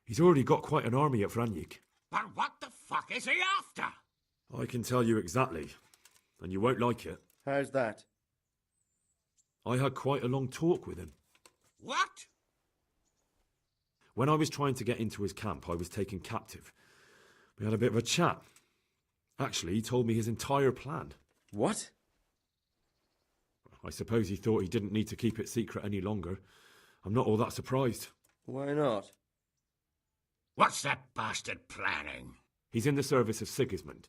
He's already got quite an army at Vranyig. But what the fuck is he after? I can tell you exactly, and you won't like it. How's that? I had quite a long talk with him. What? When I was trying to get into his camp, I was taken captive. We had a bit of a chat. Actually, he told me his entire plan. What? I suppose he thought he didn't need to keep it secret any longer. I'm not all that surprised. Why not? What's that bastard planning? He's in the service of Sigismund.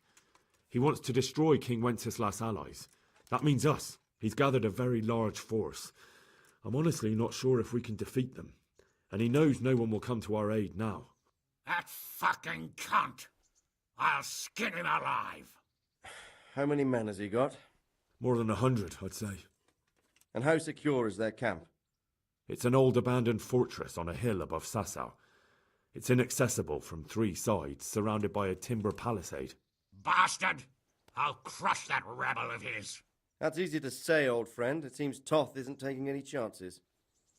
He wants to destroy King Wenceslas' allies. That means us. He's gathered a very large force. I'm honestly not sure if we can defeat them. And he knows no one will come to our aid now. That fucking cunt! I'll skin him alive! How many men has he got? More than 100, I'd say. And how secure is their camp? It's an old abandoned fortress on a hill above Sasau. It's inaccessible from 3 sides, surrounded by a timber palisade. Bastard! I'll crush that rebel of his! That's easy to say, old friend. It seems Toth isn't taking any chances.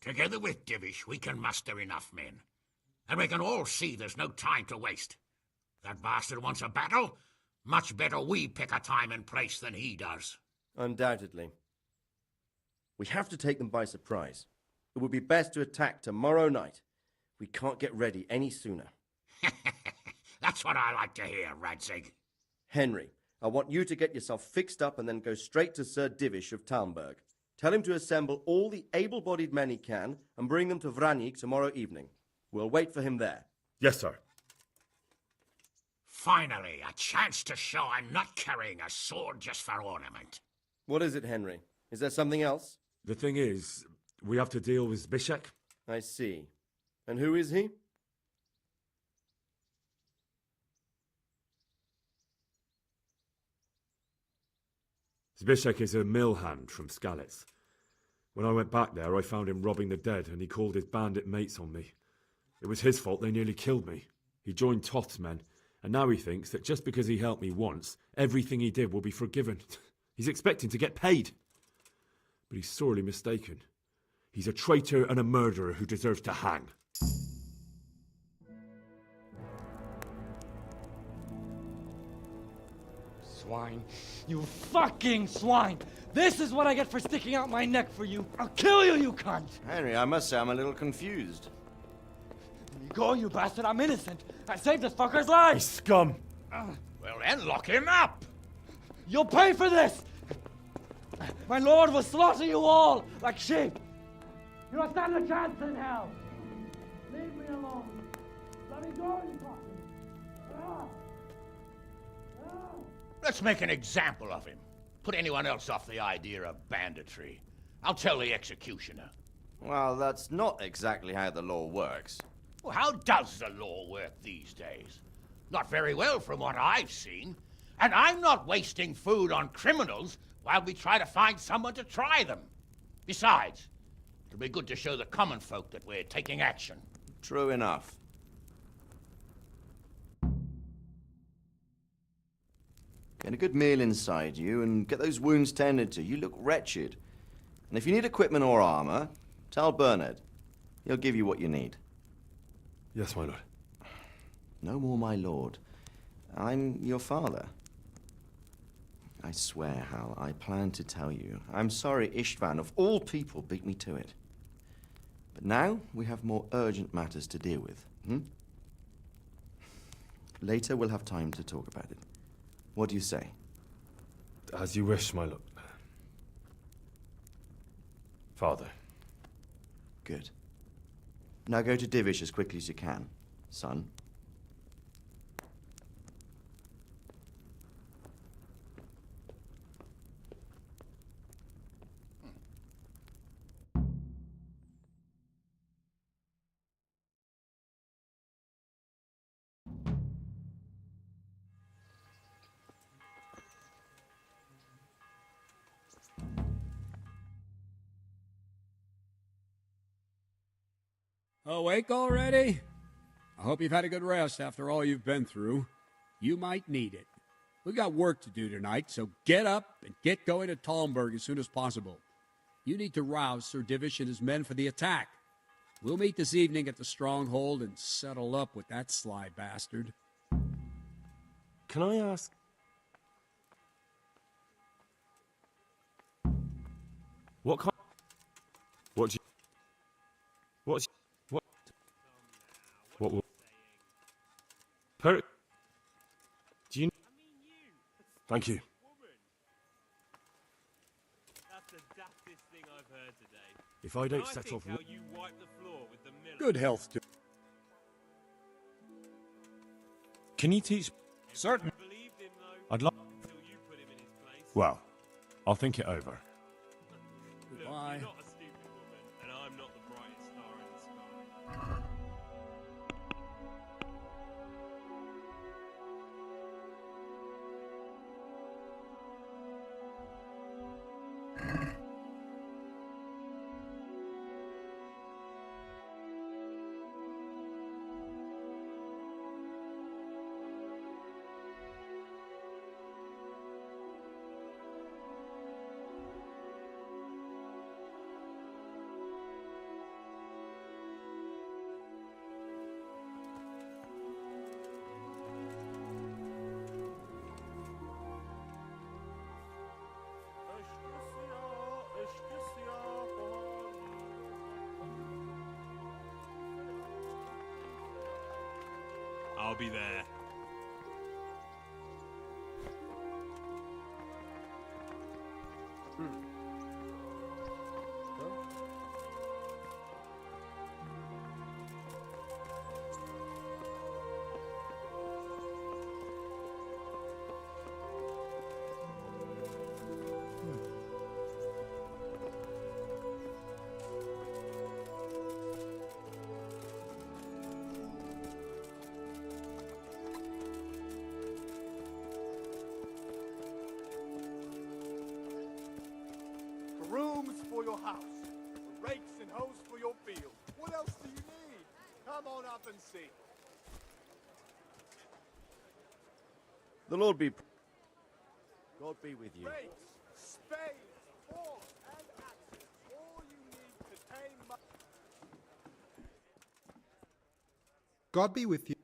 Together with Divish, we can muster enough men. And we can all see there's no time to waste. That bastard wants a battle. Much better we pick a time and place than he does. Undoubtedly. We have to take them by surprise. It would be best to attack tomorrow night. We can't get ready any sooner. That's what I like to hear, Radzig. Henry, I want you to get yourself fixed up and then go straight to Sir Divish of Talmberg. Tell him to assemble all the able-bodied men he can and bring them to Vranik tomorrow evening. We'll wait for him there. Yes, sir. Finally, a chance to show I'm not carrying a sword just for ornament. What is it, Henry? Is there something else? The thing is, we have to deal with Zbyszek. I see. And who is he? Zbyszek is a mill hand from Skalitz. When I went back there, I found him robbing the dead, and he called his bandit mates on me. It was his fault they nearly killed me. He joined Toth's men, and now he thinks that just because he helped me once, everything he did will be forgiven. He's expecting to get paid. But he's sorely mistaken. He's a traitor and a murderer who deserves to hang. Swine. You fucking swine! This is what I get for sticking out my neck for you. I'll kill you, you cunt! Henry, I must say I'm a little confused. You go, you bastard. I'm innocent. I saved this fucker's life! You scum! Well then, lock him up! You'll pay for this! My lord will slaughter you all like sheep! You don't stand a chance in hell! Leave me alone! Let me go, you fucker! Let's make an example of him. Put anyone else off the idea of banditry. I'll tell the executioner. Well, that's not exactly how the law works. Well, how does the law work these days? Not very well from what I've seen. And I'm not wasting food on criminals while we try to find someone to try them. Besides, it'll be good to show the common folk that we're taking action. True enough. Get a good meal inside you and get those wounds tended to. You look wretched. And if you need equipment or armor, tell Bernard. He'll give you what you need. Yes, my lord. No more, my lord. I'm your father. I swear, Hal, I plan to tell you. I'm sorry Istvan, of all people, beat me to it. But now we have more urgent matters to deal with. Later we'll have time to talk about it. What do you say? As you wish, my lord. Father. Good. Now go to Divish as quickly as you can, son. Awake already? I hope you've had a good rest after all you've been through. You might need it. We've got work to do tonight, so get up and get going to Talmberg as soon as possible. You need to rouse Sir Divish and his men for the attack. We'll meet this evening at the stronghold and settle up with that sly bastard. Can I ask... What kind... What do you... What's... What will... Do you... Thank you. That's the daftest thing I've heard today. If I don't set off... How you wipe the floor with the miller. Good health to... Can you teach... Certain. I'd like... Well, I'll think it over. Goodbye. You're not a stupid woman, and I'm not the brightest star in the sky. I'll be there. Brooms for your house, rakes and hoes for your field. What else do you need? Come on up and see. The Lord be... God be with you. Rakes, spades, forks, and axes. All you need to tame my... God be with you.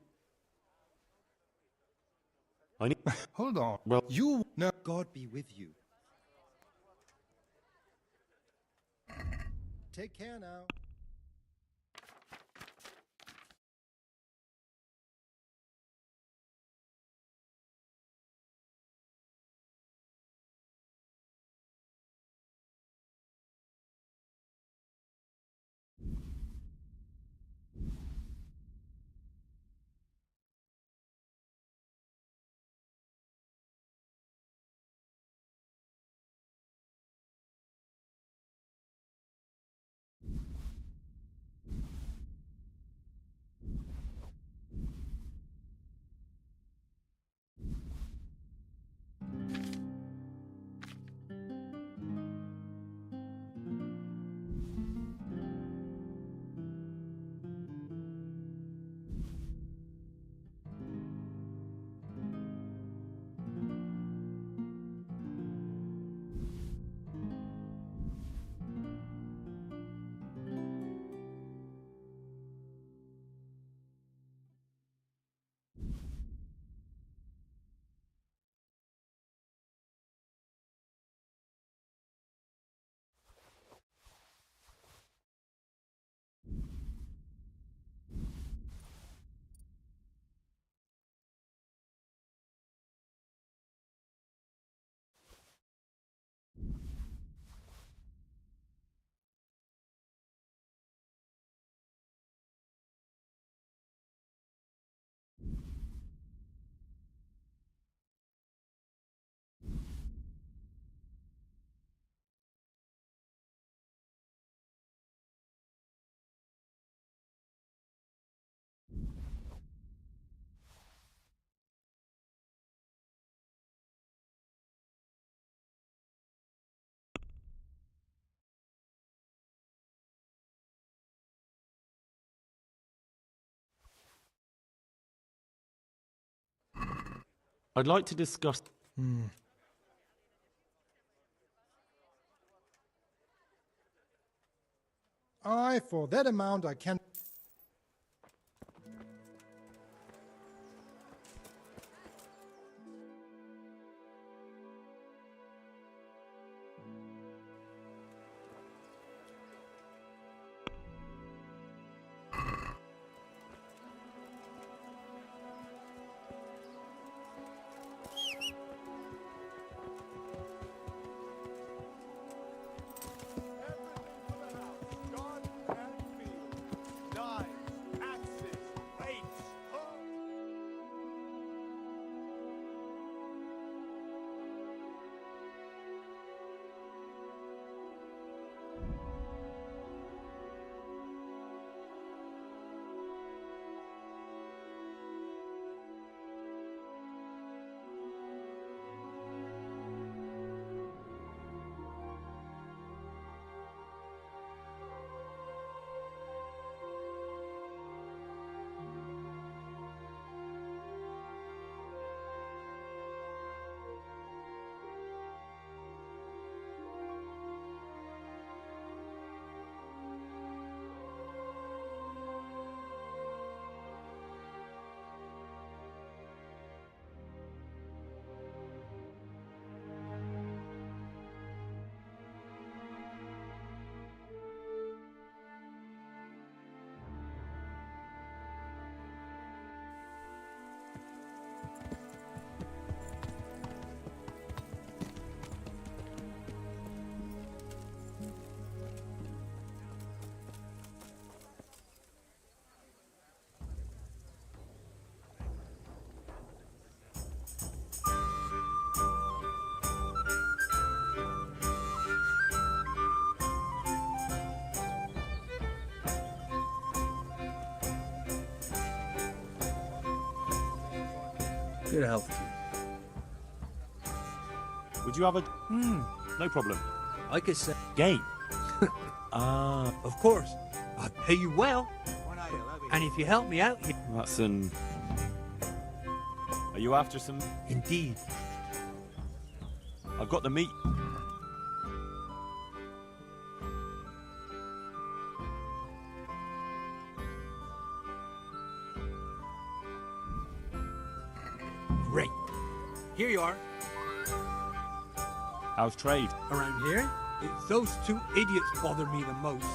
I need... Hold on. Well... You... No. God be with you. Take care now. I'd like to discuss... Aye, for that amount I can... Good health to you. Would you have a... No problem. I could say... Game. Of course. I'd pay you well. And if you help me out here... That's an... Are you after some... Indeed. I've got the meat. Great. Here you are. How's trade? Around here, it's those two idiots bother me the most.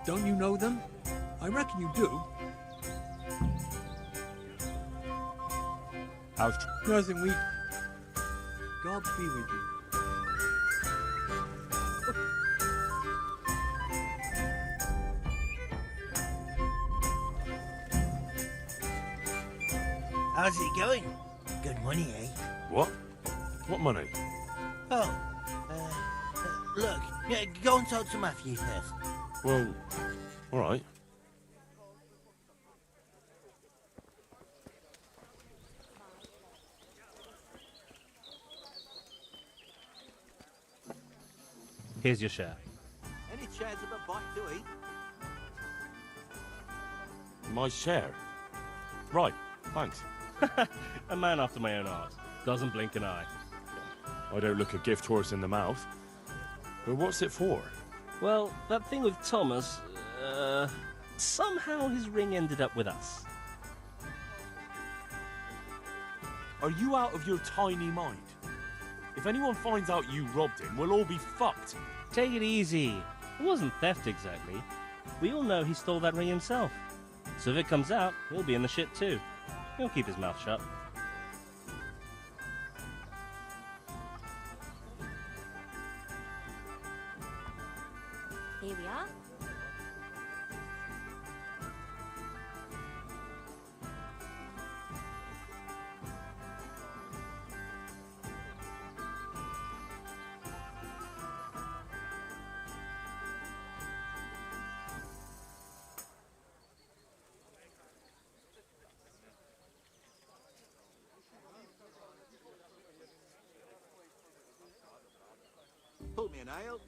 Don't you know them? I reckon you do. How's Nothing we... God be with you. How's it going? Good money, eh? What? What money? Oh, look, yeah, go and talk to Matthew first. Well, all right. Here's your share. Any chance of a bite to eat? My share? Right, thanks. A man after my own heart. Doesn't blink an eye. I don't look a gift horse in the mouth. But what's it for? Well, that thing with Thomas, somehow his ring ended up with us. Are you out of your tiny mind? If anyone finds out you robbed him, we'll all be fucked. Take it easy. It wasn't theft exactly. We all know he stole that ring himself. So if it comes out, he'll be in the shit too. He'll keep his mouth shut. Here we are. Pull me an ale.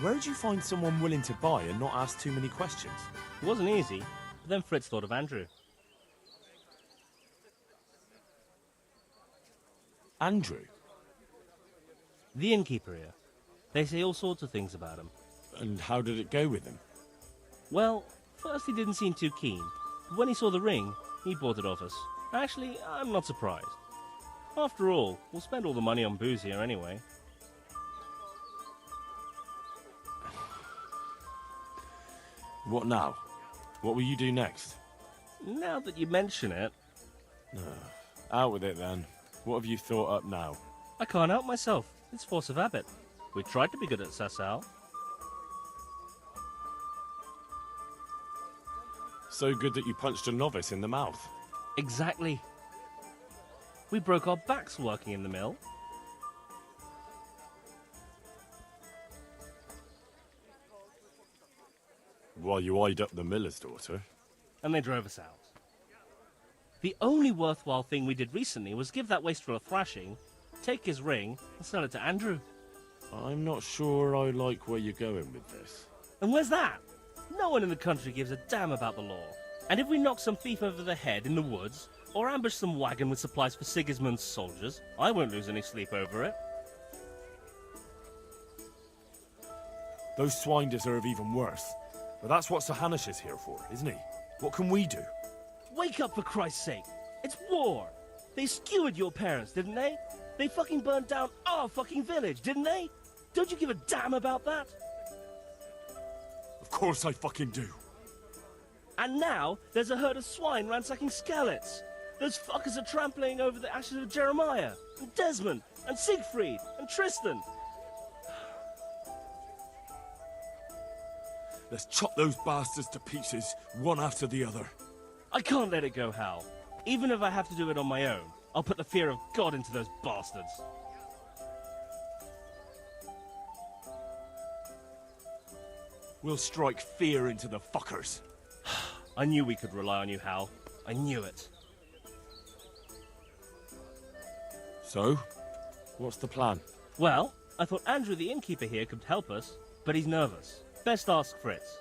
Where'd you find someone willing to buy and not ask too many questions? It wasn't easy, but then Fritz thought of Andrew. Andrew? The innkeeper here. They say all sorts of things about him. And how did it go with him? Well, first he didn't seem too keen, but when he saw the ring, he bought it off us. Actually, I'm not surprised. After all, we'll spend all the money on booze here anyway. What now? What will you do next? Now that you mention it... Out with it then. What have you thought up now? I can't help myself. It's force of habit. We tried to be good at Sasau. So good that you punched a novice in the mouth. Exactly. We broke our backs working in the mill. While you eyed up the miller's daughter. And they drove us out. The only worthwhile thing we did recently was give that wastrel a thrashing, take his ring, and sell it to Andrew. I'm not sure I like where you're going with this. And where's that? No one in the country gives a damn about the law. And if we knock some thief over the head in the woods, or ambush some wagon with supplies for Sigismund's soldiers, I won't lose any sleep over it. Those swine deserve even worse. But that's what Sir Hanush is here for, isn't he? What can we do? Wake up, for Christ's sake! It's war! They skewered your parents, didn't they? They fucking burned down our fucking village, didn't they? Don't you give a damn about that? Of course I fucking do. And now, there's a herd of swine ransacking Skalitz. Those fuckers are trampling over the ashes of Jeremiah, and Desmond, and Siegfried, and Tristan. Let's chop those bastards to pieces, one after the other. I can't let it go, Hal. Even if I have to do it on my own, I'll put the fear of God into those bastards. We'll strike fear into the fuckers. I knew we could rely on you, Hal. I knew it. So, what's the plan? Well, I thought Andrew the innkeeper here could help us, but he's nervous. Best ask Fritz.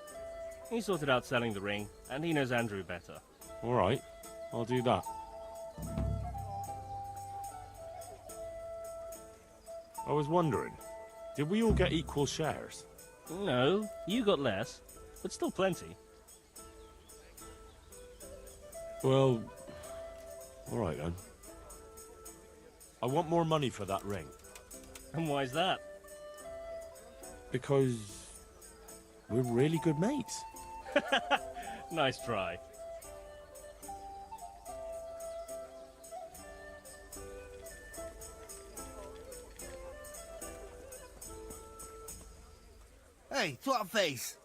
He sorted out selling the ring, and he knows Andrew better. All right, I'll do that. I was wondering, did we all get equal shares? No, you got less, but still plenty. Well, all right then. I want more money for that ring. And why's that? Because we're really good mates. Nice try. Hey, twat face.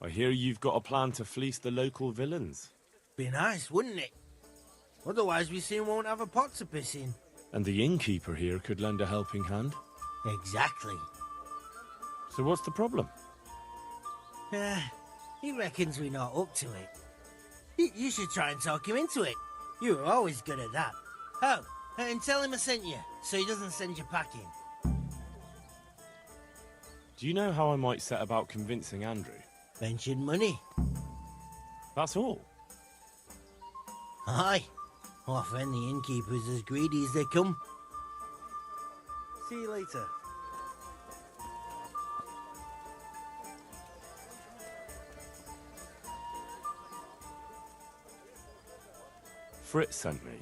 I hear you've got a plan to fleece the local villains. Be nice, wouldn't it? Otherwise we soon won't have a pot to piss in. And the innkeeper here could lend a helping hand. Exactly. So what's the problem? He reckons we're not up to it. You should try and talk him into it. You were always good at that. Oh, and tell him I sent you, so he doesn't send you packing. Do you know how I might set about convincing Andrew? Mention money. That's all? Aye. Our friendly innkeeper's as greedy as they come. See you later. Fritz sent me.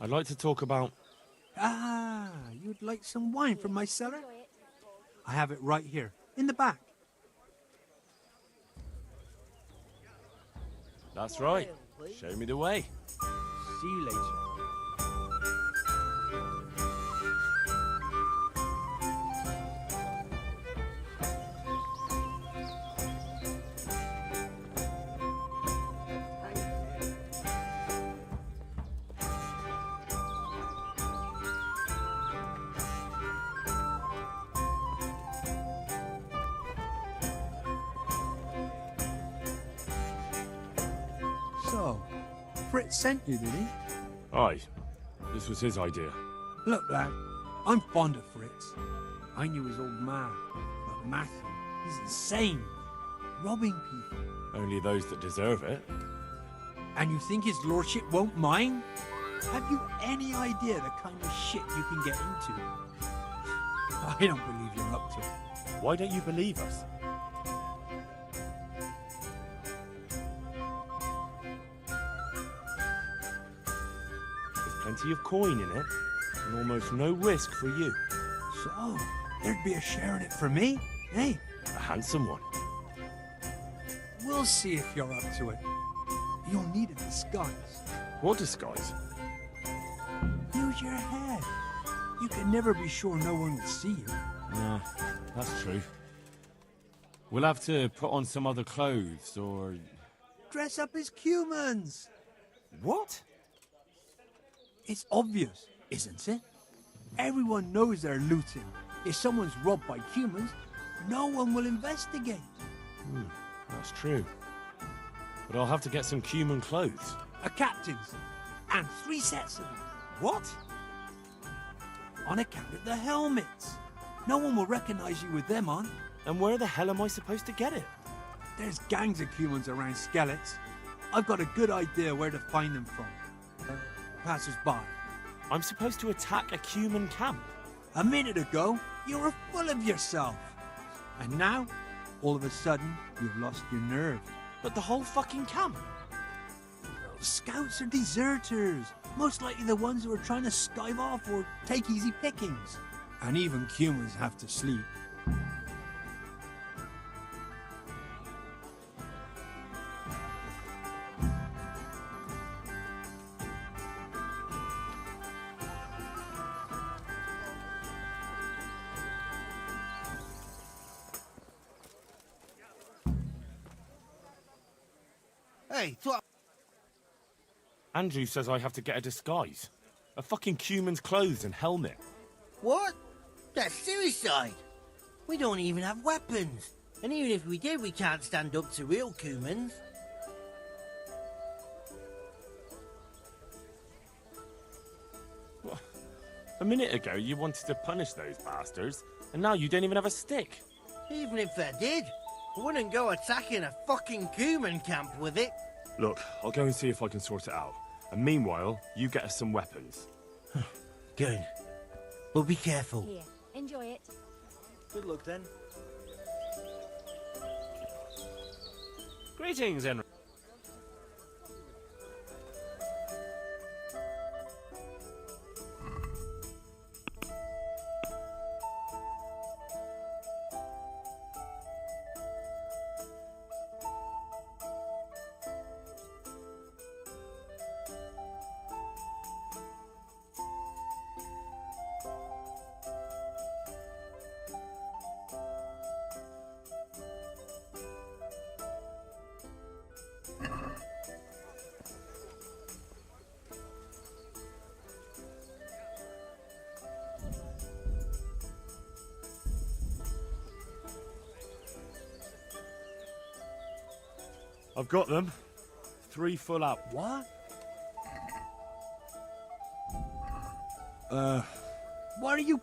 I'd like to talk about... Ah, you'd like some wine from my cellar? I have it right here, in the back. That's right. Show me the way. See you later. So, Fritz sent you, did he? Aye. This was his idea. Look, lad, I'm fond of Fritz. I knew his old man, but Matthew, he's insane. Robbing people. Only those that deserve it. And you think his lordship won't mind? Have you any idea the kind of shit you can get into? I don't believe you're up to it. Why don't you believe us? There's plenty of coin in it, and almost no risk for you. So, there'd be a share in it for me, eh? A handsome one. We'll see if you're up to it. You'll need a disguise. What disguise? Use your head. You can never be sure no one will see you. Yeah, that's true. We'll have to put on some other clothes, or... Dress up as humans. What? It's obvious, isn't it? Everyone knows they're looting. If someone's robbed by humans, no one will investigate. That's true. But I'll have to get some human clothes. A captain's. And 3 sets of them. What? On account of the helmets. No one will recognize you with them on. And where the hell am I supposed to get it? There's gangs of humans around Skeletons. I've got a good idea where to find them from. Passers-by. I'm supposed to attack a human camp. A minute ago, you were full of yourself. And now, all of a sudden, you've lost your nerve. But the whole fucking camp? Scouts are deserters. Most likely the ones who are trying to skive off or take easy pickings. And even humans have to sleep. Hey, what? Andrew says I have to get a disguise. A fucking human's clothes and helmet. What? That's suicide. We don't even have weapons. And even if we did, we can't stand up to real humans. What? A minute ago you wanted to punish those bastards, and now you don't even have a stick. Even if I did, I wouldn't go attacking a fucking human camp with it. Look, I'll go and see if I can sort it out. And meanwhile, you get us some weapons. Good. Well, be careful. Here, enjoy it. Good luck then. Greetings, Henry. I've got them. 3 full out. What? What are you...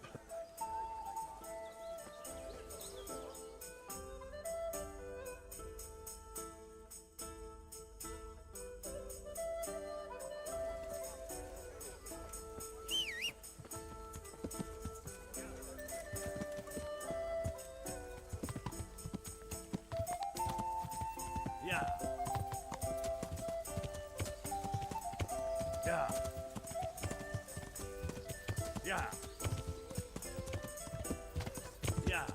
Yeah. Yeah. Yeah. Yeah.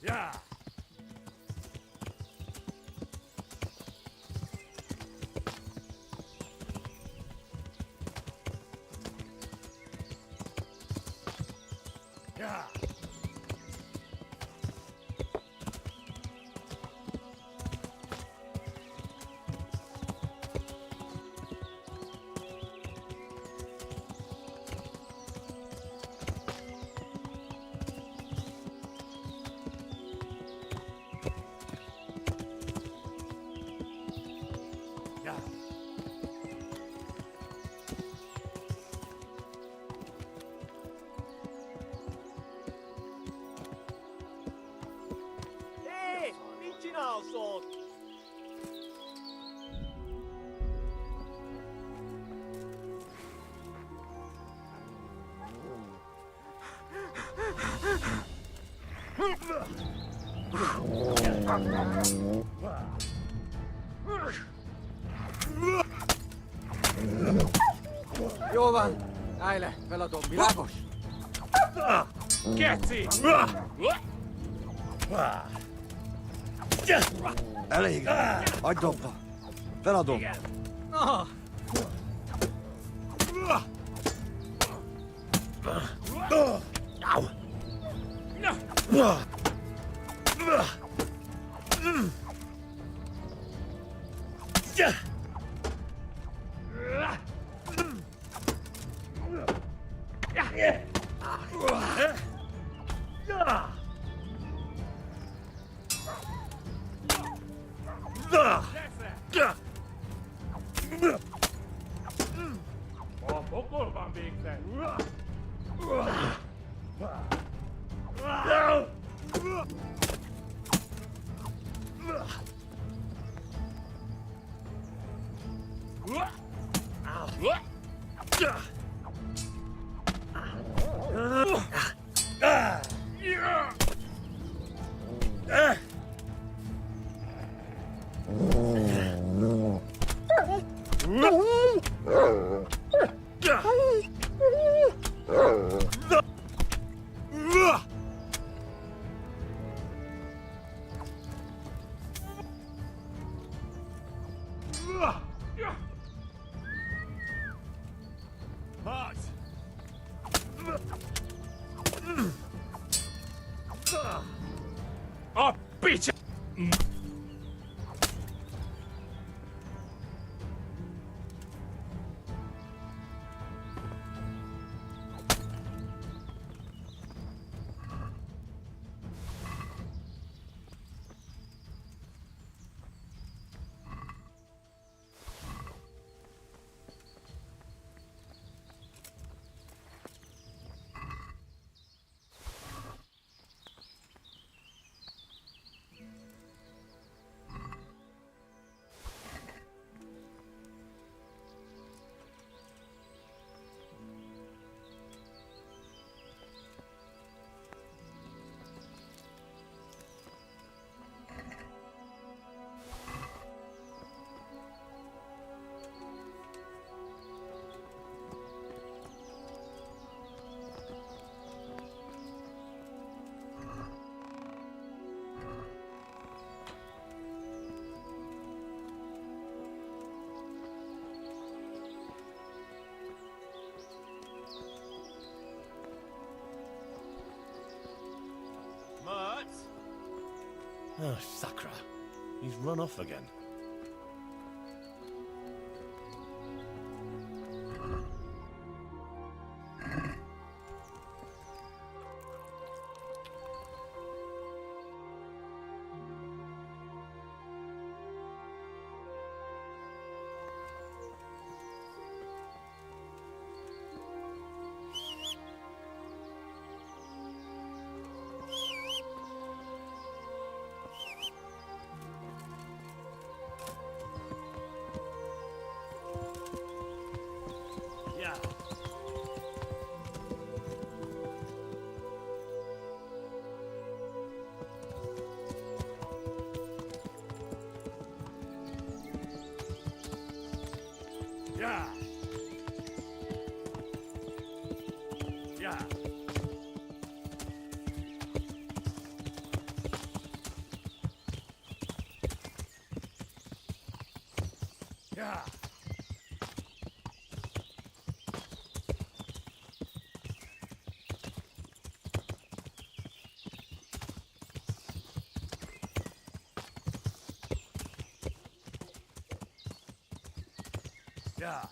Yeah. Yeah. now, sword. Jovan, näille pelaton milagos. Get it! Elég! Hagyd abba! Feladom! Ah. Pokolvan viikseen! March! Oh, bitch! Oh, Sakra. He's run off again. Yeah. Yeah. Yeah. Yeah.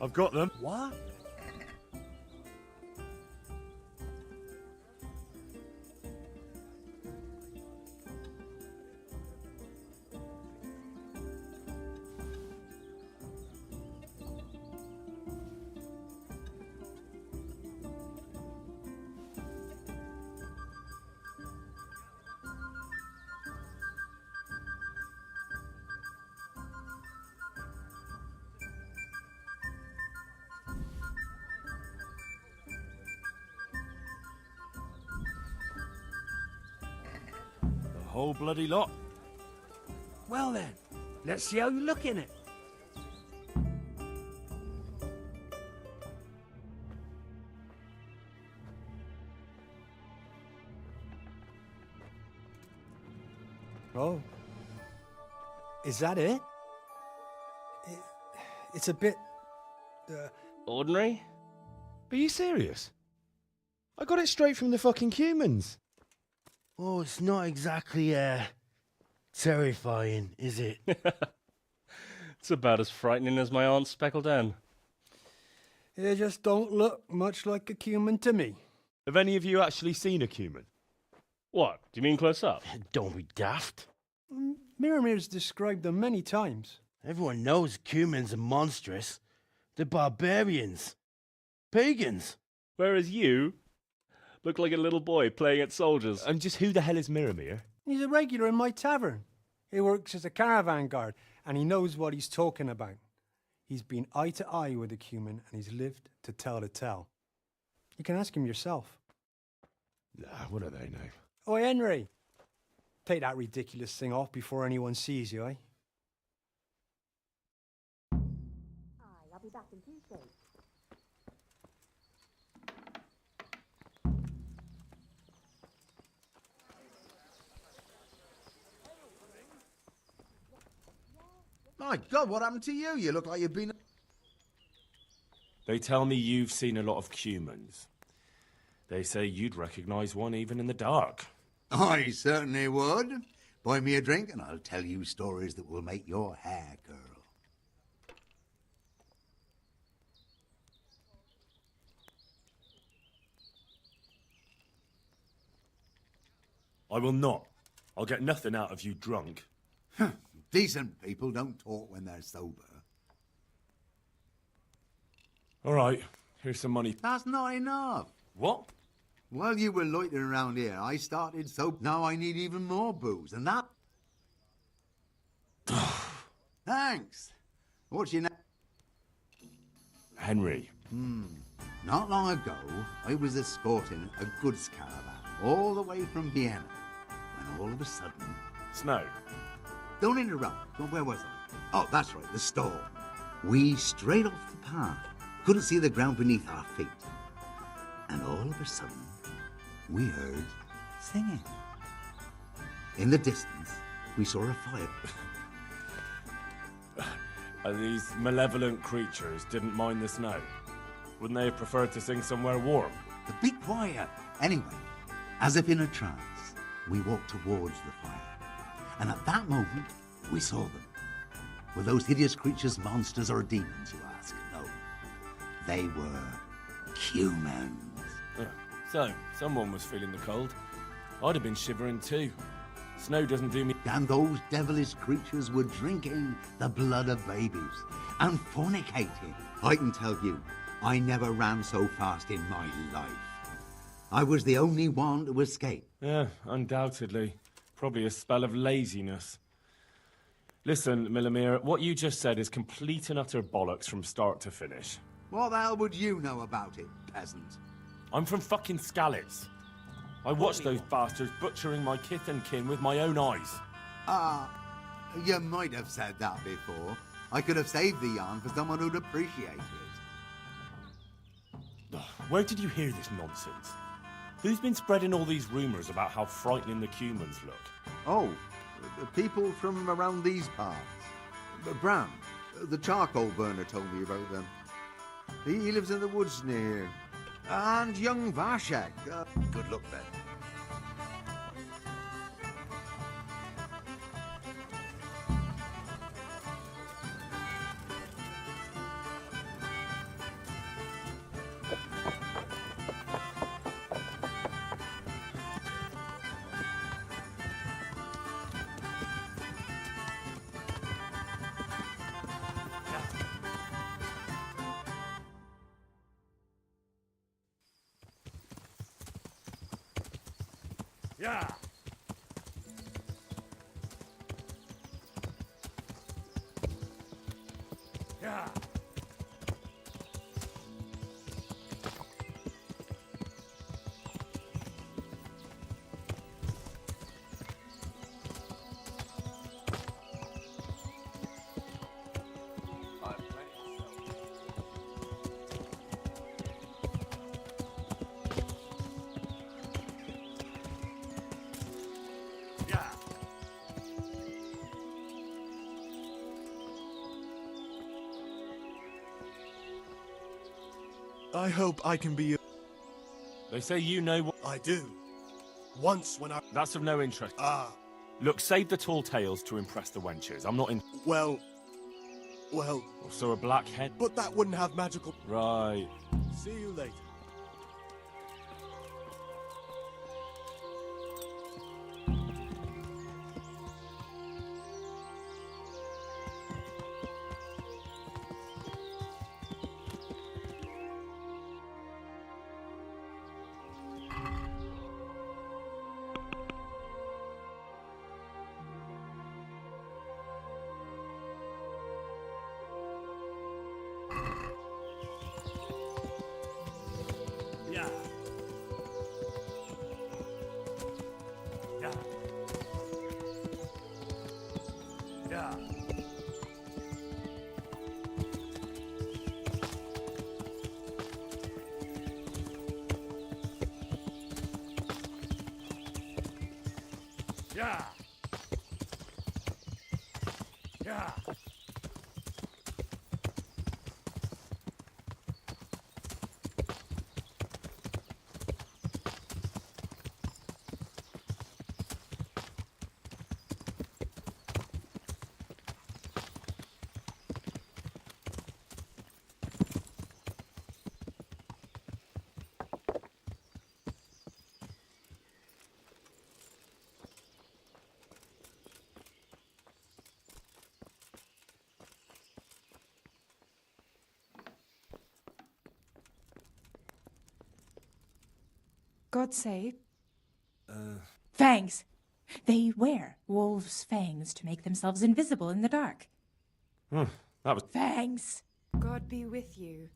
I've got them. What? The whole bloody lot. Well then, let's see how you look in it. Oh. Is that it? It's a bit... Ordinary? Are you serious? I got it straight from the fucking humans. Oh, it's not exactly, terrifying, is it? It's about as frightening as my aunt's speckled hen. They just don't look much like a human to me. Have any of you actually seen a human? What? Do you mean close up? Don't be daft. Miramir's described them many times. Everyone knows humans are monstrous. They're barbarians. Pagans. Whereas you look like a little boy playing at soldiers. And just who the hell is Miramir? He's a regular in my tavern. He works as a caravan guard, and he knows what he's talking about. He's been eye to eye with a human, and he's lived to tell the tale. You can ask him yourself. What do they know? Oi, Henry. Take that ridiculous thing off before anyone sees you, eh? I'll be back in Tuesday. My God, what happened to you? You look like you've been... They tell me you've seen a lot of humans. They say you'd recognise one even in the dark. I certainly would. Buy me a drink and I'll tell you stories that will make your hair curl. I will not. I'll get nothing out of you drunk. Decent people don't talk when they're sober. All right, here's some money. That's not enough. What? While you were loitering around here, I started soap. Now I need even more booze, and that... Thanks. What's your name? Henry. Not long ago, I was escorting a goods caravan all the way from Vienna, when all of a sudden... Snow. Don't interrupt. Where was I? Oh, that's right, the storm. We strayed off the path. Couldn't see the ground beneath our feet. And all of a sudden, we heard singing. In the distance, we saw a fire. These malevolent creatures didn't mind the snow. Wouldn't they have preferred to sing somewhere warm? Be quiet. Anyway, as if in a trance, we walked towards the fire. And at that moment, we saw them. Were those hideous creatures monsters or demons, you ask? No. They were humans. So, someone was feeling the cold. I'd have been shivering too. Snow doesn't do me... And those devilish creatures were drinking the blood of babies and fornicating. I can tell you, I never ran so fast in my life. I was the only one to escape. Yeah, undoubtedly. Probably a spell of laziness. Listen, Milamir, what you just said is complete and utter bollocks from start to finish. What the hell would you know about it, peasant? I'm from fucking Skalitz. I watched those bastards butchering my kith and kin with my own eyes. You might have said that before. I could have saved the yarn for someone who'd appreciate it. Where did you hear this nonsense? Who's been spreading all these rumours about how frightening the humans look? Oh, people from around these parts. Bram, the charcoal burner, told me about them. He lives in the woods near here. And young Vashek. Good luck, then. Yeah. Yeah. I hope I can be. They say you know what. I do. Once when I. That's of no interest. Ah. Look, save the tall tales to impress the wenches. I'm not in. Well. So a black head? But that wouldn't have magical. Right. See you later. Yeah. Yeah. Yeah. Yeah. Yeah. God save. Fangs. They wear wolves' fangs to make themselves invisible in the dark. That was. Fangs. God be with you.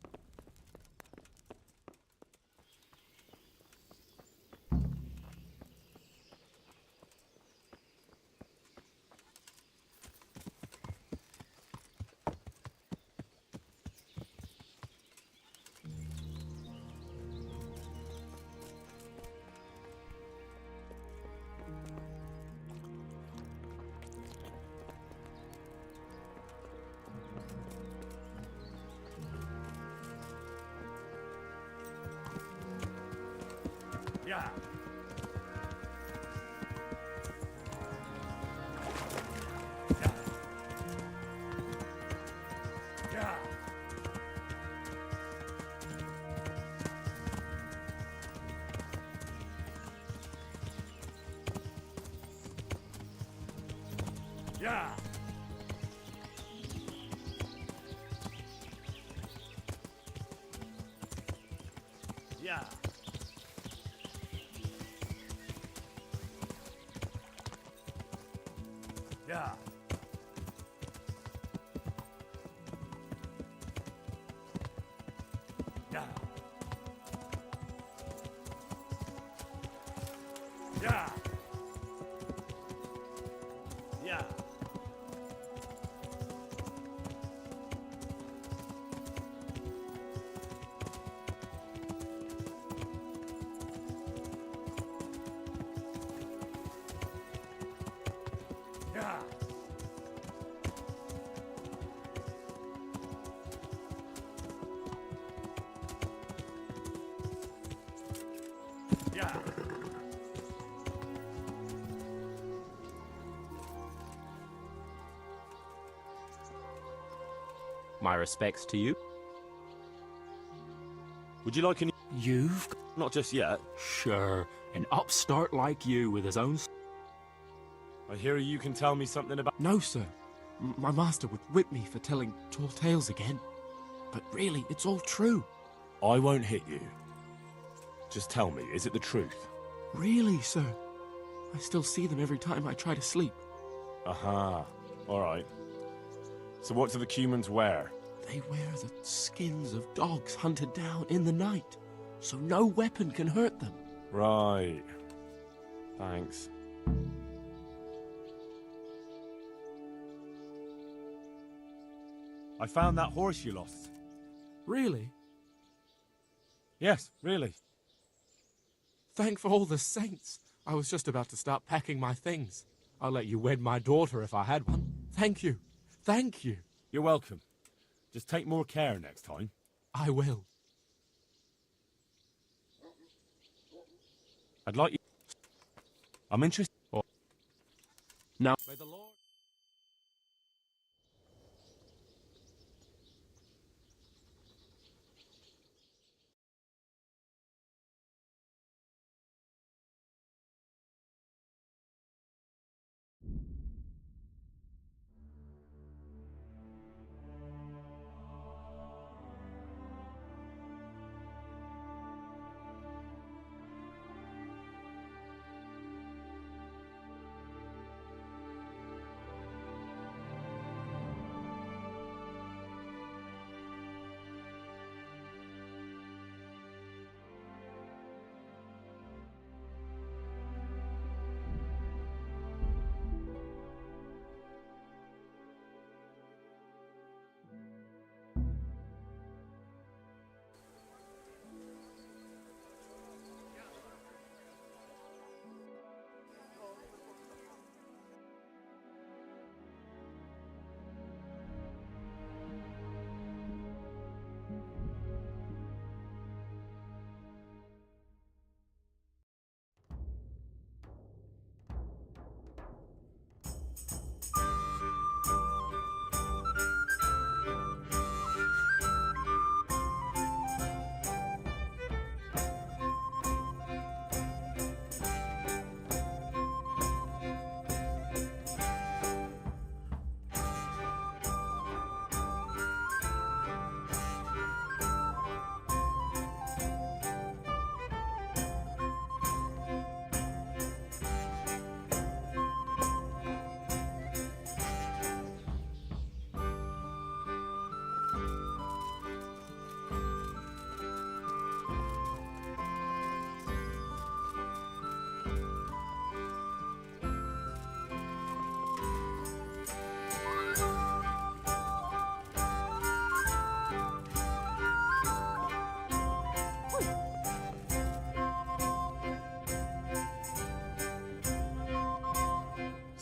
Yeah. Yeah. Yeah. Yeah. Yeah. Yeah. Yeah. Yeah. Yeah. Yeah. Yeah. My respects to you. Would you like any? You've... Not just yet. Sure, an upstart like you with his own... I hear you can tell me something about... No, sir. My master would whip me for telling tall tales again. But really, it's all true. I won't hit you. Just tell me, is it the truth? Really, sir? I still see them every time I try to sleep. Aha. All right. So what do the humans wear? They wear the skins of dogs hunted down in the night, so no weapon can hurt them. Right. Thanks. I found that horse you lost. Really? Yes, really. Thank for all the saints. I was just about to start packing my things. I'll let you wed my daughter if I had one. Thank you. Thank you. You're welcome. Just take more care next time. I will. I'd like you... I'm interested... Now... May the Lord...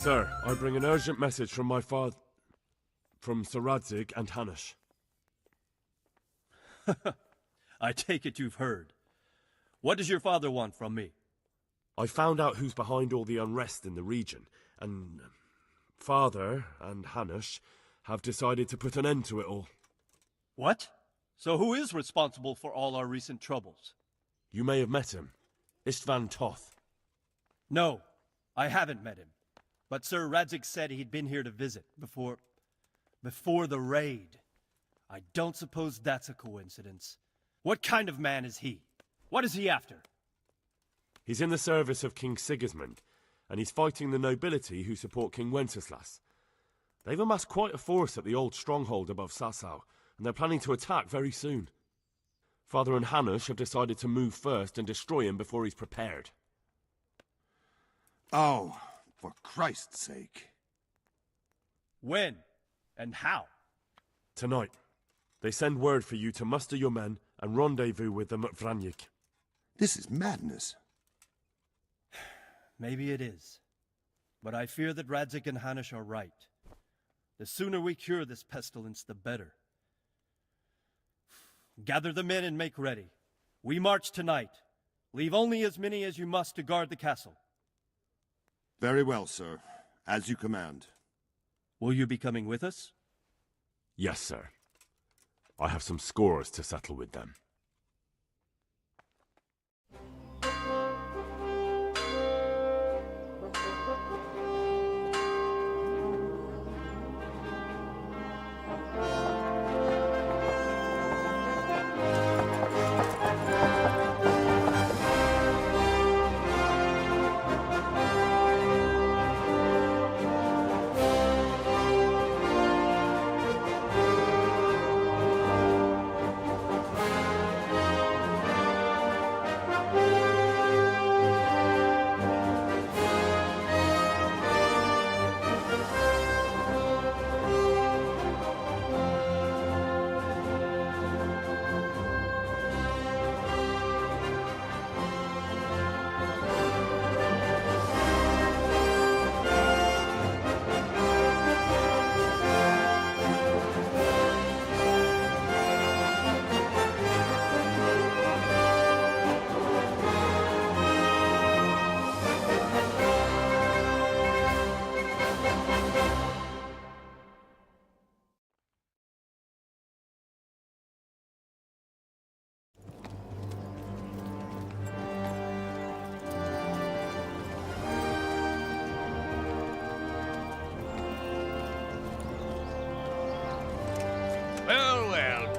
Sir, I bring an urgent message from my father... from Sir Radzig and Hanush. I take it you've heard. What does your father want from me? I found out who's behind all the unrest in the region, and... Father and Hanush have decided to put an end to it all. What? So who is responsible for all our recent troubles? You may have met him. Istvan Toth. No, I haven't met him. But Sir Radzig said he'd been here to visit before the raid. I don't suppose that's a coincidence. What kind of man is he? What is he after? He's in the service of King Sigismund, and he's fighting the nobility who support King Wenceslas. They've amassed quite a force at the old stronghold above Sasau, and they're planning to attack very soon. Father and Hanush have decided to move first and destroy him before he's prepared. Oh, for Christ's sake. When? And how? Tonight. They send word for you to muster your men and rendezvous with them at Vranyik. This is madness. Maybe it is. But I fear that Radzig and Hanush are right. The sooner we cure this pestilence, the better. Gather the men and make ready. We march tonight. Leave only as many as you must to guard the castle. Very well, sir. As you command. Will you be coming with us? Yes, sir. I have some scores to settle with them.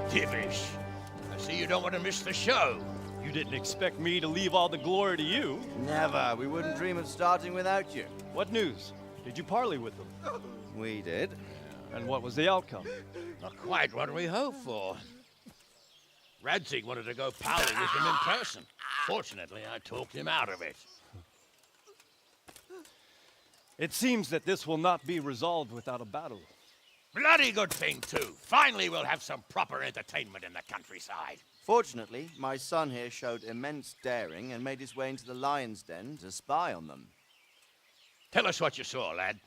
Divish, I see you don't want to miss the show. You didn't expect me to leave all the glory to you. Never. We wouldn't dream of starting without you. What news? Did you parley with them? We did. And what was the outcome? Not quite what we hoped for. Radzig wanted to go parley with him in person. Fortunately, I talked him out of it. It seems that this will not be resolved without a battle. Bloody good thing, too. Finally, we'll have some proper entertainment in the countryside. Fortunately, my son here showed immense daring and made his way into the lion's den to spy on them. Tell us what you saw, lad.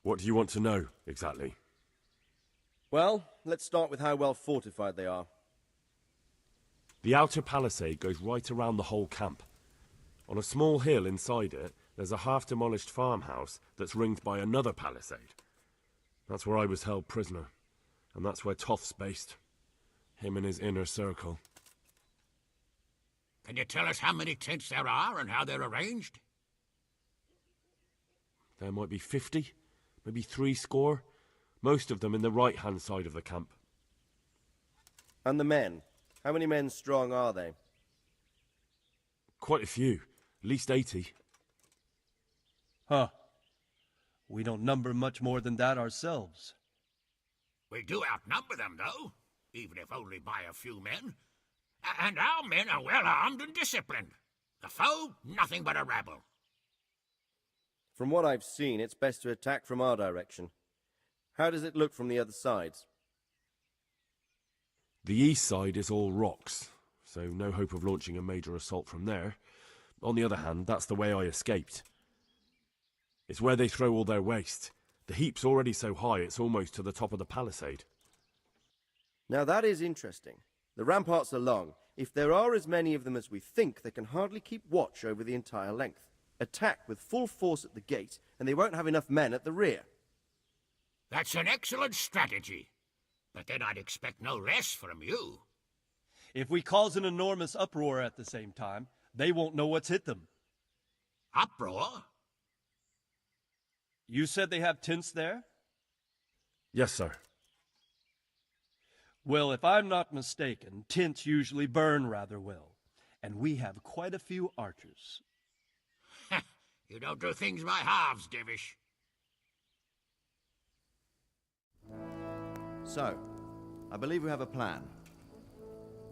What do you want to know, exactly? Well, let's start with how well fortified they are. The outer palisade goes right around the whole camp. On a small hill inside it, there's a half-demolished farmhouse that's ringed by another palisade. That's where I was held prisoner, and that's where Toth's based. Him and his inner circle. Can you tell us how many tents there are and how they're arranged? There might be 50, maybe 70, most of them in the right-hand side of the camp. And the men? How many men strong are they? Quite a few, at least 80. Huh. We don't number much more than that ourselves. We do outnumber them, though, even if only by a few men. And our men are well armed and disciplined. The foe, nothing but a rabble. From what I've seen, it's best to attack from our direction. How does it look from the other sides? The east side is all rocks, so no hope of launching a major assault from there. On the other hand, that's the way I escaped. It's where they throw all their waste. The heap's already so high it's almost to the top of the palisade. Now that is interesting. The ramparts are long. If there are as many of them as we think, they can hardly keep watch over the entire length. Attack with full force at the gate, and they won't have enough men at the rear. That's an excellent strategy. But then I'd expect no less from you. If we cause an enormous uproar at the same time, they won't know what's hit them. Uproar? You said they have tents there? Yes, sir. Well, if I'm not mistaken, tents usually burn rather well. And we have quite a few archers. You don't do things by halves, Divish. So, I believe we have a plan.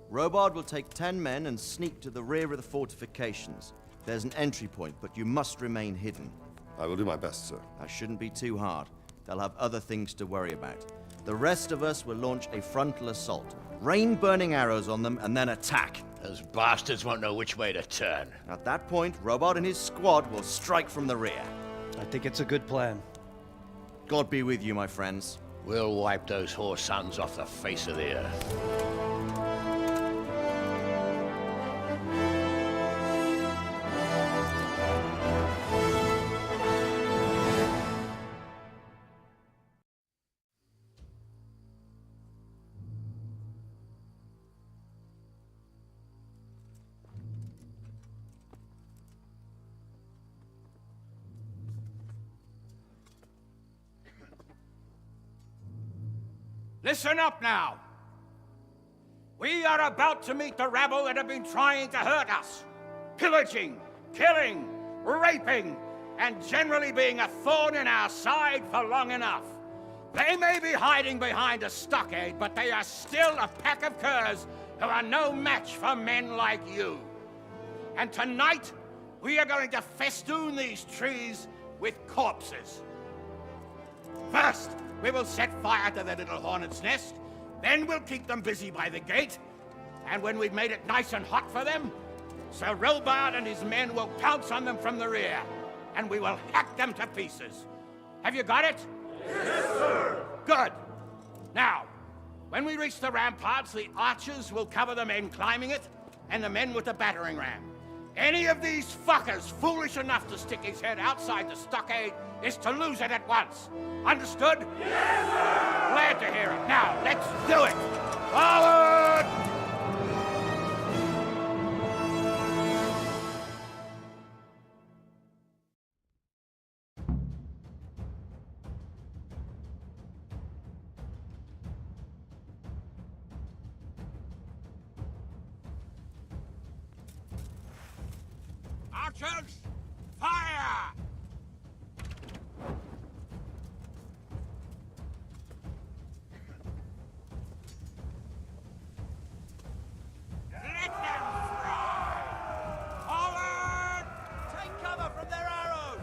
Robard will take 10 men and sneak to the rear of the fortifications. There's an entry point, but you must remain hidden. I will do my best, sir. That shouldn't be too hard. They'll have other things to worry about. The rest of us will launch a frontal assault. Rain burning arrows on them and then attack. Those bastards won't know which way to turn. At that point, Robard and his squad will strike from the rear. I think it's a good plan. God be with you, my friends. We'll wipe those whore sons off the face of the earth. Listen up now. We are about to meet the rabble that have been trying to hurt us. Pillaging, killing, raping, and generally being a thorn in our side for long enough. They may be hiding behind a stockade, but they are still a pack of curs who are no match for men like you. And tonight, we are going to festoon these trees with corpses. First, we will set fire to the little hornet's nest. Then we'll keep them busy by the gate. And when we've made it nice and hot for them, Sir Robard and his men will pounce on them from the rear. And we will hack them to pieces. Have you got it? Yes, sir! Good. Now, when we reach the ramparts, the archers will cover the men climbing it, and the men with the battering ram. Any of these fuckers foolish enough to stick his head outside the stockade is to lose it at once. Understood? Yes, sir! Glad to hear it. Now, let's do it! Forward! Archers, fire! Let them fry! Forward! Take cover from their arrows!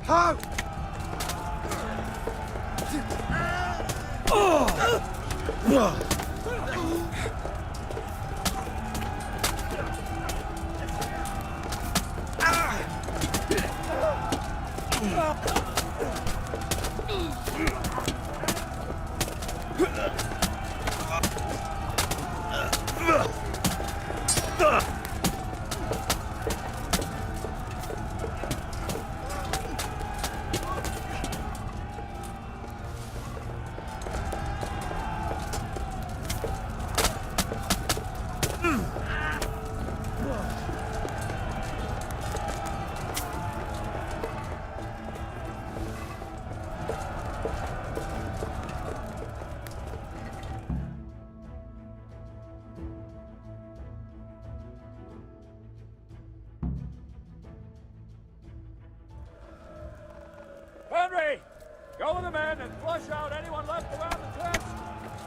Ho! Henry! Go with the men and flush out anyone left around the cliffs!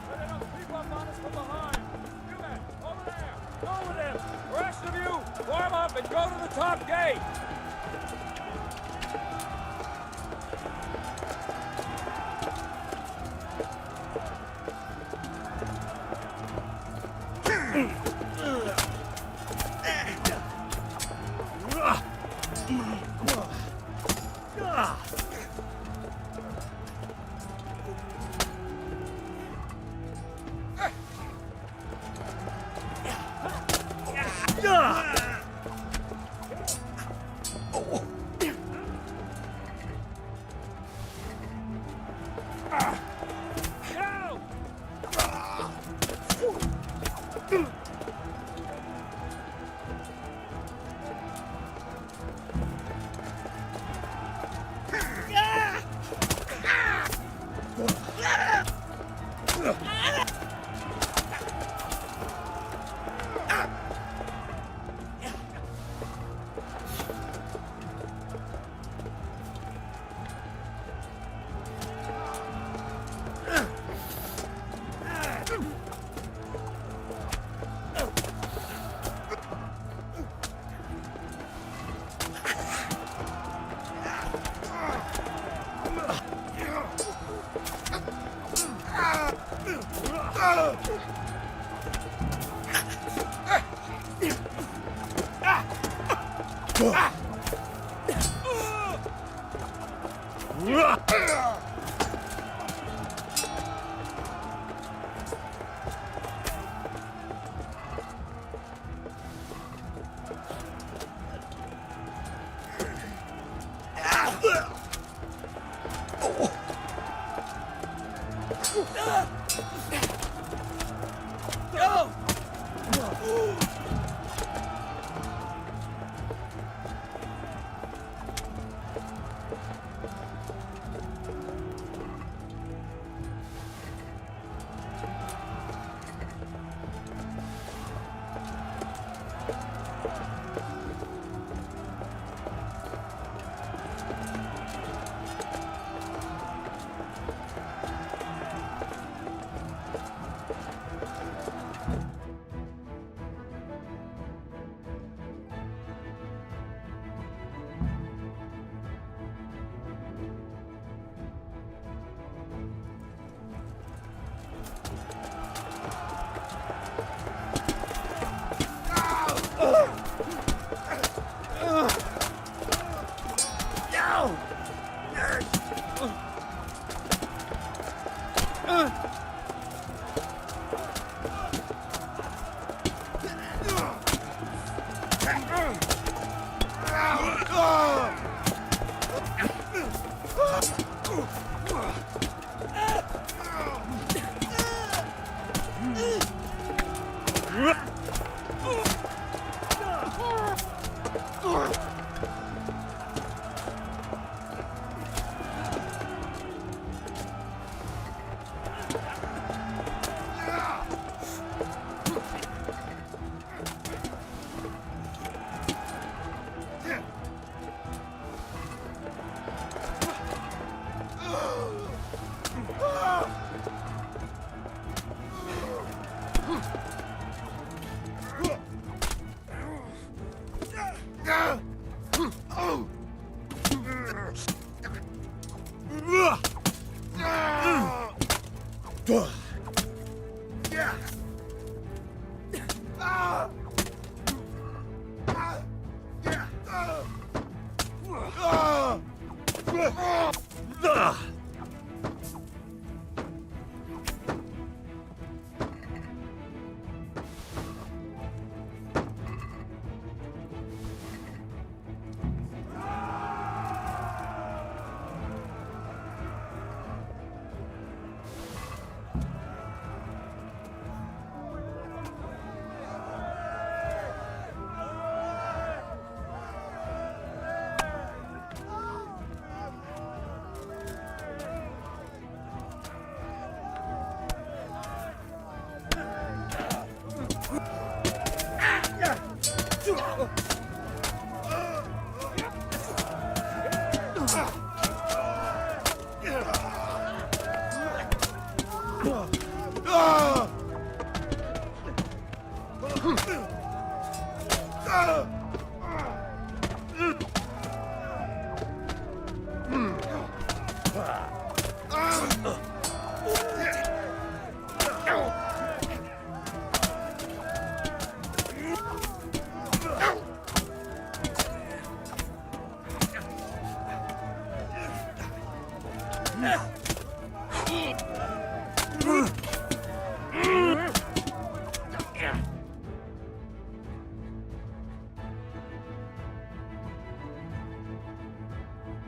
Let enough people up on us from behind! You men, over there! Go with him! The rest of you, form up and go to the top gate!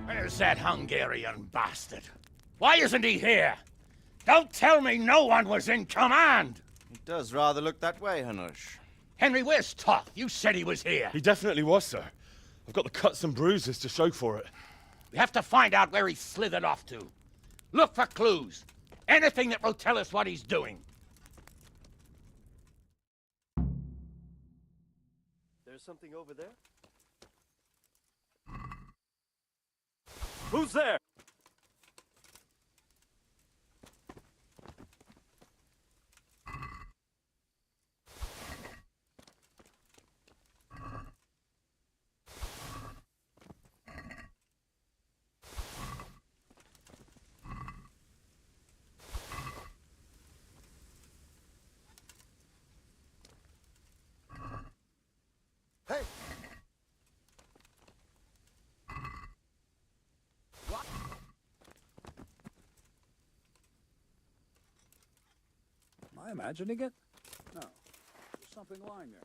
Where's that Hungarian bastard? Why isn't he here? Don't tell me no one was in command! It does rather look that way, Hanush. Henry, where's Toth? You said he was here. He definitely was, sir. I've got the cuts and bruises to show for it. We have to find out where he slithered off to. Look for clues. Anything that will tell us what he's doing. There's something over there? Who's there? Hey! Am I imagining it? No. There's something lying there.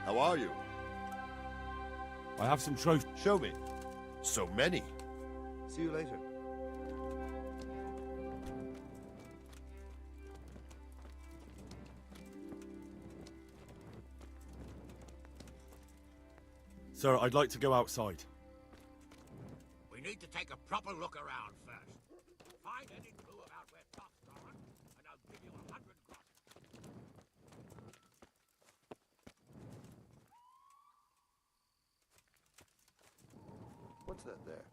How are you? I have some trophies. Show me. So many. See you later. Sir, I'd like to go outside. We need to take a proper look around first. Find any clue about where Toth's gone, and I'll give you 100 groschen. What's that there?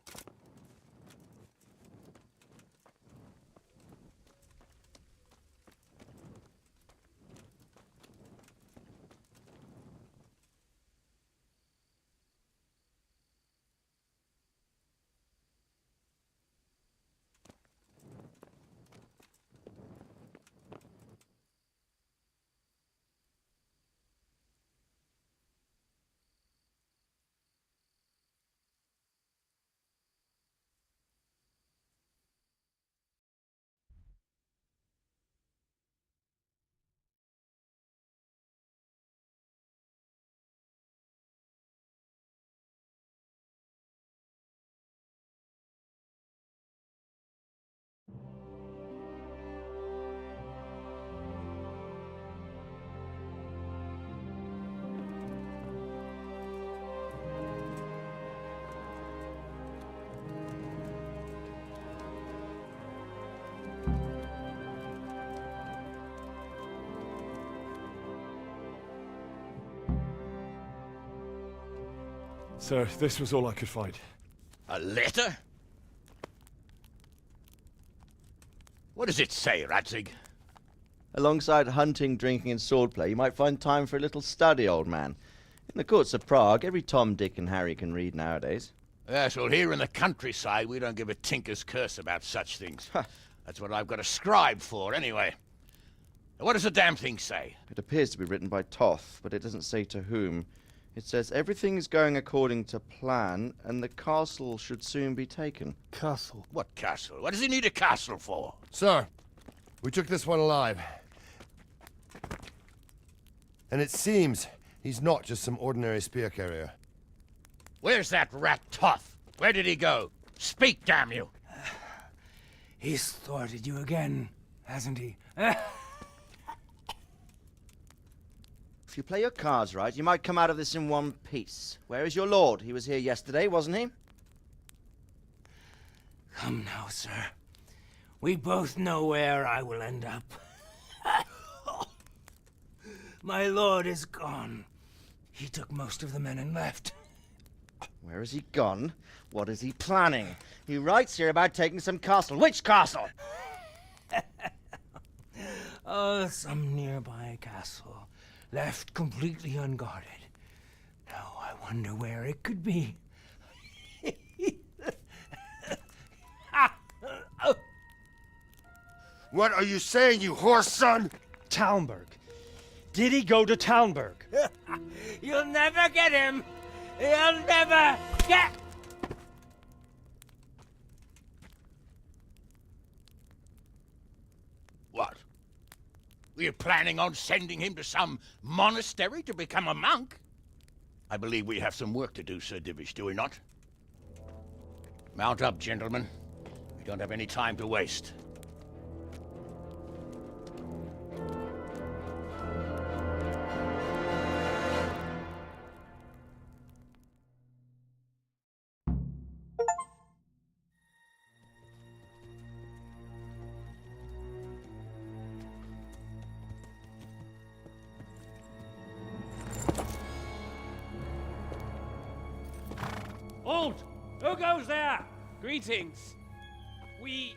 Sir, this was all I could find. A letter? What does it say, Radzig? Alongside hunting, drinking, and swordplay, you might find time for a little study, old man. In the courts of Prague, every Tom, Dick, and Harry can read nowadays. Yes, well, here in the countryside, we don't give a tinker's curse about such things. That's what I've got a scribe for, anyway. What does the damn thing say? It appears to be written by Toth, but it doesn't say to whom. It says everything is going according to plan, and the castle should soon be taken. Castle? What castle? What does he need a castle for? Sir, we took this one alive. And it seems he's not just some ordinary spear carrier. Where's that rat Toth? Where did he go? Speak, damn you! He's thwarted you again, hasn't he? If you play your cards right, you might come out of this in one piece. Where is your lord? He was here yesterday, wasn't he? Come now, sir. We both know where I will end up. My lord is gone. He took most of the men and left. Where has he gone? What is he planning? He writes here about taking some castle. Which castle? Oh, some nearby castle. Left completely unguarded. Now I wonder where it could be. What are you saying, you horse son? Talmberg. Did he go to Talmberg? You'll never get him! You'll never get... What? Were you planning on sending him to some monastery to become a monk? I believe we have some work to do, Sir Divish, do we not? Mount up, gentlemen. We don't have any time to waste. Halt! Who goes there? Greetings. We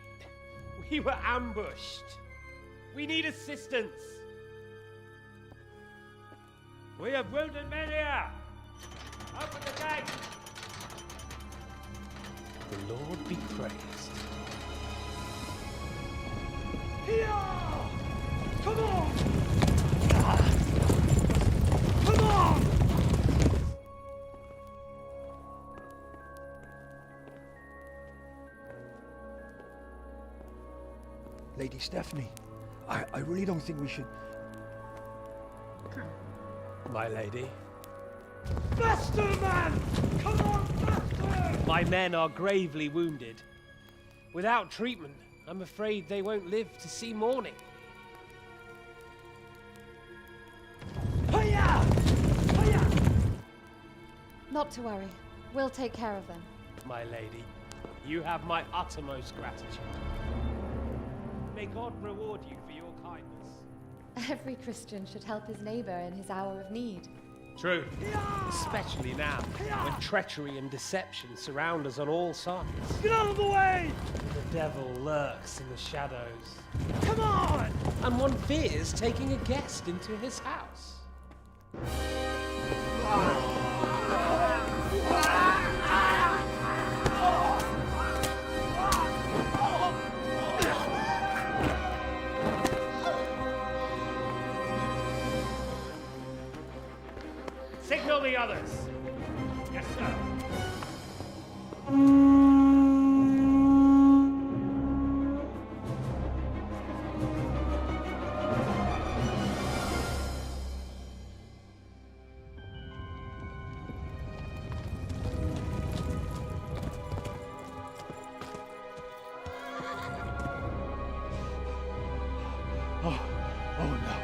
were ambushed. We need assistance. We have wounded men here. Open the gate. The Lord be praised. Here! Come on! Come on! Lady Stephanie, I really don't think we should... My lady, Faster, man! Come on, faster! My men are gravely wounded. Without treatment, I'm afraid they won't live to see morning. Hiya! Hiya! Not to worry. We'll take care of them. My lady, you have my uttermost gratitude. May God reward you for your kindness. Every Christian should help his neighbor in his hour of need. True. Especially now, when treachery and deception surround us on all sides. Get out of the way! The devil lurks in the shadows. Come on! And one fears taking a guest into his house. Signal the others. Yes, sir. Oh no.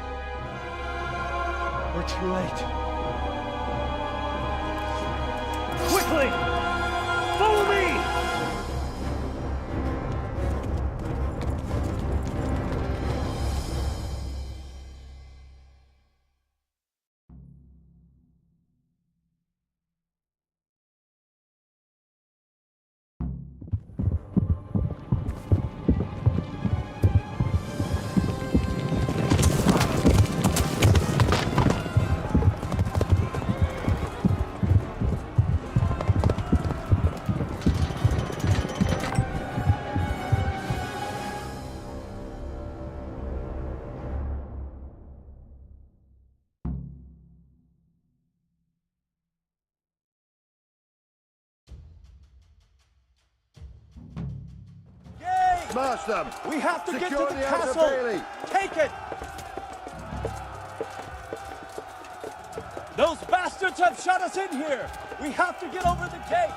We're too late. Quickly! Follow me! Smash them! We have to Secure get to the the outer castle! bailey. Take it! Those bastards have shut us in here! We have to get over the gate!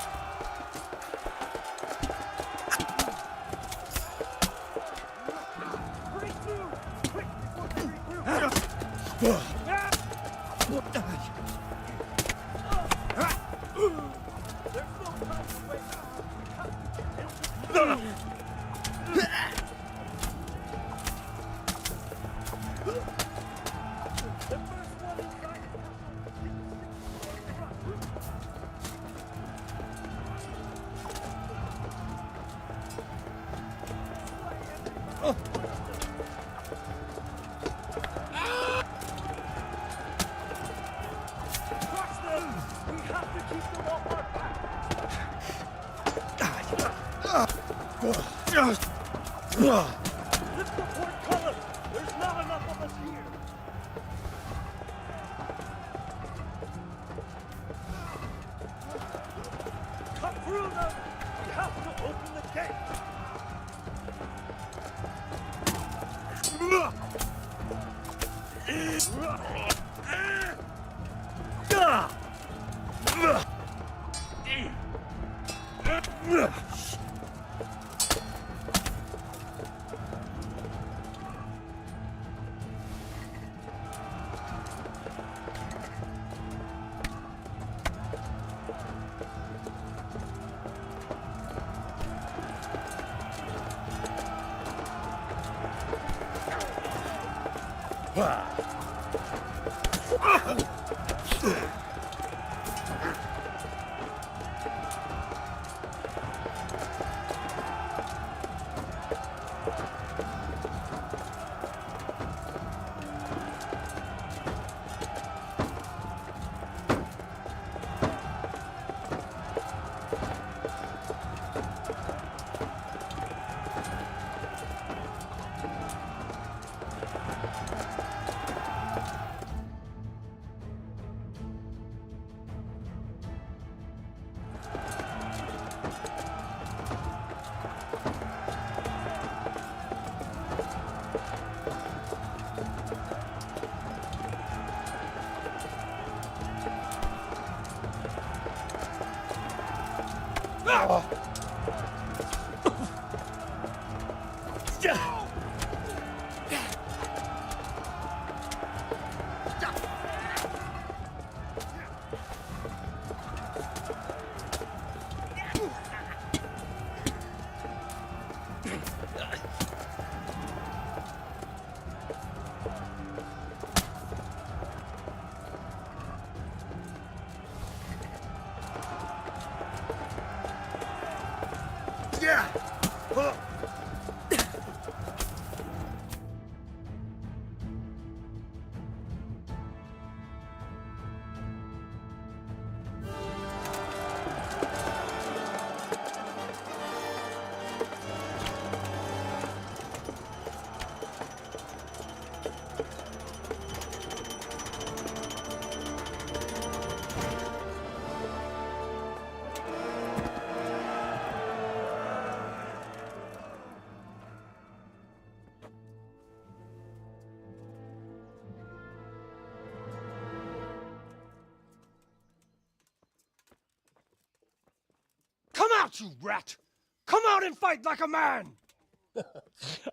Lift the portcullis! There's not enough of us here! Cut through them! We have to open the gate! Come out, you rat! Come out and fight like a man!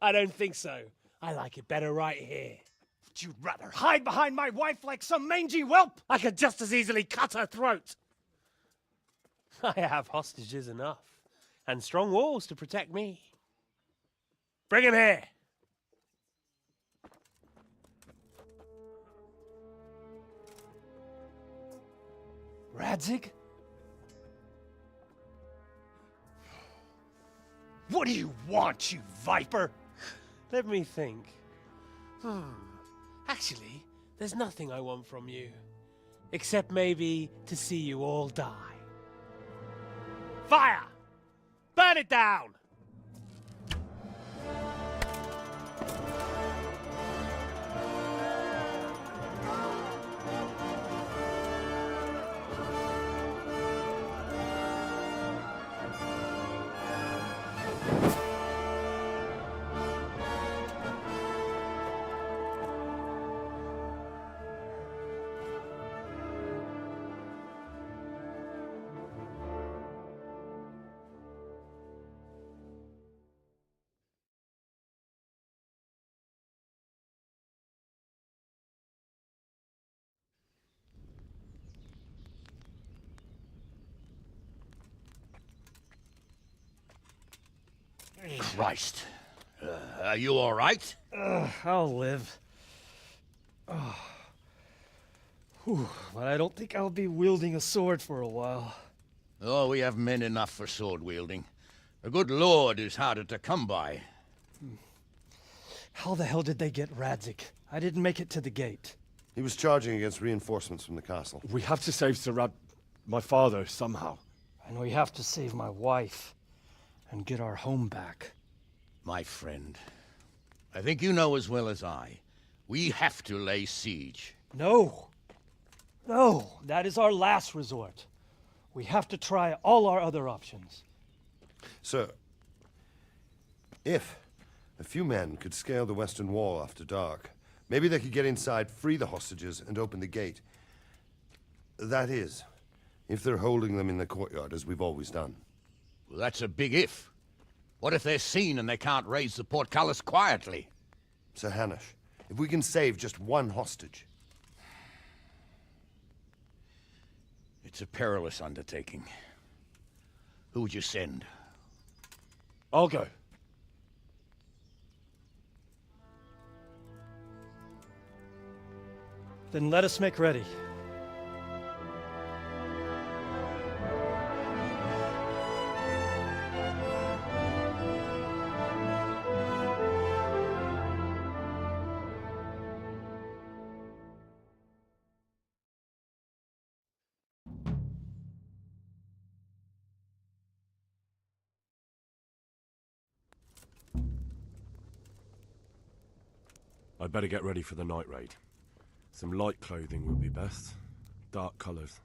I don't think so. I like it better right here. Would you rather hide behind my wife like some mangy whelp? I could just as easily cut her throat. I have hostages enough, and strong walls to protect me. Bring him here! Radzig? What do you want, you viper? Let me think. Actually, there's nothing I want from you. Except maybe to see you all die. Fire! Burn it down! Christ. Are you all right? I'll live. Whew, but I don't think I'll be wielding a sword for a while. Oh, we have men enough for sword wielding. The good Lord is harder to come by. How the hell did they get Radzig? I didn't make it to the gate. He was charging against reinforcements from the castle. We have to save Sir my father, somehow. And we have to save my wife and get our home back. My friend, I think you know as well as I. We have to lay siege. No. No, that is our last resort. We have to try all our other options. Sir, if a few men could scale the western wall after dark, maybe they could get inside, free the hostages, and open the gate. That is, if they're holding them in the courtyard, as we've always done. Well, that's a big if. What if they're seen and they can't raise the portcullis quietly? Sir Hanush, if we can save just one hostage. It's a perilous undertaking. Who would you send? I'll go. Then let us make ready. I'd better get ready for the night raid. Some light clothing would be best. Dark colours.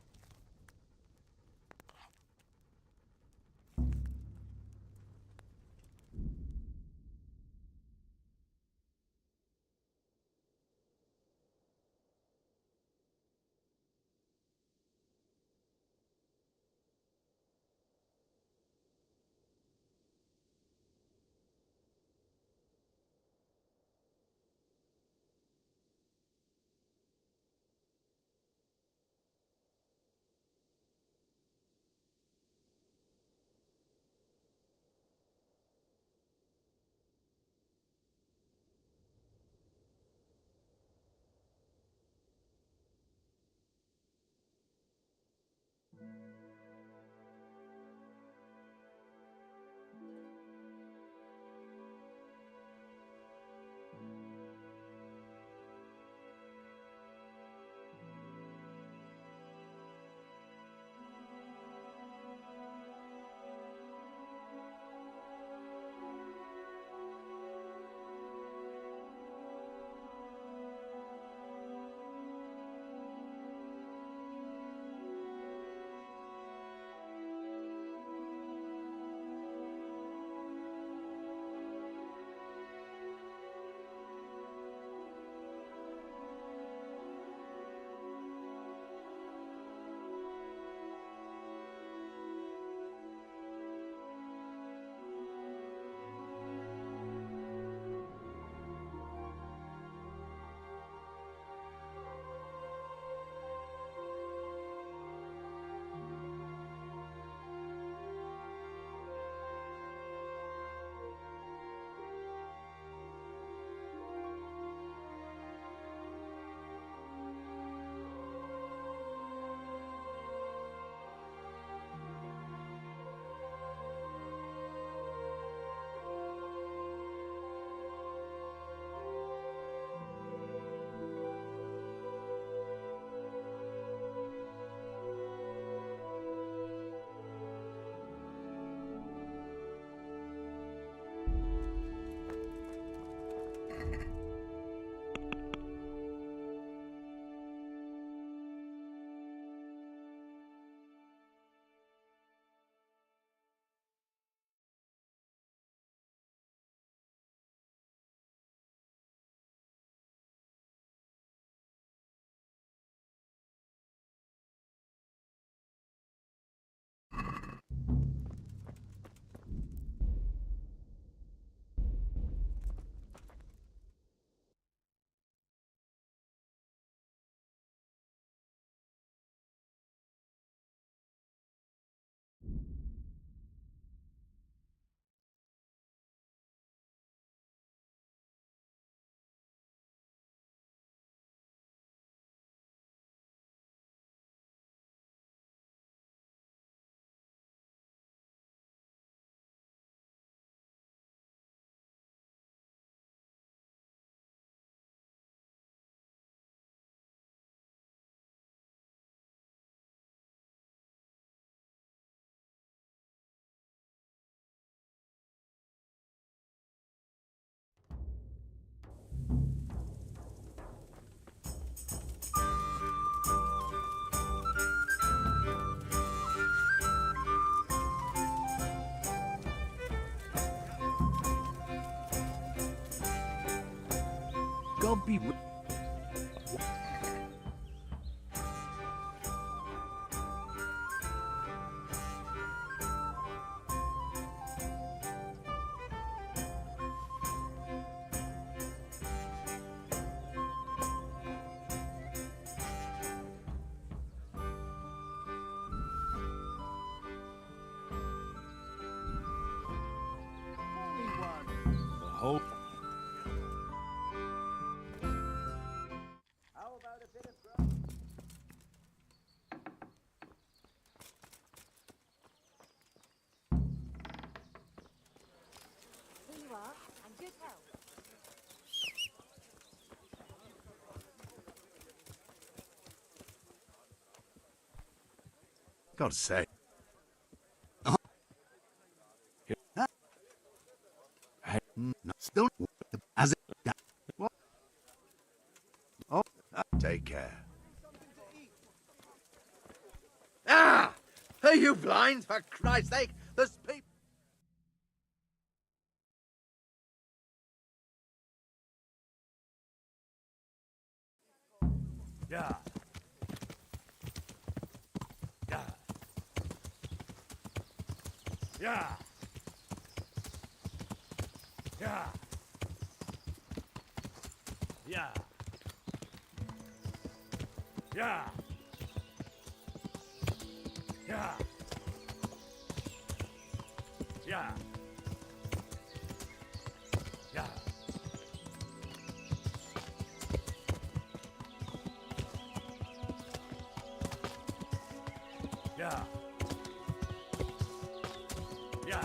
God be... Whole... Here you are, and good health. God's sake. No, don't... As it... What? Oh, take care. Ah! Are you blind? For Christ's sake, there's people... Yeah. Yeah. Yeah. Yeah. Yeah. Yeah. Yeah. Yeah. Yeah. Yeah. Yeah.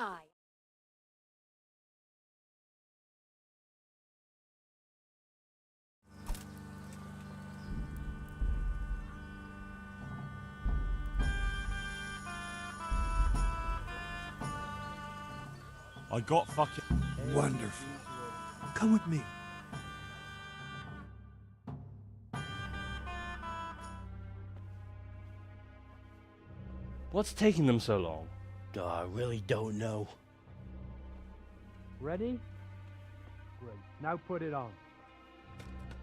Aye. I got fucking... Wonderful. Come with me. What's taking them so long? Oh, I really don't know. Ready? Great. Now put it on.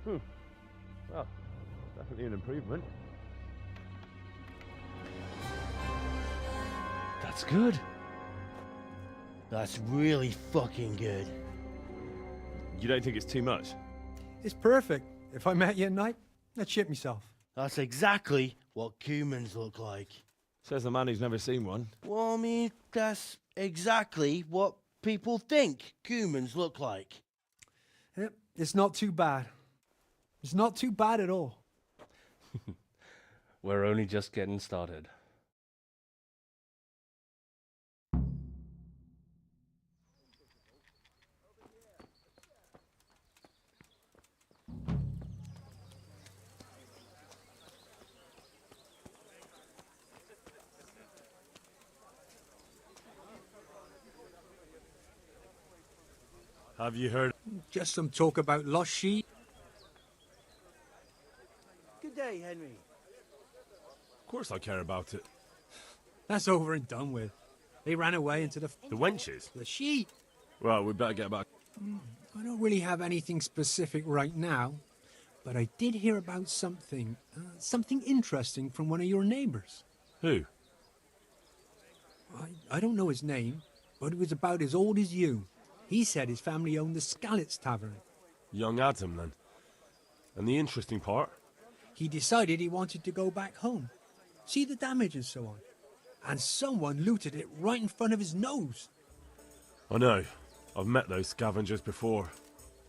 Well, definitely an improvement. That's good. That's really fucking good. You don't think it's too much? It's perfect. If I met you at night, I'd shit myself. That's exactly what humans look like. Says the man who's never seen one. Well, I mean, that's exactly what people think humans look like. It's not too bad. It's not too bad at all. We're only just getting started. Have you heard? Just some talk about lost sheep. Good day, Henry. Of course I care about it. That's over and done with. They ran away into the wenches? The sheep. Well, we better get back. I don't really have anything specific right now, but I did hear about something interesting from one of your neighbors. Who? I don't know his name, but it was about as old as you. He said his family owned the Scallots Tavern. Young Adam, then. And the interesting part? He decided he wanted to go back home, see the damage and so on. And someone looted it right in front of his nose. I know. I've met those scavengers before.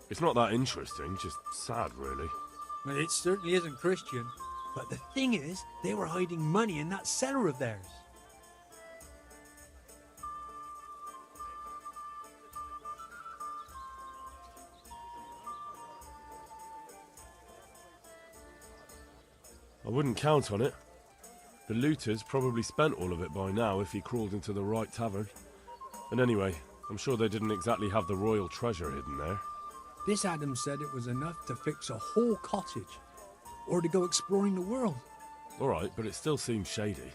It's not that interesting, just sad, really. Well, it certainly isn't Christian. But the thing is, they were hiding money in that cellar of theirs. I wouldn't count on it. The looters probably spent all of it by now if he crawled into the right tavern. And anyway, I'm sure they didn't exactly have the royal treasure hidden there. This Adam said it was enough to fix a whole cottage, or to go exploring the world. Alright, but it still seems shady.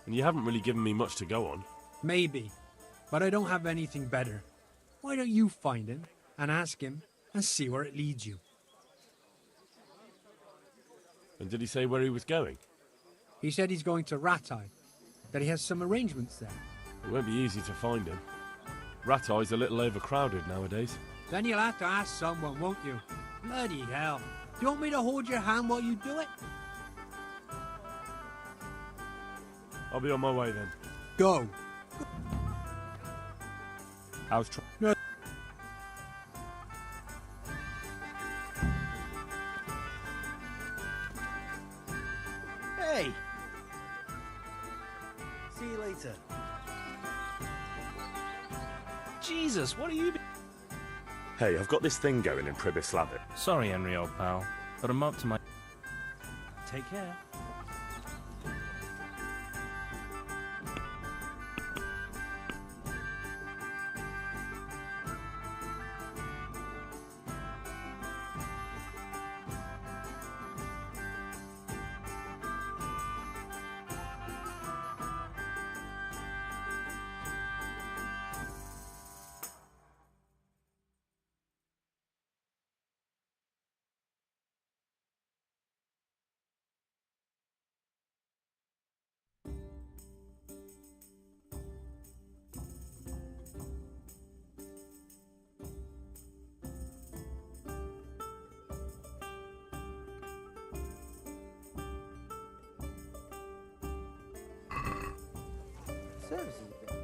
And you haven't really given me much to go on. Maybe, but I don't have anything better. Why don't you find him, and ask him, and see where it leads you? And did he say where he was going? He said he's going to Ratai, that he has some arrangements there. It won't be easy to find him. Ratai's a little overcrowded nowadays. Then you'll have to ask someone, won't you? Bloody hell. Do you want me to hold your hand while you do it? I'll be on my way then. Go. How's No. Hey! See you later. Jesus, what are you... Hey, I've got this thing going in Pribyslavit. Sorry, Henry, old pal, but I'm up to my... Take care. services a bit.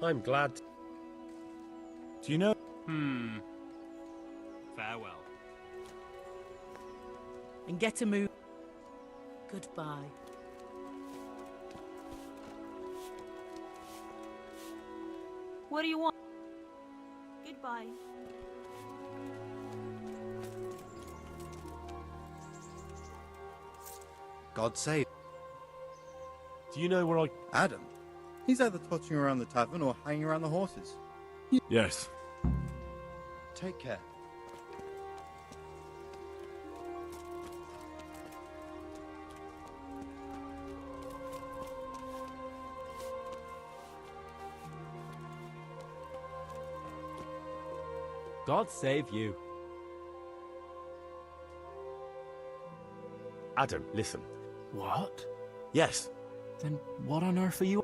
I'm glad. Do you know? Farewell. And get a move. Goodbye. What do you want? Goodbye. God save. Do you know where I... Adam? He's either touching around the tavern or hanging around the horses. Yes. Take care. God save you. Adam, listen. What? Yes. Then what on earth are you...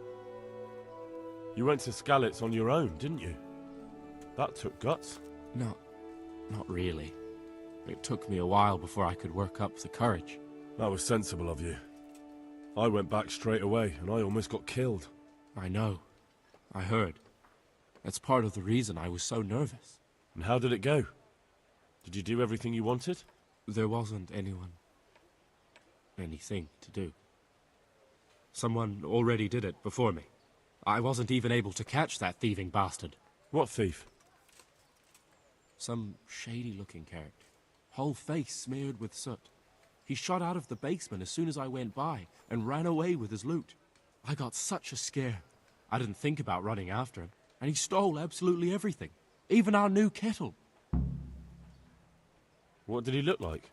You went to Skalitz on your own, didn't you? That took guts. Not really. It took me a while before I could work up the courage. That was sensible of you. I went back straight away, and I almost got killed. I know. I heard. That's part of the reason I was so nervous. And how did it go? Did you do everything you wanted? There wasn't anything to do. Someone already did it before me. I wasn't even able to catch that thieving bastard. What thief? Some shady-looking character. Whole face smeared with soot. He shot out of the basement as soon as I went by and ran away with his loot. I got such a scare. I didn't think about running after him, and he stole absolutely everything. Even our new kettle. What did he look like?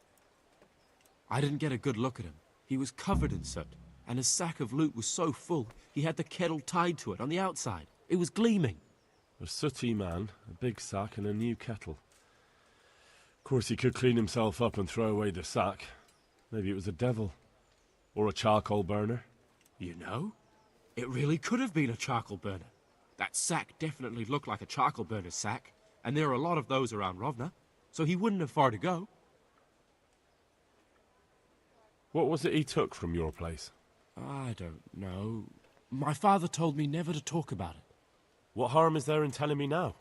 I didn't get a good look at him. He was covered in soot, and his sack of loot was so full, he had the kettle tied to it on the outside. It was gleaming. A sooty man, a big sack, and a new kettle. Of course, he could clean himself up and throw away the sack. Maybe it was a devil. Or a charcoal burner. You know? It really could have been a charcoal burner. That sack definitely looked like a charcoal burner's sack, and there are a lot of those around Rovna, so he wouldn't have far to go. What was it he took from your place? I don't know. My father told me never to talk about it. What harm is there in telling me now?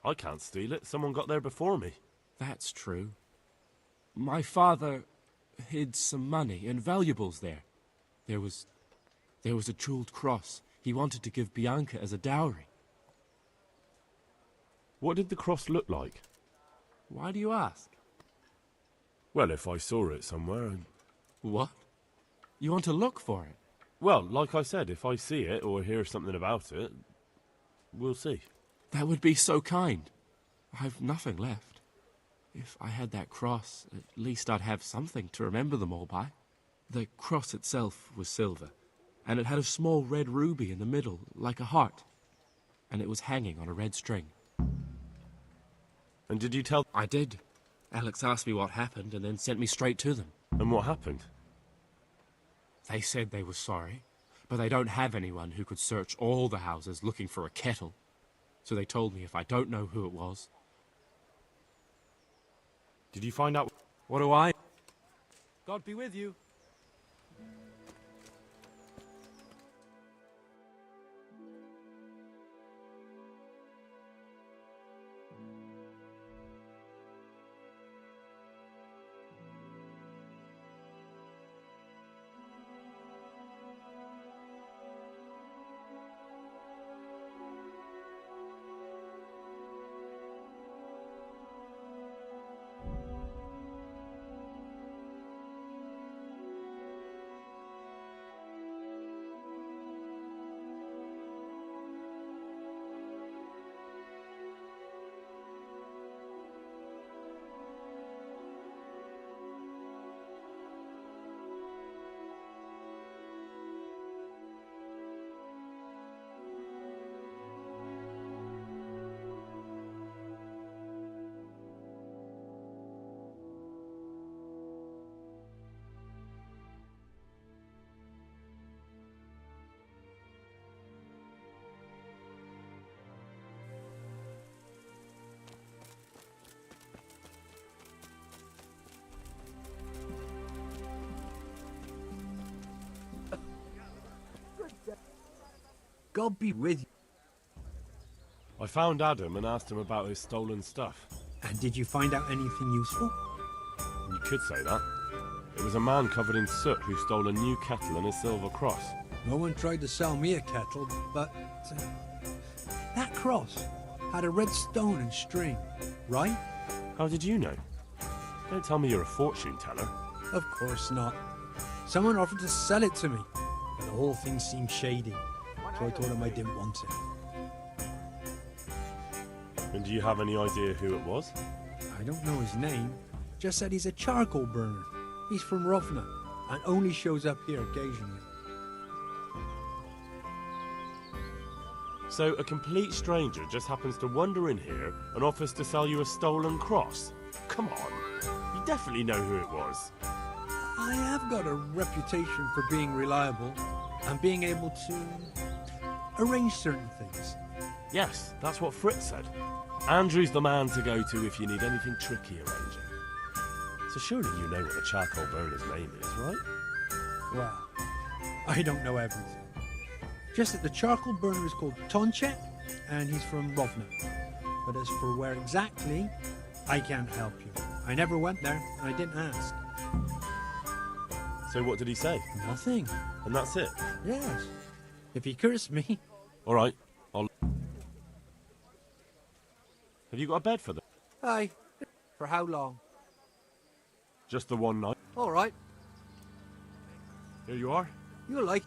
I can't steal it. Someone got there before me. That's true. My father hid some money and valuables there. There was a jeweled cross he wanted to give Bianca as a dowry. What did the cross look like? Why do you ask? Well, if I saw it somewhere... What? You want to look for it? Well, like I said, if I see it or hear something about it, we'll see. That would be so kind. I've nothing left. If I had that cross, at least I'd have something to remember them all by. The cross itself was silver, and it had a small red ruby in the middle, like a heart. And it was hanging on a red string. And did you tell... I did. Alex asked me what happened and then sent me straight to them. And what happened? They said they were sorry, but they don't have anyone who could search all the houses looking for a kettle. So they told me if I don't know who it was... Did you find out... What do I... God be with you. God be with you. I found Adam and asked him about his stolen stuff. And did you find out anything useful? You could say that. It was a man covered in soot who stole a new kettle and a silver cross. No one tried to sell me a kettle, but that cross had a red stone and string, right? How did you know? Don't tell me you're a fortune teller. Of course not. Someone offered to sell it to me, but the whole thing seemed shady, so I told him I didn't want it. And do you have any idea who it was? I don't know his name, just said he's a charcoal burner. He's from Rovna, and only shows up here occasionally. So a complete stranger just happens to wander in here and offers to sell you a stolen cross? Come on, you definitely know who it was. I have got a reputation for being reliable and being able to arrange certain things. Yes, that's what Fritz said. Andrew's the man to go to if you need anything tricky arranging. So surely you know what the charcoal burner's name is, right? Well, I don't know everything. Just that the charcoal burner is called Tonchet, and he's from Rovna. But as for where exactly, I can't help you. I never went there, and I didn't ask. So what did he say? Nothing. And that's it? Yes. If he cursed me... All right, I'll... Have you got a bed for them? Aye. For how long? Just the one night. All right. Here you are. You'll like...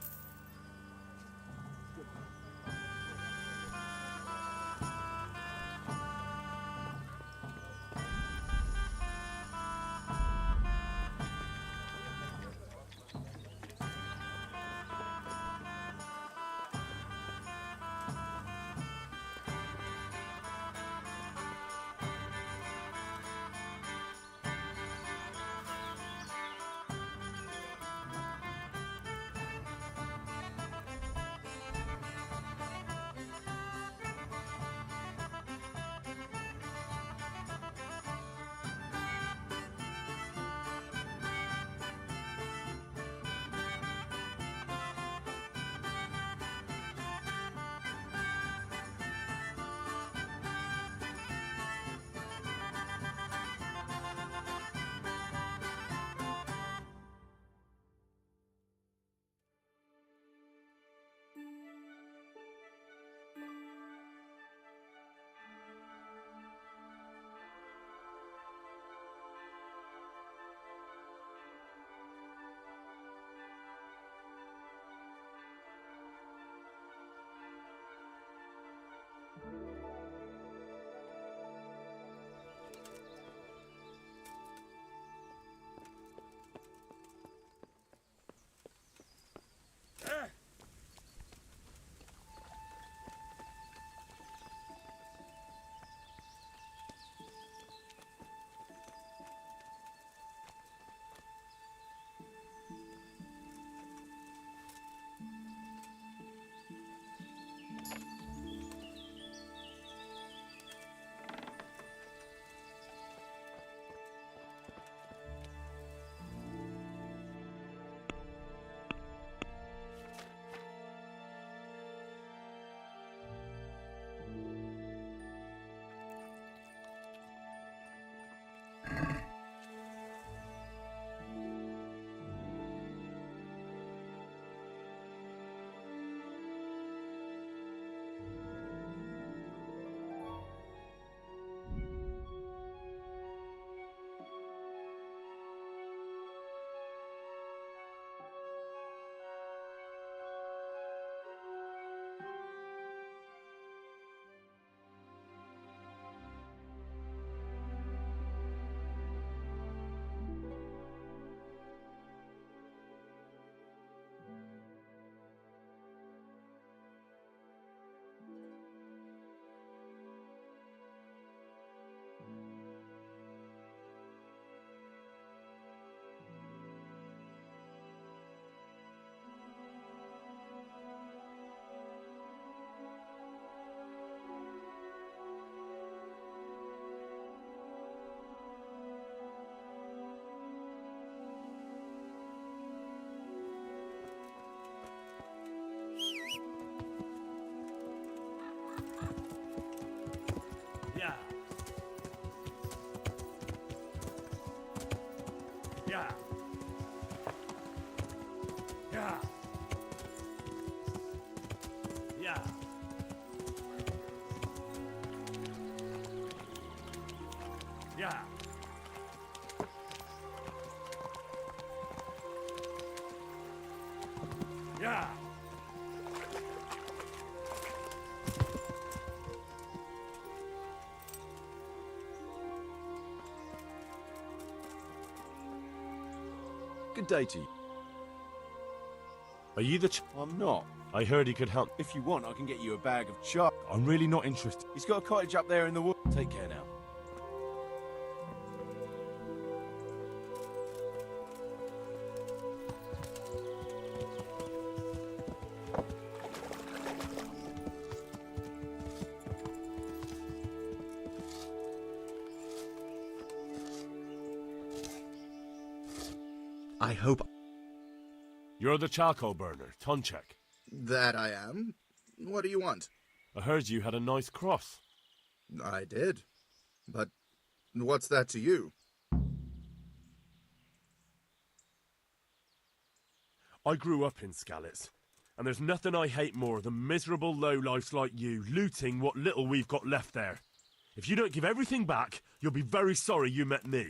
Yeah. Yeah. Yeah. Yeah. Yeah. Good day to you. Are you the I'm not. I heard he could help. If you want, I can get you a bag of char. I'm really not interested. He's got a cottage up there in the woods. Take care now. I hope... You're the charcoal burner, Tonchek. That I am. What do you want? I heard you had a nice cross. I did. But what's that to you? I grew up in Skalitz, and there's nothing I hate more than miserable lowlifes like you looting what little we've got left there. If you don't give everything back, you'll be very sorry you met me.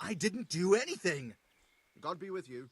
I didn't do anything. God be with you.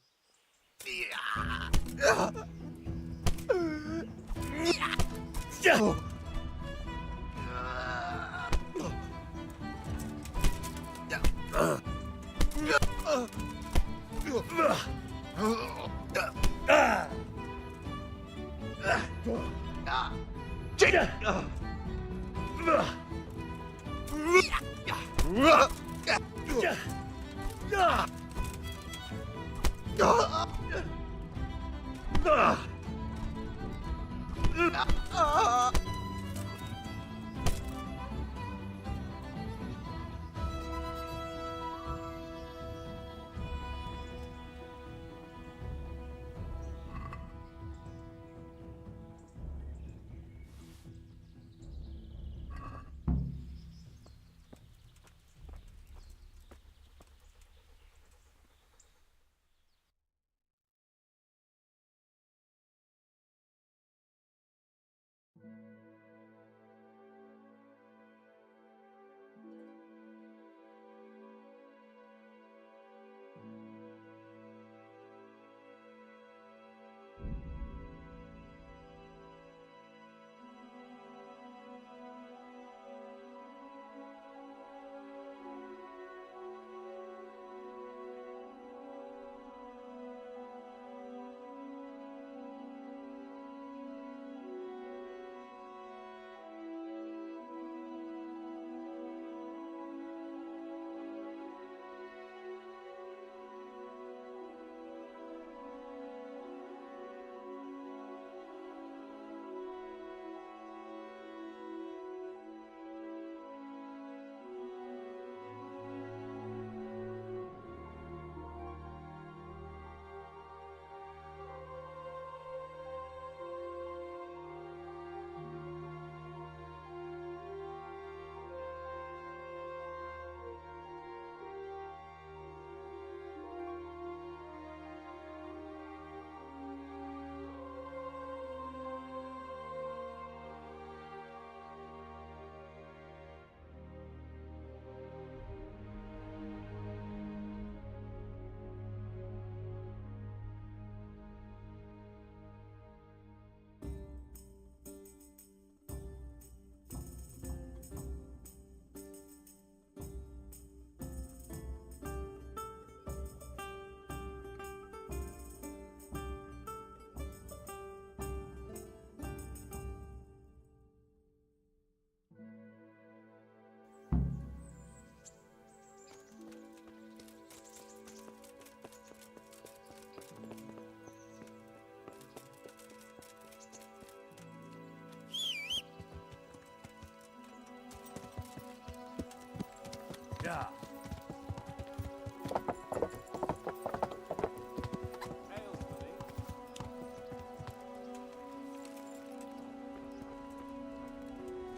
Yeah.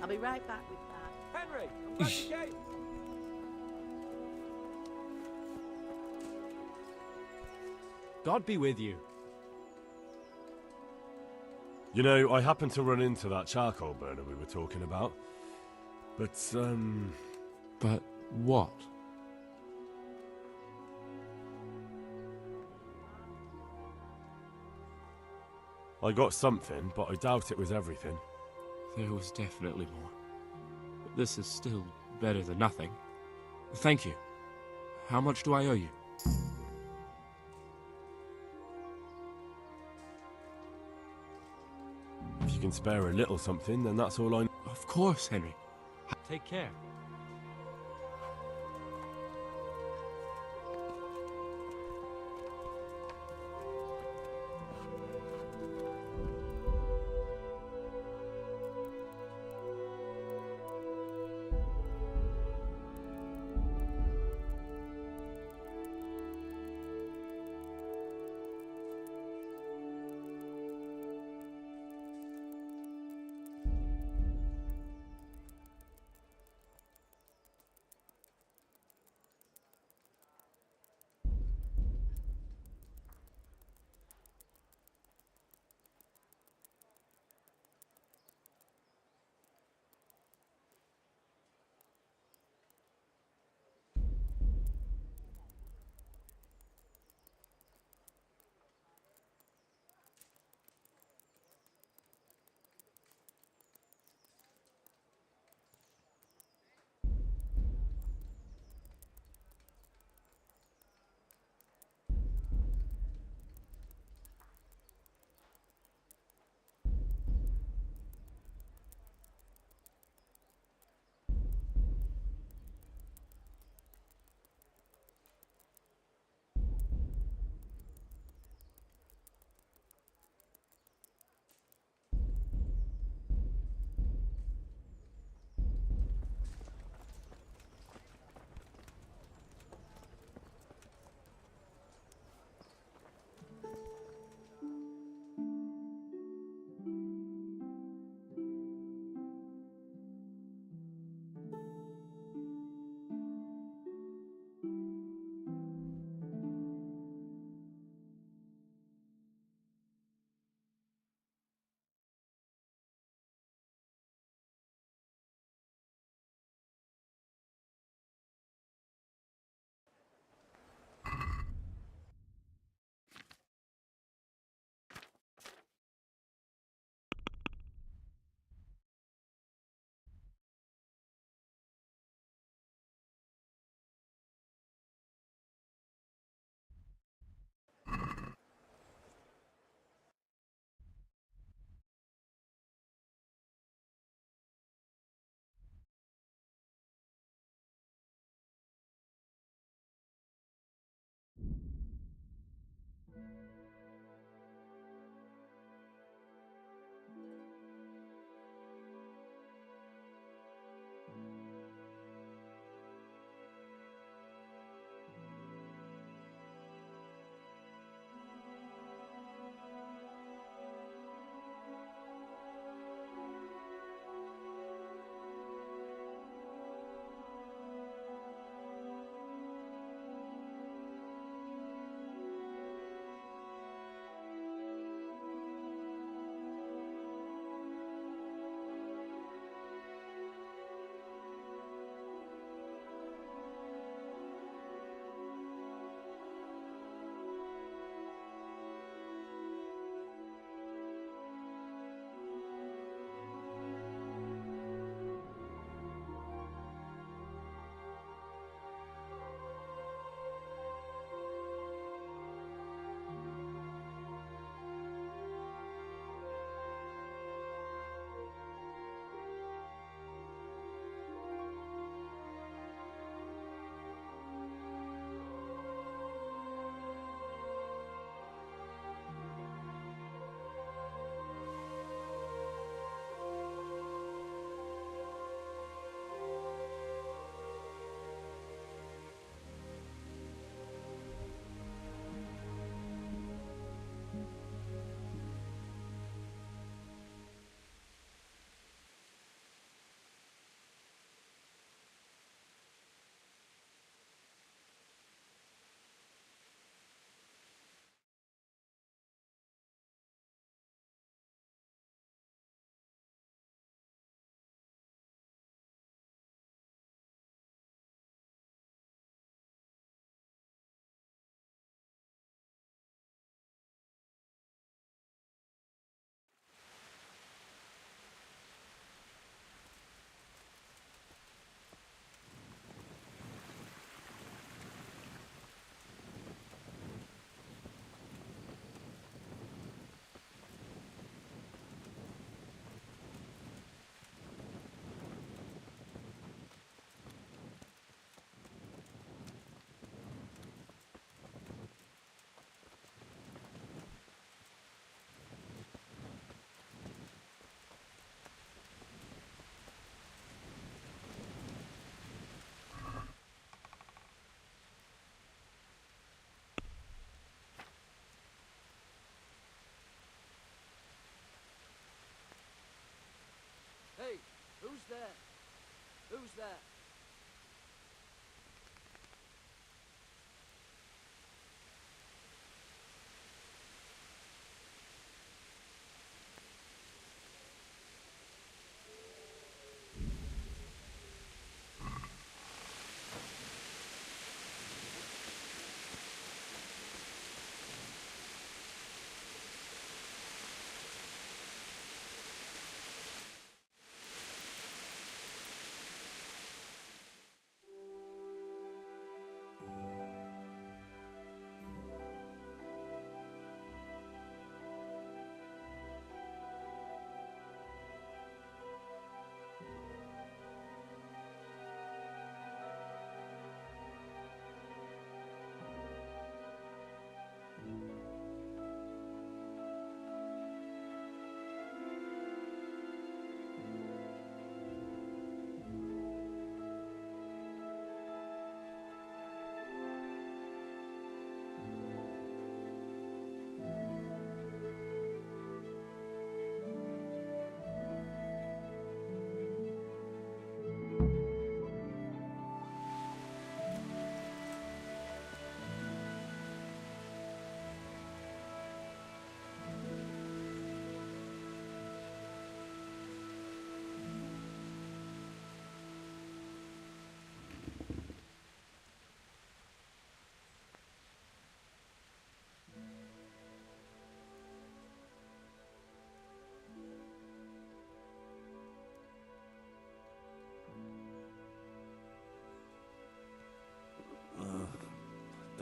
I'll be right back with that. Henry, I'm glad you came. God be with you. You know, I happened to run into that charcoal burner we were talking about. But, But what? I got something, but I doubt it was everything. There was definitely more. But this is still better than nothing. Thank you. How much do I owe you? If you can spare a little something, then that's all I... Of course, Henry. Take care. there? Who's there?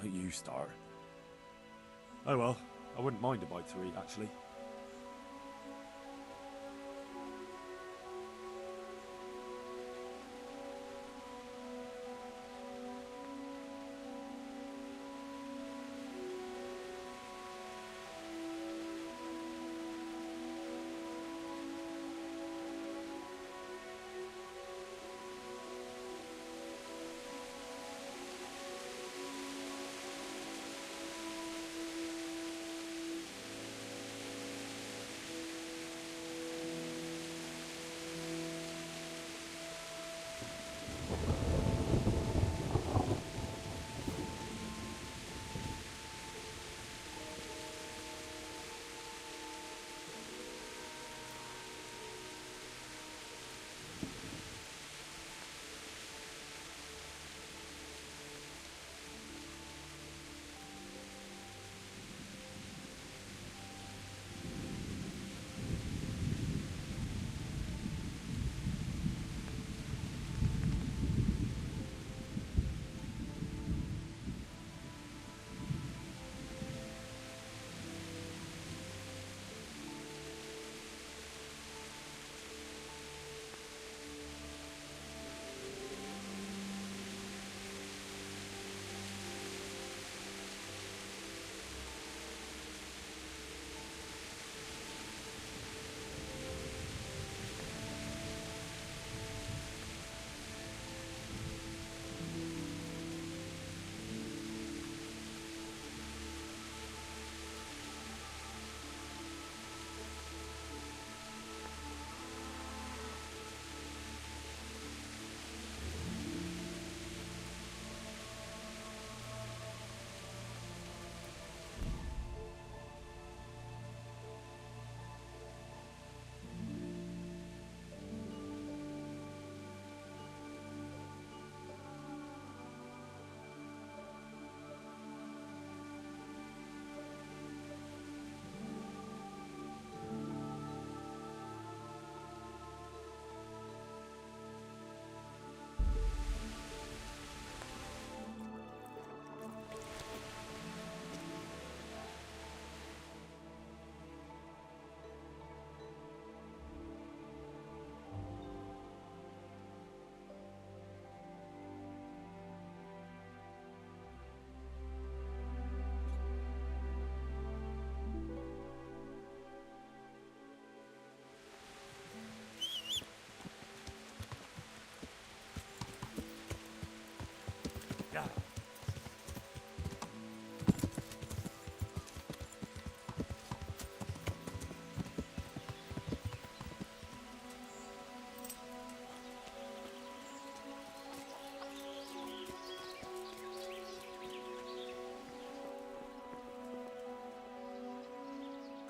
Don't you start. Oh well, I wouldn't mind a bite to eat, actually.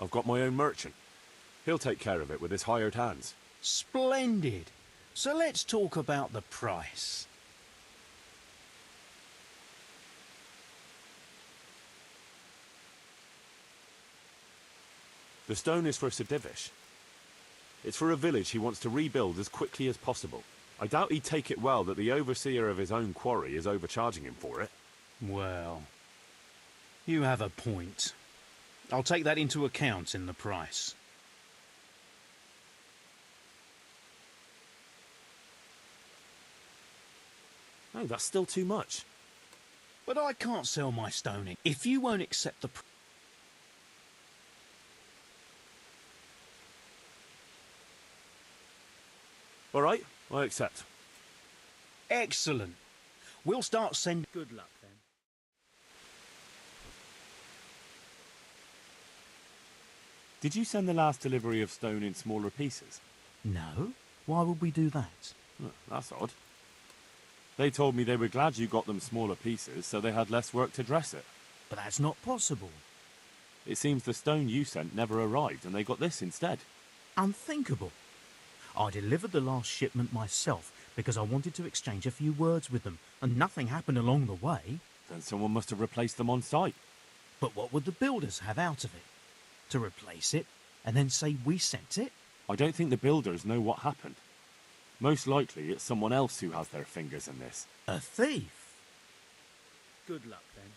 I've got my own merchant. He'll take care of it with his hired hands. Splendid. So let's talk about the price. The stone is for Sir Divish. It's for a village he wants to rebuild as quickly as possible. I doubt he'd take it well that the overseer of his own quarry is overcharging him for it. Well, you have a point. I'll take that into account in the price. No, that's still too much. But I can't sell my stone if you won't accept the price. All right, I accept. Excellent. We'll start sending... Good luck, then. Did you send the last delivery of stone in smaller pieces? No. Why would we do that? Oh, that's odd. They told me they were glad you got them smaller pieces, so they had less work to dress it. But that's not possible. It seems the stone you sent never arrived, and they got this instead. Unthinkable. I delivered the last shipment myself because I wanted to exchange a few words with them, and nothing happened along the way. Then someone must have replaced them on site. But what would the builders have out of it? To replace it, and then say we sent it? I don't think the builders know what happened. Most likely it's someone else who has their fingers in this. A thief? Good luck, then.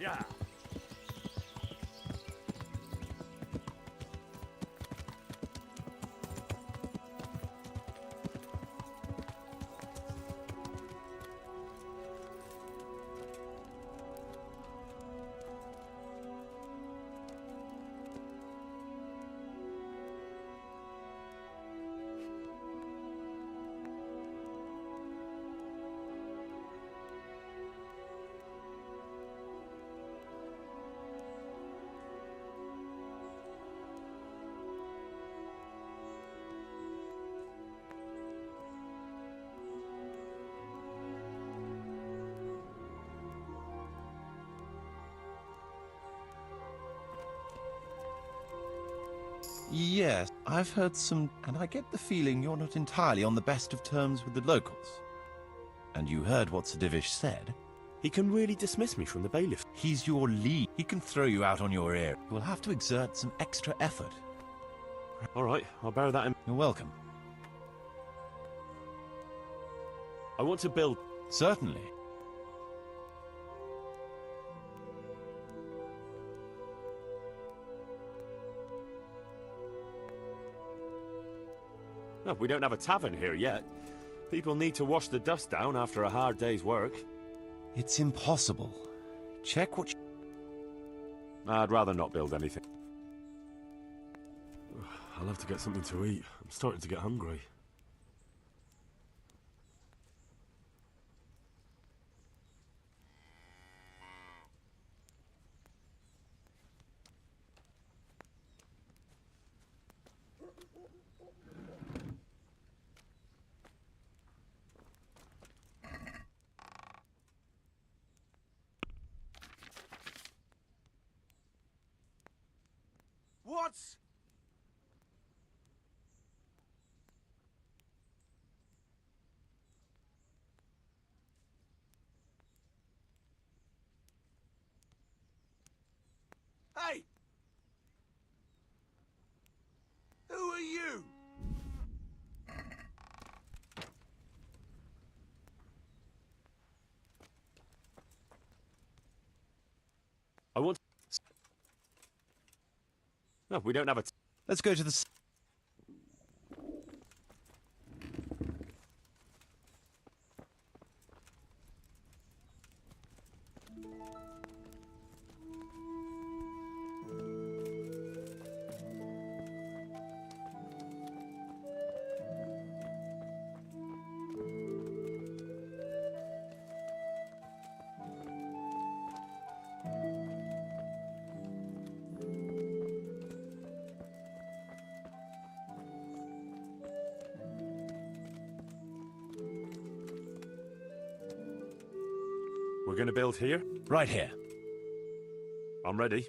Yeah. Yes, I've heard some, and I get the feeling you're not entirely on the best of terms with the locals. And you heard what Sir Divish said? He can really dismiss me from the bailiff. He's your lead. He can throw you out on your ear. You'll have to exert some extra effort. All right, I'll bear that in. You're welcome. I want to build... Certainly. No, we don't have a tavern here yet. People need to wash the dust down after a hard day's work. It's impossible. Check what I'd rather not build anything. I'll have to get something to eat. I'm starting to get hungry. What? Hey! Who are you? I want... No, we don't have a... Let's go to the... We're going to build here? Right here. I'm ready.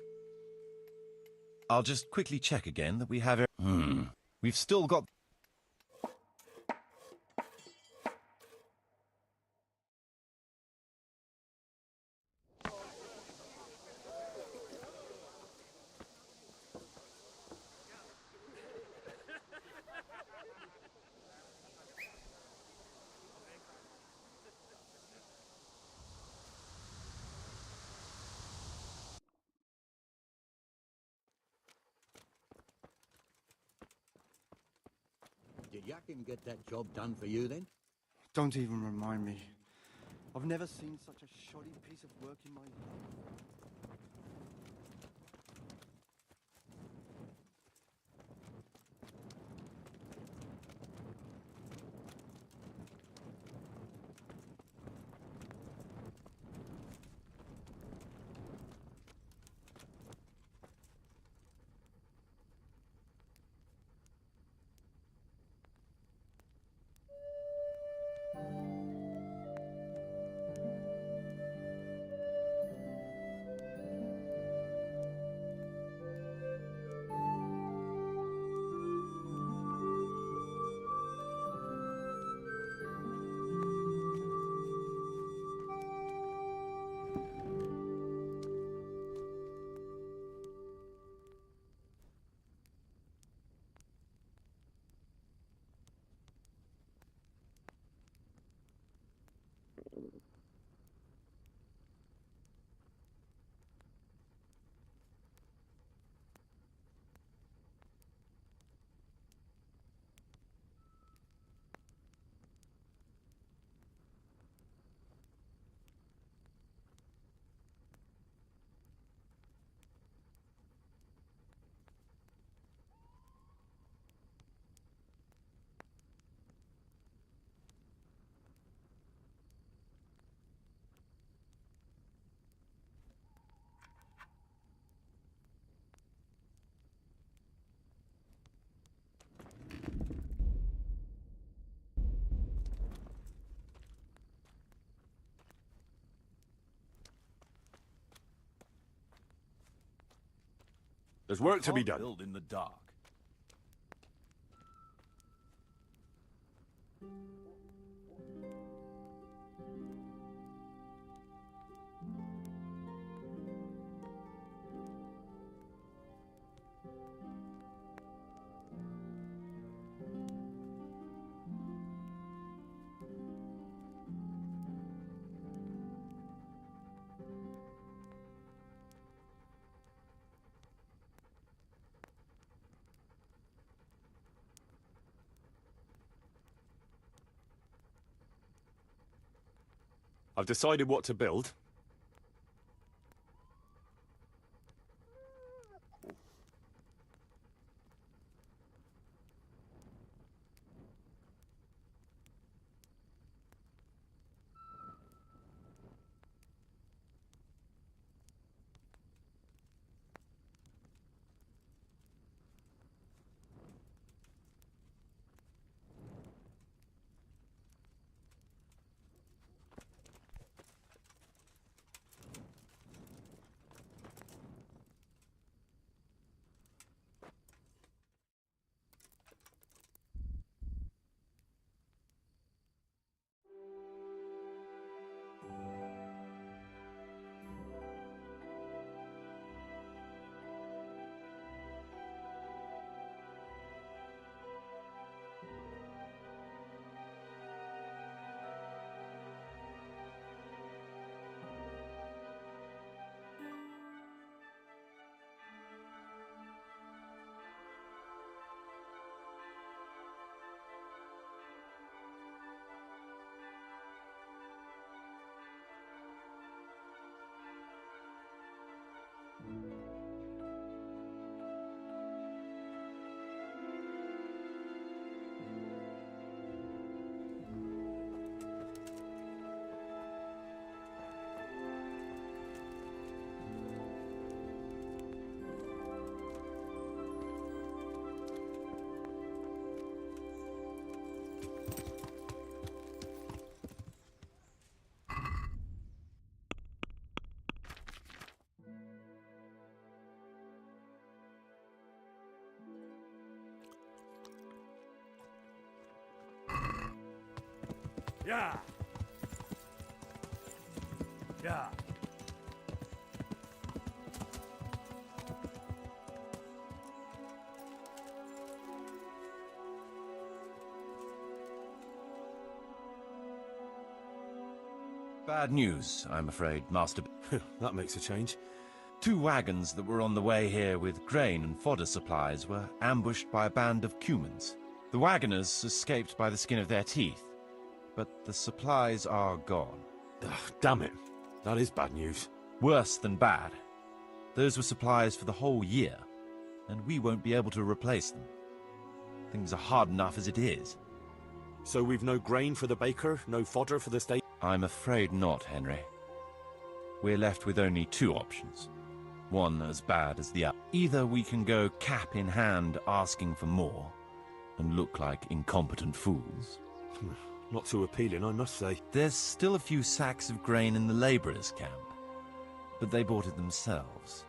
I'll just quickly check again that we have... We've still got... Did Yakin get that job done for you then? Don't even remind me. I've never seen such a shoddy piece of work in my life. There's work to be Can't done. build in the dark. I've decided what to build. Yeah. Yeah. Bad news, I'm afraid, Master. That makes a change. 2 wagons that were on the way here with grain and fodder supplies were ambushed by a band of Cumans. The wagoners escaped by the skin of their teeth, but the supplies are gone. Ugh, damn it. That is bad news. Worse than bad. Those were supplies for the whole year, and we won't be able to replace them. Things are hard enough as it is. So we've no grain for the baker, no fodder for the stable? I'm afraid not, Henry. We're left with only 2 options. One as bad as the other. Either we can go cap in hand asking for more, and look like incompetent fools. Not too appealing, I must say. There's still a few sacks of grain in the labourers' camp, but they bought it themselves.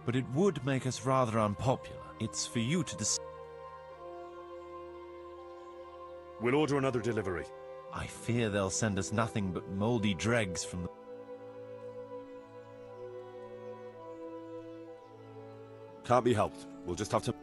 But it would make us rather unpopular. It's for you to decide. We'll order another delivery. I fear they'll send us nothing but mouldy dregs from the... Can't be helped. We'll just have to...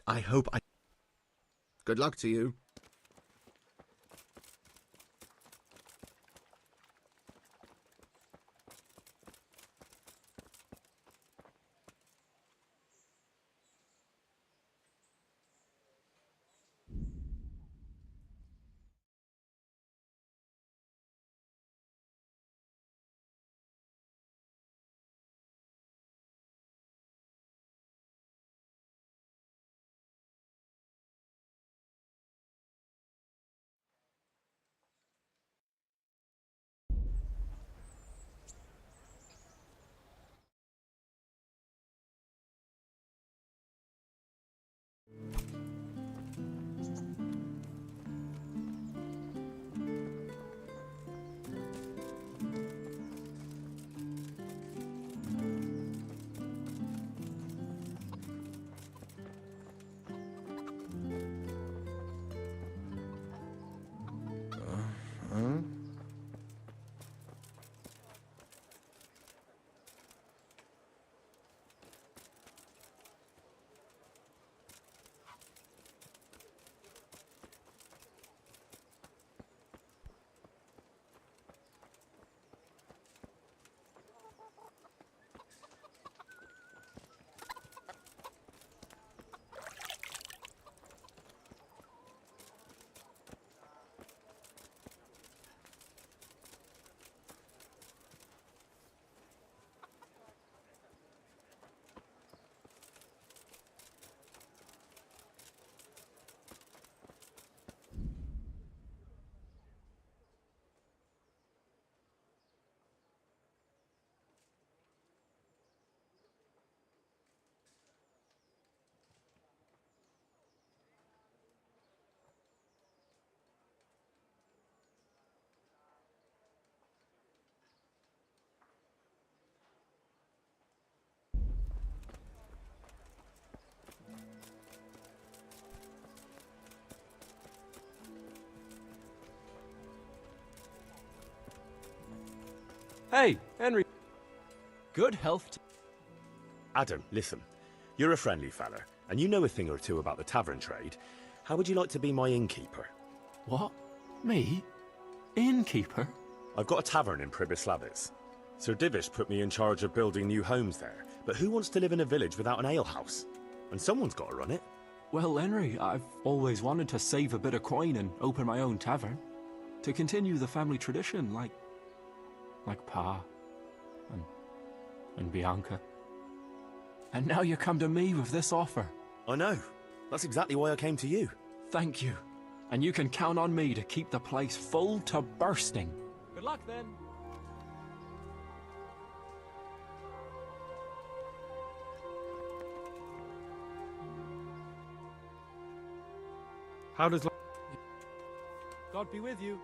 I hope I... Good luck to you. Hey, Henry. Good health. Adam, listen. You're a friendly fella, and you know a thing or two about the tavern trade. How would you like to be my innkeeper? What? Me? Innkeeper? I've got a tavern in Pribyslavitz. Sir Divish put me in charge of building new homes there, but who wants to live in a village without an alehouse? And someone's got to run it. Well, Henry, I've always wanted to save a bit of coin and open my own tavern. To continue the family tradition, like Pa and Bianca. And now you come to me with this offer. I know. That's exactly why I came to you. Thank you. And you can count on me to keep the place full to bursting. Good luck, then. How does... God be with you.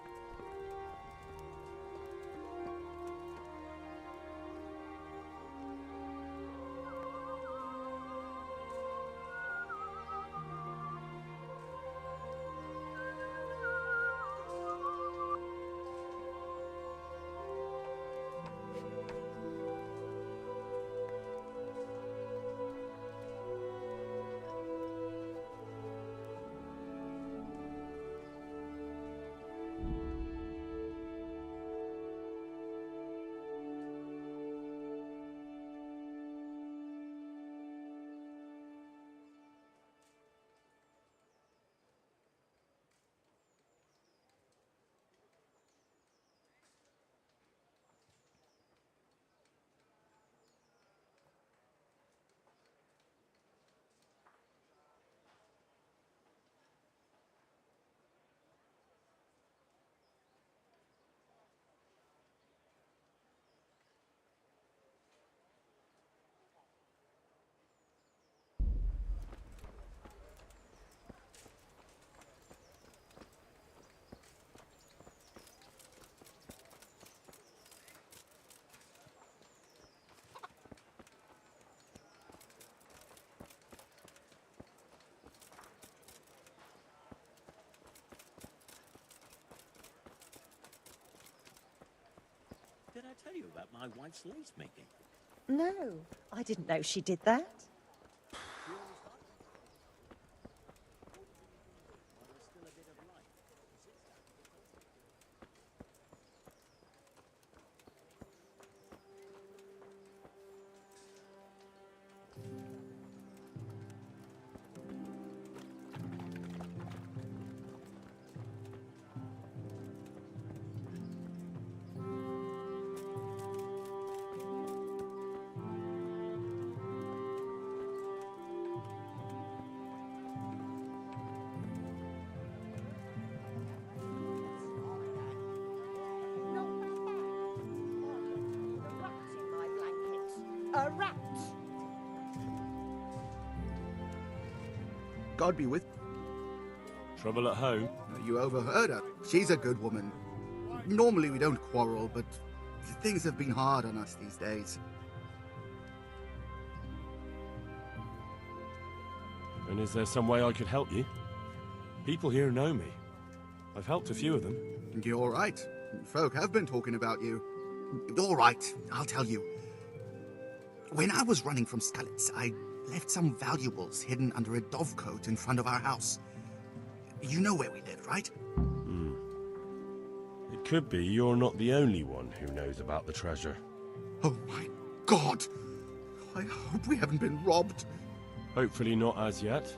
Did I tell you about my wife's lace making? No, I didn't know she did that. A rat! God be with Trouble at home? you. Overheard her. She's a good woman. Normally we don't quarrel, but things have been hard on us these days. And is there some way I could help you? People here know me. I've helped a few of them. You're right. Folk have been talking about you. All right, I'll tell you. When I was running from Skullets, I left some valuables hidden under a dovecote in front of our house. You know where we live, right? It could be you're not the only one who knows about the treasure. Oh my God! I hope we haven't been robbed. Hopefully not as yet.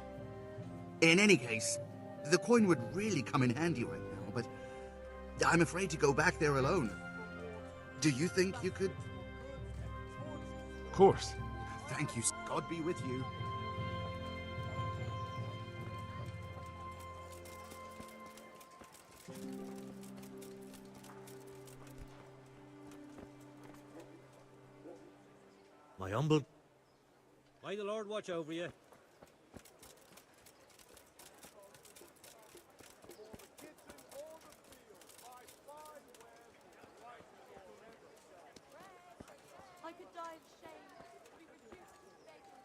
In any case, the coin would really come in handy right now, but I'm afraid to go back there alone. Do you think you could... Of course. Thank you. God be with you. My humble... May the Lord watch over you. I could die of shame, be reduced to begging.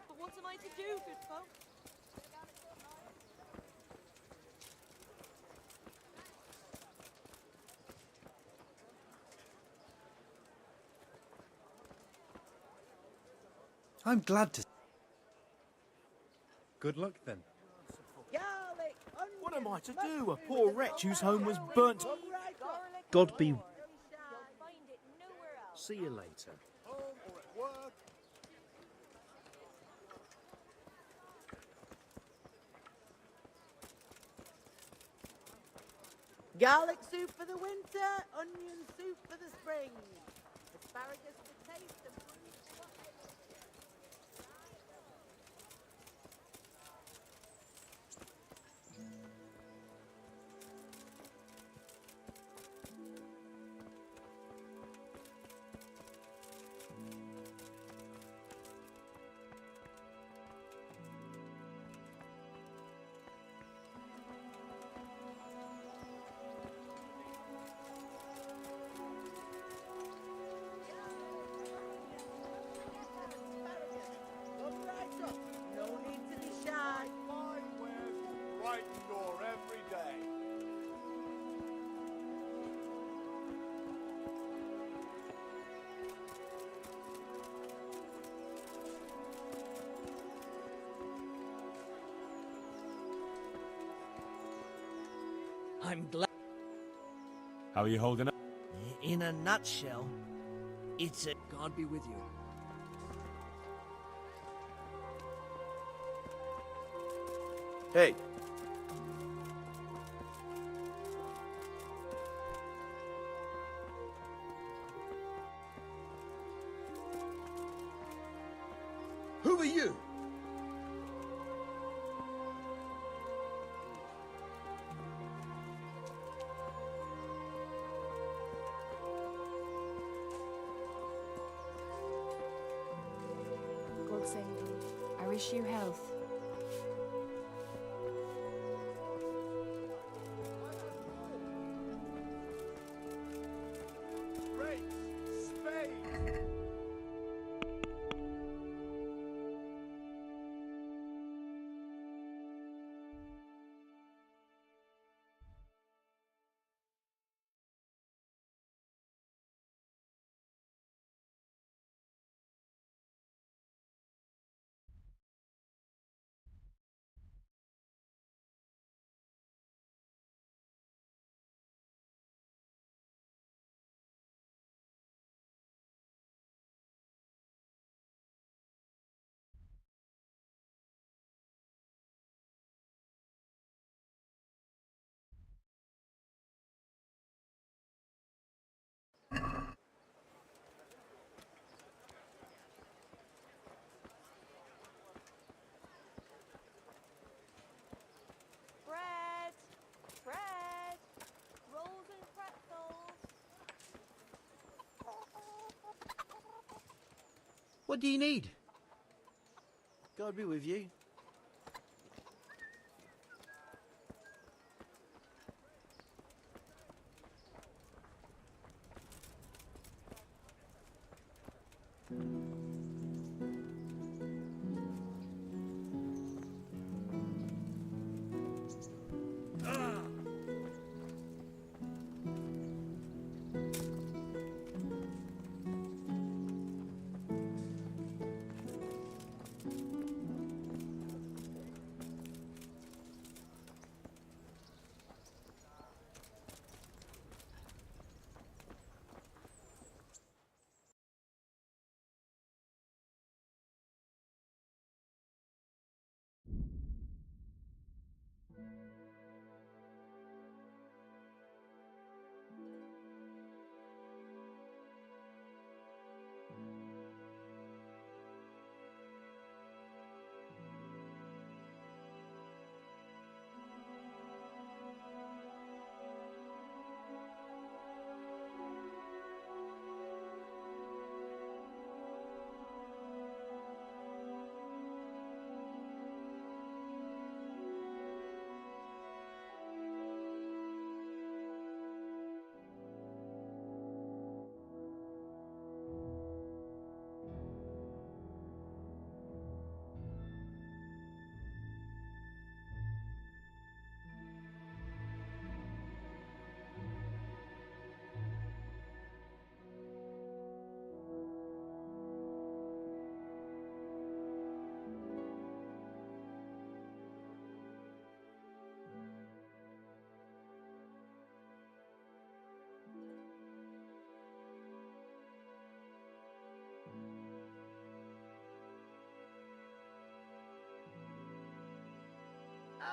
But what am I to do, good folk? I'm glad to. Good luck then. Garlic, What am I to do? A poor wretch whose home was burnt. God be. See you later. Home or at work. garlic soup for the winter, onion soup for the spring. Asparagus for taste and fruit for Come right up. No need to be shy. Fine wares will brighten your every day. I'm glad. How are you holding up? In a nutshell, it's a God be with you. Hey. Who are you? God save you. I wish you health. Rakes, spades. Bread! Bread! Rolls and pretzels! What do you need? God be with you.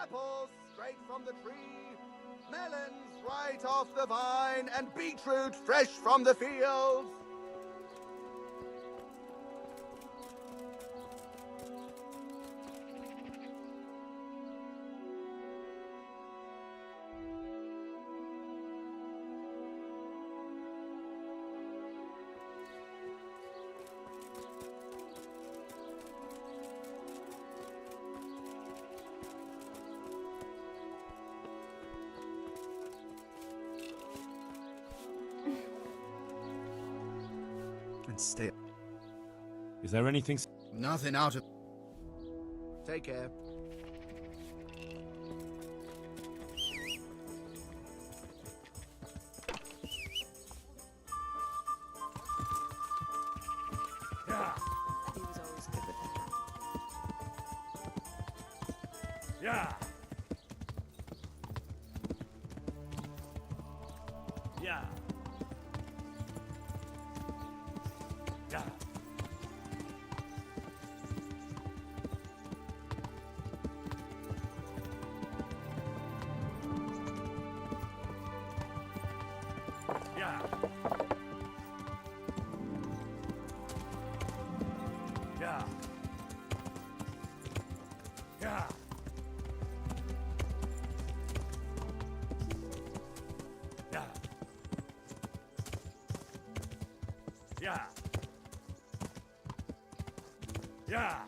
Apples straight from the tree, melons right off the vine, and beetroot fresh from the fields. And stay. Is there anything... Nothing out of... Take care. Yeah. He was always good with the hat. Yeah. Yeah. Yeah. Yeah. Yeah. Yeah. Yeah. Yeah. Yeah.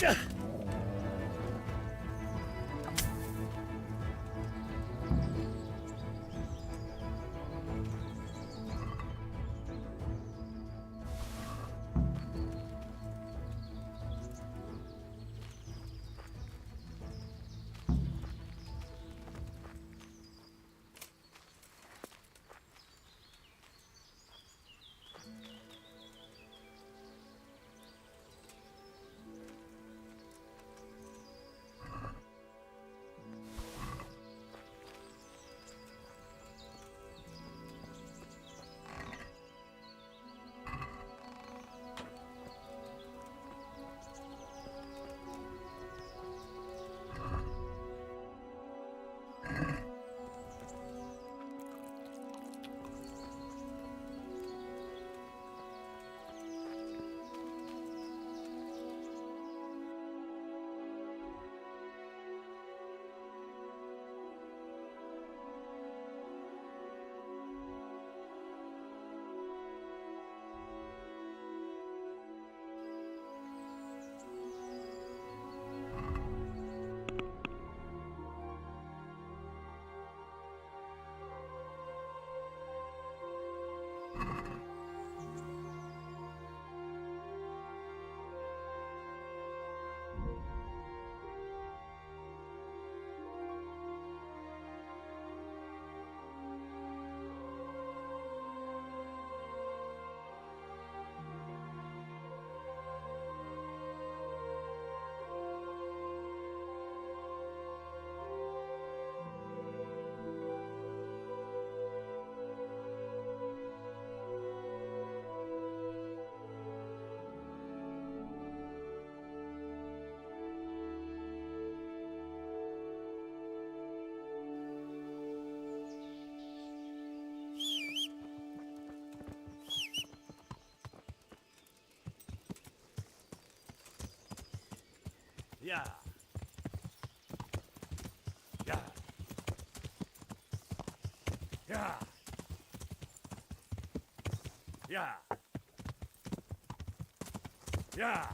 Yeah. Yeah. Yeah. Yeah. Yeah. Yeah.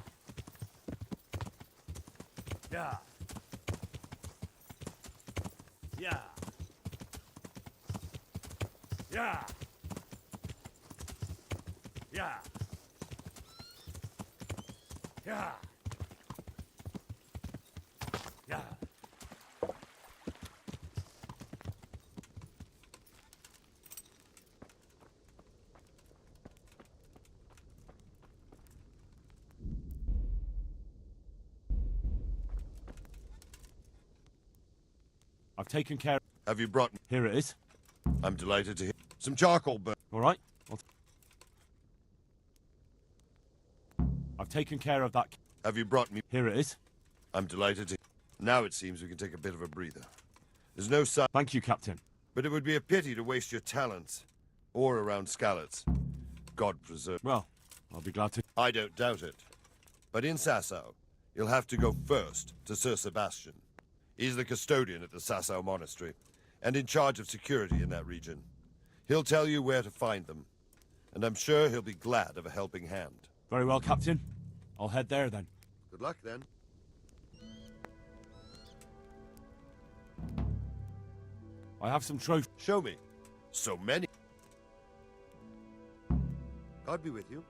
Yeah. Yeah. Yeah. Yeah. Yeah. Yeah. I've taken care. Have you brought... Here it is. I'm delighted to hear... Some charcoal burn. All right. I've taken care of that. Have you brought me... Here it is. I'm delighted to... Now it seems we can take a bit of a breather. There's no sign... Thank you, Captain. But it would be a pity to waste your talents. Or around Skalitz. God preserve... Well, I'll be glad to... I don't doubt it. But in Sasau, you'll have to go first to Sir Sebastian. He's the custodian at the Sasau Monastery, and in charge of security in that region. He'll tell you where to find them, and I'm sure he'll be glad of a helping hand. Very well, Captain. I'll head there then. Good luck, then. I have some trophies. Show me. So many. God be with you.